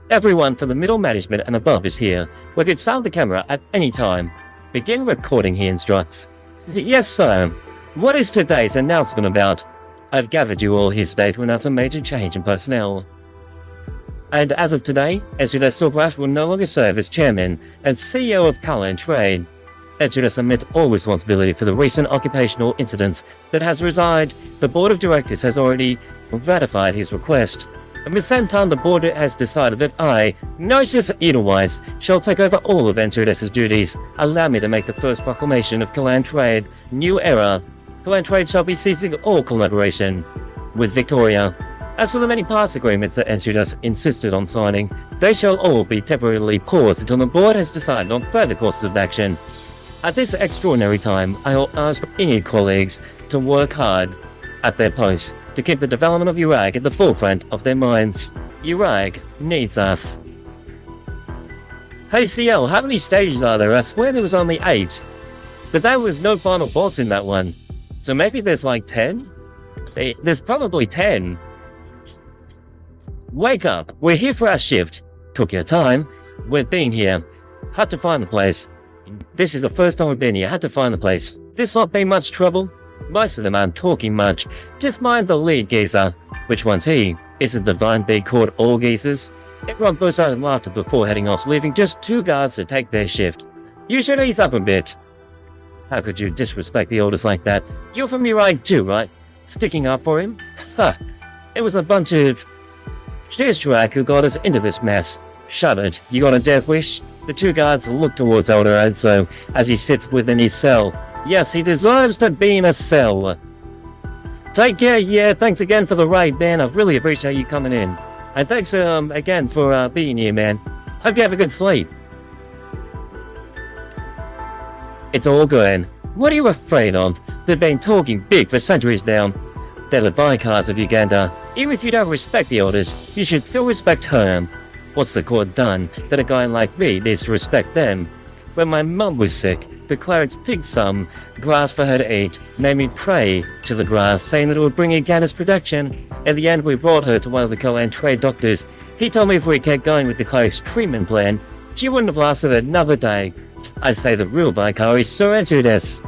Everyone from the middle management and above is here. We can start the camera at any time. Begin recording, he instructs. Yes, sir. What is today's announcement about? I've gathered you all here today to announce a major change in personnel. And as of today, SilverAsh will no longer serve as chairman and CEO of Color and Trade. SilverAsh admits all responsibility for the recent occupational incidents that has resigned. The board of directors has already ratified his request. At the same time, the board has decided that I, Gnosis Edelweiss, shall take over all of SilverAsh's duties. Allow me to make the first proclamation of Clan Trade. New era. Clan Trade shall be ceasing all collaboration with Victoria. As for the many past agreements that SilverAsh insisted on signing, they shall all be temporarily paused until the board has decided on further courses of action. At this extraordinary time, I will ask any colleagues to work hard at their posts to keep the development of Kjerag at the forefront of their minds. Kjerag needs us. Hey CL, how many stages are there? I swear there was only 8. But there was no final boss in that one. So maybe there's like 10? There's probably 10. Wake up, we're here for our shift. Took your time, we've been here. Had to find the place. This is the first time we've been here, had to find the place. This not been much trouble? Most of them aren't talking much. Just mind the lead geezer. Which one's he? Isn't the vine bee called all geezers? Everyone burst out in laughter before heading off, leaving just 2 guards to take their shift. You should ease up a bit. How could you disrespect the orders like that? You're from Kjerag too, right? Sticking up for him? Huh. It was a bunch of Kjerag who got us into this mess. Shut it. You got a death wish? The 2 guards look towards Elder Edzo as he sits within his cell. Yes, he deserves to be in a cell. Take care, yeah, thanks again for the raid, man. I really appreciate you coming in. And thanks again for being here, man. Hope you have a good sleep. It's all good. What are you afraid of? They've been talking big for centuries now. They're the bycars of Uganda. Even if you don't respect the orders, you should still respect her. What's the court done that a guy like me needs to respect them? When my mum was sick, the clerics picked some grass for her to eat, made me pray to the grass, saying that it would bring Uganda's protection. At the end, we brought her to one of the Kolan trade doctors. He told me if we kept going with the cleric's treatment plan, she wouldn't have lasted another day. I say the real Vaikari surrendered us.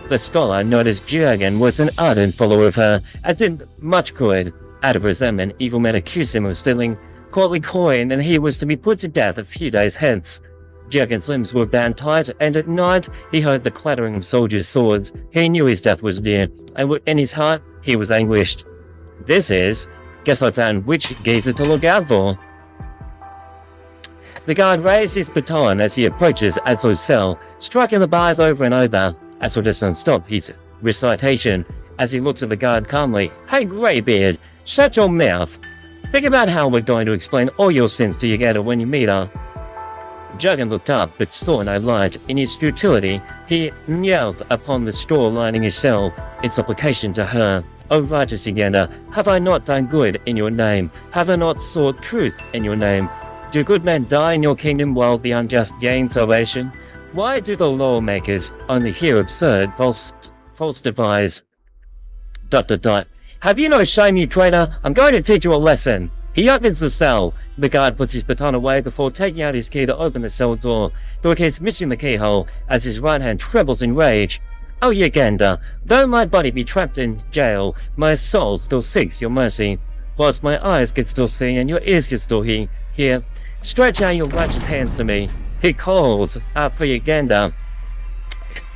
The scholar noticed Kjerag was an ardent follower of her, and did much good. Out of resentment, evil men accused him of stealing courtly coin, and he was to be put to death a few days hence. Kjerag's limbs were bound tight, and at night he heard the clattering of soldiers' swords. He knew his death was near, and in his heart he was anguished. This is, guess I found which geezer to look out for. The guard raised his baton as he approaches Adzo's cell, striking the bars over and over. Adzo doesn't stop his recitation as he looks at the guard calmly. Hey Greybeard, shut your mouth. Think about how we're going to explain all your sins to Uganda when you meet her. Kjerag looked up, but saw no light. In his futility, he knelt upon the straw lining his cell, in supplication to her. O righteous Uganda, have I not done good in your name? Have I not sought truth in your name? Do good men die in your kingdom while the unjust gain salvation? Why do the lawmakers only hear absurd, false devise? ... Have you no shame, you traitor? I'm going to teach you a lesson. He opens the cell. The guard puts his baton away before taking out his key to open the cell door. The keys missing the keyhole as his right hand trembles in rage. Oh Uganda, though my body be trapped in jail, my soul still seeks your mercy. Whilst my eyes can still see and your ears can still hear, stretch out your righteous hands to me. He calls out for Uganda.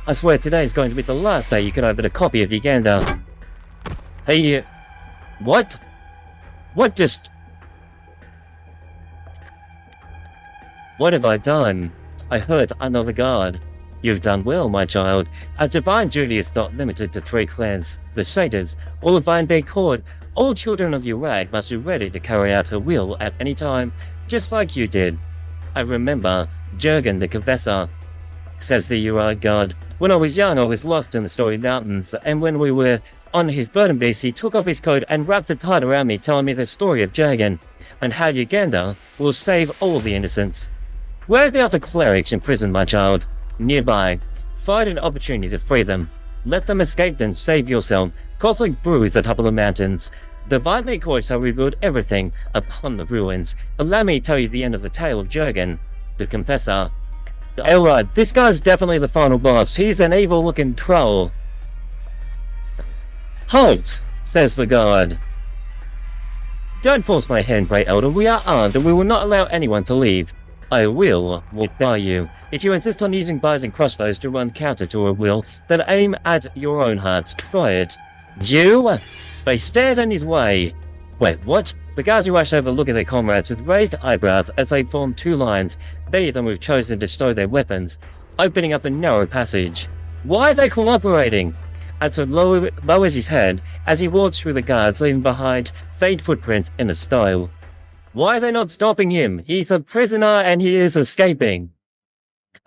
I swear today is going to be the last day you can open a copy of Uganda. Hey, what? What have I done? I hurt another guard. You've done well, my child. Our divine duty is not limited to 3 clans, the Satyrs, or the Vine Bee Court. All children of Kjerag must be ready to carry out her will at any time, just like you did. I remember Kjerag the Confessor, says the Kjerag god. When I was young, I was lost in the Story Mountains, and when we were on his burden beast, he took off his coat and wrapped it tight around me, telling me the story of Kjerag, and how Uganda will save all the innocents. Where are the other clerics imprisoned, my child? Nearby. Find an opportunity to free them. Let them escape, then save yourself. Conflict brews atop of the mountains. The Vine Courts shall rebuild everything upon the ruins. Allow me to tell you the end of the tale of Kjerag, the Confessor. Alright, this guy's definitely the final boss. He's an evil-looking troll. Halt, says the guard. Don't force my hand, Great Elder. We are armed, and we will not allow anyone to leave. I will walk by you. If you insist on using bows and crossbows to run counter to her will, then aim at your own hearts. Try it. You? They stared in his way. Wait, what? The guards who rushed over look at their comrades with raised eyebrows as they form 2 lines. Many of them have chosen to stow their weapons, opening up a narrow passage. Why are they cooperating? Adzo lowers his head as he walks through the guards, leaving behind faint footprints in the stone. Why are they not stopping him? He's a prisoner and he is escaping.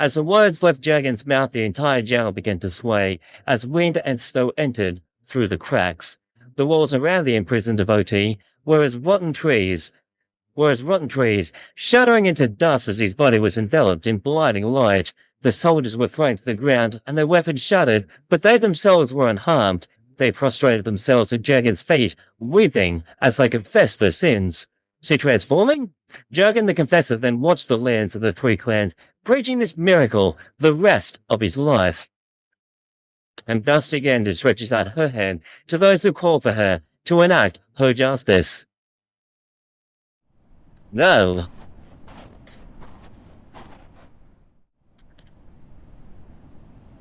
As the words left Jagan's mouth, the entire jail began to sway as wind and snow entered through the cracks. The walls around the imprisoned devotee were as rotten trees, shuddering into dust as his body was enveloped in blinding light. The soldiers were thrown to the ground and their weapons shattered, but they themselves were unharmed. They prostrated themselves at Jagan's feet, weeping as they confessed their sins. See transforming? Jagan the Confessor then watched the lands of the three clans, preaching this miracle the rest of his life. And thus again stretches out her hand to those who call for her to enact her justice. No.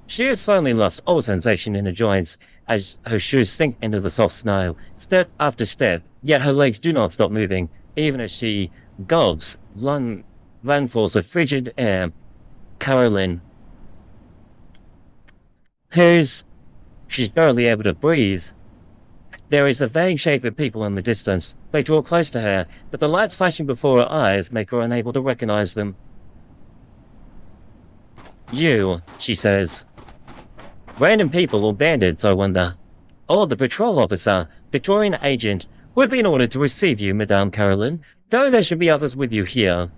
She has suddenly lost all sensation in her joints as her shoes sink into the soft snow, step after step, yet her legs do not stop moving, even as she gulps lungfuls of frigid air. Carolyn. She's barely able to breathe. There is a vague shape of people in the distance. They draw close to her, but the lights flashing before her eyes make her unable to recognize them. You, she says. Random people or bandits, I wonder. Oh, the patrol officer, Victorian agent. We've been ordered to receive you, Madame Carolyn, though there should be others with you here.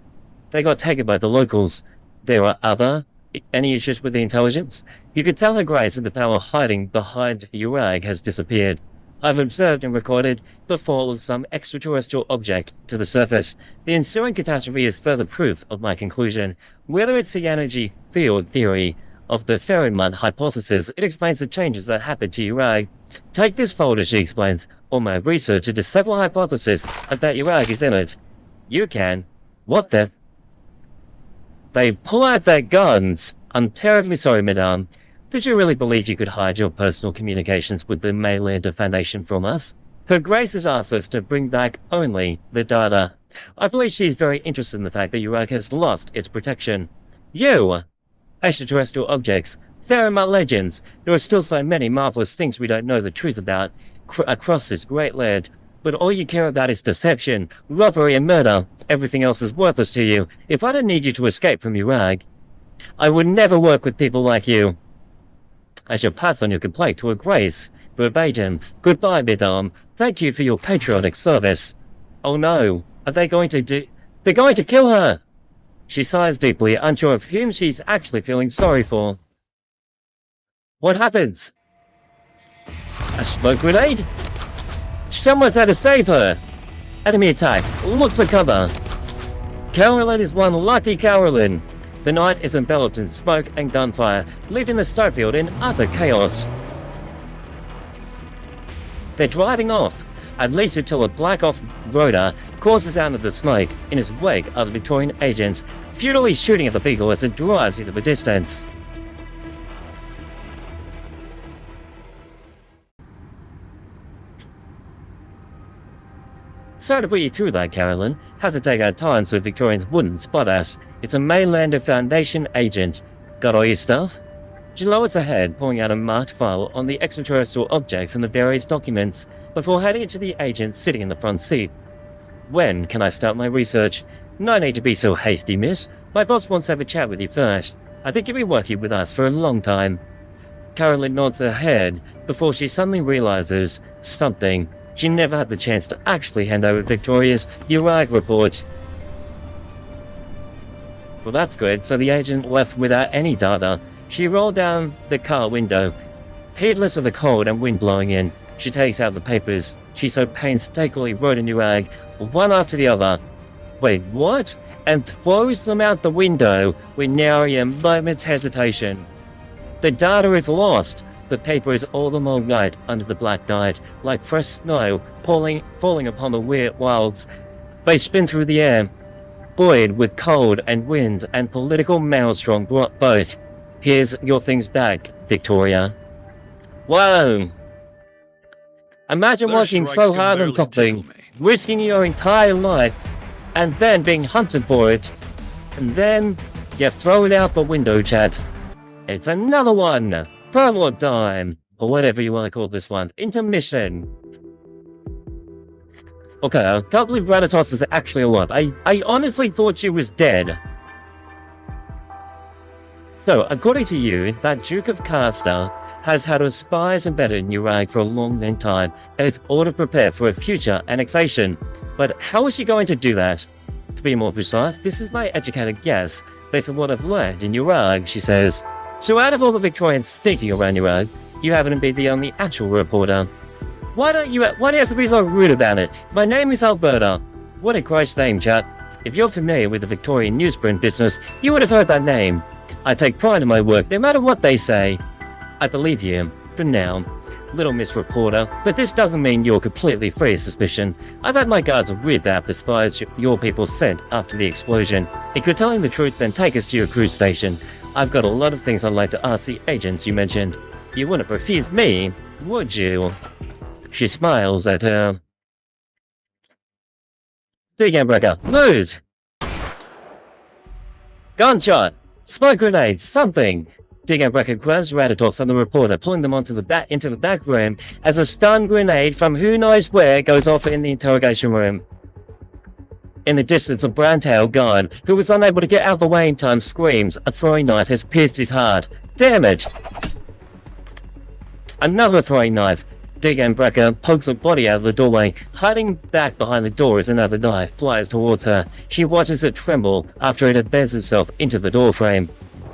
They got taken by the locals. There are any issues with the intelligence? You could tell her grace that the power hiding behind Kjerag has disappeared. I've observed and recorded the fall of some extraterrestrial object to the surface. The ensuing catastrophe is further proof of my conclusion. Whether it's the energy field theory of the Ferrimut hypothesis, it explains the changes that happened to Kjerag. Take this folder, she explains, or my research into several hypotheses that Kjerag is in it. You can. What the? They pull out their guns. I'm terribly sorry, madame. Did you really believe you could hide your personal communications with the Maylander Foundation from us? Her Grace has asked us to bring back only the data. I believe she is very interested in the fact that Kjerag has lost its protection. You! Extraterrestrial objects. Theramut legends. There are still so many marvelous things we don't know the truth about across this great land. But all you care about is deception, robbery and murder. Everything else is worthless to you. If I don't need you to escape from Kjerag, I would never work with people like you. I shall pass on your complaint to Her Grace. Verbatim. Goodbye, madame. Thank you for your patriotic service. Oh no. Are they going to do... They're going to kill her! She sighs deeply, unsure of whom she's actually feeling sorry for. What happens? A smoke grenade? Someone's had to save her! Enemy attack. Look for cover. Carolyn is one lucky Carolyn. The night is enveloped in smoke and gunfire, leaving the snowfield in utter chaos. They're driving off, at least until a black off-roader courses out of the smoke. In his wake are the Victorian agents, futilely shooting at the vehicle as it drives into the distance. Sorry to put you through that, Carolyn. Has to take our time so Victorians wouldn't spot us. It's a Maylander Foundation agent. Got all your stuff? She lowers her head, pulling out a marked file on the extraterrestrial object from the various documents, before handing it to the agent sitting in the front seat. When can I start my research? No need to be so hasty, miss. My boss wants to have a chat with you first. I think you'll be working with us for a long time. Carolyn nods her head, before she suddenly realizes something. She never had the chance to actually hand over Victoria's Kjerag report. Well, that's good, so the agent left without any data. She rolled down the car window. Heedless of the cold and wind blowing in, she takes out the papers she so painstakingly wrote in Kjerag, one after the other. Wait, what? And throws them out the window with nary a moment's hesitation. The data is lost. The paper is all the more white under the black night, like fresh snow falling upon the weird wilds. They spin through the air, buoyed with cold and wind and political maelstrom brought both. Here's your things back, Victoria. Whoa! Imagine working so hard on something, risking your entire life, and then being hunted for it, and then you throw it out the window, chat. It's another one! Prologue time! Or whatever you want to call this one. Intermission! Okay, I can't believe Renaissance is actually alive. I honestly thought she was dead. So, according to you, that Duke of Castor has had his spies embedded in Kjerag for a long time, and it's all to prepare for a future annexation. But how is she going to do that? To be more precise, this is my educated guess, based on what I've learned in Kjerag, she says. So out of all the Victorians sneaking around Kjerag, you happen to be the only actual reporter. Why do you have to be so rude about it? My name is Alberta. What a Christ's name, chat. If you're familiar with the Victorian newsprint business, you would have heard that name. I take pride in my work, no matter what they say. I believe you, for now, Little Miss Reporter, but this doesn't mean you're completely free of suspicion. I've had my guards rip out the spies your people sent after the explosion. If you're telling the truth, then take us to your cruise station. I've got a lot of things I'd like to ask the agents you mentioned. You wouldn't refuse me, would you? She smiles at her. Breaker, move! Gunshot! Smoke grenades! Something! Breaker grabs Ratatos and the reporter, pulling them into the back room as a stun grenade from who knows where goes off in the interrogation room. In the distance, a brown-tailed guard, who was unable to get out of the way in time, screams. A throwing knife has pierced his heart. Damn it! Another throwing knife. Breaker pokes her body out of the doorway. Hiding back behind the door as another knife flies towards her. She watches it tremble after it embeds itself into the doorframe.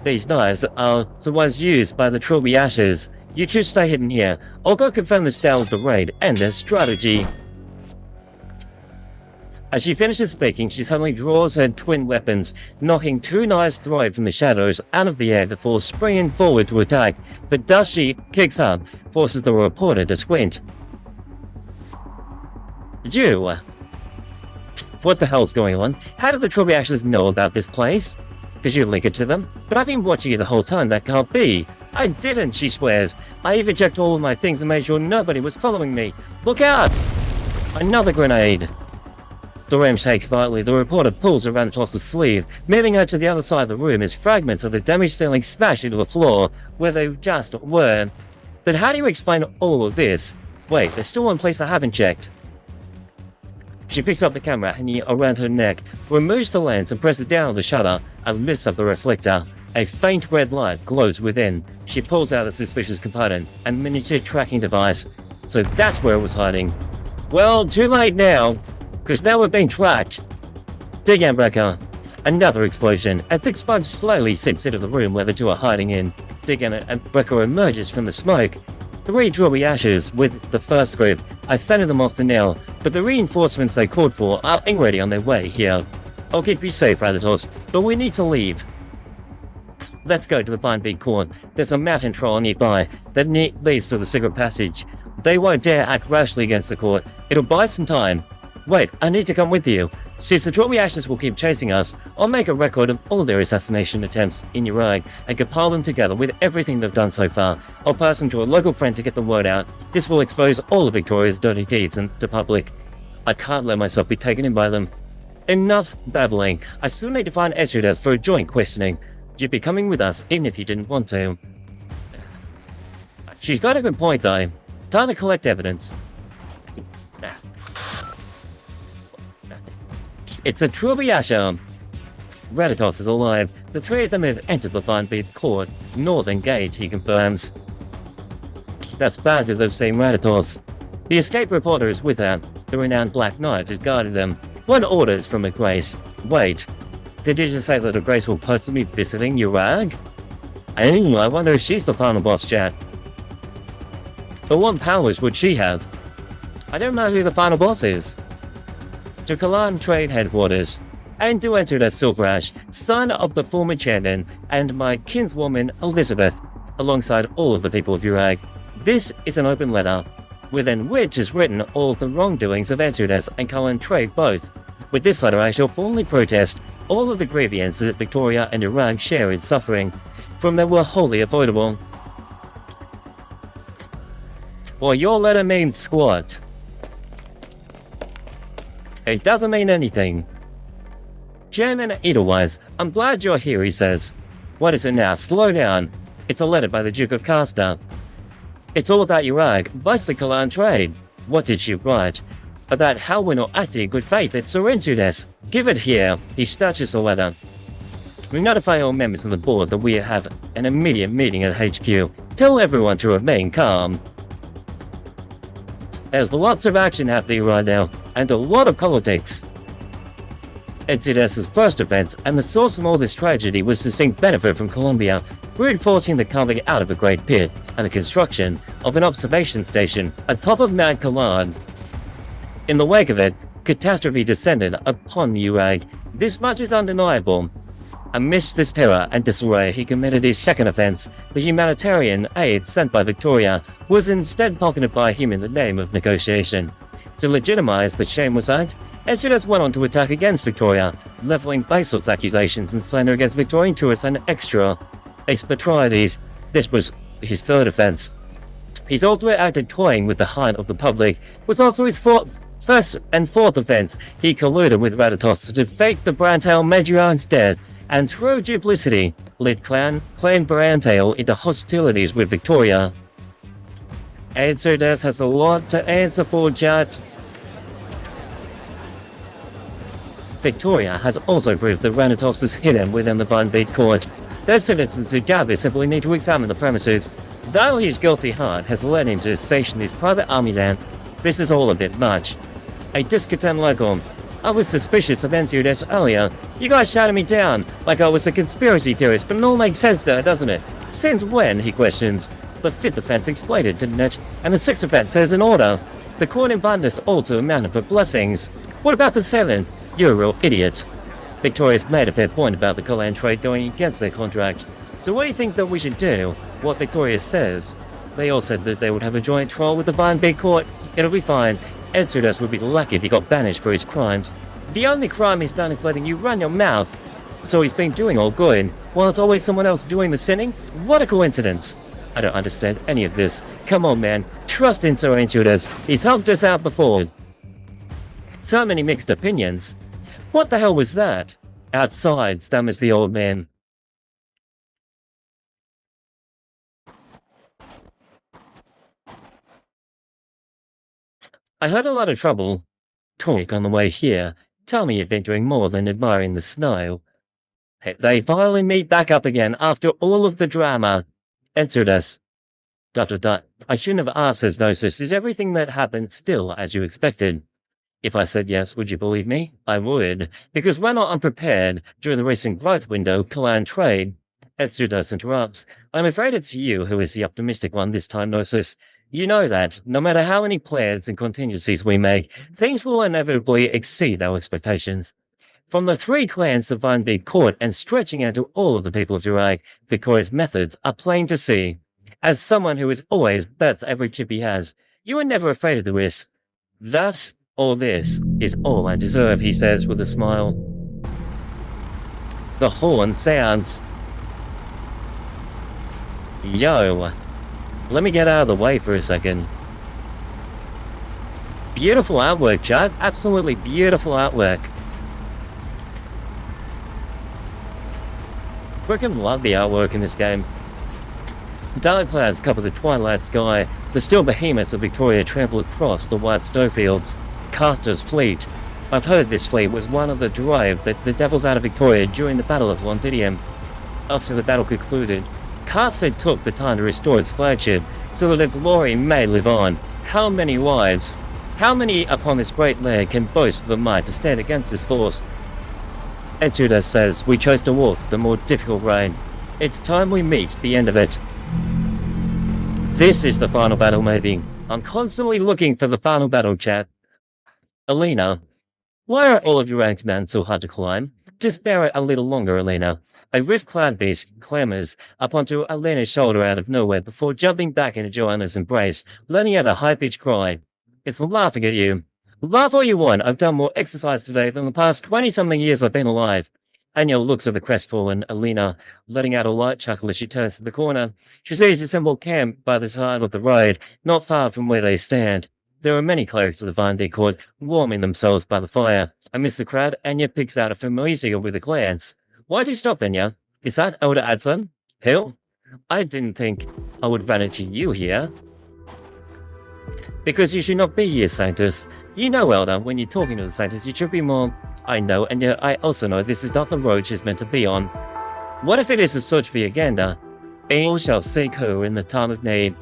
These knives are the ones used by the Trilby Ashes. You two stay hidden here. I'll go confirm the style of the raid and their strategy. As she finishes speaking, she suddenly draws her twin weapons, knocking two knives thrown from the shadows out of the air before springing forward to attack. But does she kicks up, forces the reporter to squint. You! What the hell's going on? How do the Trilby Ashes know about this place? Did you link it to them? But I've been watching you the whole time, that can't be. I didn't, she swears. I even checked all of my things and made sure nobody was following me. Look out! Another grenade. The room shakes violently. The reporter pulls her around across the sleeve, moving her to the other side of the room as fragments of the damaged ceiling smash into the floor, where they just were. Then how do you explain all of this? Wait, there's still one place I haven't checked. She picks up the camera hanging around her neck, removes the lens and presses down on the shutter and lifts up the reflector. A faint red light glows within. She pulls out a suspicious component, a miniature tracking device. So that's where it was hiding. Well, too late now, because now we're being tracked. Breaker. Another explosion. A thick smoke slowly seeps into the room where the two are hiding in. Breaker emerges from the smoke. 3 Trilby Ashes with the first group. I fended them off the nail, but the reinforcements they called for are already on their way here. I'll keep you safe, Ratatos, but we need to leave. Let's go to the Vine Big Court. There's a mountain troll nearby that leads to the secret passage. They won't dare act rashly against the court. It'll buy some time. Wait, I need to come with you. Since the Trilby Ashes will keep chasing us, I'll make a record of all their assassination attempts in Kjerag and compile them together with everything they've done so far. I'll pass them to a local friend to get the word out. This will expose all of Victoria's dirty deeds to public. I can't let myself be taken in by them. Enough babbling. I still need to find Esridas for a joint questioning. You'd be coming with us even if you didn't want to. She's got a good point though. Time to collect evidence. It's a Trilby Asher. Ratatos is alive. The 3 of them have entered the Vine Big Court. Northern Gate, he confirms. That's bad that they've seen Ratatos. The escape reporter is with her. The renowned Black Knight has guarded them. One orders from a Grace. Wait, did you just say that a Grace will personally be visiting Kjerag? I wonder if she's the final boss, chat. But what powers would she have? I don't know who the final boss is. To Kalan Trade Headquarters, and to enter as SilverAsh, son of the former chairman, and my kinswoman Elizabeth, alongside all of the people of Kjerag. This is an open letter, within which is written all of the wrongdoings of Exodus and Kalan Trade both. With this letter I shall formally protest all of the grievances that Victoria and Kjerag share in suffering, from that were wholly avoidable. Well, your letter means squat. It doesn't mean anything. Chairman Edelweiss, I'm glad you're here, he says. What is it now? Slow down. It's a letter by the Duke of Castor. It's all about Kjerag, mostly Kalan Trade. What did she write? About how we're not acting in good faith at Serentudes. Give it here. He snatches the letter. We notify all members of the board that we have an immediate meeting at HQ. Tell everyone to remain calm. There's lots of action happening right now, and a lot of politics. Exodus's first offense, and the source of all this tragedy, was to seek benefit from Colombia, reinforcing the carving out of a great pit and the construction of an observation station atop of Mount Kalan. In the wake of it, catastrophe descended upon Kjerag. This much is undeniable. Amidst this terror and disarray, he committed his second offense. The humanitarian aid sent by Victoria was instead pocketed by him in the name of negotiation. To legitimize the shameless act, Exodus went on to attack against Victoria, leveling baseless accusations and slander against Victorian tourists and expatriates. This was his third offense. His ultimate act of toying with the heart of the public was also his first and fourth offense. He colluded with Retracing to fake the Brantail matriarch's death, and through duplicity, led Clan Brantail into hostilities with Victoria. Exodus has a lot to answer for, chat. Victoria has also proved that Retracing is hidden within the Van Beek court. Those citizens who doubt this simply need to examine the premises. Though his guilty heart has led him to station his private army land, this is all a bit much. A discontent local. I was suspicious of Exodus earlier. You guys shouted me down like I was a conspiracy theorist, but it all makes sense there, doesn't it? Since when, he questions. The fifth offense exploded, didn't it? And the sixth offense is in order. The court invited us all to a mountain for blessings. What about the seventh? You're a real idiot. Victoria's made a fair point about the Kalan trade going against their contract. So what do you think that we should do? What Victoria says. They all said that they would have a joint trial with the Van Beek court. It'll be fine. Exodus would be lucky if he got banished for his crimes. The only crime he's done is letting you run your mouth. So he's been doing all good, while it's always someone else doing the sinning? What a coincidence. I don't understand any of this. Come on, man. Trust in Sir Exodus. He's helped us out before. So many mixed opinions. What the hell was that? Outside, stammers the old man. I heard a lot of trouble talk on the way here. Tell me you've been doing more than admiring the snow. They finally meet back up again after all of the drama. Exodus. ... I shouldn't have asked, says Gnosis. Is everything that happened still as you expected? If I said yes, would you believe me? I would. Because we're not unprepared during the recent growth window, Kalan trade. Exodus interrupts. I'm afraid it's you who is the optimistic one this time, Gnosis. You know that, no matter how many plans and contingencies we make, things will inevitably exceed our expectations. From the three clans of Van Beek court and stretching out to all of the people of Kjerag, Victoria's methods are plain to see. As someone who is always bets every chip he has, you are never afraid of the risk. Thus, all this is all I deserve, he says with a smile. The horn sounds. Yo. Let me get out of the way for a second. Beautiful artwork, chat. Absolutely beautiful artwork. Freaking love the artwork in this game. Dark clouds cover the twilight sky. The steel behemoths of Victoria trample across the white snowfields. Castor's fleet. I've heard this fleet was one of the drive that the devils out of Victoria during the Battle of Londinium. After the battle concluded, Castor took the time to restore its flagship, so that their glory may live on. How many wives, how many upon this great land can boast of the might to stand against this force? Exodus says, we chose to walk the more difficult road. It's time we meet the end of it. This is the final battle, maybe. I'm constantly looking for the final battle, chat. Alina, why are all of your ranked men so hard to climb? Just bear it a little longer, Alina. A rift cloud beast clambers up onto Alina's shoulder out of nowhere before jumping back into Joanna's embrace, letting out a high-pitched cry. It's laughing at you. Laugh all you want. I've done more exercise today than the past 20-something years I've been alive. Anya looks at the crestfallen Alina, letting out a light chuckle as she turns to the corner. She sees a simple camp by the side of the road, not far from where they stand. There are many clerics of the Van Beek court warming themselves by the fire. Amidst the crowd, Anya picks out a familiar with a glance. Why'd you stop, Anya? Is that Elder Adson? Who? I didn't think I would run into you here. Because you should not be here, Sanctus. You know, Elder, when you're talking to the Sanctus, you should be more... I know, and yet I also know this is not the road she's meant to be on. What if it is a search for Uganda? All shall seek her in the time of need.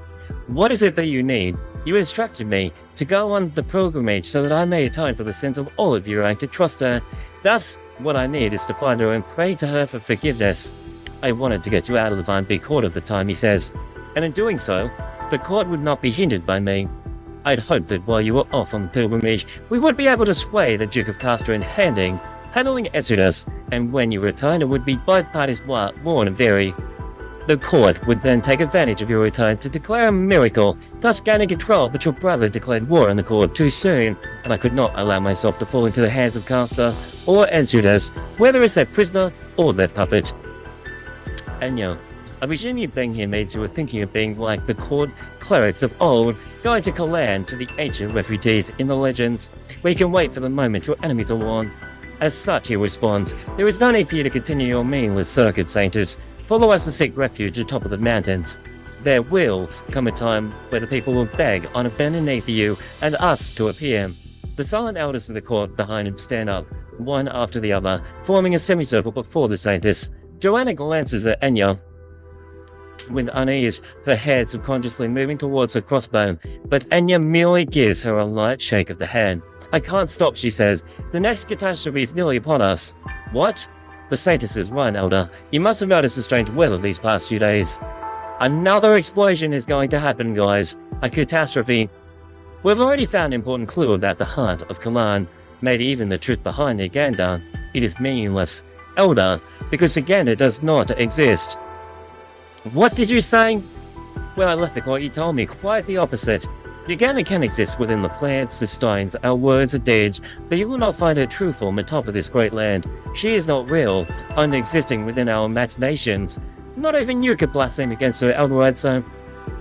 What is it that you need? You instructed me to go on the pilgrimage so that I may atone for the sins of all of you and to trust her. Thus, what I need is to find her and pray to her for forgiveness. I wanted to get you out of the Vine Bee court at the time, he says, and in doing so, the court would not be hindered by me. I'd hoped that while you were off on the pilgrimage, we would be able to sway the Duke of Castor in handling Exodus, and when you return, it would be both parties warned and very. The court would then take advantage of your return to declare a miracle, thus gaining control, but your brother declared war on the court too soon, and I could not allow myself to fall into the hands of Castor or Exodus, whether it's their prisoner or their puppet. Enya, I presume you being here means you were thinking of being like the court clerics of old, going to Kalan to the ancient refugees in the legends, where you can wait for the moment your enemies are warned. As such, he responds, there is no need for you to continue your meaningless circuit, Saintus. Follow us to seek refuge atop of the mountains. There will come a time where the people will beg on a bended knee for you and us to appear. The silent elders of the court behind him stand up, one after the other, forming a semicircle before the Saintus. Joanna glances at Enya with unease, her head subconsciously moving towards her crossbow, but Enya merely gives her a light shake of the head. I can't stop, she says. The next catastrophe is nearly upon us. What? The Saintus is right, Elder. You must have noticed the strange weather these past few days. Another explosion is going to happen, guys. A catastrophe. We've already found an important clue about the heart of Kalan. Maybe even the truth behind Uganda. It is meaningless. Elder, because Uganda does not exist. What did you say? When I left the court, you told me quite the opposite. Uganda can exist within the plants, the stones, our words and deeds, but you will not find her true form atop of this great land. She is not real, only existing within our imaginations. Not even you could blaspheme against her, Elder. So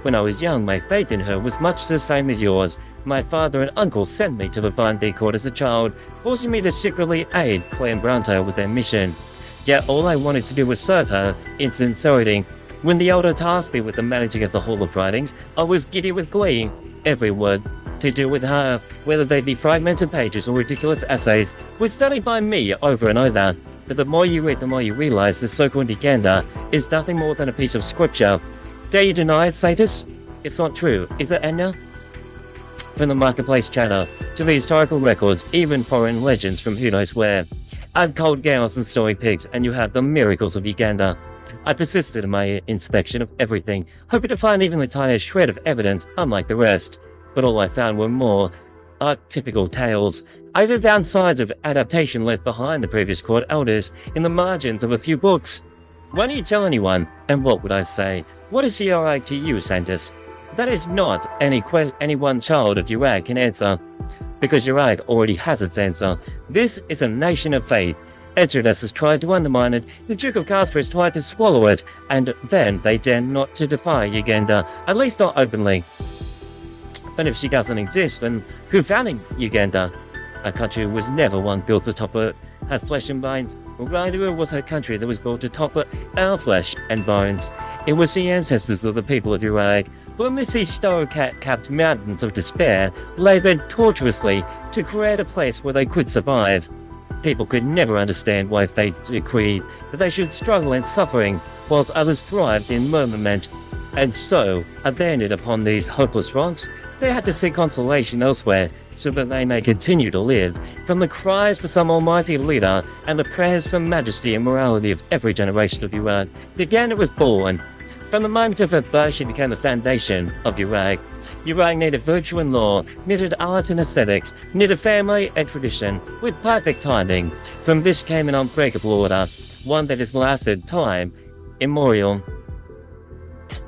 when I was young, my faith in her was much the same as yours. My father and uncle sent me to the Vine Bee court as a child, forcing me to secretly aid Clan Brunto with their mission. Yet all I wanted to do was serve her in sincerity. When the Elder tasked me with the managing of the Hall of Writings, I was giddy with glee. Every word to do with her, whether they be fragmented pages or ridiculous essays, was studied by me over and over. But the more you read, the more you realize the so-called Uganda is nothing more than a piece of scripture. Dare you deny it, Satus? It's not true, is it, Enya? From the marketplace chatter to the historical records, even foreign legends from who knows where. Add cold gals and story pigs, and you have the miracles of Uganda. I persisted in my inspection of everything, hoping to find even the tiniest shred of evidence, unlike the rest. But all I found were more archetypical tales. I even found signs of adaptation left behind the previous court elders in the margins of a few books. Why don't you tell anyone? And what would I say? What is Kjerag to you, Saintus? That is not any one child of Kjerag can answer, because Kjerag already has its answer. This is a nation of faith. Exodus has tried to undermine it, the Duke of Castor has tried to swallow it, and then they dare not to defy Uganda, at least not openly. And if she doesn't exist, then who founded Uganda? Our country was never one built atop it, has flesh and bones. Rather, it was her country that was built atop it, our flesh and bones. It was the ancestors of the people of Kjerag, who amidst these snow-capped mountains of despair, laboured tortuously to create a place where they could survive. People could never understand why fate decreed that they should struggle in suffering, whilst others thrived in merriment. And so, abandoned upon these hopeless rocks, they had to seek consolation elsewhere, so that they may continue to live, from the cries for some almighty leader, and the prayers for majesty and morality of every generation of Kjerag. Uganda was born. From the moment of her birth, she became the foundation of Kjerag. Kjerag needed virtue and law, knitted art and aesthetics, knitted family and tradition, with perfect timing. From this came an unbreakable order, one that has lasted time immemorial.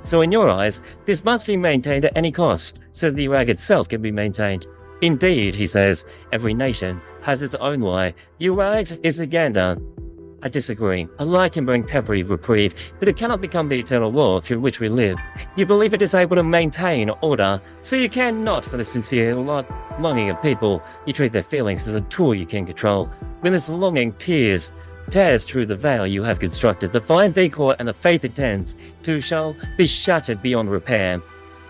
So in your eyes, this must be maintained at any cost, so that Kjerag itself can be maintained. Indeed, he says, every nation has its own way. Kjerag is Uganda. I disagree. A lie can bring temporary reprieve, but it cannot become the eternal law through which we live. You believe it is able to maintain order, so you care not for the sincere longing of people. You treat their feelings as a tool you can control. When this longing tears through the veil you have constructed, the Vine Bee court and the faith it tends to shall be shattered beyond repair.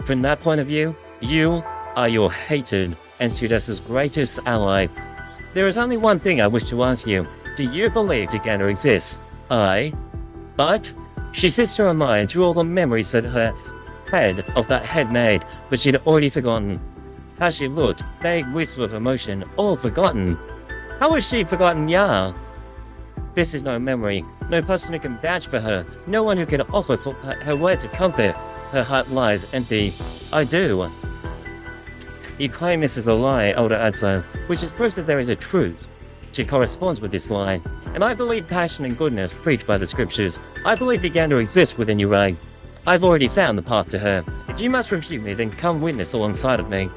From that point of view, you are your hated Exodus's greatest ally. There is only one thing I wish to ask you. Do you believe Uganda exists? But she sits to her mind through all the memories that her head of that head made, but she'd already forgotten. How she looked, vague wisp of emotion, all forgotten. How has she forgotten Ya? This is no memory, no person who can vouch for her, no one who can offer for her words of comfort. Her heart lies empty. I do. You claim this is a lie, Elder Adso, which is proof that there is a truth. She corresponds with this lie, and I believe passion and goodness preached by the scriptures. I believe Uganda exists within Kjerag. I've already found the path to her. If you must refute me, then come witness alongside of me.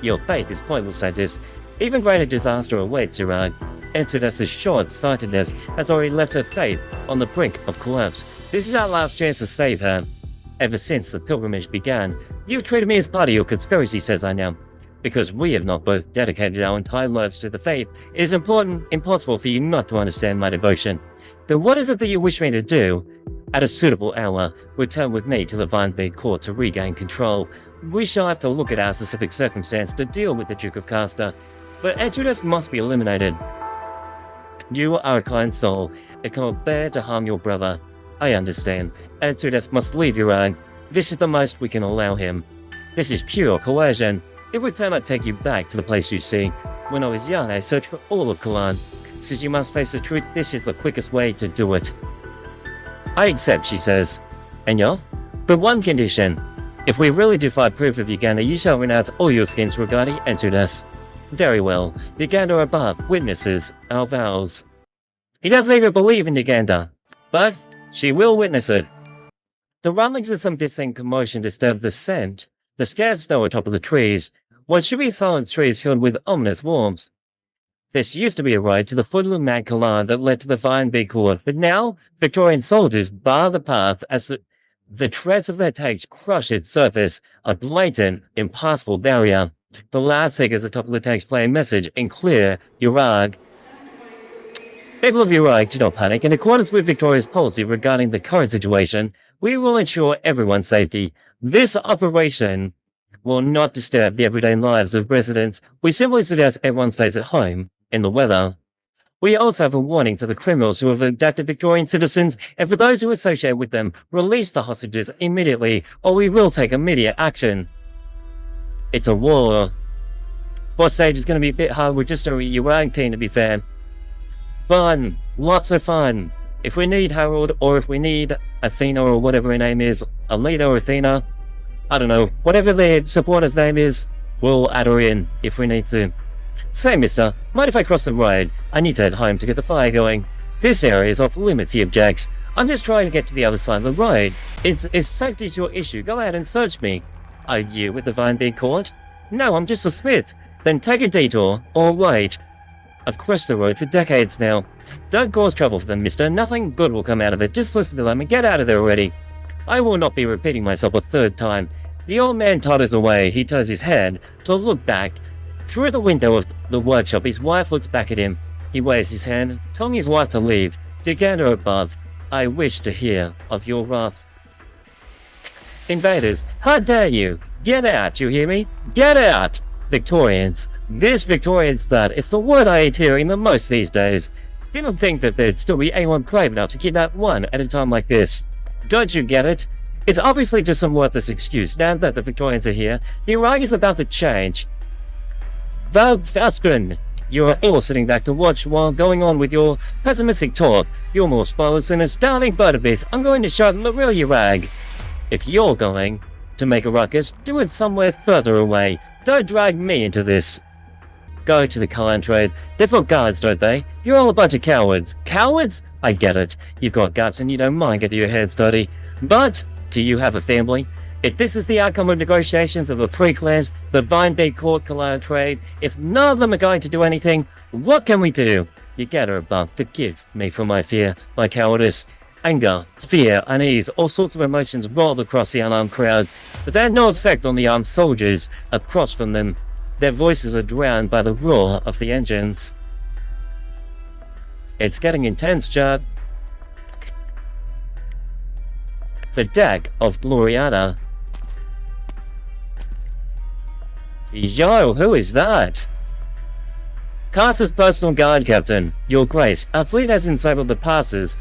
Your faith is pointless, Sadist. Even greater disaster awaits, Kjerag. Exodus's short-sightedness has already left her faith on the brink of collapse. This is our last chance to save her. Ever since the pilgrimage began, you've treated me as part of your conspiracy, says I now. Because we have not both dedicated our entire lives to the faith, it is impossible for you not to understand my devotion. Then what is it that you wish me to do? At a suitable hour, return with me to the Vinebed Court to regain control. We shall have to look at our specific circumstance to deal with the Duke of Castor. But Exodus must be eliminated. You are a kind soul. It cannot bear to harm your brother. I understand. Exodus must leave Kjerag. This is the most we can allow him. This is pure coercion. It would turn out take you back to the place you see. When I was young, I searched for all of Kalan. Since you must face the truth, this is the quickest way to do it. I accept, she says. And you? But one condition. If we really do find proof of Uganda, you shall renounce all your schemes regarding Exodus. Very well. Uganda above witnesses our vows. He doesn't even believe in Uganda. But she will witness it. The rumblings of some distant commotion disturb the scent. The scabs snow atop of the trees. What should be silent trees filled with ominous warmth. This used to be a road to the foot of the Mad Kalan that led to the Vinebed Court, but now Victorian soldiers bar the path as the treads of their tanks crush its surface, a blatant, impassable barrier. The loudspeakers atop of the tanks play a message in clear Kjerag. People of Kjerag, do not panic. In accordance with Victoria's policy regarding the current situation, we will ensure everyone's safety. This operation will not disturb the everyday lives of residents. We simply suggest everyone stays at home in the weather. We also have a warning to the criminals who have abducted Victorian citizens, and for those who associate with them, release the hostages immediately, or we will take immediate action. It's a war. Boss stage is going to be a bit hard with just a Kjerag team, to be fair. Fun. Lots of fun. If we need Harold, or if we need Athena, or whatever her name is, Alita or Athena, I don't know, whatever their supporter's name is, we'll add her in if we need to. Say, mister, mind if I cross the road? I need to head home to get the fire going. This area is off limits, he objects. I'm just trying to get to the other side of the road. If safety's your issue, go ahead and search me. Are you with the Vinebed Court? No, I'm just a smith. Then take a detour, or wait. I've crossed the road for decades now. Don't cause trouble for them, mister. Nothing good will come out of it. Just listen to them and get out of there already. I will not be repeating myself a third time. The old man totters away. He turns his head to look back. Through the window of the workshop, his wife looks back at him. He waves his hand, telling his wife to leave. Together above, I wish to hear of your wrath. Invaders, how dare you? Get out, you hear me? Get out! Victorians. This Victorians that is the word I hate hearing the most these days. Didn't think that there'd still be anyone brave enough to kidnap one at a time like this. Don't you get it? It's obviously just some worthless excuse now that the Victorians are here. Kjerag is about to change. Valvastrin, you're all sitting back to watch while going on with your pessimistic talk. You're more spoilers than a starving bird abyss. I'm going to show them the real Kjerag. If you're going to make a ruckus, do it somewhere further away. Don't drag me into this. Go to the Kalan trade. They've got guards, don't they? You're all a bunch of cowards. Cowards? I get it. You've got guts and you don't mind getting your head dirty. But, do you have a family? If this is the outcome of negotiations of the three clans, the Vinebed Court Kalan trade, if none of them are going to do anything, what can we do? You get her above. Forgive me for my fear, my cowardice. Anger, fear, unease, all sorts of emotions rolled across the unarmed crowd, but they had no effect on the armed soldiers across from them. Their voices are drowned by the roar of the engines. It's getting intense, Judd. The deck of Gloriana. Yo, who is that? Castor's personal guard captain, Your Grace. Our fleet has enabled the passes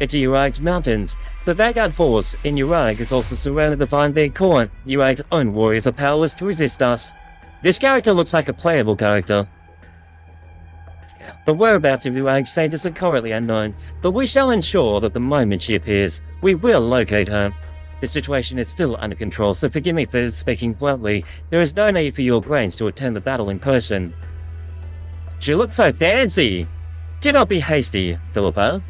into Kjerag's mountains. The vanguard force in Kjerag has also surrounded the Vine Big Court. Kjerag's own warriors are powerless to resist us. This character looks like a playable character. The whereabouts of Kjerag's saint are currently unknown, but we shall ensure that the moment she appears, we will locate her. The situation is still under control, so forgive me for speaking bluntly. There is no need for your brains to attend the battle in person. She looks so fancy! Do not be hasty, Philippa.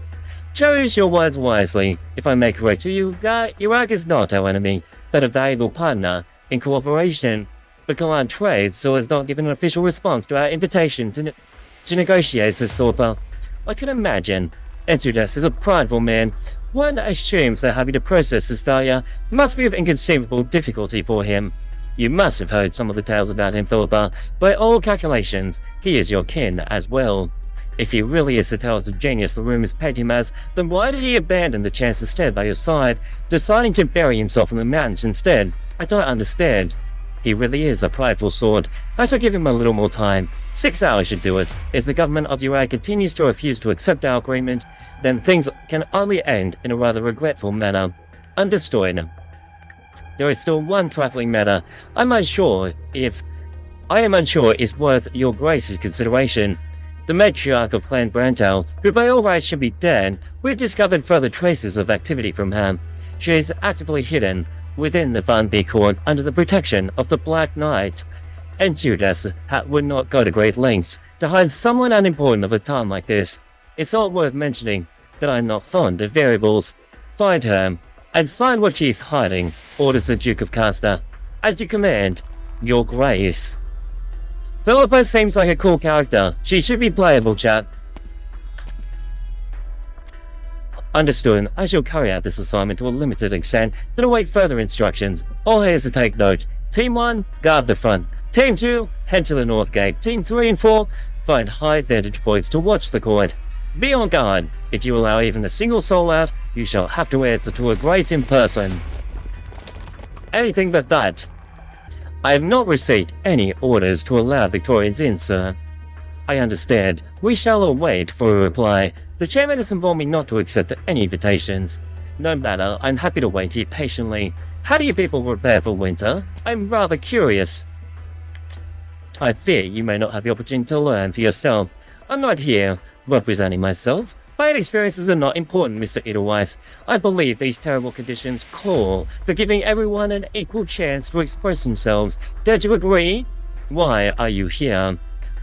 Choose your words wisely. If I may correct you, Kjerag is not our enemy, but a valuable partner in cooperation. But Kalan trades, so has not given an official response to our invitation to negotiate, says Philippa. I can imagine. Entudas is a prideful man. One assumes that having to process this failure must be of inconceivable difficulty for him. You must have heard some of the tales about him, Philippa. By all calculations, he is your kin as well. If he really is the talented genius the rumors paint him as, then why did he abandon the chance to stand by your side, deciding to bury himself in the mountains instead? I don't understand. He really is a prideful sword. I shall give him a little more time. 6 hours should do it. If the government of Kjerag continues to refuse to accept our agreement, then things can only end in a rather regretful manner. Understood. There is still one trifling matter. I am unsure is worth your grace's consideration. The matriarch of Clan Brantel, who by all rights should be dead, we've discovered further traces of activity from her. She is actively hidden within the Van B court under the protection of the Black Knight. And Judas would not go to great lengths to hide someone unimportant of a time like this. It's all worth mentioning that I'm not fond of variables. Find her, and find what she's hiding, orders the Duke of Castor. As you command, your grace. Philippa seems like a cool character. She should be playable, chat. Understood. I shall carry out this assignment to a limited extent, then await further instructions. All hands to take note. Team 1, guard the front. Team 2, head to the north gate. Team 3 and 4, find high vantage points to watch the court. Be on guard. If you allow even a single soul out, you shall have to answer to a grace in person. Anything but that. I have not received any orders to allow Victorians in, sir. I understand. We shall await for a reply. The chairman has informed me not to accept any invitations. No matter, I'm happy to wait here patiently. How do you people prepare for winter? I'm rather curious. I fear you may not have the opportunity to learn for yourself. I'm not here representing myself. My experiences are not important, Mr. Edelweiss. I believe these terrible conditions call for giving everyone an equal chance to express themselves. Don't you agree? Why are you here?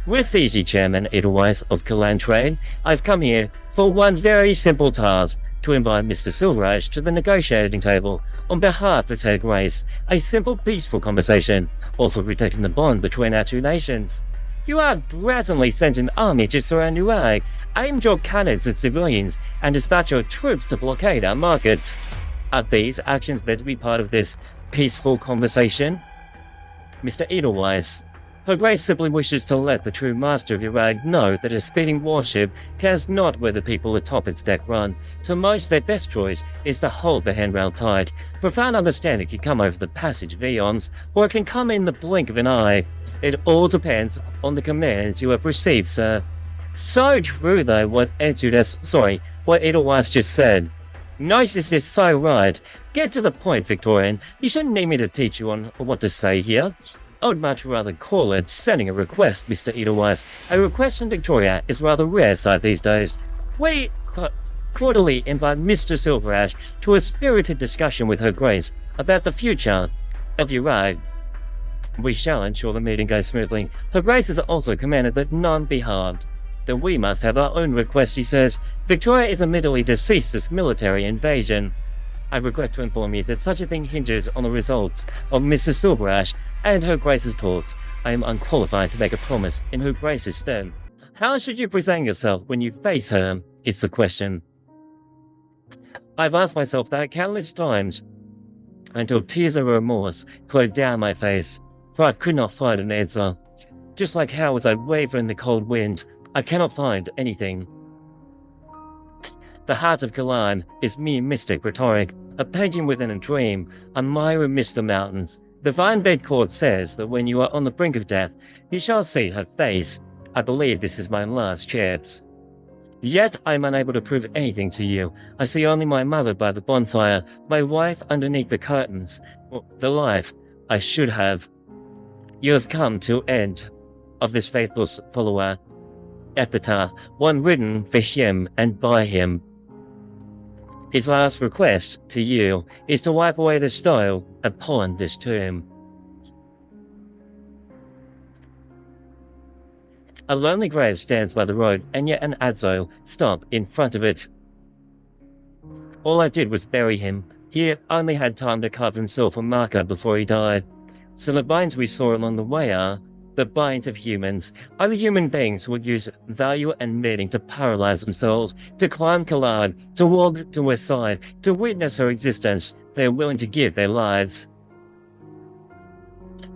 With easy Chairman Edelweiss of Kalan Trade, I've come here for one very simple task, to invite Mr. SilverAsh to the negotiating table on behalf of her grace. A simple, peaceful conversation, also protecting the bond between our two nations. You are brazenly sent an army to surround Kjerag, aimed your cannons at civilians, and dispatch your troops to blockade our markets. Are these actions meant to be part of this peaceful conversation? Mr. Edelweiss, Her Grace simply wishes to let the true master of Kjerag know that a speeding warship cares not where the people atop its deck run. To most, their best choice is to hold the handrail tight. Profound understanding can come over the passage of eons, or it can come in the blink of an eye. It all depends on the commands you have received, sir. So true, though, what Edelweiss just said. Notice is so right. Get to the point, Victorian. You shouldn't need me to teach you on what to say here. I would much rather call it sending a request, Mr. Edelweiss. A request from Victoria is rather rare sight these days. We cordially invite Mr. SilverAsh to a spirited discussion with Her Grace about the future of Kjerag. We shall ensure the meeting goes smoothly. Her Grace has also commanded that none be harmed. Then we must have our own request, she says. Victoria is admittedly deceased this military invasion. I regret to inform you that such a thing hinges on the results of Mrs. SilverAsh and Her Grace's talks. I am unqualified to make a promise in Her Grace's stead. How should you present yourself when you face her, is the question. I've asked myself that countless times, until tears of remorse flowed down my face, for I could not find an answer. Just like how as I waver in the cold wind, I cannot find anything. The heart of Kalan is mere mystic rhetoric, a painting within a dream, a mire amidst the mountains. The Vine Bed Court says that when you are on the brink of death, you shall see her face. I believe this is my last chance. Yet I am unable to prove anything to you. I see only my mother by the bonfire, my wife underneath the curtains. The life I should have. You have come to end of this faithless follower. Epitaph, one written for him and by him. His last request to you is to wipe away the stone upon this tomb. A lonely grave stands by the road, and yet an Adzo stop in front of it. All I did was bury him. He only had time to carve himself a marker before he died. So the binds we saw along the way are the binds of humans. Other human beings would use value and meaning to paralyze themselves, to climb Kjerag, to walk to her side, to witness her existence. They are willing to give their lives.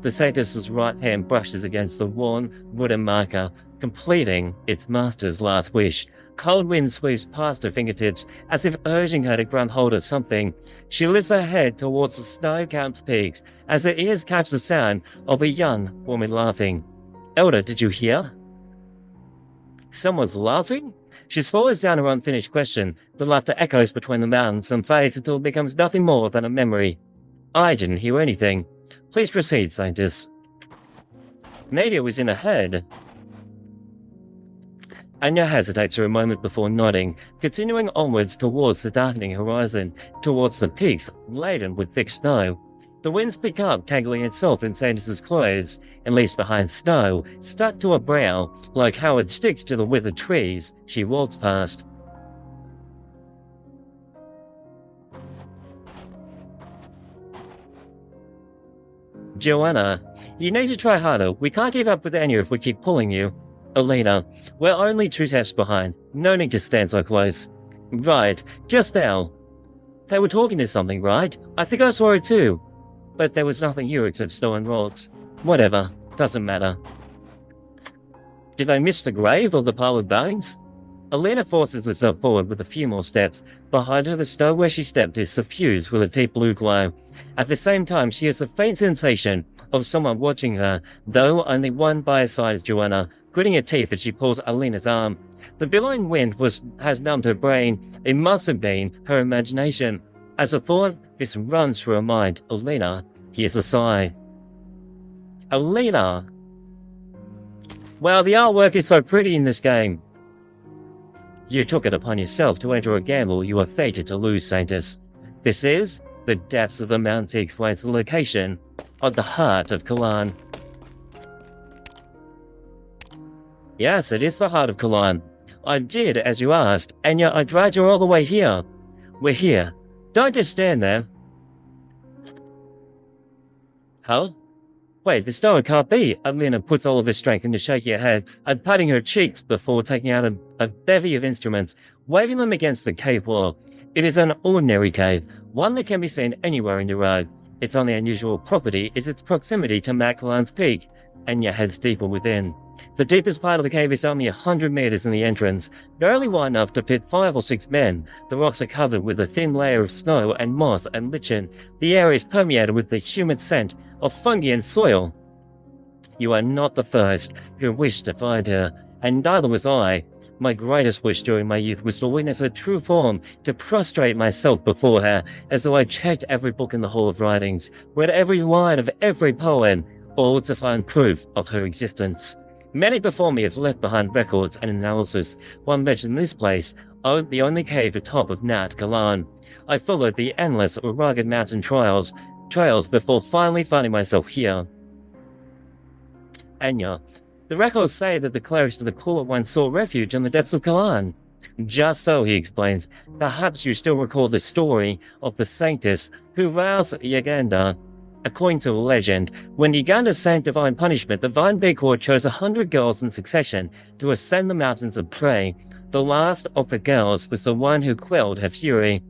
The Saintess's right hand brushes against the worn wooden marker, completing its master's last wish. Cold wind sweeps past her fingertips, as if urging her to grab hold of something. She lifts her head towards the snow-capped peaks, as her ears catch the sound of a young woman laughing. Elder, did you hear? Someone's laughing? She swallows down her unfinished question. The laughter echoes between the mountains and fades until it becomes nothing more than a memory. I didn't hear anything. Please proceed, Saintess. Nadia was in her head. Anya hesitates for a moment before nodding, continuing onwards towards the darkening horizon, towards the peaks laden with thick snow. The winds pick up, tangling itself in Saintess's clothes, and leaves behind snow, stuck to her brow, like how it sticks to the withered trees she walks past. Joanna, you need to try harder. We can't give up with Anya if we keep pulling you. Alina, we're only 2 steps behind. No need to stand so close. Right, just now. They were talking to something, right? I think I saw it too. But there was nothing here except stolen rocks. Whatever, doesn't matter. Did I miss the grave or the pile of bones? Alina forces herself forward with a few more steps. Behind her, the snow where she stepped is suffused with a deep blue glow. At the same time, she has a faint sensation of someone watching her, though only one by her side is Joanna, gritting her teeth as she pulls Alina's arm. The billowing wind has numbed her brain. It must have been her imagination. As a thought, this runs through her mind. Alina hears a sigh. Alina! Wow, the artwork is so pretty in this game. You took it upon yourself to enter a gamble you are fated to lose, Saintess. This is the depths of the mountain. He explains the location of the heart of Kjerag. Yes, it is the heart of Kjerag. I did as you asked, and yet I dragged you all the way here. We're here. Don't just stand there. Huh? Wait, this no, it can't be. Alina puts all of her strength into shaking her head and patting her cheeks before taking out a bevy of instruments, waving them against the cave wall. It is an ordinary cave, one that can be seen anywhere in Kjerag. Its only unusual property is its proximity to Mount Kjerag's peak, and yet heads deeper within. The deepest part of the cave is only 100 meters in the entrance, barely wide enough to fit 5 or 6 men. The rocks are covered with a thin layer of snow and moss and lichen. The air is permeated with the humid scent of fungi and soil. You are not the first who wished to find her, and neither was I. My greatest wish during my youth was to witness her true form, to prostrate myself before her, as though I checked every book in the Hall of Writings, read every line of every poem, all to find proof of her existence. Many before me have left behind records and analysis. One mentioned this place, the only cave atop of Nat Kjerag. I followed the endless or rugged mountain trails before finally finding myself here. Anya, the records say that the clerics of the court once sought refuge in the depths of Kjerag. Just so, he explains. Perhaps you still recall the story of the Saintess who roused Uganda. According to the legend, when Uganda sank divine punishment, the Vine Big Court chose 100 girls in succession to ascend the mountains of prey. The last of the girls was the one who quelled her fury.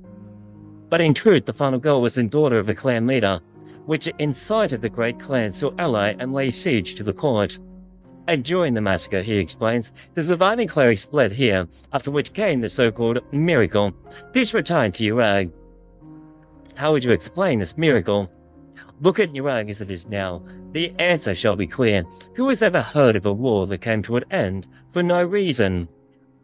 But in truth, the final girl was the daughter of a clan leader, which incited the great clans to ally and lay siege to the court. And during the massacre, he explains, the surviving clerics fled here, after which came the so-called miracle. Peace returned to Kjerag. How would you explain this miracle? Look at Kjerag as it is now. The answer shall be clear. Who has ever heard of a war that came to an end for no reason?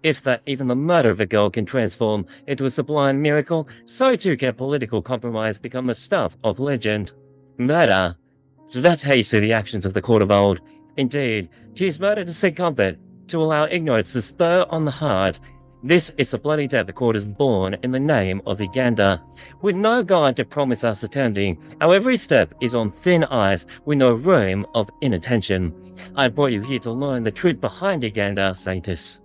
If that even the murder of a girl can transform into a sublime miracle, so too can political compromise become the stuff of legend. Murder. That's how you see the actions of the court of old. Indeed, to use murder to seek comfort, to allow ignorance to stir on the heart. This is the bloody death the court is born in the name of the Gander. With no God to promise us eternity, our every step is on thin ice with no room of inattention. I brought you here to learn the truth behind the Gander, Saintus.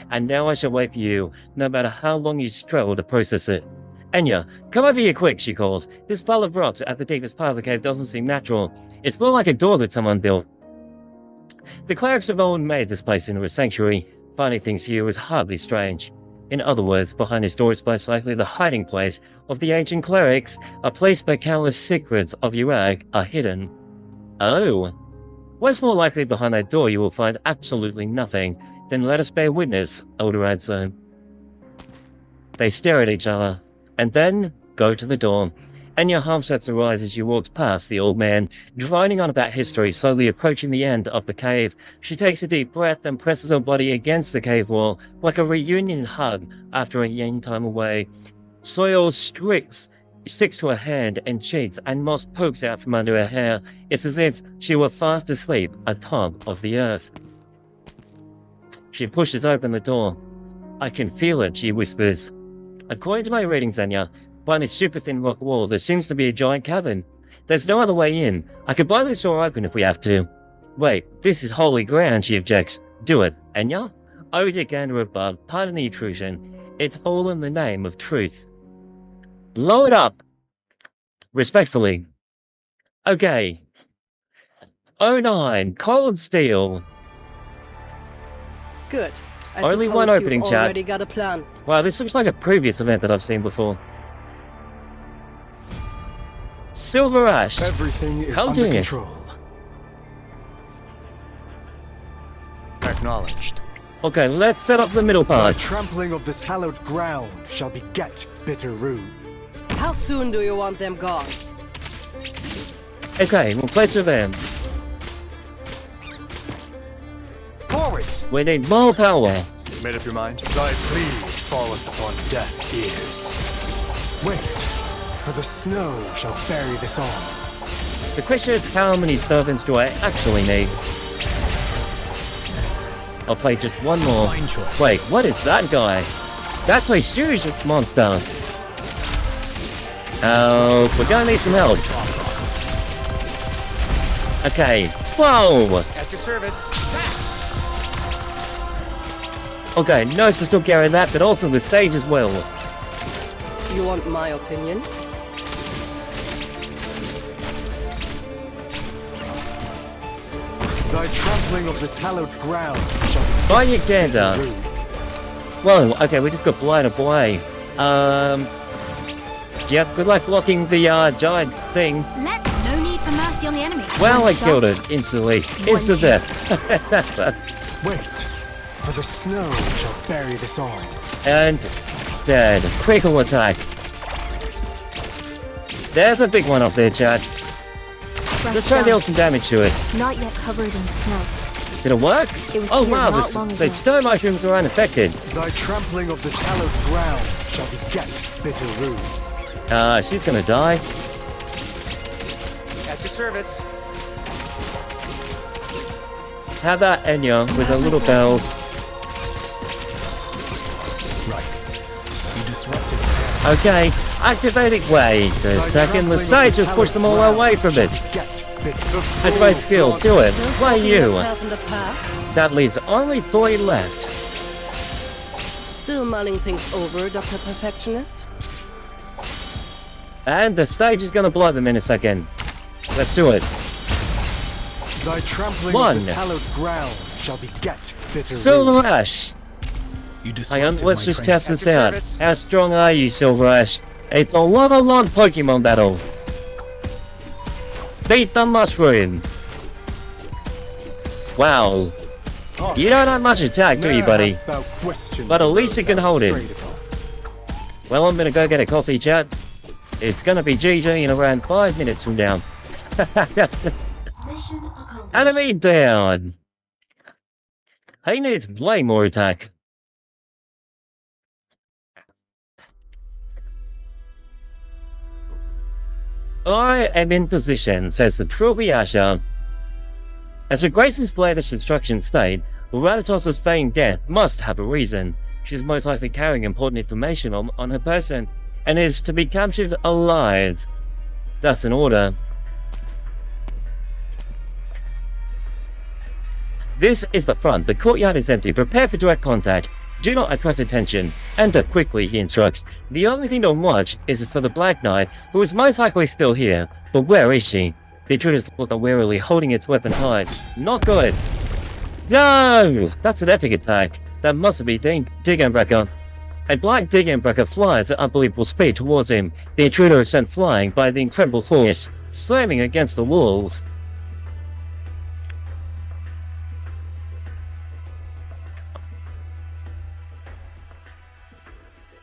And now I shall wait for you, no matter how long you struggle to process it. Enya, come over here quick, she calls. This pile of rocks at the deepest part of the cave doesn't seem natural. It's more like a door that someone built. The clerics of old made this place into a sanctuary. Finding things here is hardly strange. In other words, behind this door is most likely the hiding place of the ancient clerics, a place where countless secrets of Kjerag are hidden. Oh. What's more likely behind that door you will find absolutely nothing. Then let us bear witness, Elder answered. They stare at each other, and then go to the door. Enya half shuts her eyes as she walks past the old man, droning on about history, slowly approaching the end of the cave. She takes a deep breath and presses her body against the cave wall, like a reunion hug after a long time away. Soil sticks to her hand and cheeks, and moss pokes out from under her hair. It's as if she were fast asleep atop of the earth. She pushes open the door. I can feel it, she whispers. According to my readings, Enya, behind this super thin rock wall, there seems to be a giant cavern. There's no other way in. I could buy this door open if we have to. Wait, this is holy ground, she objects. Do it, Enya? Oh, dear Gander above, pardon the intrusion. It's all in the name of truth. Blow it up! Respectfully. Okay. 09, cold steel. Good. I Only suppose one opening, you've chat. already got a plan. Wow, this looks like a previous event that I've seen before. SilverAsh. Everything is How under doing it? control. Acknowledged. Okay, let's set up the middle The part. trampling of this hallowed ground shall beget bitter rue. How soon do you want them gone? Okay, we'll place her there. Forwards! We need more power. Made up your mind? Thy pleas falleth upon deaf ears. Wait, for the snow shall bury this on. The question is, how many servants do I actually need? I'll play just one more. Fine choice. Wait, what is that guy? That's a huge monster. Oh, we're gonna need some help. Okay, whoa! At your service. Okay, Nose is still carrying that, but also the stage as well. You want my opinion? Thy trampling of this hallowed ground shall be By your gander. rude. Whoa, okay, we just got blown away. Yep, good luck blocking the giant thing. No need for mercy on the enemy. Well, One I killed shot, it instantly. Instant death. Wait, for the snow shall bury this on. And dead. Critical attack. There's a big one up there, chat. fresh Let's try to down. deal some damage to it. Not yet covered in snow. Did it work? It was Oh here wow, not long the ago. snow mushrooms are unaffected. Thy trampling of this hallowed ground shall beget bitter rue. She's gonna die. At your service. Have that Enya with her little bells. Right. You disrupted. Okay, activating wait a second. The stage just pushed them all away from it. Activate skill, do it. Still Play soaking you. yourself in the past? That leaves only 3 left. Still mulling things over, Dr. Perfectionist? And the stage is gonna blow them in a second. Let's do it. Thy trampling One. of this hallowed ground shall beget bitter rue. SilverAsh! You Hang disrupted on, let's my just train test of this At your out. service. How strong are you, SilverAsh? It's a long Pokemon battle. Beat the mushroom. Wow. You don't have much attack, do you, buddy? But at least you can hold it. Well, I'm gonna go get a coffee, chat. It's gonna be GG in around 5 minutes from now. Enemy down! He needs way more attack. I am in position, says the Trilby Asher. As her Grace's latest instruction state, Ratatoss's feigned death must have a reason. She's most likely carrying important information on her person, and is to be captured alive. That's an order. This is the front. The courtyard is empty. Prepare for direct contact. Do not attract attention. Enter quickly, he instructs. The only thing to watch is for the Black Knight, who is most likely still here. But where is she? The intruder's look warily, holding its weapon high. Not good. No! That's an epic attack. That must be Digenbrecker. A black Digenbrecker flies at unbelievable speed towards him. The intruder is sent flying by the incredible force, slamming against the walls.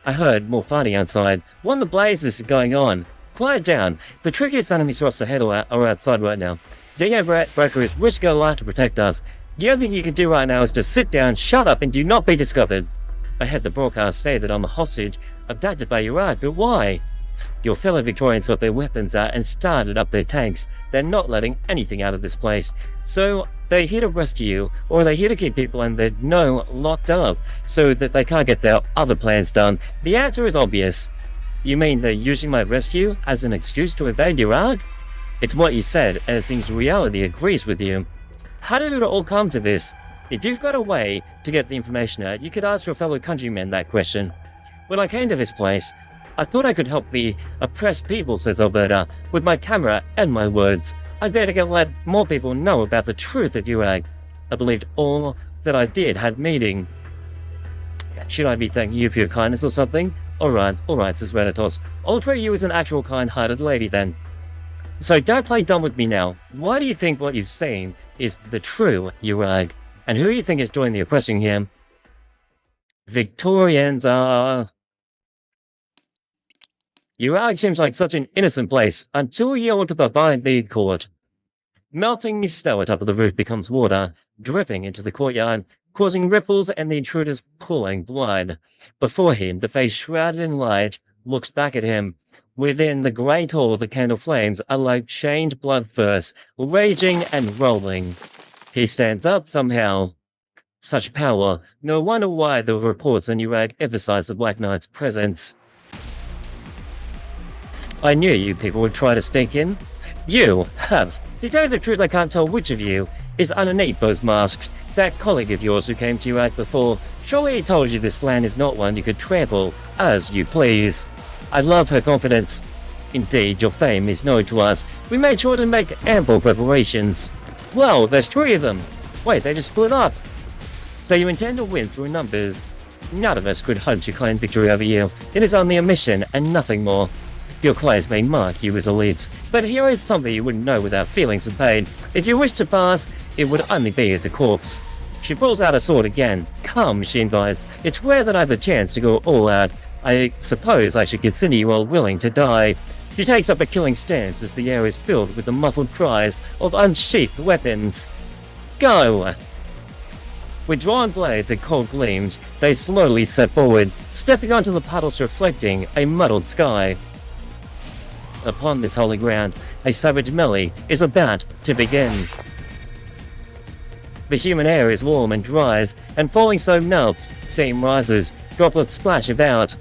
I heard more fighting outside. What in the blazes is going on? Quiet down. The trickiest enemies for us ahead are outside right now. Digenbrecker is risking her life to protect us. The only thing you can do right now is to sit down, shut up, and do not be discovered. I heard the broadcast say that I'm a hostage, abducted by Kjerag, but why? Your fellow Victorians got their weapons out and started up their tanks. They're not letting anything out of this place. So, they're here to rescue you, or they're here to keep people and they know locked up, so that they can't get their other plans done. The answer is obvious. You mean they're using my rescue as an excuse to invade Kjerag? It's what you said, and it seems reality agrees with you. How did it all come to this? If you've got a way to get the information out, you could ask your fellow countrymen that question. When I came to this place, I thought I could help the oppressed people, says Alberta, with my camera and my words. I'd better let more people know about the truth of Kjerag. I believed all that I did had meaning. Should I be thanking you for your kindness or something? Alright, says Ratatoss. I'll treat you as an actual kind-hearted lady then. So don't play dumb with me now. Why do you think what you've seen is the true Kjerag? And who do you think is doing the oppressing here? Victorians are... Kjerag seems like such an innocent place until you enter the Vine Court. Melting snow atop of the roof becomes water, dripping into the courtyard, causing ripples and the intruder's pooling blood. Before him, the face shrouded in light looks back at him. Within the great hall, the candle flames are like chained bloodthirsts, raging and rolling. He stands up somehow. Such power. No wonder why the reports on Kjerag emphasize the Black Knight's presence. I knew you people would try to sneak in. You have. To tell you the truth, I can't tell which of you is underneath those masks. That colleague of yours who came to Kjerag before, surely he told you this land is not one you could trample as you please. I love her confidence. Indeed, your fame is known to us. We made sure to make ample preparations. Well, there's 3 of them. Wait, they just split up. So you intend to win through numbers. None of us could hope to claim victory over you. It is only a mission and nothing more. Your claims may mark you as elites, but here is something you wouldn't know without feelings of pain. If you wish to pass, it would only be as a corpse. She pulls out a sword again. Come, she invites. It's rare that I have the chance to go all out. I suppose I should consider you all willing to die. She takes up a killing stance as the air is filled with the muffled cries of unsheathed weapons. Go! With drawn blades and cold gleams, they slowly step forward, stepping onto the puddles reflecting a muddled sky. Upon this holy ground, a savage melee is about to begin. The human air is warm and dries, and falling snow melts, steam rises, droplets splash about,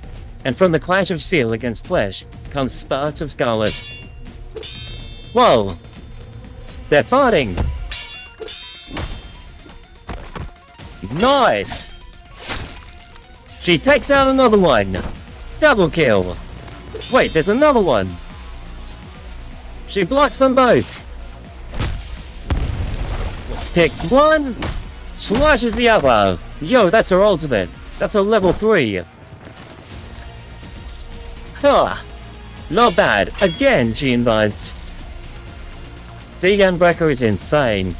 and from the clash of steel against flesh comes sparks of scarlet. Whoa! They're fighting! Nice! She takes out another one! Double kill! Wait, there's another one! She blocks them both! Take one! Slashes the other! Yo, that's her ultimate! That's a level 3! Huh! Not bad! Again, she invites! Digenbrecker is insane.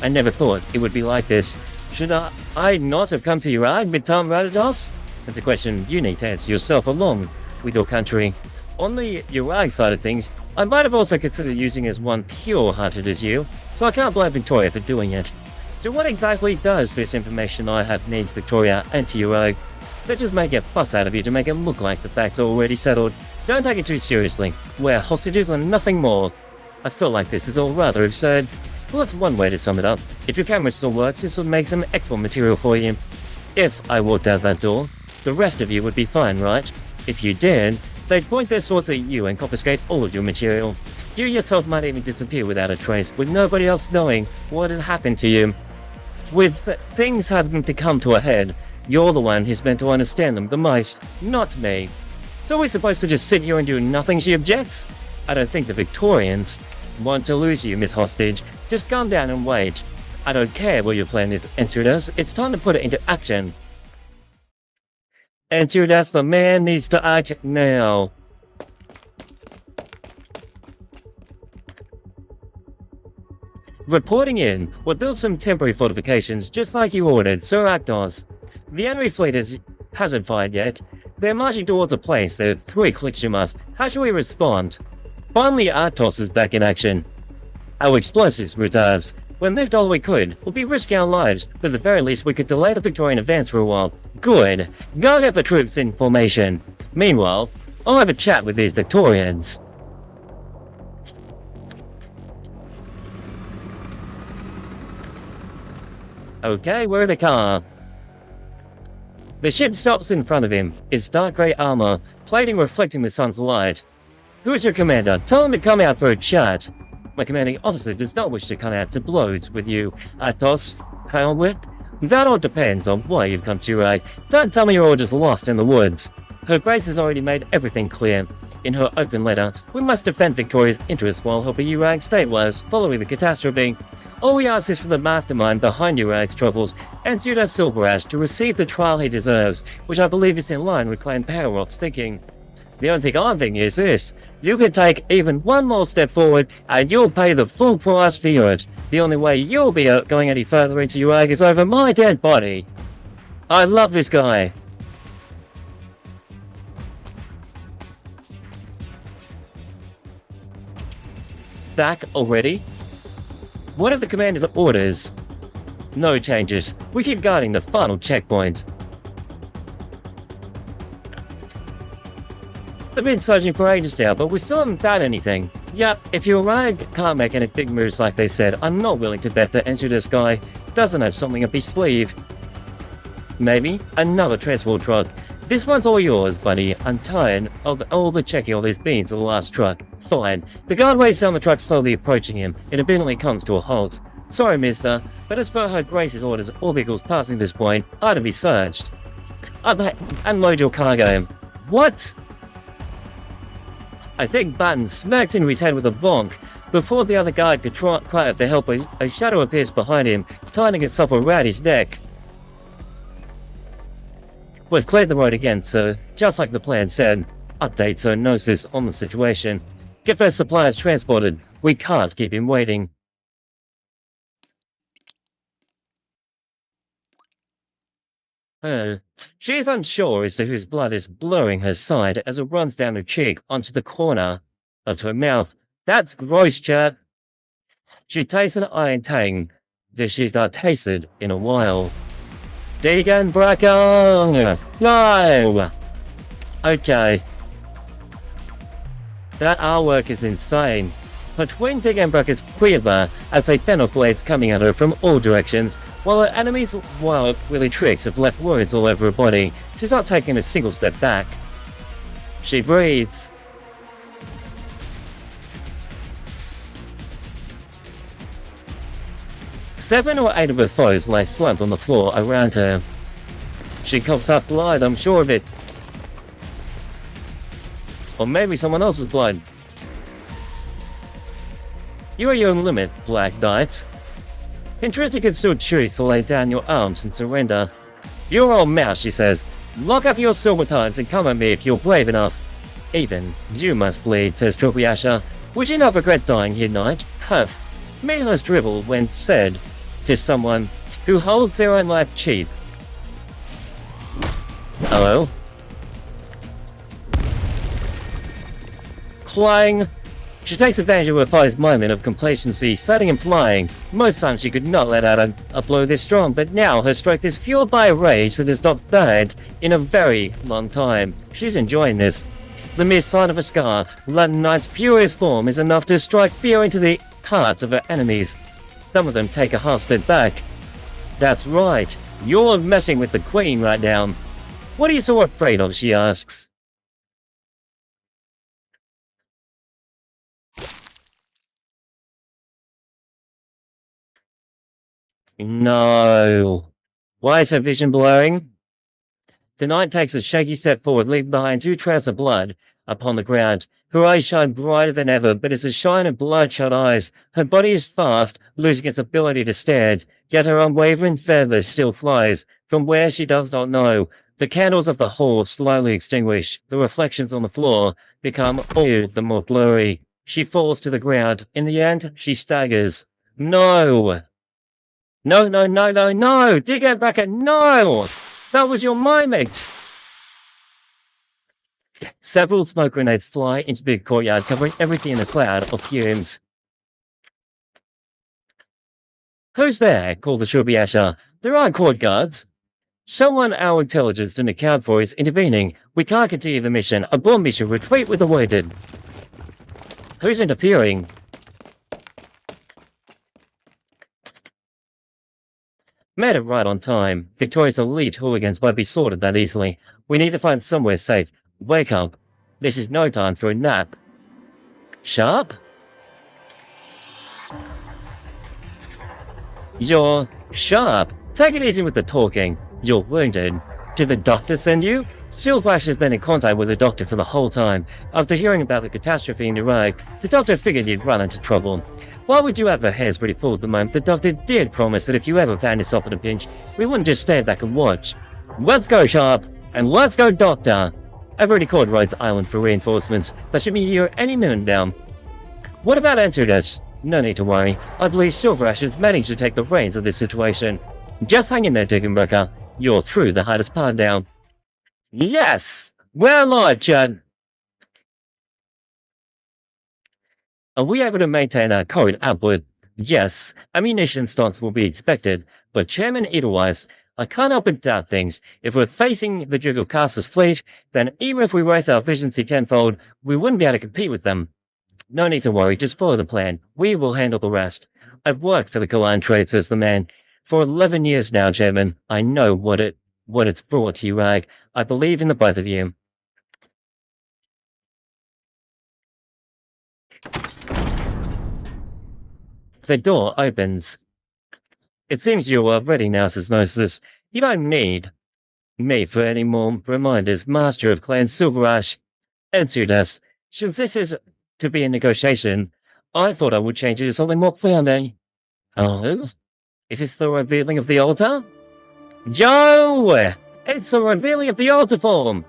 I never thought it would be like this. Should I not have come to Kjerag with Tom Ratatoss? That's a question you need to answer yourself along with your country. On the Kjerag side of things, I might have also considered using as one pure-hearted as you, so I can't blame Victoria for doing it. So what exactly does this information I have need Victoria and to Kjerag? Let's just make a fuss out of you to make it look like the facts are already settled. Don't take it too seriously. We're hostages and nothing more. I feel like this is all rather absurd. Well, that's one way to sum it up. If your camera still works, this would make some excellent material for you. If I walked out that door, the rest of you would be fine, right? If you did, they'd point their swords at you and confiscate all of your material. You yourself might even disappear without a trace, with nobody else knowing what had happened to you. With things having to come to a head, you're the one who's meant to understand them the most, not me. So we're supposed to just sit here and do nothing, she objects? I don't think the Victorians want to lose you, Miss Hostage. Just calm down and wait. I don't care what your plan is, Entudas. It's time to put it into action. Entudas, the man needs to act now. Reporting in, we'll build some temporary fortifications just like you ordered, Sir Actos. The enemy fleet hasn't fired yet. They're marching towards a place, they're 3 clicks you must. How shall we respond? Finally, Artos is back in action. Our explosives reserves. When left all we could, we'll be risking our lives, but at the very least we could delay the Victorian advance for a while. Good. Go get the troops in formation. Meanwhile, I'll have a chat with these Victorians. Okay, we're in the car. The ship stops in front of him, its dark grey armor, plating reflecting the sun's light. Who is your commander? Tell him to come out for a chat. My commanding officer does not wish to come out to blows with you, Atos, Halwit. That all depends on why you've come to Kjerag. Don't tell me you're all just lost in the woods. Her Grace has already made everything clear. In her open letter, we must defend Victoria's interests while helping Kjerag stabilize following the catastrophe. All we ask is for the mastermind behind Kjerag's troubles, and SilverAsh to receive the trial he deserves, which I believe is in line with Clan Powerrock's thinking. The only thing I'm thinking is this: you can take even one more step forward, and you'll pay the full price for it. The only way you'll be going any further into Kjerag is over my dead body. I love this guy. Back already? What are the commander's orders? No changes. We keep guarding the final checkpoint. I've been searching for ages now, but we still haven't found anything. Yep, if Kjerag can't make any big moves like they said, I'm not willing to bet that this guy doesn't have something up his sleeve. Maybe another transport truck. This one's all yours, buddy. I'm tired of all the checking all these beans of the last truck. Fine. The guard waits down the truck, slowly approaching him. It immediately comes to a halt. Sorry, mister, but as per Her Grace's orders, all vehicles passing this point are to be searched. Unload your cargo. What? I think Button smacked into his head with a bonk. Before the other guard could cry out for help, a shadow appears behind him, tying itself around his neck. We've cleared the road again, sir, just like the plan said. Update Sir Gnosis on the situation. Get those supplies transported. We can't keep him waiting. She's unsure as to whose blood is blurring her side as it runs down her cheek onto the corner of her mouth. That's gross, chat. She tasted an iron tang that she's not tasted in a while. Deegan Bracken! No! Okay. That artwork is insane. Her twin Deegan Bracken's quiver as they fennel blades coming at her from all directions, while her enemy's wild willy tricks have left wounds all over her body. She's not taking a single step back. She breathes. Seven or 8 of her foes lay slumped on the floor around her. She coughs up blood, I'm sure of it. Or maybe someone else's blood. You are your own limit, Black Knight. Interesting can still choose to lay down your arms and surrender. You're all mouth, she says. Lock up your silver tongues and come at me if you're brave enough. Even you must bleed, says Tropiasha. Would you not regret dying here, Knight? Huff. Meaningless drivel when said to someone who holds their own life cheap. Hello? Clang! She takes advantage of her foe's moment of complacency, starting him flying. Most times she could not let out a blow this strong, but now her strike is fueled by a rage that has not burned in a very long time. She's enjoying this. The mere sight of a scar, Latin Knight's purest form, is enough to strike fear into the hearts of her enemies. Some of them take a half step back. That's right, you're messing with the Queen right now. What are you so afraid of, she asks. No. Why is her vision blurring? The knight takes a shaky step forward, leaving behind 2 trails of blood upon the ground. Her eyes shine brighter than ever, but it's a shine of bloodshot eyes. Her body is fast, losing its ability to stare, yet her unwavering feather still flies, from where she does not know. The candles of the hall slowly extinguish. The reflections on the floor become all the more blurry. She falls to the ground. In the end, she staggers. No! No, no, no, no, no! Digger Bracket, no! That was your mimate! Several smoke grenades fly into the courtyard, covering everything in a cloud of fumes. Who's there? Called the SilverAsh. There aren't court guards. Someone our intelligence didn't account for is intervening. We can't continue the mission. Abort mission, retreat with the worded. Who's interfering? Made it right on time. Victoria's elite hooligans won't be sorted that easily. We need to find somewhere safe. Wake up. This is no time for a nap. Sharp? You're sharp. Take it easy with the talking. You're wounded. Did the doctor send you? SilverAsh has been in contact with the doctor for the whole time. After hearing about the catastrophe in Kjerag, the doctor figured you'd run into trouble. While we do have our hands pretty full at the moment, the doctor did promise that if you ever found yourself in a pinch, we wouldn't just stand back and watch. Let's go, Sharp! And let's go, Doctor! I've already called Rhodes Island for reinforcements. They should be here any minute now. What about Antiochus? No need to worry. I believe SilverAsh has managed to take the reins of this situation. Just hang in there, Diggenbreaker. You're through the hardest part now. Yes! We're alive, Chad! Are we able to maintain our current output? Yes, ammunition stocks will be expected, but Chairman Edelweiss, I can't help but doubt things. If we're facing the Duke of Castor's fleet, then even if we raise our efficiency tenfold, we wouldn't be able to compete with them. No need to worry, just follow the plan. We will handle the rest. I've worked for the Kalan trade, says the man. For 11 years now, Chairman. I know what it's brought to you, Rag. I believe in the both of you. The door opens. It seems you are ready now, says Gnosis. You don't need me for any more reminders, Master of Clan SilverAsh. Answered. Since this is to be a negotiation, I thought I would change it to something more friendly. Oh? Is this the revealing of the altar? Joe! It's the revealing of the altar form!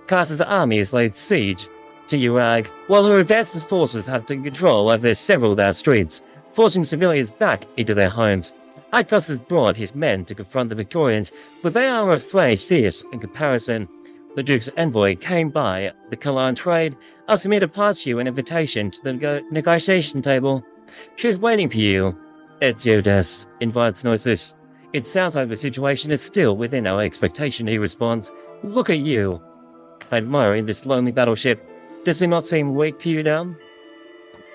Castor's army has laid siege to Kjerag, while her advanced forces have taken control over several of our streets, forcing civilians back into their homes. Arknights has brought his men to confront the Victorians, but they are afraid fierce in comparison. The Duke's envoy came by the Kalan trade, asking me to pass you an invitation to the negotiation table. She's waiting for you. Eziodas invites Gnosis. It sounds like the situation is still within our expectation, he responds. Look at you. Admiring this lonely battleship. Does it not seem weak to you now?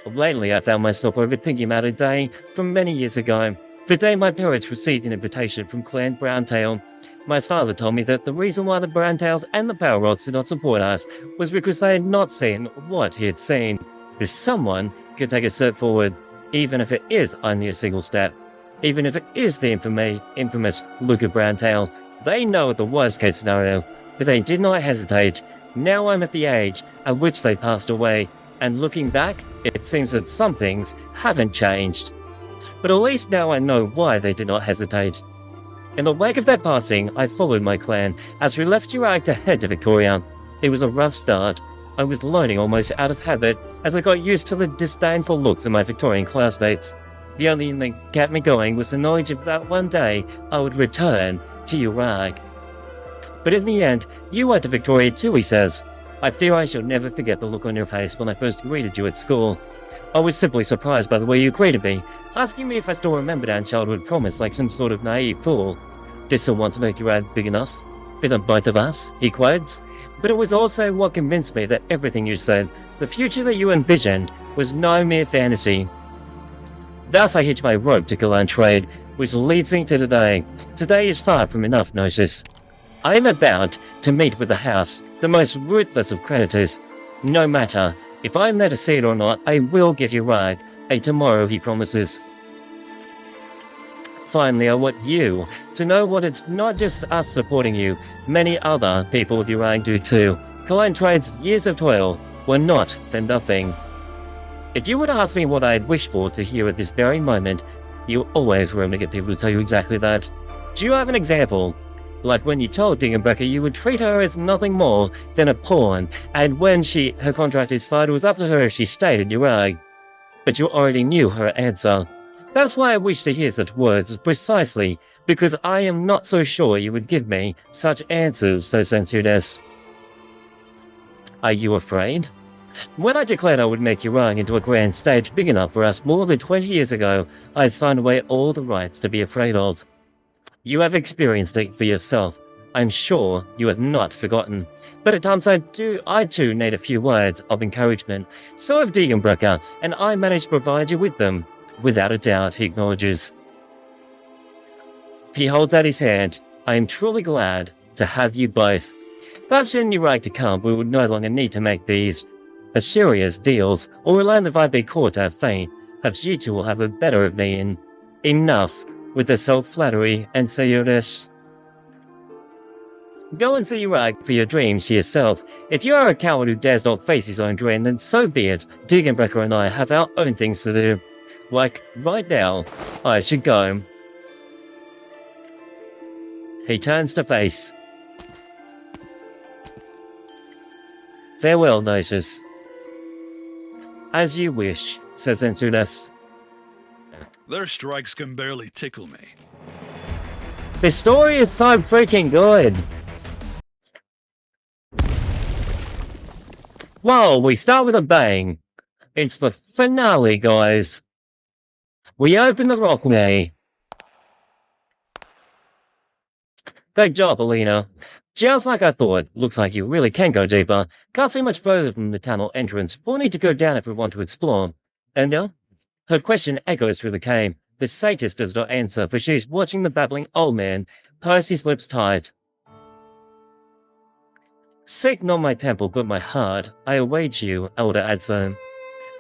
Lately I found myself overthinking about a day from many years ago. The day my parents received an invitation from Clan Browntail. My father told me that the reason why the Browntails and the Power Rods did not support us was because they had not seen what he had seen. If someone could take a step forward, even if it is only a single step, even if it is the infamous Luca Browntail, they know the worst case scenario, but they did not hesitate. Now I'm at the age at which they passed away, and looking back, it seems that some things haven't changed. But at least now I know why they did not hesitate. In the wake of their passing, I followed my clan as we left Kjerag to head to Victoria. It was a rough start. I was learning almost out of habit as I got used to the disdainful looks of my Victorian classmates. The only thing that kept me going was the knowledge of that one day I would return to Kjerag. But in the end, you went to Victoria too, he says. I fear I shall never forget the look on your face when I first greeted you at school. I was simply surprised by the way you greeted me, asking me if I still remembered our childhood promise like some sort of naive fool. Did still want to make Kjerag big enough for the both of us, he quotes. But it was also what convinced me that everything you said, the future that you envisioned, was no mere fantasy. Thus I hitched my rope to Galan trade, which leads me to today. Today is far from enough notice. I am about to meet with the house, the most ruthless of creditors. No matter if I am there to see it or not, I will get you right. A tomorrow, he promises. Finally, I want you to know what it's not just us supporting you, many other people of Kjerag do too. Galan Trade's years of toil were not for nothing. If you would ask me what I'd wish for to hear at this very moment, you always room to get people to tell you exactly that. Do you have an example? Like when you told Dingenbrecker you would treat her as nothing more than a pawn, and when her contract expired, it was up to her if she stayed in Kjerag. But you already knew her answer. That's why I wish to hear such words, precisely because I am not so sure you would give me such answers so censored-esque. Are you afraid? When I declared I would make Kjerag into a grand stage big enough for us more than 20 years ago, I had signed away all the rights to be afraid of. You have experienced it for yourself. I'm sure you have not forgotten. But at times I too need a few words of encouragement. So have Dingenbrecker, and I managed to provide you with them. Without a doubt, he acknowledges. He holds out his hand. I am truly glad to have you both. Perhaps in Kjerag to come, we would no longer need to make these serious deals, or rely on the Vibe court to have faith. Perhaps you two will have the better of me in enough with the self-flattery and SilverAsh. Go and see Kjerag for your dreams to yourself. If you are a coward who dares not face his own dream, then so be it. Dingenbrecker and I have our own things to do. Like, right now, I should go. He turns to face. Farewell, Notice. As you wish, says SilverAsh. Their strikes can barely tickle me. This story is so freaking good. Whoa, we start with a bang. It's the finale, guys. We open the rockway. Good job, Alina. Just like I thought, looks like you really can go deeper. Can't see much further from the tunnel entrance. We'll need to go down if we want to explore. Enya? Her question echoes through the cave. The satyr does not answer, for she is watching the babbling old man purse his lips tight. Seek not my temple, but my heart. I await you, Elder Adson.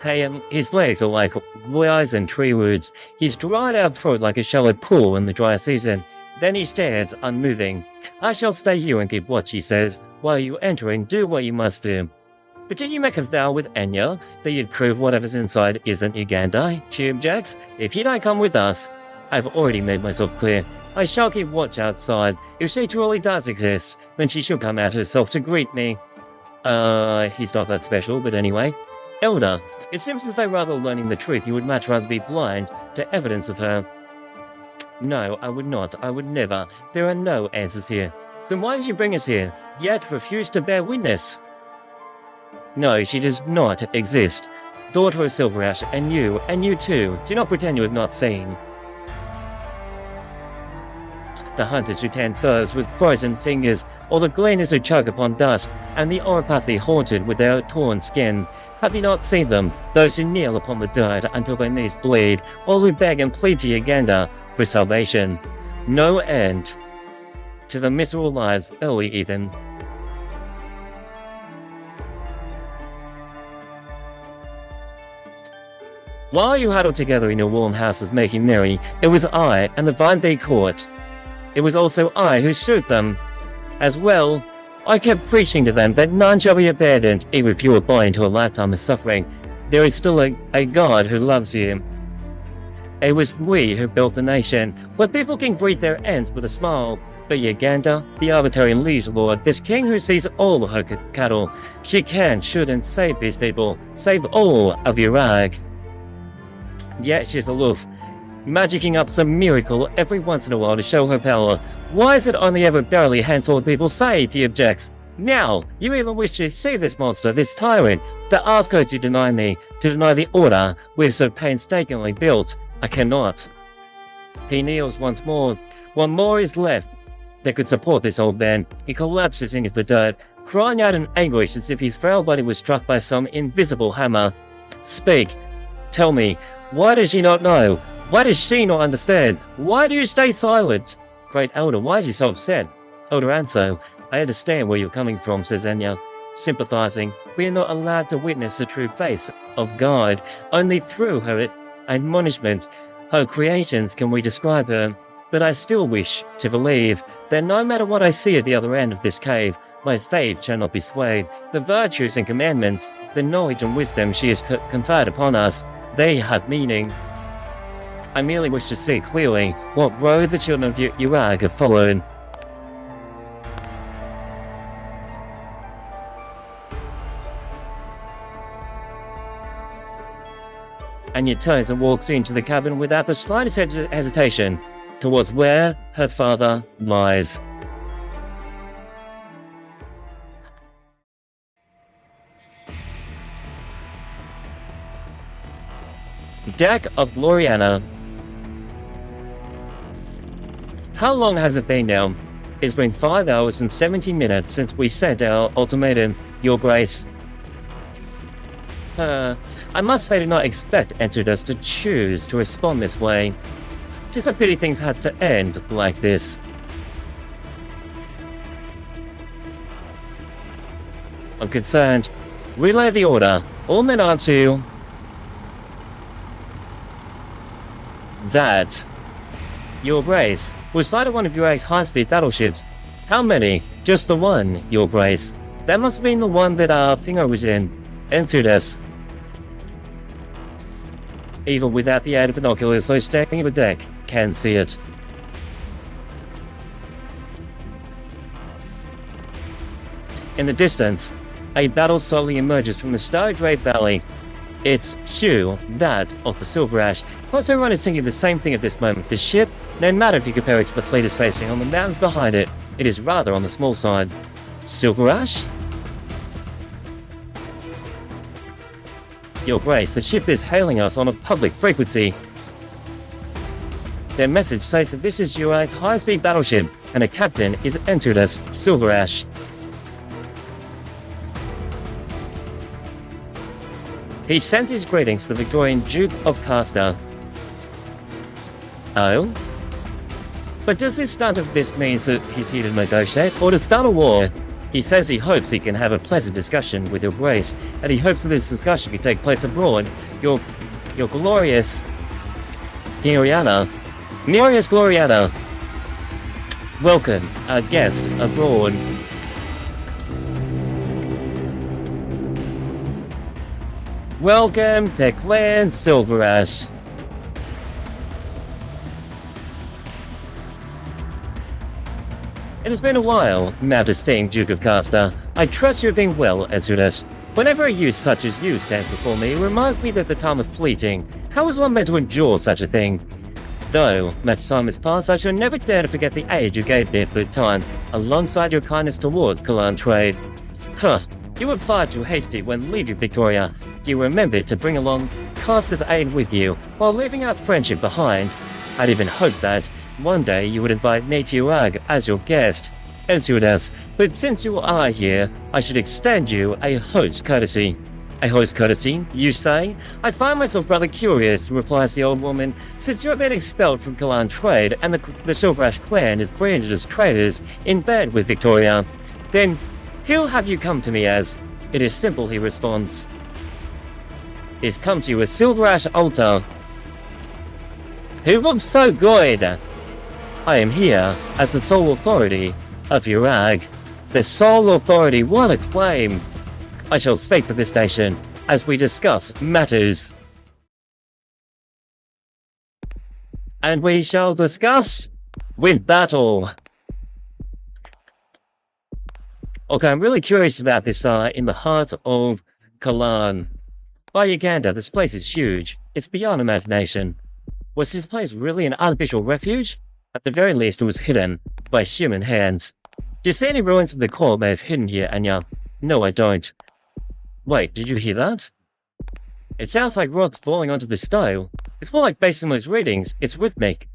Hey, his legs are like wires and tree roots. He's dried out throat like a shallow pool in the dry season. Then he stands, unmoving. I shall stay here and keep watch, he says. While you entering, do what you must do. But did you make a vow with Enya that you'd prove whatever's inside isn't Ugandai? She objects. If you don't come with us, I've already made myself clear. I shall keep watch outside. If she truly does exist, then she should come out herself to greet me. He's not that special, but anyway. Elder, it seems as though rather than learning the truth, you would much rather be blind to evidence of her. No, I would not. I would never. There are no answers here. Then why did you bring us here, yet refuse to bear witness? No, she does not exist. Daughter of SilverAsh, and you too, do not pretend you have not seen. The hunters who tan furs with frozen fingers, or the gleaners who choke upon dust, and the oropathy haunted with their torn skin. Have you not seen them, those who kneel upon the dirt until their knees bleed, or who beg and plead to Uganda for salvation? No end to the miserable lives early Ethan. While you huddled together in your warm houses making merry, it was I and the vine they caught. It was also I who showed them. As well, I kept preaching to them that none shall be abandoned, even if you were born into a lifetime of suffering. There is still a God who loves you. It was we who built the nation, where people can greet their ends with a smile. But Uganda, the arbitrary liege lord, this king who sees all her cattle, she can, should, and save these people, save all of Kjerag. Yet she's aloof, magicking up some miracle every once in a while to show her power. Why is it only ever barely a handful of people saved, he objects. Now, you even wish to see this monster, this tyrant, to ask her to deny me, to deny the order we've so painstakingly built. I cannot. He kneels once more. One more is left that could support this old man. He collapses into the dirt. crying out in anguish as if his frail body was struck by some invisible hammer. Speak. Tell me, why does she not know? Why does she not understand? Why do you stay silent? Great Elder, why is he so upset? Elder Anso, I understand where you're coming from, says Enya, sympathizing. We are not allowed to witness the true face of God. Only through her admonishments, her creations can we describe her. But I still wish to believe that no matter what I see at the other end of this cave, my faith shall not be swayed. The virtues and commandments, the knowledge and wisdom she has conferred upon us, they have meaning. I merely wish to see clearly what road the children of Kjerag have followed. Anya turns and walks into the cabin without the slightest hesitation, towards where her father lies. Deck of Gloriana. How long has it been now? It's been 5 hours and 17 minutes since we sent our ultimatum, Your Grace. I must say I did not expect Entidus to choose to respond this way. Tis a pity things had to end like this. I'm concerned. Relay the order. All men are to... That. Your Grace. We sighted one of Kjerag's high-speed battleships. How many? Just the one, Your Grace. That must have been the one that our finger was in. Entidus. Even without the aid of binoculars, those standing on the deck can see it. In the distance, a battle slowly emerges from the star-draped valley. It's Hugh, that of the SilverAsh. Plus everyone is thinking the same thing at this moment. The ship, no matter if you compare it to the fleet is facing on the mountains behind it, it is rather on the small side. SilverAsh? Your Grace, the ship is hailing us on a public frequency. Their message states that this is Kjerag's high-speed battleship, and the captain is Entidus SilverAsh. He sent his greetings to the Victorian Duke of Castor. Oh? But does this stunt of this mean that he's here to negotiate, or to start a war? He says he hopes he can have a pleasant discussion with Your Grace, and he hopes that this discussion can take place abroad. Your glorious Gloriana. Glorious Gloriana. Welcome, our guest abroad. Welcome to Clan SilverAsh. It has been a while, Majesty Duke of Castor. I trust you have been well, Entidus. Whenever a youth such as you stands before me, it reminds me that the time is fleeting. How is one meant to endure such a thing? Though much time has passed, I shall never dare to forget the aid you gave me at the time, alongside your kindness towards Kalan trade. Huh, you were far too hasty when leaving Victoria. You remembered to bring along Castor's aid with you, while leaving our friendship behind. I'd even hoped that one day you would invite me to Kjerag as your guest, Entidus, but since you are here, I should extend you a host courtesy. A host courtesy, you say? I find myself rather curious, replies the old woman, since you have been expelled from Kalan trade and the SilverAsh clan is branded as traitors in bed with Victoria. Then, who'll have you come to me as? It is simple, he responds. He's come to you as SilverAsh Alter. Who looks so good? I am here as the sole authority of Kjerag. The sole authority, what a claim! I shall speak for this nation as we discuss matters. And we shall discuss with battle. Okay, I'm really curious about this in the heart of Kalan. By Uganda, this place is huge. It's beyond imagination. Was this place really an artificial refuge? At the very least, it was hidden by human hands. Do you see any ruins of the core may have hidden here, Anya? No, I don't. Wait, did you hear that? It sounds like rocks falling onto the stone. It's more like based on those readings, it's rhythmic.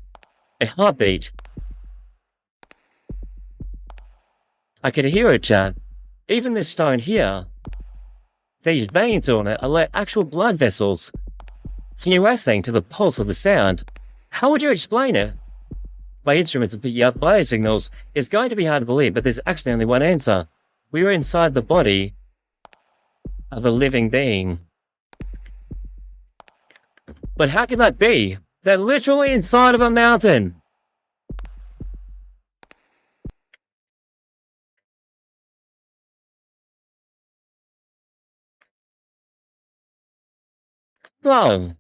A heartbeat. I could hear it, chat. Even this stone here, these veins on it are like actual blood vessels, fluorescing to the pulse of the sound. How would you explain it? By instruments and biosignals, it's going to be hard to believe, but there's actually only one answer. We were inside the body of a living being. But how can that be? They're literally inside of a mountain. Whoa.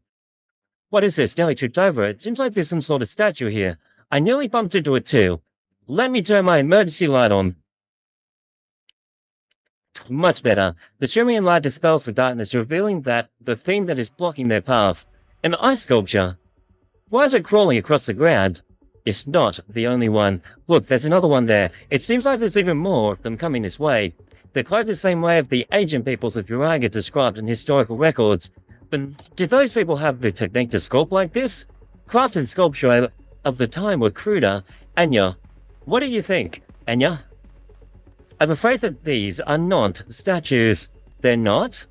What is this? Nearly tripped over it. Seems like there's some sort of statue here. I nearly bumped into it too. Let me turn my emergency light on. Much better. The shimmering light dispels the darkness, revealing that the thing that is blocking their path. An ice sculpture. Why is it crawling across the ground? It's not the only one. Look, there's another one there. It seems like there's even more of them coming this way. They're clothed the same way of the ancient peoples of Kjerag are described in historical records. But did those people have the technique to sculpt like this? Crafted sculpture of the time were cruder. Anya, what do you think, Anya? I'm afraid that these are not statues. They're not?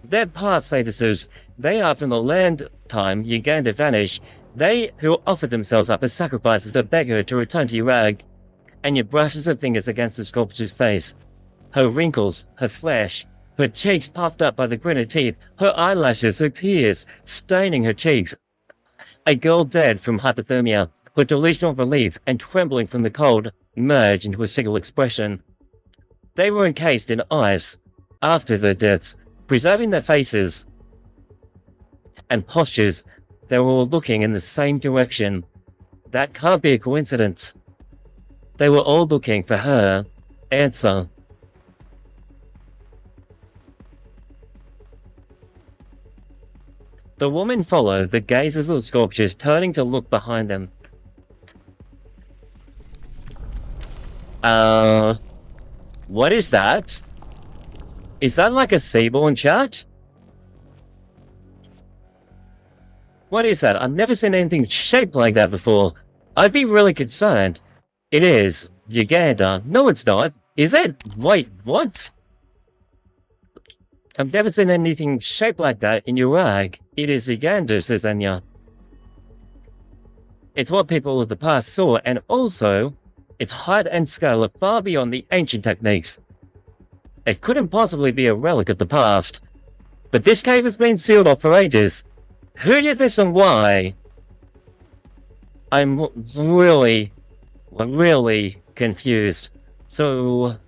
They're past statuses. They are from the land time Uganda vanished. They who offered themselves up as sacrifices to beg her to return to Kjerag. Anya brushes her fingers against the sculpture's face. Her wrinkles, her flesh, her cheeks puffed up by the gritted teeth, her eyelashes, her tears, staining her cheeks. A girl dead from hypothermia, her delusional relief and trembling from the cold, merged into a single expression. They were encased in ice after their deaths, preserving their faces and postures. They were all looking in the same direction. That can't be a coincidence. They were all looking for her answer. The woman followed the gazes of the sculptures, turning to look behind them. What is that? Is that like a seaborn chat? What is that? I've never seen anything shaped like that before. I'd be really concerned. It is. Uganda. No, it's not. Is it? Wait, what? I've never seen anything shaped like that in Kjerag. It is Uganda, says Anya. It's what people of the past saw, and also, its height and scale are far beyond the ancient techniques. It couldn't possibly be a relic of the past. But this cave has been sealed off for ages. Who did this and why? I'm really confused. So,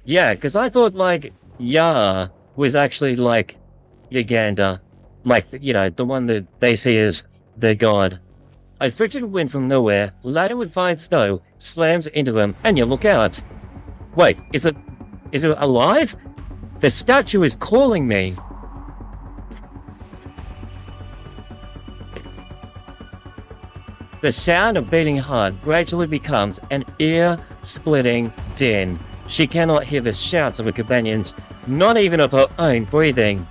yeah, because I thought, like, Yah was actually, like, Uganda. Like, you know, the one that they see as their god. A frigid wind from nowhere, laden with fine snow, slams into them, and you look out. Wait, is it alive? The statue is calling me. The sound of beating heart gradually becomes an ear-splitting din. She cannot hear the shouts of her companions, not even of her own breathing.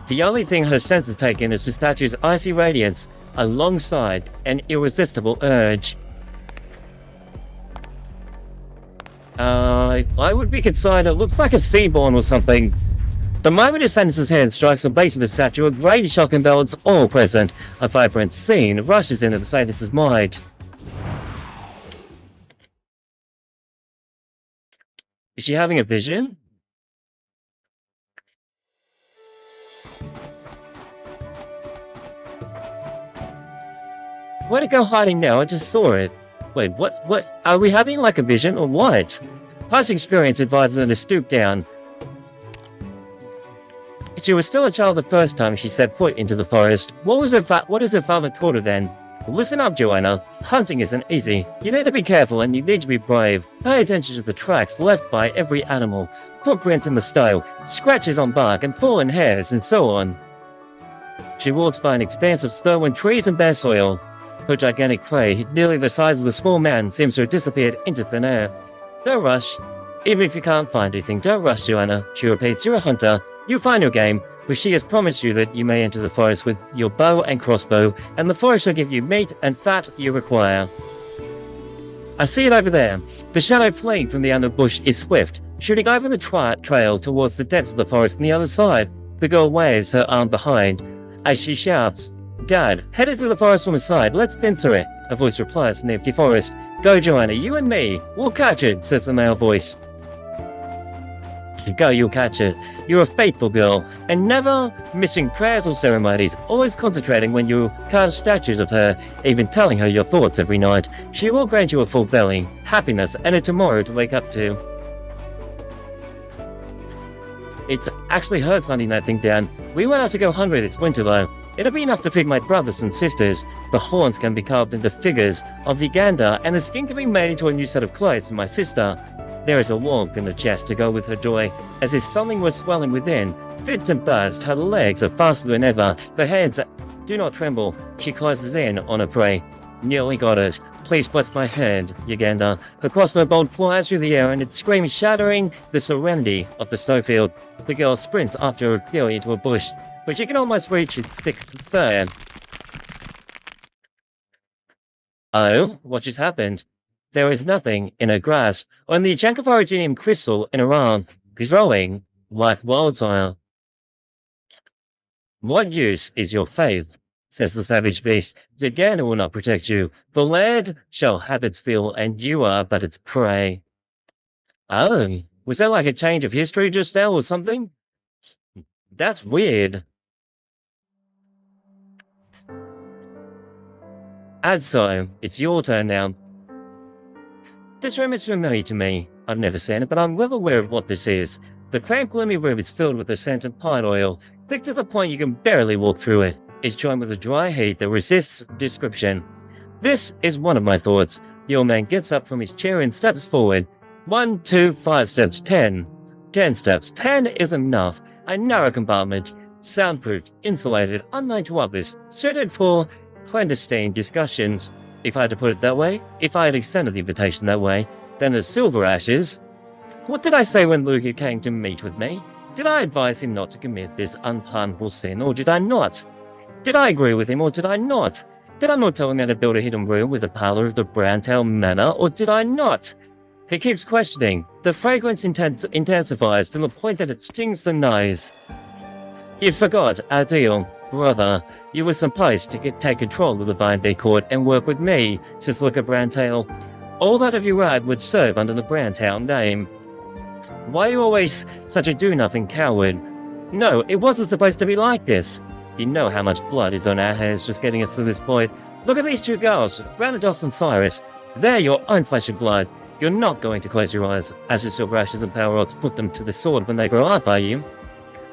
The only thing her senses take in is the statue's icy radiance, alongside an irresistible urge. I would be concerned. It looks like a seaborn or something. The moment his senses hand strikes the base of the statue, a great shock envelops all present. A vibrant scene rushes into the sadist's mind. Is she having a vision? Where'd it go hiding now? I just saw it. Wait, what? Are we having like a vision or what? Past experience advises her to stoop down. She was still a child the first time she set foot into the forest. What has her father taught her then? Listen up, Joanna. Hunting isn't easy. You need to be careful and you need to be brave. Pay attention to the tracks left by every animal. Footprints in the snow, scratches on bark and fallen hairs, and so on. She walks by an expanse of snow and trees and bare soil. Her gigantic prey, nearly the size of a small man, seems to have disappeared into thin air. Don't rush. Even if you can't find anything, don't rush, Joanna. She repeats, you're a hunter. You find your game, but she has promised you that you may enter the forest with your bow and crossbow, and the forest shall give you meat and fat you require. I see it over there. The shadow fleeing from the underbush is swift, shooting over the trail towards the depths of the forest on the other side. The girl waves her arm behind as she shouts, "Dad, head into the forest from the side. Let's pincer it." A voice replies from the empty forest. "Go, Joanna, you and me. We'll catch it," says the male voice. Go, you'll catch it. You're a faithful girl, and never missing prayers or ceremonies, always concentrating when you carve statues of her, even telling her your thoughts every night. She will grant you a full belly, happiness, and a tomorrow to wake up to. It actually hurts hunting that thing down. We went out to go hungry this winter though. It'll be enough to feed my brothers and sisters. The horns can be carved into figures of Uganda, and the skin can be made into a new set of clothes for my sister. There is a warmth in the chest to go with her joy, as if something was swelling within. Fit and burst, her legs are faster than ever, her hands do not tremble. She closes in on her prey. Nearly got it. Please bless my hand, Uganda. Her crossbow bolt flies through the air and its scream shattering the serenity of the snowfield. The girl sprints after her fury into a bush, but she can almost reach its thick fur. Oh, what just happened? There is nothing in her grasp, or in the chunk of originium crystal in her arm, growing like wildfire. What use is your faith? Says the savage beast. Uganda will not protect you. The land shall have its fill, and you are but its prey. Oh, was that like a change of history just now or something? That's weird. Adso, it's your turn now. This room is familiar to me. I've never seen it, but I'm well aware of what this is. The cramped, gloomy room is filled with the scent of pine oil, thick to the point you can barely walk through it. It's joined with a dry heat that resists description. This is one of my thoughts. The old man gets up from his chair and steps forward. 1, 2, 5 steps, 10. 10 steps. 10 is enough. A narrow compartment, soundproofed, insulated, unknown to others, suited for clandestine discussions. If I had to put it that way, if I had extended the invitation that way, then the SilverAshes. What did I say when Luca came to meet with me? Did I advise him not to commit this unpardonable sin, or did I not? Did I agree with him, or did I not? Did I not tell him how to build a hidden room with the parlor of the Browntail Manor, or did I not? He keeps questioning. The fragrance intensifies to the point that it stings the nose. You forgot our deal, brother. You were supposed to take control of the Vine Bay Court and work with me, says Luca Browntail. All that of you right would serve under the Browntail name. Why are you always such a do-nothing coward? No, it wasn't supposed to be like this. You know how much blood is on our hands just getting us to this point. Look at these two girls, Branados and Cyrus. They're your own flesh and blood. You're not going to close your eyes, as the SilverAshes and Power Rods put them to the sword when they grow up, are you?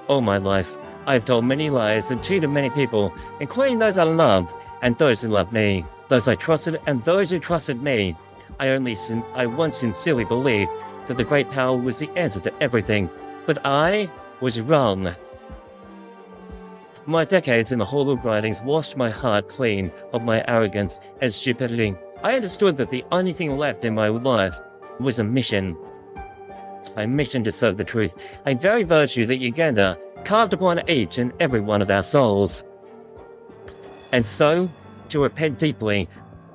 All my life, I have told many lies and cheated many people, including those I loved and those who loved me, those I trusted and those who trusted me. I once sincerely believed that the great power was the answer to everything, but I was wrong. My decades in the Hall of Writings washed my heart clean of my arrogance and stupidity. I understood that the only thing left in my life was a mission. A mission to serve the truth, a very virtue that Uganda carved upon each and every one of our souls. And so, to repent deeply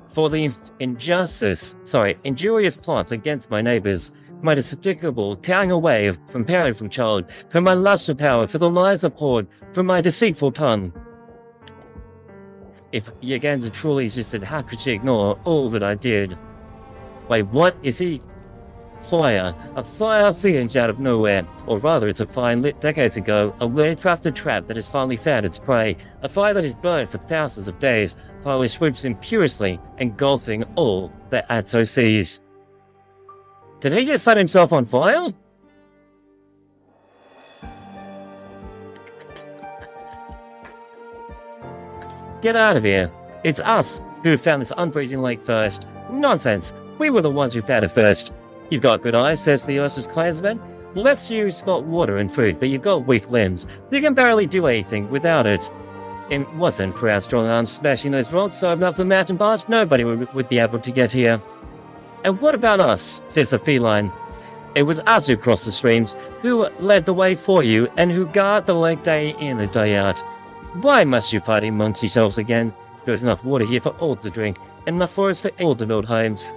for the injurious plots against my neighbors, my despicable tearing away from parent from child, for my lust for power, for the lies abhorred, from my deceitful tongue. If Uganda truly existed, how could she ignore all that I did? Wait, what is he? Fire, a fire singe out of nowhere, or rather it's a fire lit decades ago, a well-crafted trap that has finally found its prey, a fire that is burned for thousands of days, fire which swoops in furiously, engulfing all that Adso sees. Did he just set himself on fire? Get out of here. It's us who found this unfreezing lake first. Nonsense. We were the ones who found it first. You've got good eyes, says the Ursus clansman. Lets you spot water and food, but you've got weak limbs. You can barely do anything without it. It wasn't for our strong arms smashing those rocks, so up the mountain pass, nobody would be able to get here. And what about us, says the feline. It was us who crossed the streams, who led the way for you, and who guard the lake day in and day out. Why must you fight amongst yourselves again? There's enough water here for all to drink, and enough for us for all to build homes.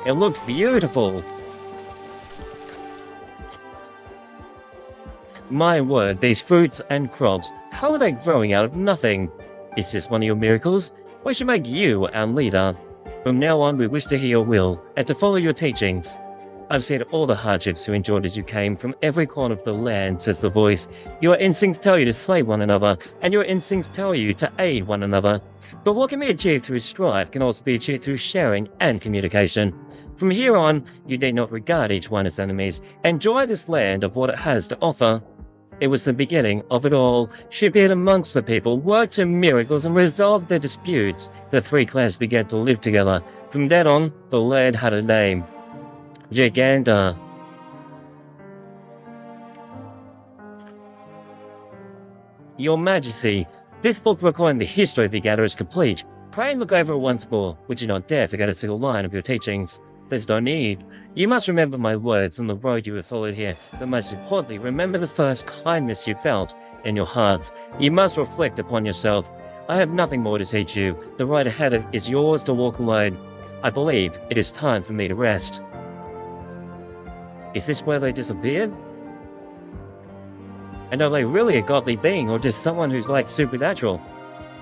It looked beautiful. My word, these fruits and crops, how are they growing out of nothing? Is this one of your miracles? We should make you our leader. From now on, we wish to hear your will and to follow your teachings. I've seen all the hardships you endured as you came from every corner of the land, says the voice. Your instincts tell you to slay one another, and your instincts tell you to aid one another. But what can be achieved through strife can also be achieved through sharing and communication. From here on, you need not regard each one as enemies. Enjoy this land of what it has to offer. It was the beginning of it all. She appeared amongst the people, worked in miracles, and resolved their disputes. The three clans began to live together. From then on, the land had a name. Giganda. Your Majesty, this book recording the history of Uganda is complete. Pray and look over it once more. Would you not dare forget a single line of your teachings? There's no need. You must remember my words and the road you have followed here, but most importantly, remember the first kindness you felt in your hearts. You must reflect upon yourself. I have nothing more to teach you. The road ahead is yours to walk alone. I believe it is time for me to rest. Is this where they disappeared? And are they really a godly being or just someone who's like supernatural?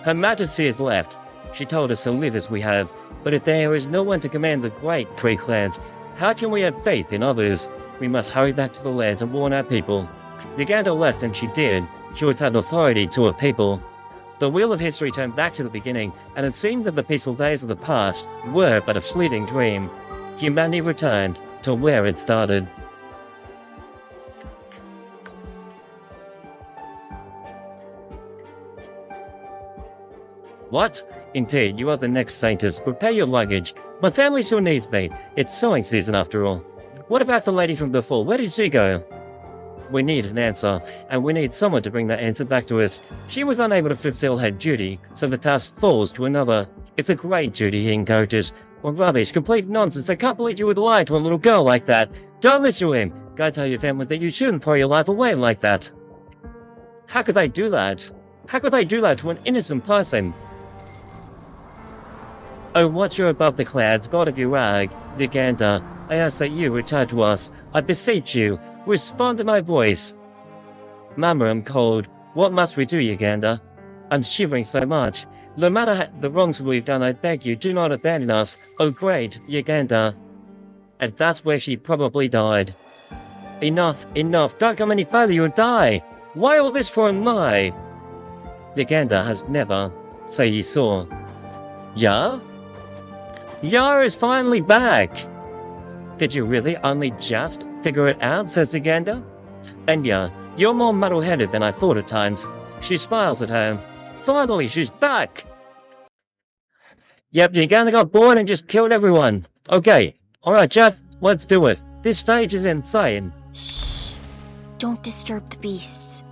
Her Majesty has left. She told us to live as we have, but if there is no one to command the great three clans, how can we have faith in others? We must hurry back to the lands and warn our people. Uganda left and she did. She returned authority to her people. The wheel of history turned back to the beginning, and it seemed that the peaceful days of the past were but a fleeting dream. Humanity returned to where it started. What? Indeed, you are the next saintess. Prepare your luggage. My family still needs me. It's sowing season after all. What about the lady from before? Where did she go? We need an answer, and we need someone to bring that answer back to us. She was unable to fulfill her duty, so the task falls to another. It's a great duty, he encourages. Well, rubbish, complete nonsense. I can't believe you would lie to a little girl like that. Don't listen to him. Go tell your family that you shouldn't throw your life away like that. How could they do that? How could they do that to an innocent person? O watcher above the clouds, God of Kjerag, Uganda, I ask that you return to us. I beseech you, respond to my voice. Mama, I'm cold. What must we do, Uganda? I'm shivering so much. No matter the wrongs we've done, I beg you, do not abandon us. Oh great, Uganda. And that's where she probably died. Enough, enough, don't come any further, you'll die. Why all this for a lie? Uganda has never, say ye saw. Yeah? Yar is finally back! Did you really only just figure it out, says Uganda? And yeah, you're more muddle-headed than I thought at times. She smiles at her. Finally, she's back! Yep, Uganda got bored and just killed everyone. Okay, alright Jack, let's do it. This stage is insane. Shh. Don't disturb the beasts.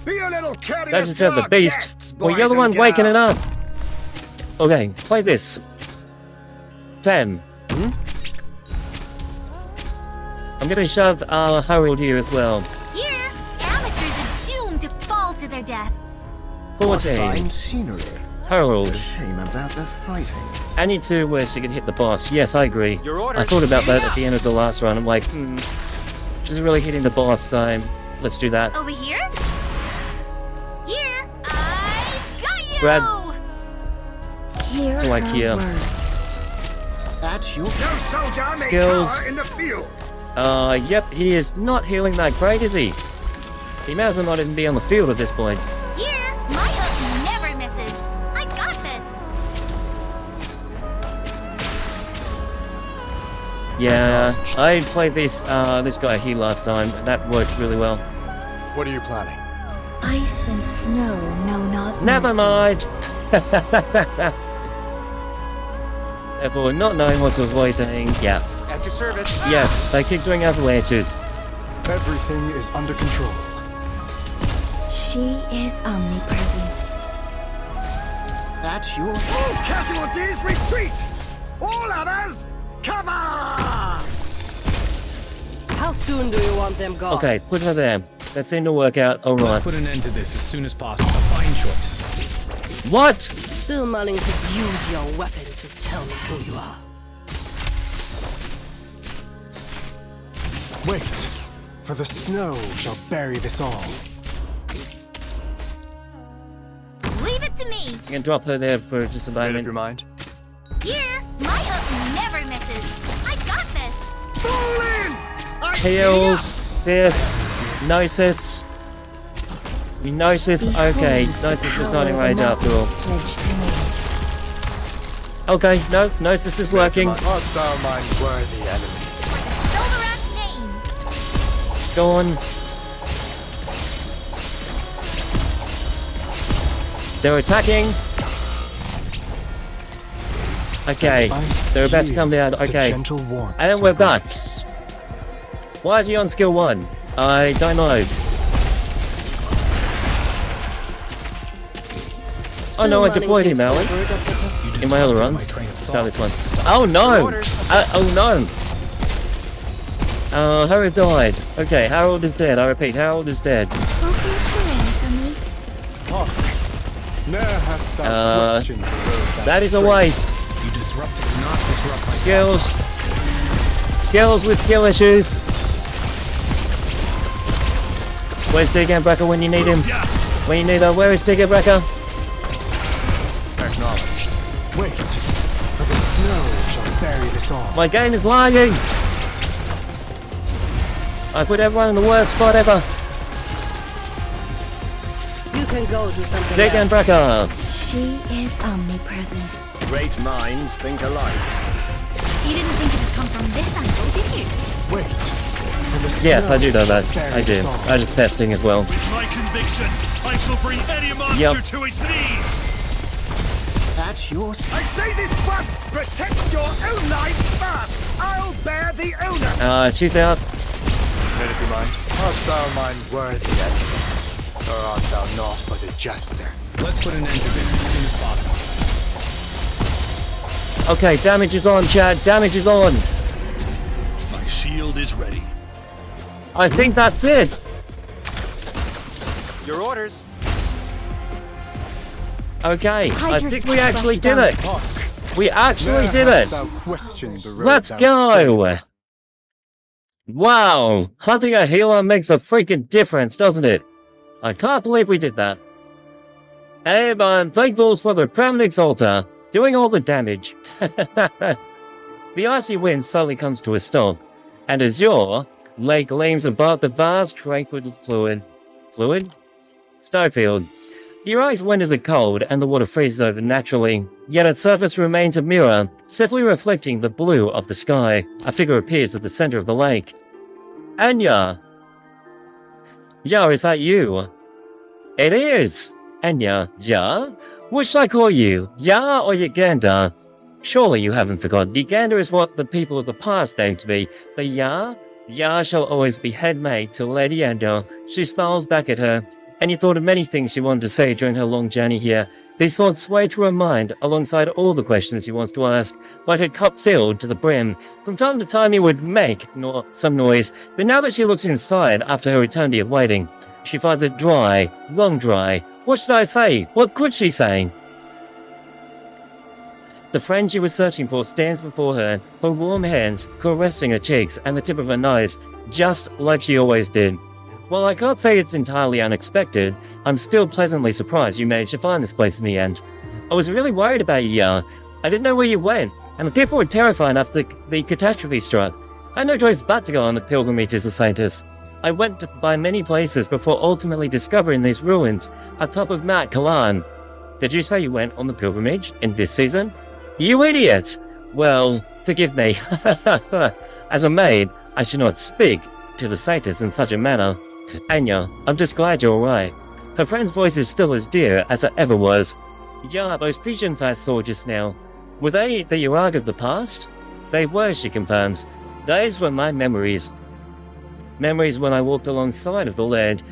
Be a little courteous Don't disturb to the our beast, guests, or boys you're the and one waking it girls. up. Okay, play this. 10. I'm gonna shove Harold here as well. Here, amateurs are doomed to fall to their death. 14. scenery. Harold. Shame about the fighting. I need to where she can hit the boss. Yes, I agree. Your orders. I thought about that at the end of the last run. I'm like, she's really hitting the boss time. Let's do that. Over here? Here, I got you! Grab. Here To IKEA. That's you. No soldier may Skills. cower in the field. Yep, he is not healing that great, is he? He may as well not even be on the field at this point. Here, my hook never misses. I got this. Yeah, I played this guy here last time. That worked really well. What are you planning? Ice and snow know not Never mercy. mind. Therefore, not knowing what to avoid doing. Yeah. At your service. Yes, they keep doing avalanches. Everything is under control. She is omnipresent. That's you. All casualties retreat! All others, cover! How soon do you want them gone? Okay, put her there. That seemed to work out. Let's Alright. put an end to this as soon as possible. A fine choice. What? Still manning to use your weapon to tell me who you are. Wait, for the snow shall bury this all. Leave it to me. You can drop her there for just a moment. Your mind? Here, my hook never misses. I got this. Fall in! Heals. This. Gnosis. Gnosis. Okay. Gnosis is not enraged after all. Okay. No. Gnosis is working. Art thou mine worthy enemy? SilverAsh name. Go on. They're attacking. Okay. They're about to come down. Okay. And then we're back. Why is he on skill 1? I don't know. Oh no, I deployed him, Alan. In my other runs. Start this one. Oh no! Oh no! Harold died. Okay, Harold is dead. I repeat, Harold is dead. That is a waste. You disrupt it, not disrupt my Skills. process. Skills with skill issues. Where's Digger Breaker when you need him? When you need her, where is Digger Breaker? Acknowledged. Wait, for the snow shall bury this all. My game is lagging. I put everyone in the worst spot ever. You can go do something Digger else. Breaker. She is omnipresent. Great minds think alike. You didn't think it would come from this angle, did you? Wait. for the Yes, snow I do know shall that. bury I do. this all. I'm just testing as well. With my conviction, I shall bring any monster Yep. to its knees. That's yours. I say this once, protect your own life first. I'll bear the onus. She's out. Let it be mine. Art thou mine worthy enemy? Or art thou not but a jester? Let's put an end to this as soon as possible. Okay, damage is on, Chad. Damage is on. My shield is ready. I think that's it. Your orders. Okay, I Hydra's think we actually did flushed it. We actually Ne'er did hast it. thou questioned the road Let's thou go. Wow, hunting a healer makes a freaking difference, doesn't it? I can't believe we did that. Abe, I'm thankful for the Retracing Alter doing all the damage. The icy wind suddenly comes to a stop, and Azure lake gleams above the vast tranquil fluid? Snowfield. Your ice winters are cold, and the water freezes over naturally, yet its surface remains a mirror, simply reflecting the blue of the sky. A figure appears at the center of the lake. Anya! Ya, is that you? It is! Anya, Ya? What should I call you? Ya or Uganda? Surely you haven't forgotten. Uganda is what the people of the past named to be. But Ya? Ya shall always be headmaid to Lady Anya. She smiles back at her, and you thought of many things she wanted to say during her long journey here. These thoughts sway through her mind, alongside all the questions she wants to ask, like a cup filled to the brim. From time to time he would make some noise, but now that she looks inside after her eternity of waiting, she finds it dry, long dry. What should I say? What could she say? The friend she was searching for stands before her, her warm hands caressing her cheeks and the tip of her nose, just like she always did. While I can't say it's entirely unexpected, I'm still pleasantly surprised you managed to find this place in the end. I was really worried about you, I didn't know where you went, and therefore terrified after the catastrophe struck. I had no choice but to go on the pilgrimage as a scientist. I went by many places before ultimately discovering these ruins atop of Mount Kalan. Did you say you went on the pilgrimage in this season? You idiot! Well, forgive me. As a maid, I should not speak to the satyrs in such a manner. Anya, I'm just glad you're alright. Her friend's voice is still as dear as it ever was. Yeah, those visions I saw just now, were they the Kjerag of the past? They were, she confirms. Those were my memories. Memories when I walked alongside of the land,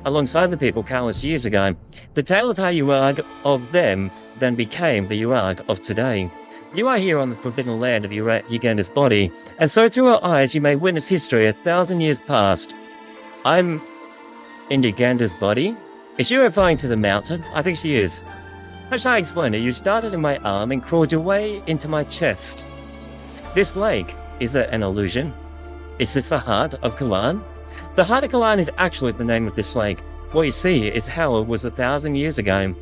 alongside the people countless years ago. The tale of how Kjerag of them then became the Kjerag of today. You are here on the forbidden land of Uganda's body, and so through her eyes you may witness history 1,000 years past. I'm in Uganda's body? Is she referring to the mountain? I think she is. How shall I explain it? You started in my arm and crawled your way into my chest. This lake, is it an illusion? Is this the heart of Kalan? The heart of Kalan is actually the name of this lake. What you see is how it was 1,000 years ago.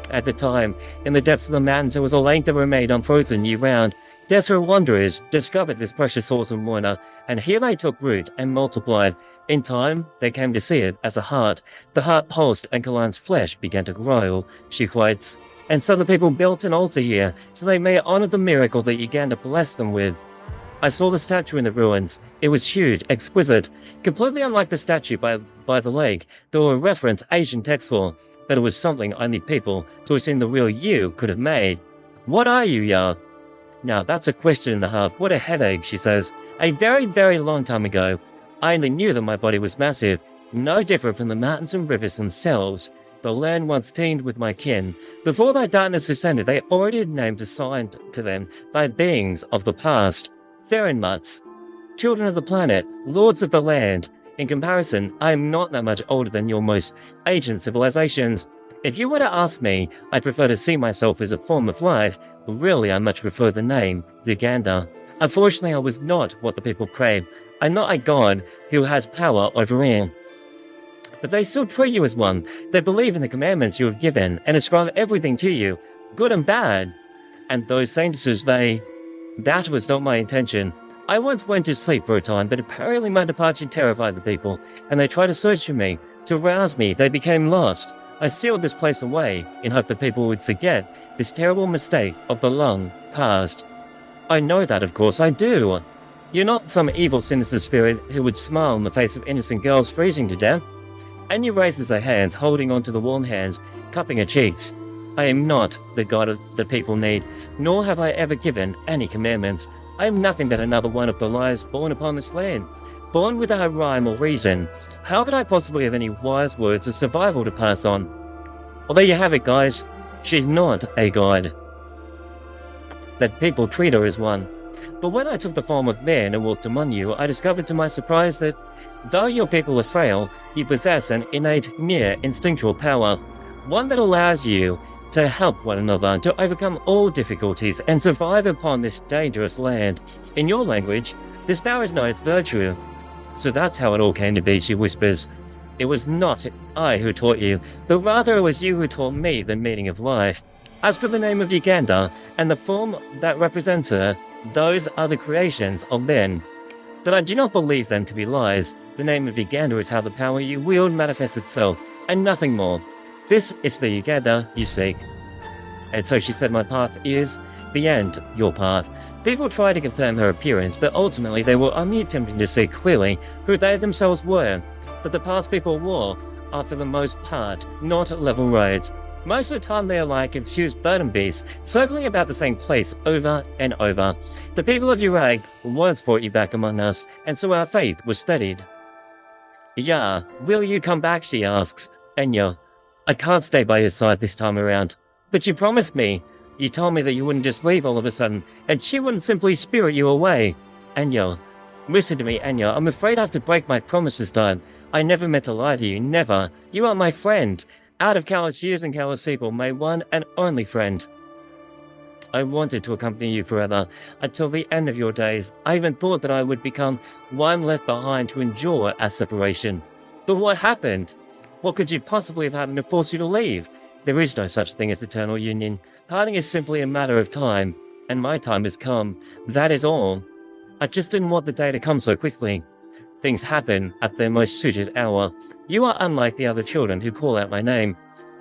At the time, in the depths of the mountains, there was a lake that remained unfrozen year-round. Desperate wanderers discovered this precious source of water, and here they took root and multiplied. In time, they came to see it as a heart. The heart pulsed, and Kalan's flesh began to grow, she quotes. And so the people built an altar here, so they may honor the miracle that Uganda blessed them with. I saw the statue in the ruins. It was huge, exquisite, completely unlike the statue by the lake. There were referenced Asian texts for, but it was something only people who had seen the real you could have made. What are you, Ya? Now that's a question and a half. What a headache, she says. A very, very long time ago, I only knew that my body was massive, no different from the mountains and rivers themselves. The land once teemed with my kin. Before that darkness descended, they already had names assigned to them by beings of the past. Mutts, children of the planet, lords of the land. In comparison, I am not that much older than your most ancient civilizations. If you were to ask me, I prefer to see myself as a form of life. Really, I much prefer the name, Uganda. Unfortunately, I was not what the people crave. I'm not a god who has power over all. But they still treat you as one. They believe in the commandments you have given and ascribe everything to you, good and bad. And those sentences, that was not my intention. I once went to sleep for a time, but apparently my departure terrified the people, and they tried to search for me. To rouse me, they became lost. I sealed this place away, in hope that people would forget this terrible mistake of the long past. I know that, of course, I do. You're not some evil, sinister spirit who would smile in the face of innocent girls freezing to death. Anya raises her hands, holding onto the warm hands, cupping her cheeks. I am not the god that people need, nor have I ever given any commandments. I am nothing but another one of the liars born upon this land, born without rhyme or reason. How could I possibly have any wise words of survival to pass on? Well, there you have it, guys. She's not a god. That people treat her as one. But when I took the form of man and walked among you, I discovered to my surprise that, though your people are frail, you possess an innate, near instinctual power, one that allows you to help one another, to overcome all difficulties and survive upon this dangerous land. In your language, this power is known as virtue. So that's how it all came to be, she whispers. It was not I who taught you, but rather it was you who taught me the meaning of life. As for the name of Uganda, and the form that represents her, those are the creations of men. But I do not believe them to be lies. The name of Uganda is how the power you wield manifests itself, and nothing more. This is the Uganda you seek. And so she said my path is beyond your path. People tried to confirm her appearance, but ultimately they were only attempting to see clearly who they themselves were. But the past people were, after the most part, not level roads. Most of the time they are like confused burden beasts, circling about the same place over and over. The people of Kjerag once brought you back among us, and so our faith was steadied. Yeah, will you come back, she asks. Enya, I can't stay by your side this time around. But you promised me. You told me that you wouldn't just leave all of a sudden, and she wouldn't simply spirit you away. Enya, listen to me, Enya. I'm afraid I have to break my promise this time. I never meant to lie to you, never. You are my friend. Out of countless years and countless people, my one and only friend. I wanted to accompany you forever, until the end of your days. I even thought that I would become one left behind to endure our separation. But what happened? What could you possibly have happened to force you to leave? There is no such thing as eternal union. Parting is simply a matter of time, and my time has come. That is all. I just didn't want the day to come so quickly. Things happen at their most suited hour. You are unlike the other children who call out my name.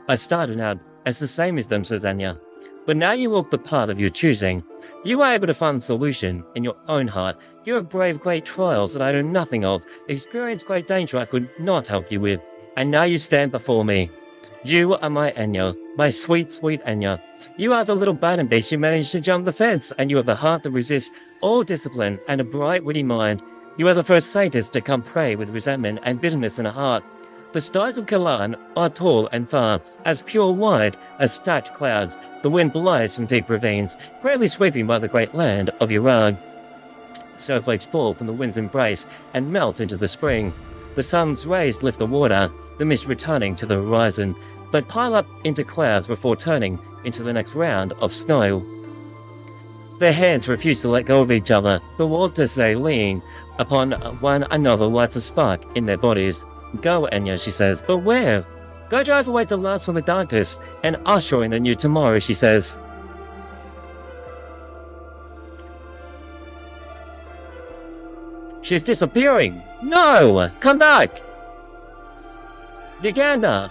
I started out as the same as them, says Anya. But now you walk the path of your choosing. You are able to find the solution in your own heart. You have braved great trials that I know nothing of, experienced great danger I could not help you with, and now you stand before me. You are my Anya, my sweet, sweet Anya. You are the little burden beast who managed to jump the fence, and you have a heart that resists all discipline and a bright, witty mind. You are the first satyrs to come prey with resentment and bitterness in a heart. The stars of Kalan are tall and far, as pure white as stacked clouds. The wind blows from deep ravines, greatly sweeping by the great land of Kjerag. Snowflakes fall from the wind's embrace and melt into the spring. The sun's rays lift the water, the mist returning to the horizon. They pile up into clouds before turning into the next round of snow. Their hands refuse to let go of each other, the world as they lean upon one another lights a spark in their bodies. Go, Anya, she says. But where? Go drive away the last of the darkness and usher in a new tomorrow, she says. She's disappearing! No! Come back! Uganda!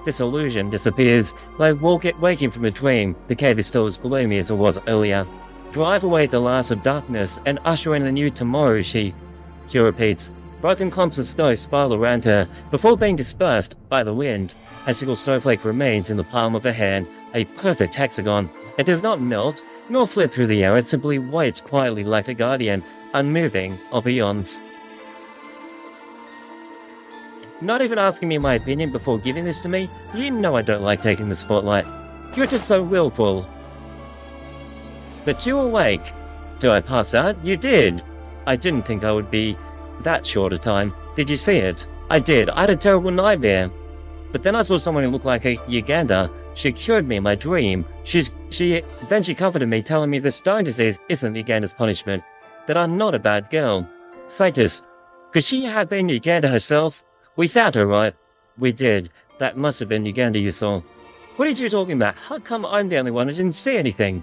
This illusion disappears, like waking from a dream. The cave is still as gloomy as it was earlier. Drive away the last of darkness and usher in a new tomorrow, she repeats. Broken clumps of snow spiral around her before being dispersed by the wind. A single snowflake remains in the palm of her hand, a perfect hexagon. It does not melt, nor flit through the air, it simply waits quietly like a guardian, unmoving of eons. Not even asking me my opinion before giving this to me, you know I don't like taking the spotlight. You're just so willful. But you awake. Did I pass out? You did. I didn't think I would be that short a time. Did you see it? I did. I had a terrible nightmare. But then I saw someone who looked like a Uganda. She cured me in my dream. Then she comforted me, telling me the stone disease isn't Uganda's punishment. That I'm not a bad girl. Satis, could she have been Uganda herself? We found her, right? We did. That must have been Uganda you saw. What are you talking about? How come I'm the only one who didn't see anything?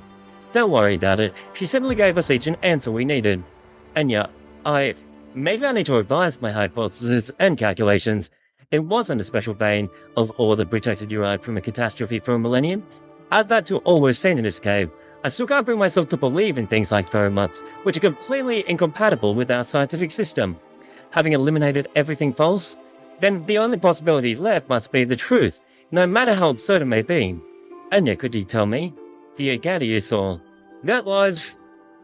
Don't worry about it. She simply gave us each an answer we needed. And yeah, maybe I need to revise my hypotheses and calculations. It wasn't a special vein of ore that protected Kjerag from a catastrophe for a millennium. Add that to all we've seen in this cave. I still can't bring myself to believe in things like pheromones, which are completely incompatible with our scientific system. Having eliminated everything false, then the only possibility left must be the truth, no matter how absurd it may be. Anya, could you tell me? The Uganda you saw. That was...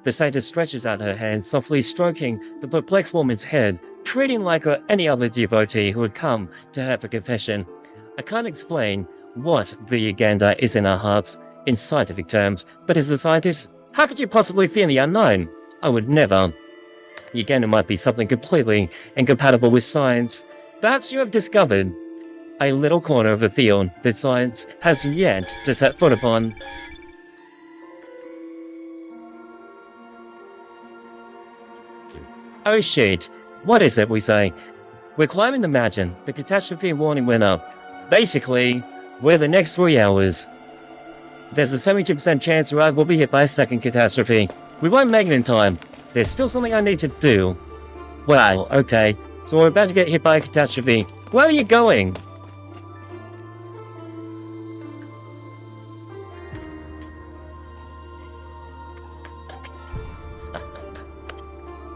The satyr stretches out her hand, softly stroking the perplexed woman's head, treating like any other devotee who had come to her for confession. I can't explain what the Uganda is in our hearts, in scientific terms, but as a scientist, how could you possibly fear the unknown? I would never. Uganda might be something completely incompatible with science. Perhaps you have discovered a little corner of a field that science has yet to set foot upon. Oh shit, what is it we say? We're climbing the mountain, the catastrophe warning went up. Basically, we're the next 3 hours. There's a 72% chance Kjerag will be hit by a second catastrophe. We won't make it in time. There's still something I need to do. Wow, okay. So we're about to get hit by a catastrophe. Where are you going?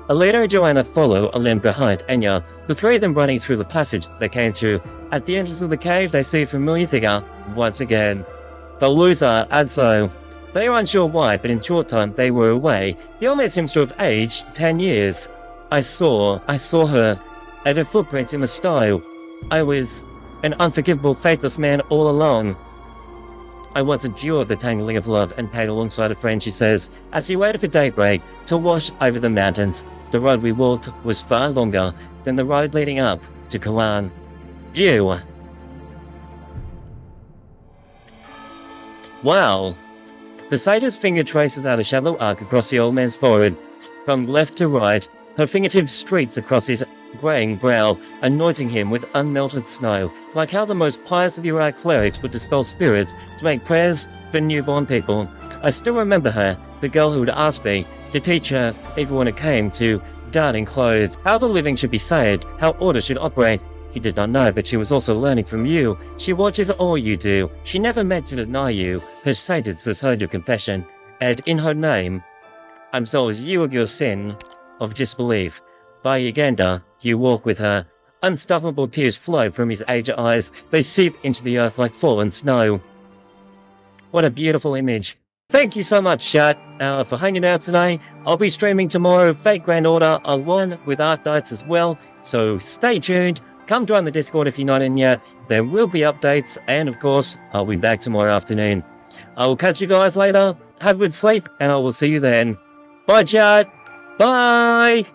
Alita and Joanna follow a limb behind Anya, the three of them running through the passage they came through. At the entrance of the cave, they see a familiar figure once again. The loser, Adso. They are unsure why, but in short time they were away. The old man seems to have aged 10 years. I saw her, and her footprints in the snow. I was an unforgivable, faithless man all along. I once endured the tangling of love and pain alongside a friend, she says, as she waited for daybreak to wash over the mountains. The road we walked was far longer than the road leading up to Kalan. You. Wow. The satyr's finger traces out a shallow arc across the old man's forehead. From left to right, her fingertips streaks across his greying brow, anointing him with unmelted snow, like how the most pious of Kjerag clerics would dispel spirits to make prayers for newborn people. I still remember her, the girl who would ask me to teach her, even when it came to darning clothes, how the living should be saved, how order should operate. He did not know, but she was also learning from you. She watches all you do. She never meant to deny you. Her satyrs has heard your confession, and in her name, absolves you of your sin of disbelief. By Uganda, you walk with her. Unstoppable tears flow from his aged eyes. They seep into the earth like fallen snow. What a beautiful image. Thank you so much, chat, for hanging out today. I'll be streaming tomorrow, Fate Grand Order, along with Arknights as well. So stay tuned. Come join the Discord if you're not in yet. There will be updates, and of course, I'll be back tomorrow afternoon. I will catch you guys later. Have a good sleep, and I will see you then. Bye, chat. Bye.